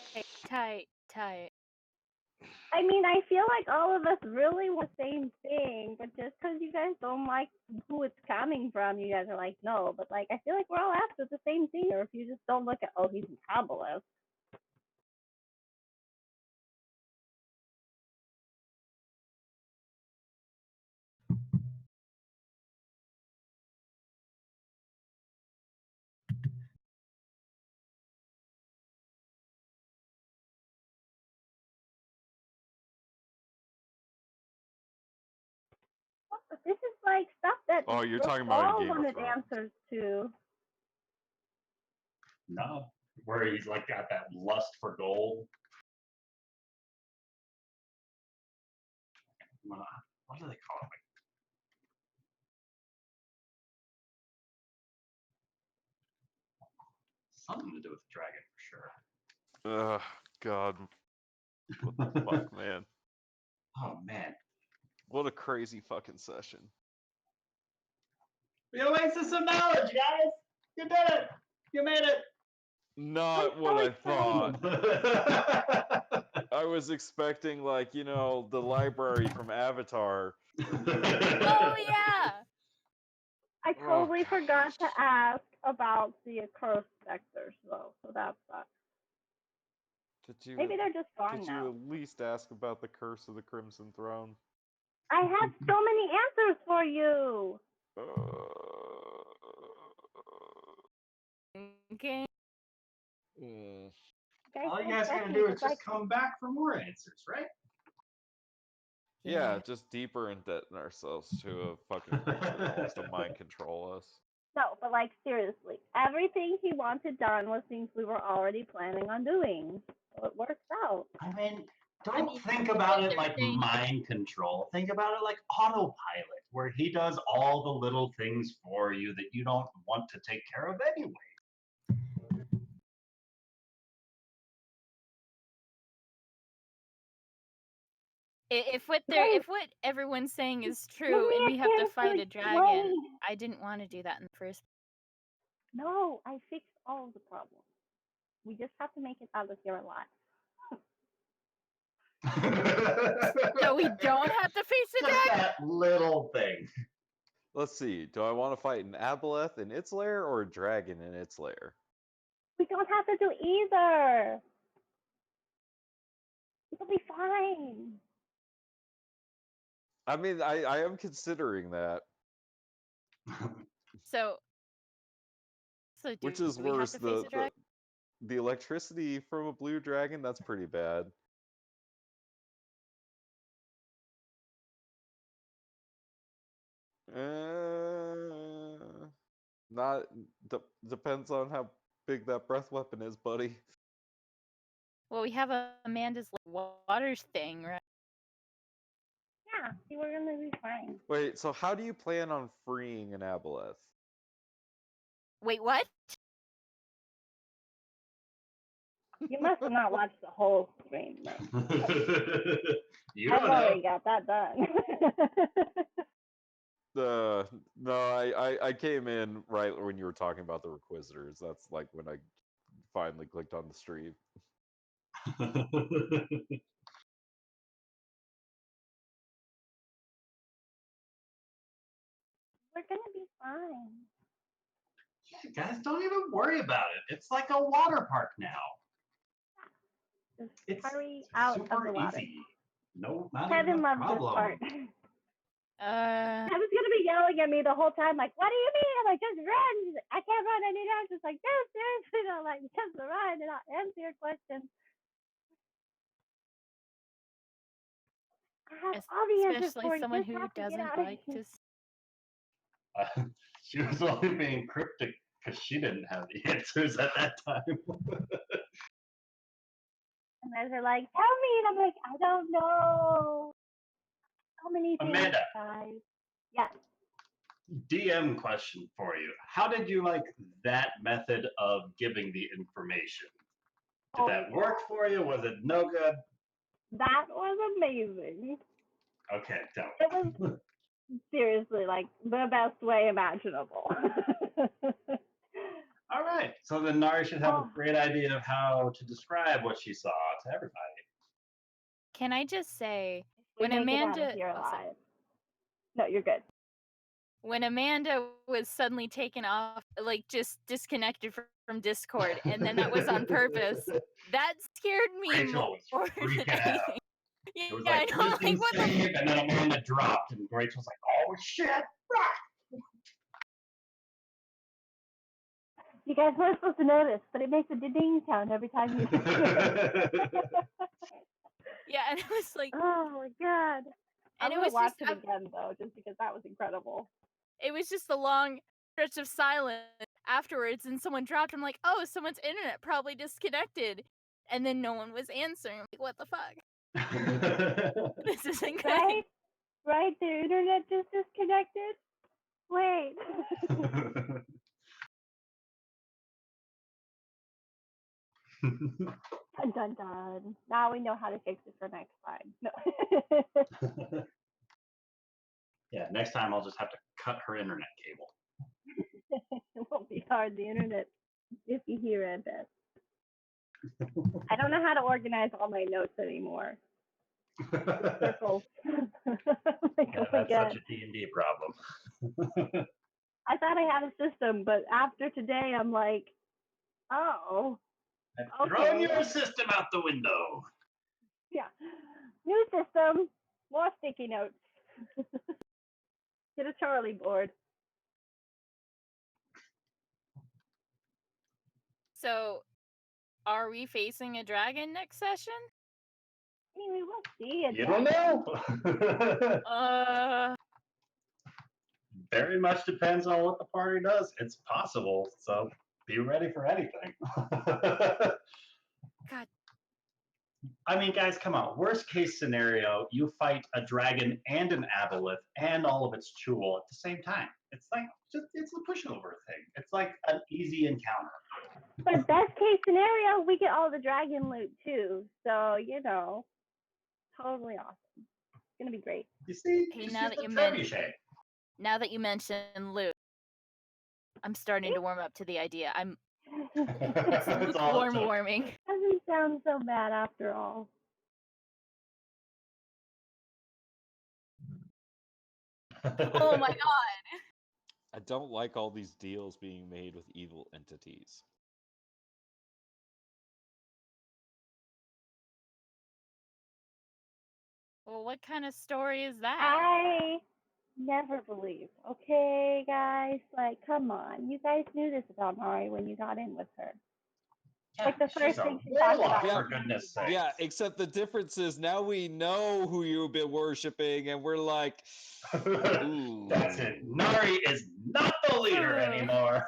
Speaker 5: I mean, I feel like all of us really want the same thing, but just because you guys don't like who it's coming from, you guys are like, no. But, like, I feel like we're all after the same thing, or if you just don't look at, oh, he's a Kabbalist. This is like stuff that
Speaker 4: Oh, you're
Speaker 5: the
Speaker 4: talking about in
Speaker 5: all
Speaker 4: Game of
Speaker 5: wanted
Speaker 4: Thrones.
Speaker 5: answers to.
Speaker 2: No, where he's like got that lust for gold. What do they call it? Something to do with the dragon for
Speaker 4: Ugh, God. What the
Speaker 2: sure.
Speaker 4: fuck, man?
Speaker 2: Oh man.
Speaker 4: What a crazy fucking session.
Speaker 2: The oasis of knowledge, guys! You did it! You made it!
Speaker 4: Not
Speaker 5: I'm
Speaker 4: what
Speaker 5: so
Speaker 4: I thought.
Speaker 2: Oh
Speaker 4: I was expecting, like, the library from Avatar.
Speaker 3: Oh yeah.
Speaker 5: I
Speaker 4: Oh,
Speaker 5: totally
Speaker 4: God.
Speaker 5: forgot to ask about the accursed vectors, though, so that sucks. Maybe they're just gone
Speaker 4: Could
Speaker 5: now.
Speaker 4: you at least ask about the curse of the Crimson Throne?
Speaker 5: I had so many answers for you.
Speaker 3: Okay.
Speaker 5: Guys,
Speaker 2: All you
Speaker 5: don't
Speaker 2: guys
Speaker 5: stress
Speaker 2: gotta
Speaker 5: me,
Speaker 2: do is
Speaker 5: 'cause,
Speaker 2: just
Speaker 5: like,
Speaker 2: come back for more answers, right?
Speaker 4: Yeah, just deeper indebting ourselves to a fucking creature that wants to mind control us.
Speaker 5: no, but like seriously, everything he wanted done was things we were already planning on doing, so it works out.
Speaker 2: I mean, don't
Speaker 3: I mean,
Speaker 2: think about it
Speaker 3: they're
Speaker 2: like
Speaker 3: saying-
Speaker 2: mind control. Think about it like autopilot, where he does all the little things for you that you don't want to take care of anyway.
Speaker 3: If what everyone's saying is
Speaker 5: Give
Speaker 3: true
Speaker 5: me
Speaker 3: and
Speaker 5: a
Speaker 3: we have to
Speaker 5: chance
Speaker 3: fight
Speaker 5: to
Speaker 3: a dragon,
Speaker 5: explain.
Speaker 3: I didn't want to do that in the first.
Speaker 5: No, I fixed all of the problems. We just have to make it out of here alive.
Speaker 3: So we don't have to face a
Speaker 2: Just
Speaker 3: dragon.
Speaker 2: that little thing.
Speaker 4: Let's see. Do I want to fight an aboleth in its lair or a dragon in its lair?
Speaker 5: We don't have to do either. It'll be fine.
Speaker 4: I mean, I am considering that.
Speaker 3: So
Speaker 4: Which
Speaker 3: do
Speaker 4: is
Speaker 3: we have
Speaker 4: worse,
Speaker 3: to face a dragon?
Speaker 4: the electricity from a blue dragon? That's pretty bad. Not depends on how big that breath weapon is, buddy.
Speaker 3: Well, we have Amanda's water thing, right?
Speaker 5: Yeah, see, we're gonna be fine.
Speaker 4: Wait, so how do you plan on freeing an aboleth?
Speaker 3: Wait, what?
Speaker 5: You must have not watched the whole stream, then.
Speaker 2: You
Speaker 5: I've
Speaker 2: don't know.
Speaker 5: already got that done.
Speaker 4: No, I came in right when you were talking about the Requisitors. That's like when I finally clicked on the stream.
Speaker 5: We're gonna be fine.
Speaker 2: Yeah, guys, don't even worry about it. It's like a water park now.
Speaker 5: Just
Speaker 2: It's
Speaker 5: hurry out of
Speaker 2: super
Speaker 5: the water.
Speaker 2: easy. No, not
Speaker 5: Kevin
Speaker 2: even a
Speaker 5: loves this
Speaker 2: problem.
Speaker 5: part. Kevin's gonna be yelling at me the whole time, like, "What do you mean?" I'm like, "Just run!" She's like, "I can't run any times." Just like, "Just," like, "Just run," and I'll answer your question. I have all the answers
Speaker 3: Especially
Speaker 5: for you.
Speaker 3: someone
Speaker 5: Just
Speaker 3: who
Speaker 5: have to get
Speaker 3: doesn't
Speaker 5: out of
Speaker 3: like
Speaker 5: here.
Speaker 2: Uh, she was only being cryptic because she didn't have the answers at that time.
Speaker 5: And then they're like, "Tell me," and I'm like, "I don't know." So many things,
Speaker 2: Amanda.
Speaker 5: guys. Yes.
Speaker 2: DM question for you. How did you like that method of giving the information? Did that work for you? Was it no good?
Speaker 5: That was amazing.
Speaker 2: Okay, don't.
Speaker 5: It was seriously like the best way imaginable.
Speaker 2: All right. So then Nari should have a
Speaker 5: Oh.
Speaker 2: great idea of how to describe what she saw to everybody.
Speaker 3: Can I just say,
Speaker 5: We
Speaker 3: when
Speaker 5: make it out
Speaker 3: Amanda,
Speaker 5: of here
Speaker 3: oh, sorry.
Speaker 5: alive. No, you're good.
Speaker 3: When Amanda was suddenly taken off, like just disconnected from Discord, and then that was on purpose, that scared me
Speaker 2: Rachel was
Speaker 3: more
Speaker 2: freaking
Speaker 3: than
Speaker 2: out.
Speaker 3: anything. Yeah,
Speaker 2: It was
Speaker 3: I
Speaker 2: like
Speaker 3: know, like
Speaker 2: everything
Speaker 3: what the
Speaker 2: saved, and then Amanda dropped, and Rachel's like, "Oh shit!"
Speaker 5: You guys weren't supposed to notice, but it makes a ding sound every time you.
Speaker 3: Yeah, and it was like,
Speaker 5: Oh my god. I'm
Speaker 3: And it
Speaker 5: gonna
Speaker 3: was
Speaker 5: watch
Speaker 3: just
Speaker 5: it again though, just because that was incredible.
Speaker 3: it was just a long stretch of silence afterwards, and someone dropped. I'm like, oh, someone's internet probably disconnected, and then no one was answering. I'm like, what the fuck? This isn't good.
Speaker 5: Right? Right? The internet just disconnected? Wait. Dun dun dun. Now we know how to fix it for next time. No.
Speaker 2: Yeah, next time I'll just have to cut her internet cable.
Speaker 5: It won't be hard. The internet, if you hear it, bet. I don't know how to organize all my notes anymore. Circles. Like,
Speaker 2: Yeah,
Speaker 5: oh my
Speaker 2: that's
Speaker 5: God.
Speaker 2: such a D&D problem.
Speaker 5: I thought I had a system, but after today, I'm like, oh,
Speaker 2: I've thrown
Speaker 5: okay.
Speaker 2: your system out the window.
Speaker 5: Yeah. New system, more sticky notes. Get a Charlie board.
Speaker 3: So, are we facing a dragon next session?
Speaker 5: I mean, we will see it.
Speaker 2: You don't know. Very much depends on what the party does. It's possible, so be ready for anything.
Speaker 3: God.
Speaker 2: I mean, guys, come on. Worst case scenario, you fight a dragon and an aboleth and all of its chewel at the same time. It's like, it's a pushover thing. It's like an easy encounter.
Speaker 5: But best case scenario, we get all the dragon loot too. So, you know, totally awesome. It's going to be great.
Speaker 2: You see?
Speaker 3: Okay,
Speaker 2: Just
Speaker 3: now
Speaker 2: use
Speaker 3: that
Speaker 2: the
Speaker 3: you
Speaker 2: trebuchet.
Speaker 3: Now that you mention loot, I'm starting to warm up to the idea. It's
Speaker 2: That's all it took.
Speaker 3: warming.
Speaker 5: Doesn't sound so bad after all.
Speaker 3: Oh my god.
Speaker 4: I don't like all these deals being made with evil entities.
Speaker 3: Well, what kind of story is that?
Speaker 5: I never believed. Okay, guys, like, come on. You guys knew this about Mari when you got in with her. Like the
Speaker 2: She's
Speaker 5: first
Speaker 2: a
Speaker 5: thing she talked
Speaker 2: warlock,
Speaker 5: about.
Speaker 2: for goodness sake.
Speaker 4: Yeah, except the difference is now we know who you've been worshiping, and we're like, ooh.
Speaker 2: That's it. Nari is not the leader anymore.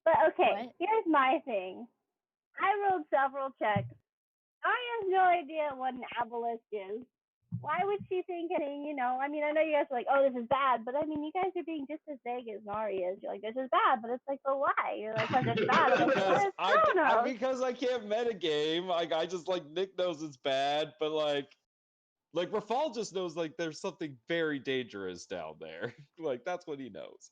Speaker 5: But okay,
Speaker 3: What?
Speaker 5: here's my thing. I rolled several checks. I have no idea what an aboleth is. Why would she think any, you know, I mean, I know you guys are like, oh, this is bad, but I mean, you guys are being just as vague as Nari is. You're like, this is bad, but it's like, but why? You're like, because it's bad. I'm like,
Speaker 4: because
Speaker 5: I don't know.
Speaker 4: because I can't metagame. Like I just like Nick knows it's bad, but like Rafal just knows like there's something very dangerous down there. Like that's what he knows.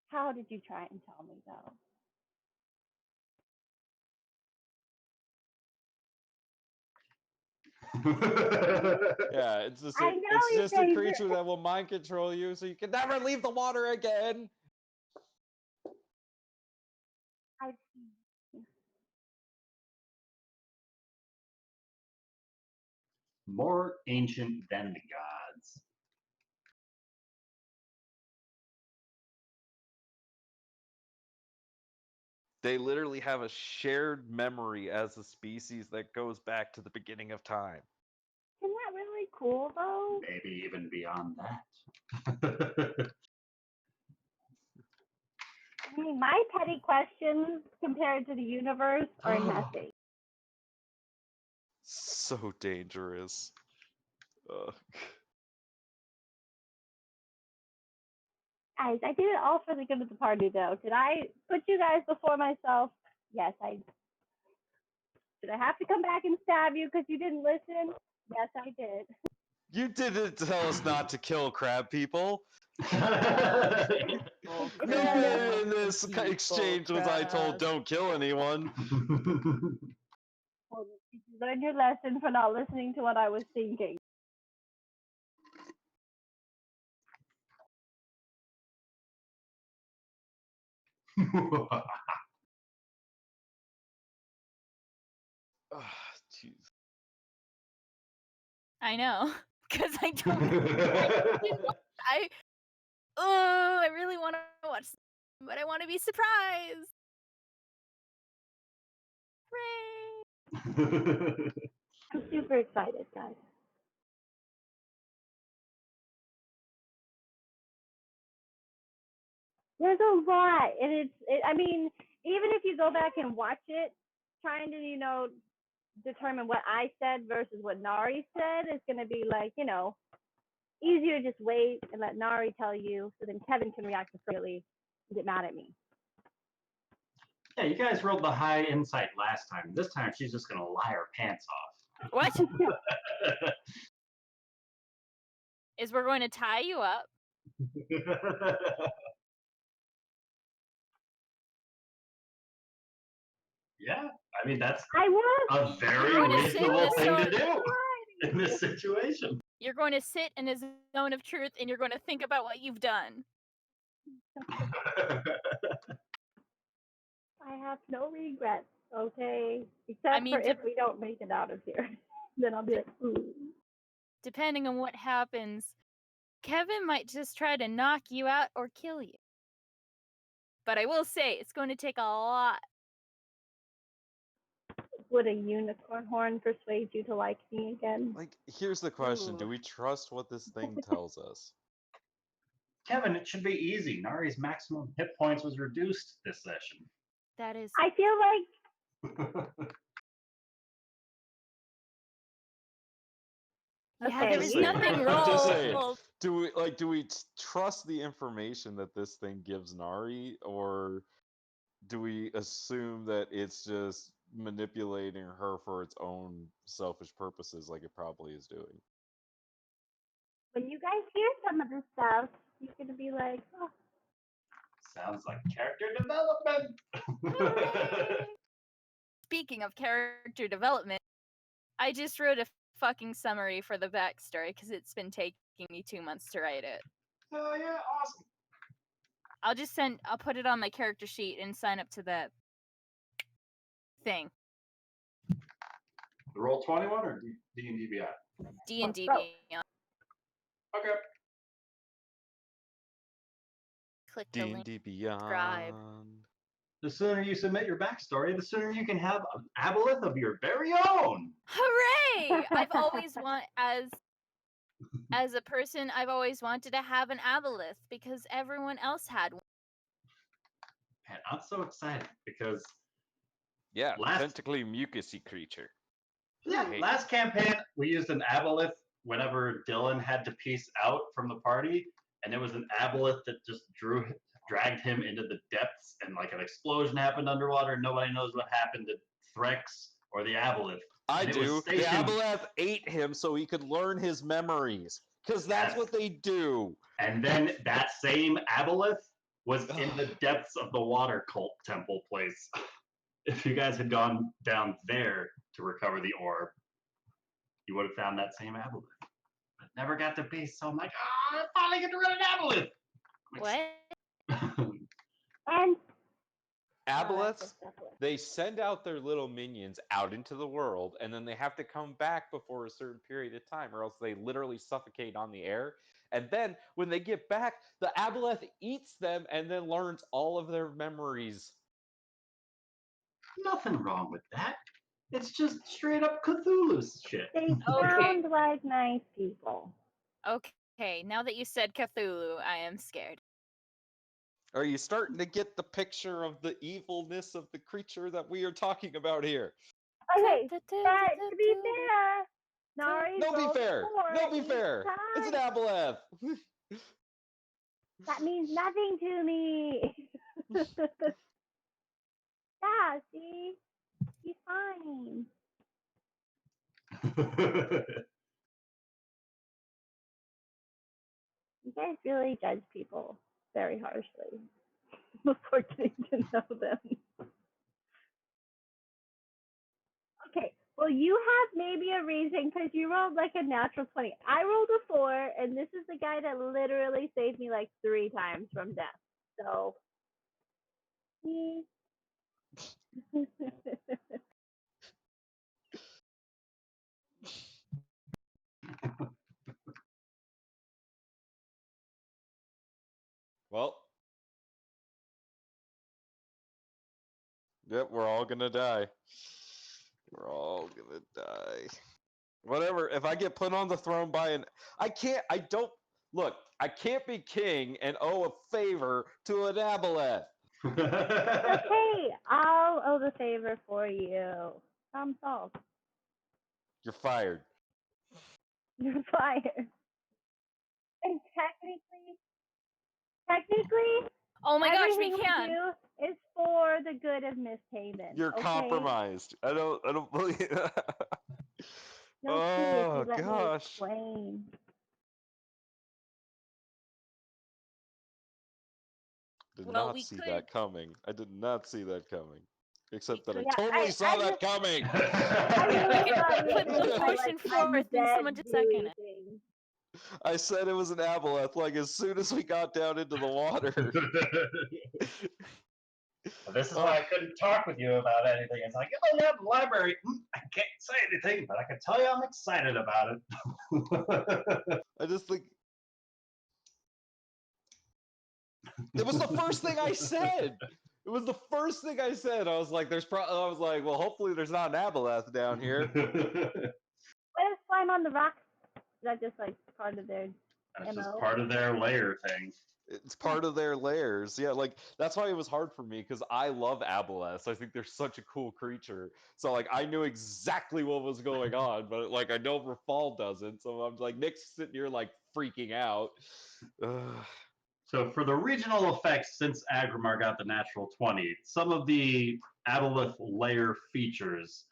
Speaker 5: How did you try and tell me though?
Speaker 4: Yeah, it's just
Speaker 5: I know
Speaker 4: it's
Speaker 5: you
Speaker 4: just a
Speaker 5: guys
Speaker 4: creature that will mind control you, so you can never leave the water again.
Speaker 5: I
Speaker 2: More ancient than the gods.
Speaker 7: They literally have a shared memory as a species that goes back to the beginning of time.
Speaker 5: Isn't that really cool though?
Speaker 2: Maybe even beyond that.
Speaker 5: I mean, my petty questions compared to the universe are nothing.
Speaker 7: So dangerous. Ugh.
Speaker 5: Guys, I did it all for the good of the party though. Did I put you guys before myself? Yes, I did. Did I have to come back and stab you because you didn't listen? Yes, I did.
Speaker 7: You didn't tell us not to kill crab people. Nowhere in this exchange was I told don't kill anyone.
Speaker 5: Well, you learned your lesson for not listening to what I was thinking.
Speaker 7: Jeez.
Speaker 3: I know. Because I don't. I really want to watch, but I want to be surprised. Hooray!
Speaker 5: I'm super excited, guys. There's a lot, and I mean, even if you go back and watch it, trying to, determine what I said versus what Nari said is going to be like, easier to just wait and let Nari tell you, so then Kevin can react appropriately and get mad at me.
Speaker 2: Yeah, you guys rolled the high insight last time. This time she's just gonna lie her pants off.
Speaker 3: What? Is we're going to tie you up?
Speaker 2: Yeah, I mean that's
Speaker 5: I was.
Speaker 2: a very
Speaker 3: You're going to sit in
Speaker 2: reasonable
Speaker 3: a
Speaker 2: thing to
Speaker 3: zone.
Speaker 2: do in this situation.
Speaker 3: You're going to sit in a zone of truth, and you're going to think about what you've done.
Speaker 5: I have no regrets, okay? Except
Speaker 3: I mean,
Speaker 5: for if we don't make it out of here. Then I'll be like, ooh.
Speaker 3: Depending on what happens, Kevin might just try to knock you out or kill you. But I will say, it's going to take a lot.
Speaker 5: Would a unicorn horn persuade you to like me again?
Speaker 4: Like, here's the question:
Speaker 3: Ooh.
Speaker 4: do we trust what this thing tells us?
Speaker 2: Kevin, it should be easy. Nari's maximum hit points was reduced this session.
Speaker 3: That is.
Speaker 5: I feel like
Speaker 3: Yeah,
Speaker 5: okay,
Speaker 3: there was
Speaker 5: you-
Speaker 3: nothing
Speaker 4: I'm just saying.
Speaker 3: rolled.
Speaker 4: Do we trust the information that this thing gives Nari, or do we assume that it's just manipulating her for its own selfish purposes, like it probably is doing?
Speaker 5: when you guys hear some of this stuff, you're gonna be like, oh,
Speaker 2: Sounds like character development.
Speaker 3: Hooray! Speaking of character development, I just wrote a fucking summary for the backstory because it's been taking me 2 months to write it.
Speaker 2: Oh yeah, awesome.
Speaker 3: I'll put it on my character sheet and sign up to the thing.
Speaker 2: The roll 21 or D&D Beyond?
Speaker 3: D&D
Speaker 5: Oh.
Speaker 3: Beyond.
Speaker 2: Okay.
Speaker 3: Click the link.
Speaker 4: D&D
Speaker 3: subscribe.
Speaker 4: Beyond.
Speaker 2: The sooner you submit your backstory, the sooner you can have an aboleth of your very own.
Speaker 3: Hooray! I've always as a person, I've always wanted to have an aboleth because everyone else had one.
Speaker 2: Man, I'm so excited because
Speaker 4: Yeah,
Speaker 2: Last-
Speaker 4: tentacly mucusy creature.
Speaker 2: yeah,
Speaker 4: Hey.
Speaker 2: last campaign we used an aboleth whenever Dylan had to peace out from the party, and it was an aboleth that just dragged him into the depths, and like an explosion happened underwater, and nobody knows what happened to Threx or the aboleth.
Speaker 4: I
Speaker 2: And it was
Speaker 4: do. The
Speaker 2: stationed-
Speaker 4: aboleth ate him so he could learn his memories. Because that's
Speaker 2: Yes.
Speaker 4: what they do.
Speaker 2: And then that same aboleth was in the depths of the water cult temple place. If you guys had gone down there to recover the orb, you would have found that same aboleth. But never got the beast, so I'm like, I finally get to run an
Speaker 3: What?
Speaker 2: aboleth.
Speaker 5: and
Speaker 4: Aboleths, they send out their little minions out into the world, and then they have to come back before a certain period of time, or else they literally suffocate on the air. And then when they get back, the aboleth eats them and then learns all of their memories.
Speaker 2: Nothing wrong with that. It's just straight up Cthulhu shit.
Speaker 5: they sound like nice people.
Speaker 3: Okay, now that you said Cthulhu, I am scared.
Speaker 4: Are you starting to get the picture of the evilness of the creature that we are talking about here?
Speaker 5: Okay, but to be fair, Nari
Speaker 4: No, be
Speaker 5: rolled
Speaker 4: fair.
Speaker 5: 4
Speaker 4: No, be
Speaker 5: each
Speaker 4: fair. It's an
Speaker 5: time.
Speaker 4: aboleth.
Speaker 5: That means nothing to me. Yeah, see? He's fine. You guys really judge people very harshly before getting to know them. Okay, well, you have maybe a reason because you rolled like a natural 20. I rolled a 4, and this is the guy that literally saved me like 3 times from death. So,
Speaker 7: Yep, we're all gonna die. We're all gonna die. Whatever. If I get put on the throne by I don't look. I can't be king and owe a favor to an aboleth.
Speaker 5: Okay, I'll owe the favor for you. Problem solved.
Speaker 7: You're fired.
Speaker 5: You're fired. And technically,
Speaker 3: Oh my gosh, we
Speaker 5: everything
Speaker 3: can.
Speaker 5: do is for the good of MistHaven.
Speaker 7: You're
Speaker 5: okay?
Speaker 7: compromised. I don't believe.
Speaker 5: You'll see if
Speaker 7: Oh
Speaker 5: you let me
Speaker 7: gosh.
Speaker 5: explain.
Speaker 7: Did
Speaker 3: Well,
Speaker 7: not
Speaker 3: we
Speaker 7: see
Speaker 3: could-
Speaker 7: that coming. I did not see that coming. Except that I
Speaker 5: Yeah,
Speaker 7: totally saw
Speaker 5: I
Speaker 7: that
Speaker 5: just-
Speaker 7: coming.
Speaker 5: I really
Speaker 3: could
Speaker 5: thought we
Speaker 3: put
Speaker 5: were
Speaker 3: the
Speaker 5: doing,
Speaker 3: potion forth and
Speaker 5: undead
Speaker 3: someone to second
Speaker 5: gooey
Speaker 3: it.
Speaker 5: things.
Speaker 7: I said it was an aboleth. Like as soon as we got down into the water.
Speaker 2: This is why I couldn't talk with you about anything. It's like, oh, yeah, the library. I can't say anything, but I can tell you I'm excited about it.
Speaker 7: I just think it was the first thing I said. It was the first thing I said. I was like, I was like, well, hopefully there's not an aboleth down here.
Speaker 5: Let us climb on the rocks. Is that just like part of their
Speaker 2: That's just
Speaker 5: MO?
Speaker 2: part of their layer thing.
Speaker 7: It's part of their layers. Yeah, like that's why it was hard for me because I love aboleths. I think they're such a cool creature. So like I knew exactly what was going on, but like I know Rafal doesn't. So I'm like Nick's sitting here like freaking out. Ugh.
Speaker 2: So for the regional effects, since Agrimar got the natural 20, some of the Aboleth layer features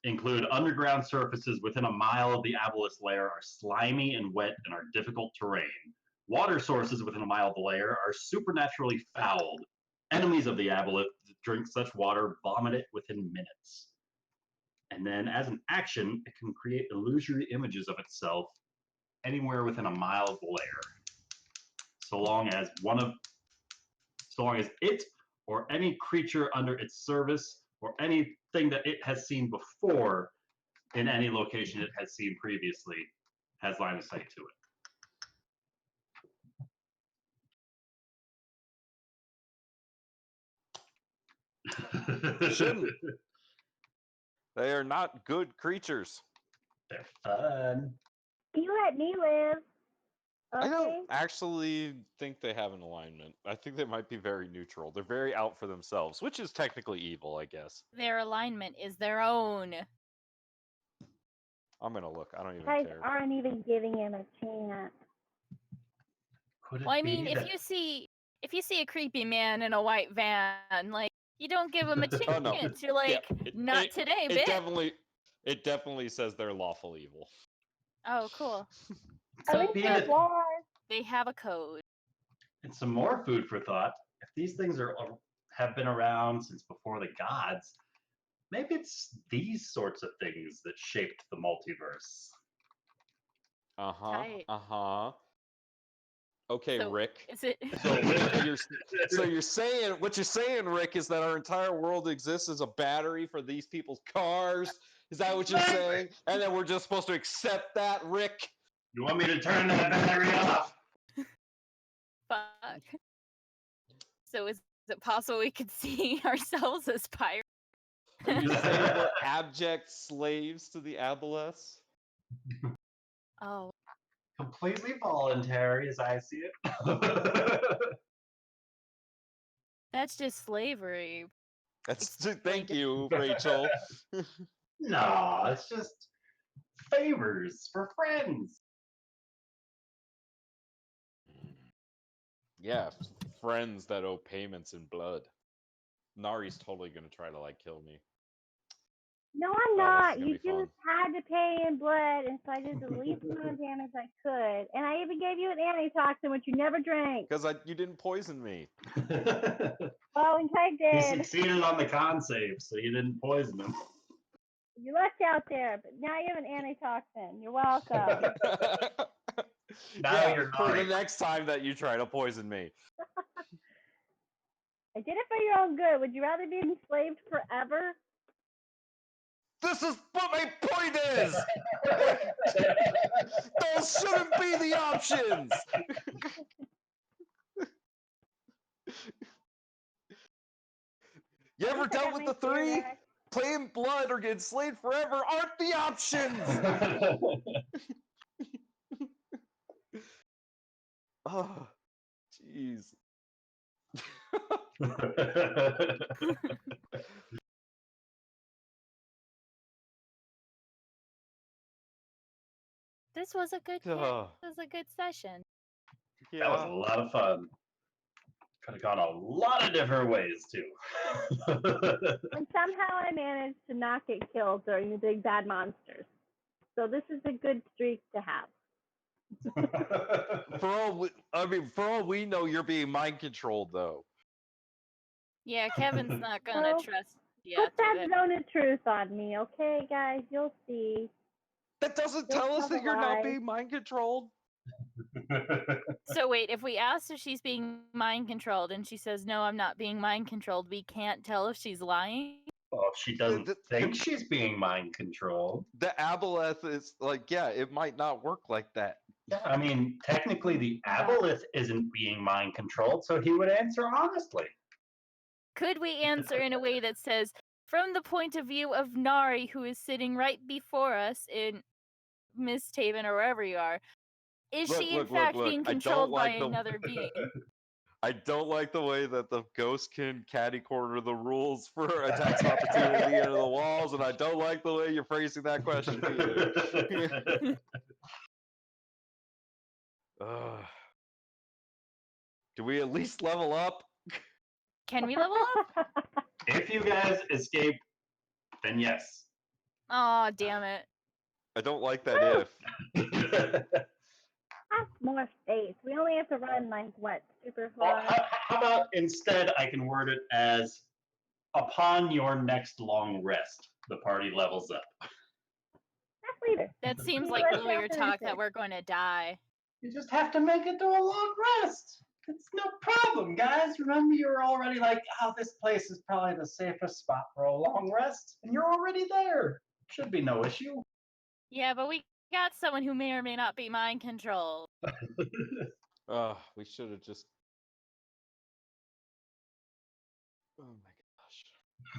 Speaker 2: include underground surfaces within a mile of the Aboleth layer are slimy and wet and are difficult terrain. Water sources within a mile of the layer are supernaturally fouled. Enemies of the Aboleth that drink such water vomit it within minutes. And then as an action, it can create illusory images of itself anywhere within a mile of the layer. So long as it or any creature under its service or anything that it has seen before in any location it has seen previously has line of sight to it.
Speaker 7: Shouldn't. They are not good creatures.
Speaker 2: They're fun.
Speaker 5: You let me live. Okay.
Speaker 7: I don't actually think they have an alignment. I think they might be very neutral. They're very out for themselves, which is technically evil, I guess.
Speaker 3: Their alignment is their own.
Speaker 7: I'm gonna look. I don't even
Speaker 5: You guys
Speaker 7: care.
Speaker 5: aren't even giving him a chance.
Speaker 2: Could it
Speaker 3: Well, I
Speaker 2: be
Speaker 3: mean, if
Speaker 2: that-
Speaker 3: you see a creepy man in a white van, like you don't give him a chance.
Speaker 7: Oh, no.
Speaker 3: You're like, not today, bitch.
Speaker 7: It definitely says they're lawful evil.
Speaker 3: Oh, cool.
Speaker 5: At
Speaker 3: So
Speaker 5: least
Speaker 2: be
Speaker 5: there's
Speaker 2: that-
Speaker 5: laws.
Speaker 3: they have a code.
Speaker 2: And some more food for thought. If these things have been around since before the gods, maybe it's these sorts of things that shaped the multiverse.
Speaker 3: Tight.
Speaker 7: Okay,
Speaker 3: So,
Speaker 7: Rick.
Speaker 3: Is it?
Speaker 7: So, Rick, you're saying what you're saying, Rick, is that our entire world exists as a battery for these people's cars. Is that what you're saying? And then we're just supposed to accept that, Rick?
Speaker 2: You want me to turn that battery off?
Speaker 3: Fuck. So is it possible we could see ourselves as pirates?
Speaker 7: Are you saying we're abject slaves to the aboleths?
Speaker 3: Oh,
Speaker 2: Completely voluntary, as I see it.
Speaker 3: that's just slavery.
Speaker 7: Thank you, Rachel.
Speaker 2: No, it's just favors for friends.
Speaker 7: Yeah, friends that owe payments in blood. Nari's totally gonna try to kill me.
Speaker 5: No, I'm
Speaker 7: Oh, this
Speaker 5: not.
Speaker 7: is gonna
Speaker 5: You
Speaker 7: be fun.
Speaker 5: just had to pay in blood, and so I did the least amount of damage I could. And I even gave you an antitoxin, which you never drank.
Speaker 7: Because you didn't poison me.
Speaker 5: Well, in fact,
Speaker 2: He
Speaker 5: did.
Speaker 2: succeeded on the con save, so you didn't poison him.
Speaker 5: You left out there, but now you have an antitoxin. You're welcome.
Speaker 2: Now
Speaker 7: Yeah,
Speaker 2: you're
Speaker 7: for the
Speaker 2: Nari.
Speaker 7: next time that you try to poison me.
Speaker 5: I did it for your own good. Would you rather be enslaved forever?
Speaker 7: This is what my point is! Those shouldn't be the options! You
Speaker 5: At
Speaker 7: ever
Speaker 5: least I
Speaker 7: dealt
Speaker 5: got
Speaker 7: with
Speaker 5: my
Speaker 7: the three?
Speaker 5: fear back.
Speaker 7: Play in blood or get enslaved forever aren't the options! Oh, jeez.
Speaker 3: This was a good
Speaker 7: Oh,
Speaker 3: this was a good session.
Speaker 2: That was
Speaker 7: yeah.
Speaker 2: a lot of fun. Could have gone a lot of different ways too.
Speaker 5: And somehow I managed to not get killed during the big bad monsters. So this is a good streak to have.
Speaker 7: For all we know, you're being mind controlled, though.
Speaker 3: Yeah, Kevin's not gonna
Speaker 5: Well,
Speaker 3: trust you
Speaker 5: Put
Speaker 3: after
Speaker 5: that
Speaker 3: this.
Speaker 5: zone of truth on me, okay, guys? You'll see.
Speaker 7: That doesn't
Speaker 5: You'll
Speaker 7: tell us
Speaker 5: tell
Speaker 7: that
Speaker 5: the
Speaker 7: you're not
Speaker 5: lies.
Speaker 7: being mind controlled.
Speaker 3: So wait, if we ask if she's being mind controlled and she says no, I'm not being mind controlled, we can't tell if she's lying.
Speaker 2: Well, if she doesn't
Speaker 7: The-
Speaker 2: think she's being mind controlled.
Speaker 7: The aboleth is like, yeah, it might not work like that.
Speaker 2: Yeah, I mean, technically the aboleth isn't being mind controlled, so he would answer honestly.
Speaker 3: Could we answer in a way that says, from the point of view of Nari, who is sitting right before us in MistHaven or wherever you are, is she in fact being
Speaker 7: I don't
Speaker 3: controlled by
Speaker 7: like the
Speaker 3: another being?
Speaker 7: I don't like the way that the ghost can catty corner the rules for attacks of opportunity into the walls, and I don't like the way you're phrasing that question either. Do we at least level up?
Speaker 3: Can we level up?
Speaker 2: If you guys escape, then yes.
Speaker 3: Aw, damn it.
Speaker 7: I don't like that if.
Speaker 5: That's more space. We only have to run like what, super
Speaker 2: Well,
Speaker 5: far?
Speaker 2: how about instead I can word it as upon your next long rest, the party levels up.
Speaker 5: That's later.
Speaker 3: That seems
Speaker 5: See,
Speaker 3: like
Speaker 5: let's
Speaker 3: lawyer
Speaker 5: finish
Speaker 3: talk
Speaker 5: it.
Speaker 3: that we're going to die.
Speaker 2: You just have to make it to a long rest. It's no problem, guys. Remember, you're already like, oh, this place is probably the safest spot for a long rest, and you're already there. Should be no issue.
Speaker 3: Yeah, but we got someone who may or may not be mind controlled.
Speaker 7: We should have just. Oh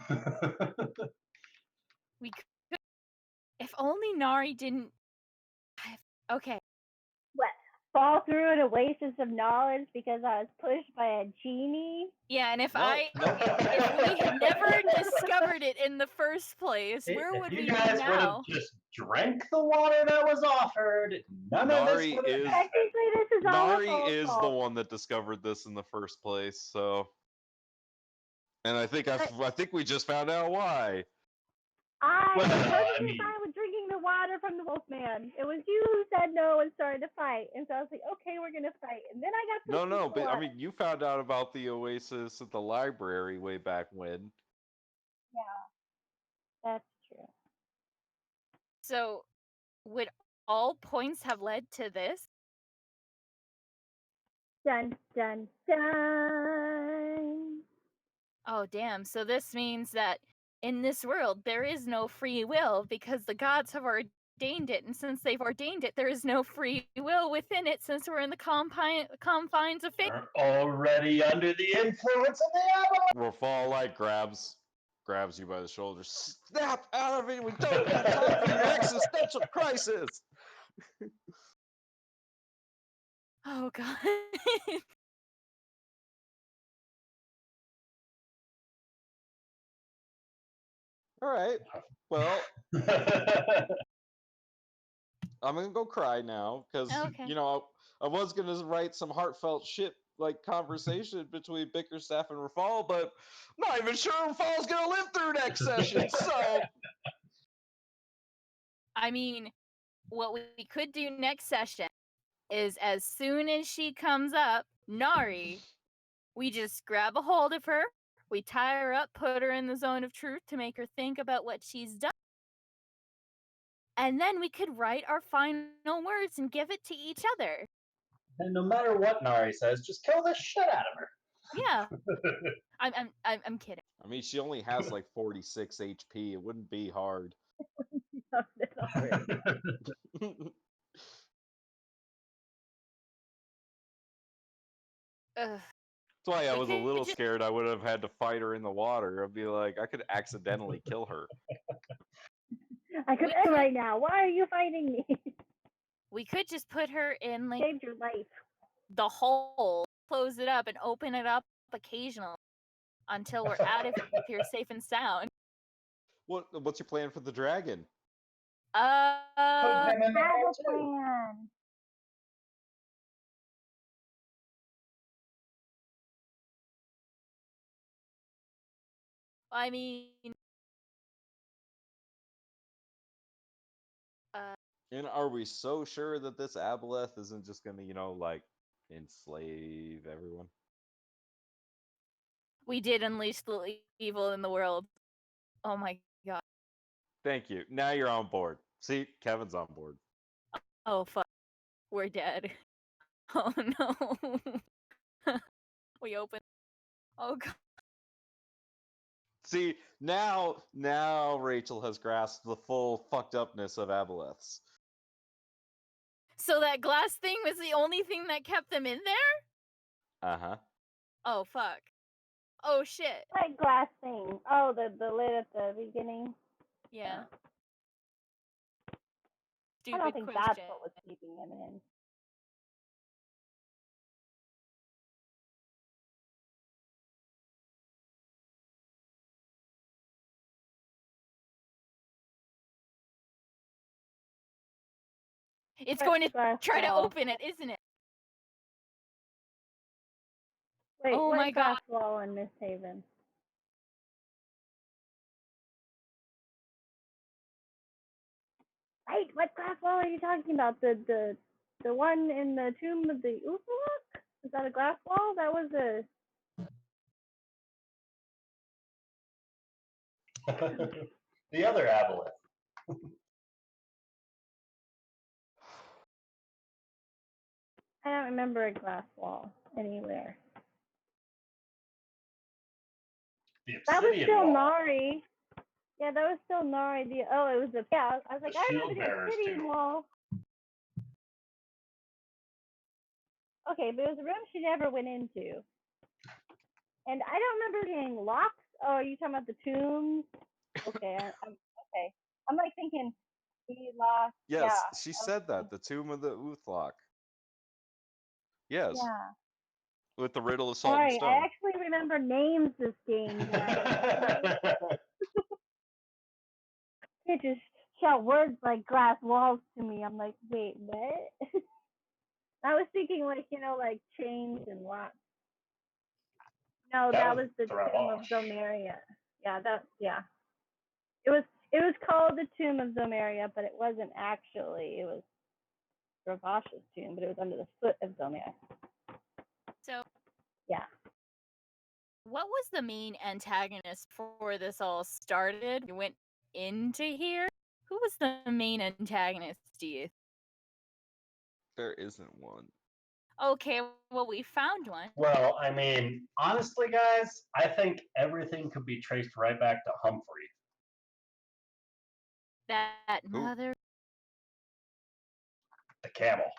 Speaker 7: my gosh.
Speaker 3: We could. If only Nari didn't. Okay.
Speaker 5: What? Fall through an oasis of knowledge because I was pushed by a genie?
Speaker 3: Yeah, and if
Speaker 7: No,
Speaker 3: if we had never discovered it in the first place, where
Speaker 2: If
Speaker 3: would
Speaker 2: you
Speaker 3: we be
Speaker 2: guys would have
Speaker 3: now?
Speaker 2: just drank the water that was offered, none of this
Speaker 7: Nari
Speaker 2: would have
Speaker 7: is-
Speaker 2: happened.
Speaker 5: Technically, this is all
Speaker 7: Nari
Speaker 5: Rafael's
Speaker 7: is the
Speaker 5: fault.
Speaker 7: one that discovered this in the first place, so. And I think I think we just found out why.
Speaker 5: I was
Speaker 2: Well, I
Speaker 5: perfectly
Speaker 2: mean-
Speaker 5: fine with drinking the water from the Wolfman. It was you who said no and started to fight. And so I was like, okay, we're going to fight. And then I got to
Speaker 7: No, but I mean, you found out about the oasis at the library way back when.
Speaker 5: Yeah, that's true.
Speaker 3: So, would all points have led to this?
Speaker 5: Dun, dun, dun.
Speaker 3: Oh, damn. So this means that in this world, there is no free will because the gods have ordained it. And since they've ordained it, there is no free will within it since we're in the confines of fate.
Speaker 2: You're already under the influence of the apple.
Speaker 7: Rafal like grabs you by the shoulder. Snap out of it! We don't have time for your existential crisis.
Speaker 3: Oh, God.
Speaker 7: All right. Well, I'm gonna go cry now because
Speaker 3: Okay.
Speaker 7: I was gonna write some heartfelt shit like conversation between Bickerstaff and Rafal, but I'm not even sure Rafal's gonna live through next session. So
Speaker 3: I mean, what we could do next session is as soon as she comes up, Nari, we just grab a hold of her, we tie her up, put her in the zone of truth to make her think about what she's done. And then we could write our final words and give it to each other.
Speaker 2: And no matter what Nari says, just kill the shit out of her.
Speaker 3: Yeah. I'm kidding.
Speaker 7: I mean, she only has like 46 HP. It wouldn't be hard.
Speaker 3: Ugh.
Speaker 7: That's why I
Speaker 3: We
Speaker 7: was a
Speaker 3: could
Speaker 7: little
Speaker 3: just-
Speaker 7: scared I would have had to fight her in the water. I'd be like, I could accidentally kill her.
Speaker 5: I could
Speaker 3: We
Speaker 5: end
Speaker 3: could-
Speaker 5: right now. Why are you fighting me?
Speaker 3: We could just put her in like
Speaker 5: Saved your life.
Speaker 3: the hole, close it up, and open it up occasionally until we're out of here safe and sound.
Speaker 7: What's your plan for the dragon?
Speaker 1: Put him in the
Speaker 5: Have
Speaker 1: hole
Speaker 5: a
Speaker 1: too.
Speaker 5: plan.
Speaker 3: I mean,
Speaker 7: And are we so sure that this Aboleth isn't just gonna, like, enslave everyone?
Speaker 3: we did unleash the evil in the world. Oh my god.
Speaker 7: Thank you. Now you're on board. See, Kevin's on board.
Speaker 3: Oh fuck. We're dead. Oh no. We open. Oh god.
Speaker 7: See, now Rachel has grasped the full fucked upness of Aboleths.
Speaker 3: So that glass thing was the only thing that kept them in there?
Speaker 7: Uh-huh.
Speaker 3: Oh fuck. Oh shit.
Speaker 5: That glass thing. Oh, the lid at the beginning.
Speaker 3: Yeah.
Speaker 5: I
Speaker 3: Stupid
Speaker 5: don't think
Speaker 3: question.
Speaker 5: that's what was keeping him in.
Speaker 3: It's
Speaker 5: But
Speaker 3: going to
Speaker 5: glass
Speaker 3: try to
Speaker 5: wall.
Speaker 3: open it, isn't it?
Speaker 5: Wait,
Speaker 3: Oh
Speaker 5: what
Speaker 3: my
Speaker 5: glass wall in MistHaven? Wait, what glass wall are you talking about? The one in the tomb of the Uthaluk? Is that a glass wall? That was a.
Speaker 1: The other aboleth.
Speaker 5: I don't remember a glass wall anywhere.
Speaker 1: The
Speaker 5: That was
Speaker 1: obsidian
Speaker 5: still
Speaker 1: wall.
Speaker 5: Nari. Yeah, that was still Nari. It was a. Yeah, I was like,
Speaker 1: The
Speaker 5: I
Speaker 1: shield
Speaker 5: remember the
Speaker 1: bearers
Speaker 5: obsidian
Speaker 1: too.
Speaker 5: wall. Okay, but it was a room she never went into. And I don't remember getting locks. Oh, are you talking about the tombs? Okay, I'm okay. I'm like thinking he lost.
Speaker 7: Yes,
Speaker 5: Yeah,
Speaker 7: she said that. The Tomb of the Uthlok. Yes,
Speaker 5: yeah.
Speaker 7: with the riddle of salt and
Speaker 5: Sorry,
Speaker 7: stone.
Speaker 5: I actually remember names this game. It just shout words like glass walls to me. I'm like, wait, what? I was thinking like, like chains and locks. No, that was the Tomb of Zomeria. Yeah, yeah. It was called the Tomb of Zomeria, but it wasn't actually. It was Ravash's tomb, but it was under the foot of Zomeria.
Speaker 3: So
Speaker 5: Yeah.
Speaker 3: what was the main antagonist before this all started? We went into here? Who was the main antagonist, do you?
Speaker 7: There isn't one.
Speaker 3: Okay, well we found one.
Speaker 1: Well, I mean, honestly, guys, I think everything could be traced right back to Humphrey.
Speaker 3: That
Speaker 7: Who?
Speaker 3: mother
Speaker 1: The camel.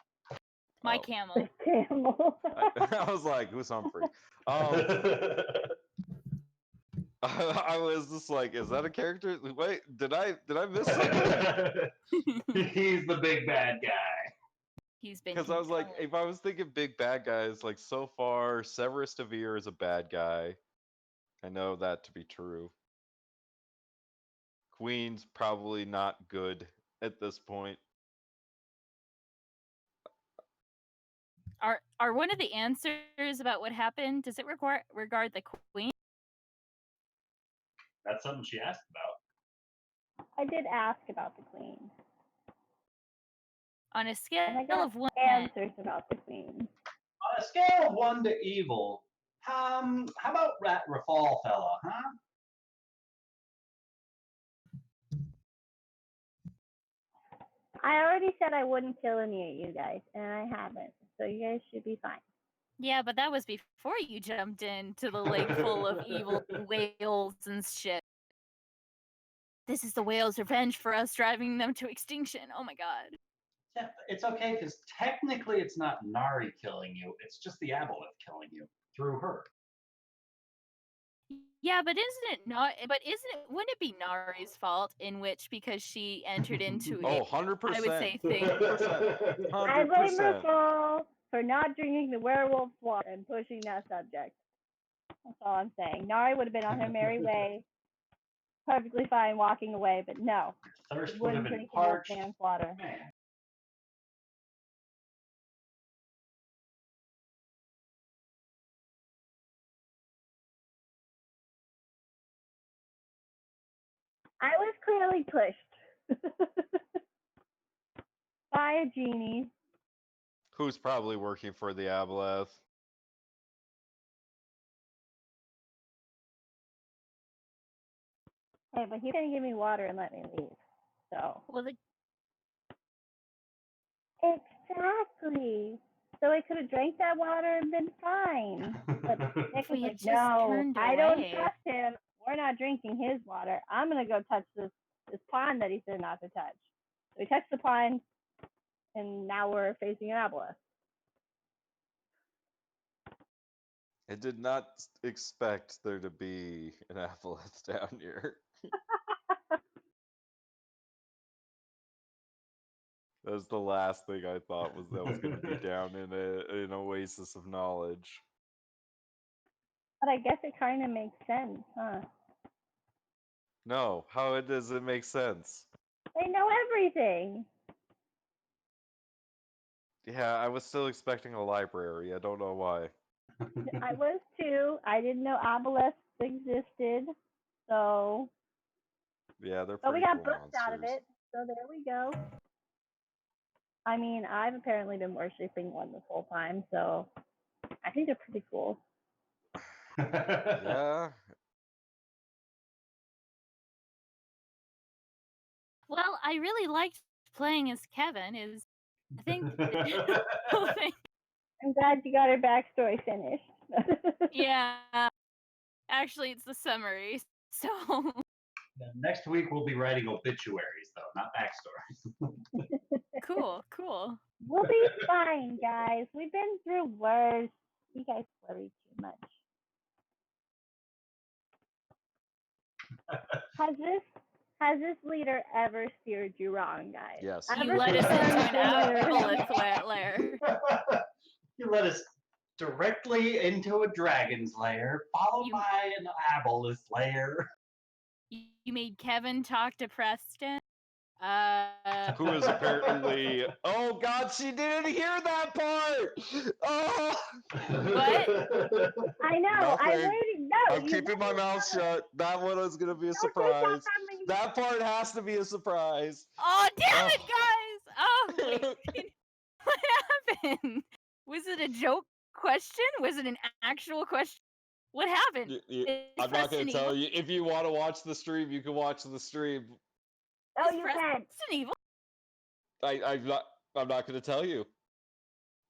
Speaker 3: my
Speaker 7: Oh.
Speaker 3: camel.
Speaker 5: Camel.
Speaker 7: I was like, who's Humphrey? I was just like, is that a character? Wait, did I miss something?
Speaker 1: He's the big bad guy.
Speaker 3: He's been
Speaker 7: Because I was like,
Speaker 3: controlling.
Speaker 7: if I was thinking big bad guys, like so far, Severus Devere is a bad guy. I know that to be true. Queen's probably not good at this point.
Speaker 3: Are one of the answers about what happened, does it regard the queen?
Speaker 1: That's something she asked about.
Speaker 5: I did ask about the queen.
Speaker 3: On a scale
Speaker 5: And I got
Speaker 3: of 1
Speaker 5: answers about the queen.
Speaker 1: On a scale of 1 to evil, how about Rat Rafal fella, huh?
Speaker 5: I already said I wouldn't kill any of you guys, and I haven't. So you guys should be fine.
Speaker 3: Yeah, but that was before you jumped into the lake full of evil whales and shit. This is the whale's revenge for us driving them to extinction. Oh my god.
Speaker 1: Yeah, it's okay, because technically it's not Nari killing you, it's just the Aboleth killing you through her.
Speaker 3: Yeah, but isn't it not? But isn't it? Wouldn't it be Nari's fault in which because she entered into
Speaker 7: Oh,
Speaker 3: it?
Speaker 7: 100%.
Speaker 3: I would say thing.
Speaker 7: 100%.
Speaker 5: I blame
Speaker 7: 100%.
Speaker 5: RuPaul for not drinking the werewolf water and pushing that subject. That's all I'm saying. Nari would have been on her merry way, perfectly fine walking away, but no,
Speaker 2: Thirst
Speaker 5: she
Speaker 2: would have
Speaker 5: wouldn't
Speaker 2: been
Speaker 5: drink the
Speaker 2: parched.
Speaker 5: wolfman's water.
Speaker 2: Man.
Speaker 5: I was clearly pushed by a genie.
Speaker 7: Who's probably working for the Aboleth?
Speaker 5: Hey, but he didn't give me water and let me leave. So
Speaker 3: Well,
Speaker 5: exactly. So I could have drank that water and been fine. But Nick was
Speaker 3: We
Speaker 5: like,
Speaker 3: just
Speaker 5: no,
Speaker 3: turned
Speaker 5: I don't
Speaker 3: away.
Speaker 5: trust him. We're not drinking his water. I'm gonna go touch this pond that he said not to touch. So we touched the pond, and now we're facing an aboleth.
Speaker 7: I did not expect there to be an Aboleth down here. That was the last thing I thought was that was going to be down in an oasis of knowledge.
Speaker 5: But I guess it kind of makes sense, huh?
Speaker 7: No, how does it make sense?
Speaker 5: They know everything.
Speaker 7: Yeah, I was still expecting a library. I don't know why.
Speaker 5: I was too. I didn't know aboleths existed. So,
Speaker 7: Yeah, they're
Speaker 5: but we
Speaker 7: pretty
Speaker 5: got
Speaker 7: cool
Speaker 5: books out of
Speaker 7: monsters.
Speaker 5: it. So there we go. I mean, I've apparently been worshipping one this whole time, so I think they're pretty cool.
Speaker 7: Yeah.
Speaker 3: Well, I really liked playing as Kevin. I think the whole thing.
Speaker 5: I'm glad you got her backstory finished.
Speaker 3: Yeah. Actually, it's the summary. So
Speaker 2: Next week we'll be writing obituaries, though, not backstories.
Speaker 3: cool.
Speaker 5: We'll be fine, guys. We've been through worse. You guys worry too much. Has this leader ever steered you wrong, guys?
Speaker 7: Yes.
Speaker 3: You
Speaker 5: Ever
Speaker 3: led us
Speaker 5: since
Speaker 3: into
Speaker 5: I'm
Speaker 3: an
Speaker 5: here-
Speaker 3: aboleth lair.
Speaker 2: You led us directly into a dragon's lair, followed
Speaker 3: You-
Speaker 2: by an aboleth lair.
Speaker 3: You made Kevin talk to Preston.
Speaker 7: Who is apparently. Oh God, she didn't hear that part. Oh.
Speaker 3: What?
Speaker 5: I know. I'm
Speaker 7: Nothing.
Speaker 5: waiting. No,
Speaker 7: I'm keeping my mouth shut. That one is gonna be a
Speaker 5: Don't take
Speaker 7: surprise.
Speaker 5: that from me.
Speaker 7: That part has to be a surprise.
Speaker 3: Oh damn it,
Speaker 7: Oh.
Speaker 3: guys! Oh, wait. What happened? Was it a joke question? Was it an actual question? What happened? Is
Speaker 7: I'm not gonna
Speaker 3: Preston
Speaker 7: tell
Speaker 3: evil?
Speaker 7: you. If you want to watch the stream, you can watch the stream.
Speaker 5: Oh,
Speaker 3: Is
Speaker 5: you
Speaker 3: Preston
Speaker 5: can.
Speaker 3: evil?
Speaker 7: I'm not gonna tell you.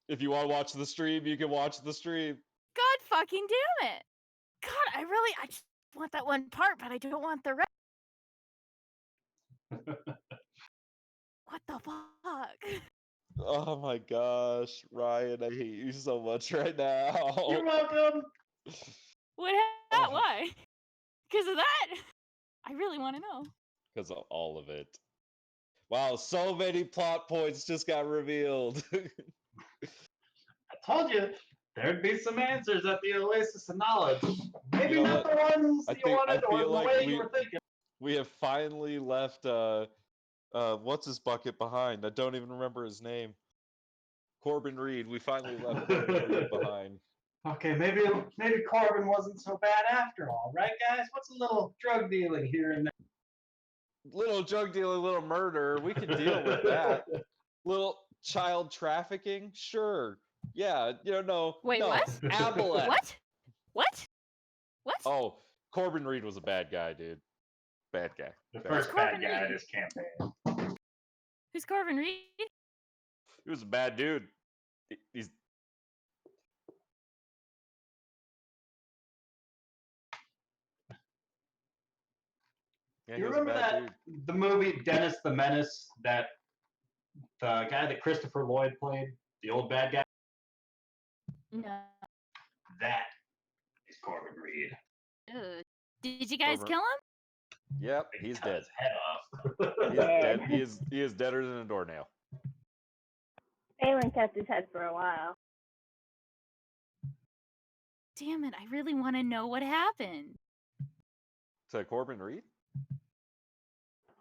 Speaker 7: If you want to watch the stream, you can watch the stream.
Speaker 3: God fucking damn it! God, I just want that one part, but I don't want the rest. What the fuck?
Speaker 7: Oh my gosh, Ryan, I hate you so much right now.
Speaker 2: You're welcome.
Speaker 3: What happened? Why? Because of that? I really want to know.
Speaker 7: Because of all of it. Wow, so many plot points just got revealed.
Speaker 2: I told you there'd be some answers at the Oasis of Knowledge. Maybe
Speaker 7: You know
Speaker 2: not
Speaker 7: what?
Speaker 2: the ones
Speaker 7: I
Speaker 2: you
Speaker 7: think- I
Speaker 2: wanted or
Speaker 7: feel
Speaker 2: the
Speaker 7: like
Speaker 2: way
Speaker 7: we-
Speaker 2: you were thinking.
Speaker 7: We have finally left what's his bucket behind? I don't even remember his name. Corbin Reed. We finally left Corbin Reed behind.
Speaker 2: Okay, maybe Corbin wasn't so bad after all, right, guys? What's a little drug dealing here and
Speaker 7: Little drug dealing, little murder. We can deal with that. Little child trafficking, sure. Yeah, no.
Speaker 3: Wait,
Speaker 7: no.
Speaker 3: what?
Speaker 7: Aboleth.
Speaker 3: What? What? What?
Speaker 7: Oh, Corbin Reed was a bad guy, dude. Bad guy.
Speaker 2: The
Speaker 7: Bad
Speaker 2: first
Speaker 7: guy.
Speaker 2: bad
Speaker 3: Corbin
Speaker 2: guy
Speaker 3: Reed?
Speaker 2: of this campaign.
Speaker 3: Who's Corbin Reed?
Speaker 7: He was a bad dude. He's yeah, he
Speaker 2: You
Speaker 7: was a
Speaker 2: remember
Speaker 7: bad
Speaker 2: that
Speaker 7: dude.
Speaker 2: the movie Dennis the Menace, that the guy that Christopher Lloyd played, the old bad guy?
Speaker 3: No.
Speaker 2: That is Corbin Reed.
Speaker 3: Ugh. Did you guys
Speaker 7: Over.
Speaker 3: kill him?
Speaker 7: Yep,
Speaker 2: They
Speaker 7: he's
Speaker 2: cut
Speaker 7: dead.
Speaker 2: his head off.
Speaker 7: He is dead.
Speaker 5: Dead.
Speaker 7: He is deader than a doornail.
Speaker 5: Phelan kept his head for a while.
Speaker 3: Damn it! I really want to know what happened.
Speaker 7: To Corbin Reed?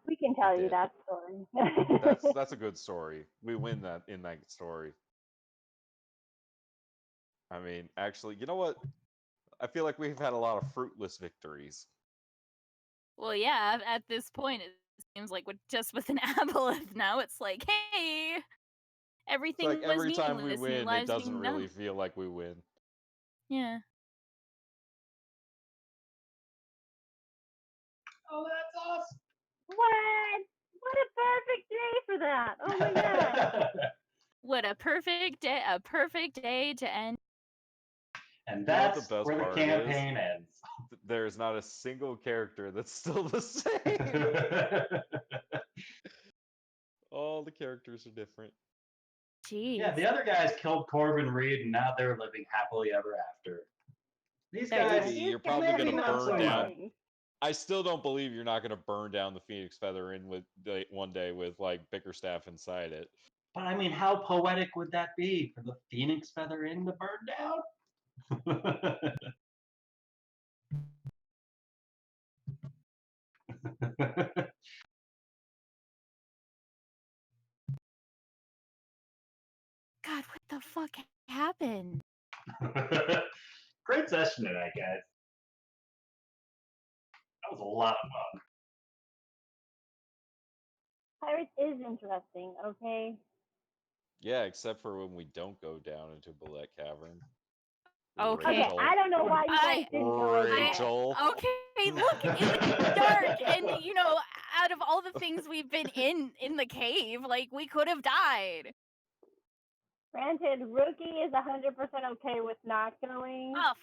Speaker 5: We can tell you
Speaker 7: Dead.
Speaker 5: that story.
Speaker 7: That's a good story. We win that in that story. I mean, actually, you know what? I feel like we've had a lot of fruitless victories.
Speaker 3: Well, yeah. At this point, it seems like just with an aboleth now, it's like, hey,
Speaker 7: It's
Speaker 3: everything
Speaker 7: like
Speaker 3: was
Speaker 7: every time we
Speaker 3: meaningless and
Speaker 7: win, it
Speaker 3: lives
Speaker 7: doesn't
Speaker 3: being
Speaker 7: really
Speaker 3: dumb.
Speaker 7: feel like we win.
Speaker 3: Yeah.
Speaker 2: Oh, that's awesome.
Speaker 5: What? What a perfect day for that! Oh my god!
Speaker 3: What a perfect day! A perfect day to end.
Speaker 2: And
Speaker 7: You know what the
Speaker 2: that's
Speaker 7: best
Speaker 2: where the
Speaker 7: part is?
Speaker 2: campaign ends.
Speaker 7: There's not a single character that's still the same. All the characters are different.
Speaker 3: Jeez.
Speaker 2: Yeah, the other guys killed Corbin Reed, and now they're living happily ever after. These
Speaker 3: They're
Speaker 2: guys,
Speaker 7: Maybe
Speaker 5: These
Speaker 7: you're
Speaker 5: guys
Speaker 7: probably
Speaker 5: are
Speaker 2: maybe
Speaker 7: gonna
Speaker 2: not
Speaker 7: burn
Speaker 2: so
Speaker 7: down.
Speaker 2: much.
Speaker 5: amazing.
Speaker 7: I still don't believe you're not gonna burn down the Phoenix Feather Inn with one day with like Bickerstaff inside it.
Speaker 2: But I mean, how poetic would that be for the Phoenix Feather Inn to burn down?
Speaker 3: God, what the fuck happened?
Speaker 2: Great session tonight, guys. That was a lot of fun.
Speaker 5: Pirates is interesting, okay?
Speaker 7: Yeah, except for when we don't go down into Bullet Cavern.
Speaker 3: Okay.
Speaker 5: Okay,
Speaker 7: Rachel.
Speaker 5: I don't know why you guys
Speaker 3: I-
Speaker 5: didn't go in there.
Speaker 7: Rachel.
Speaker 3: Okay, look in the dark, and out of all the things we've been in the cave, like we could have died.
Speaker 5: Granted, Rookie is 100% okay with not going.
Speaker 3: Oh,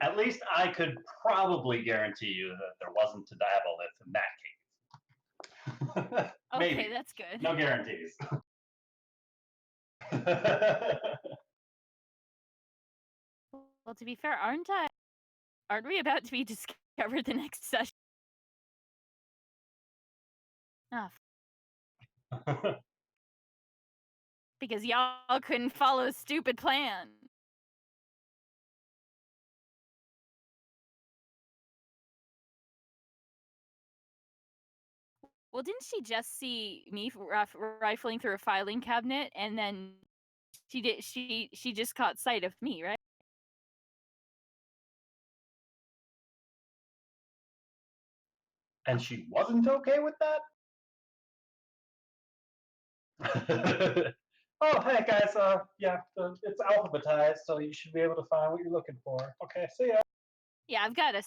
Speaker 2: At least I could probably guarantee you that there wasn't a diaboleth in that case.
Speaker 3: okay,
Speaker 2: Maybe.
Speaker 3: that's good.
Speaker 2: No guarantees.
Speaker 3: Well, to be fair, aren't we about to be discovered the next session? Oh, because y'all couldn't follow a stupid plan. Well, didn't she just see me rifling through a filing cabinet, and then she just caught sight of me, right?
Speaker 2: And she wasn't okay with that? Oh, hey guys, yeah, it's alphabetized, so you should be able to find what you're looking for. Okay, see ya.
Speaker 3: Yeah, I've got a.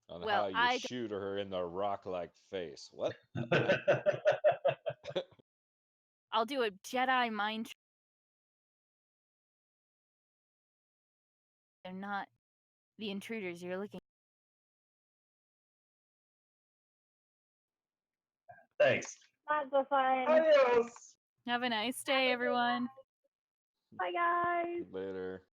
Speaker 7: On
Speaker 3: Well,
Speaker 7: how you
Speaker 3: I
Speaker 7: shoot her in the rock-like face. What?
Speaker 3: I'll do a Jedi mind. They're not the intruders you're looking.
Speaker 2: Thanks.
Speaker 5: Not so fun.
Speaker 2: Adios.
Speaker 3: Have a nice day, everyone.
Speaker 5: Bye, guys.
Speaker 7: Later.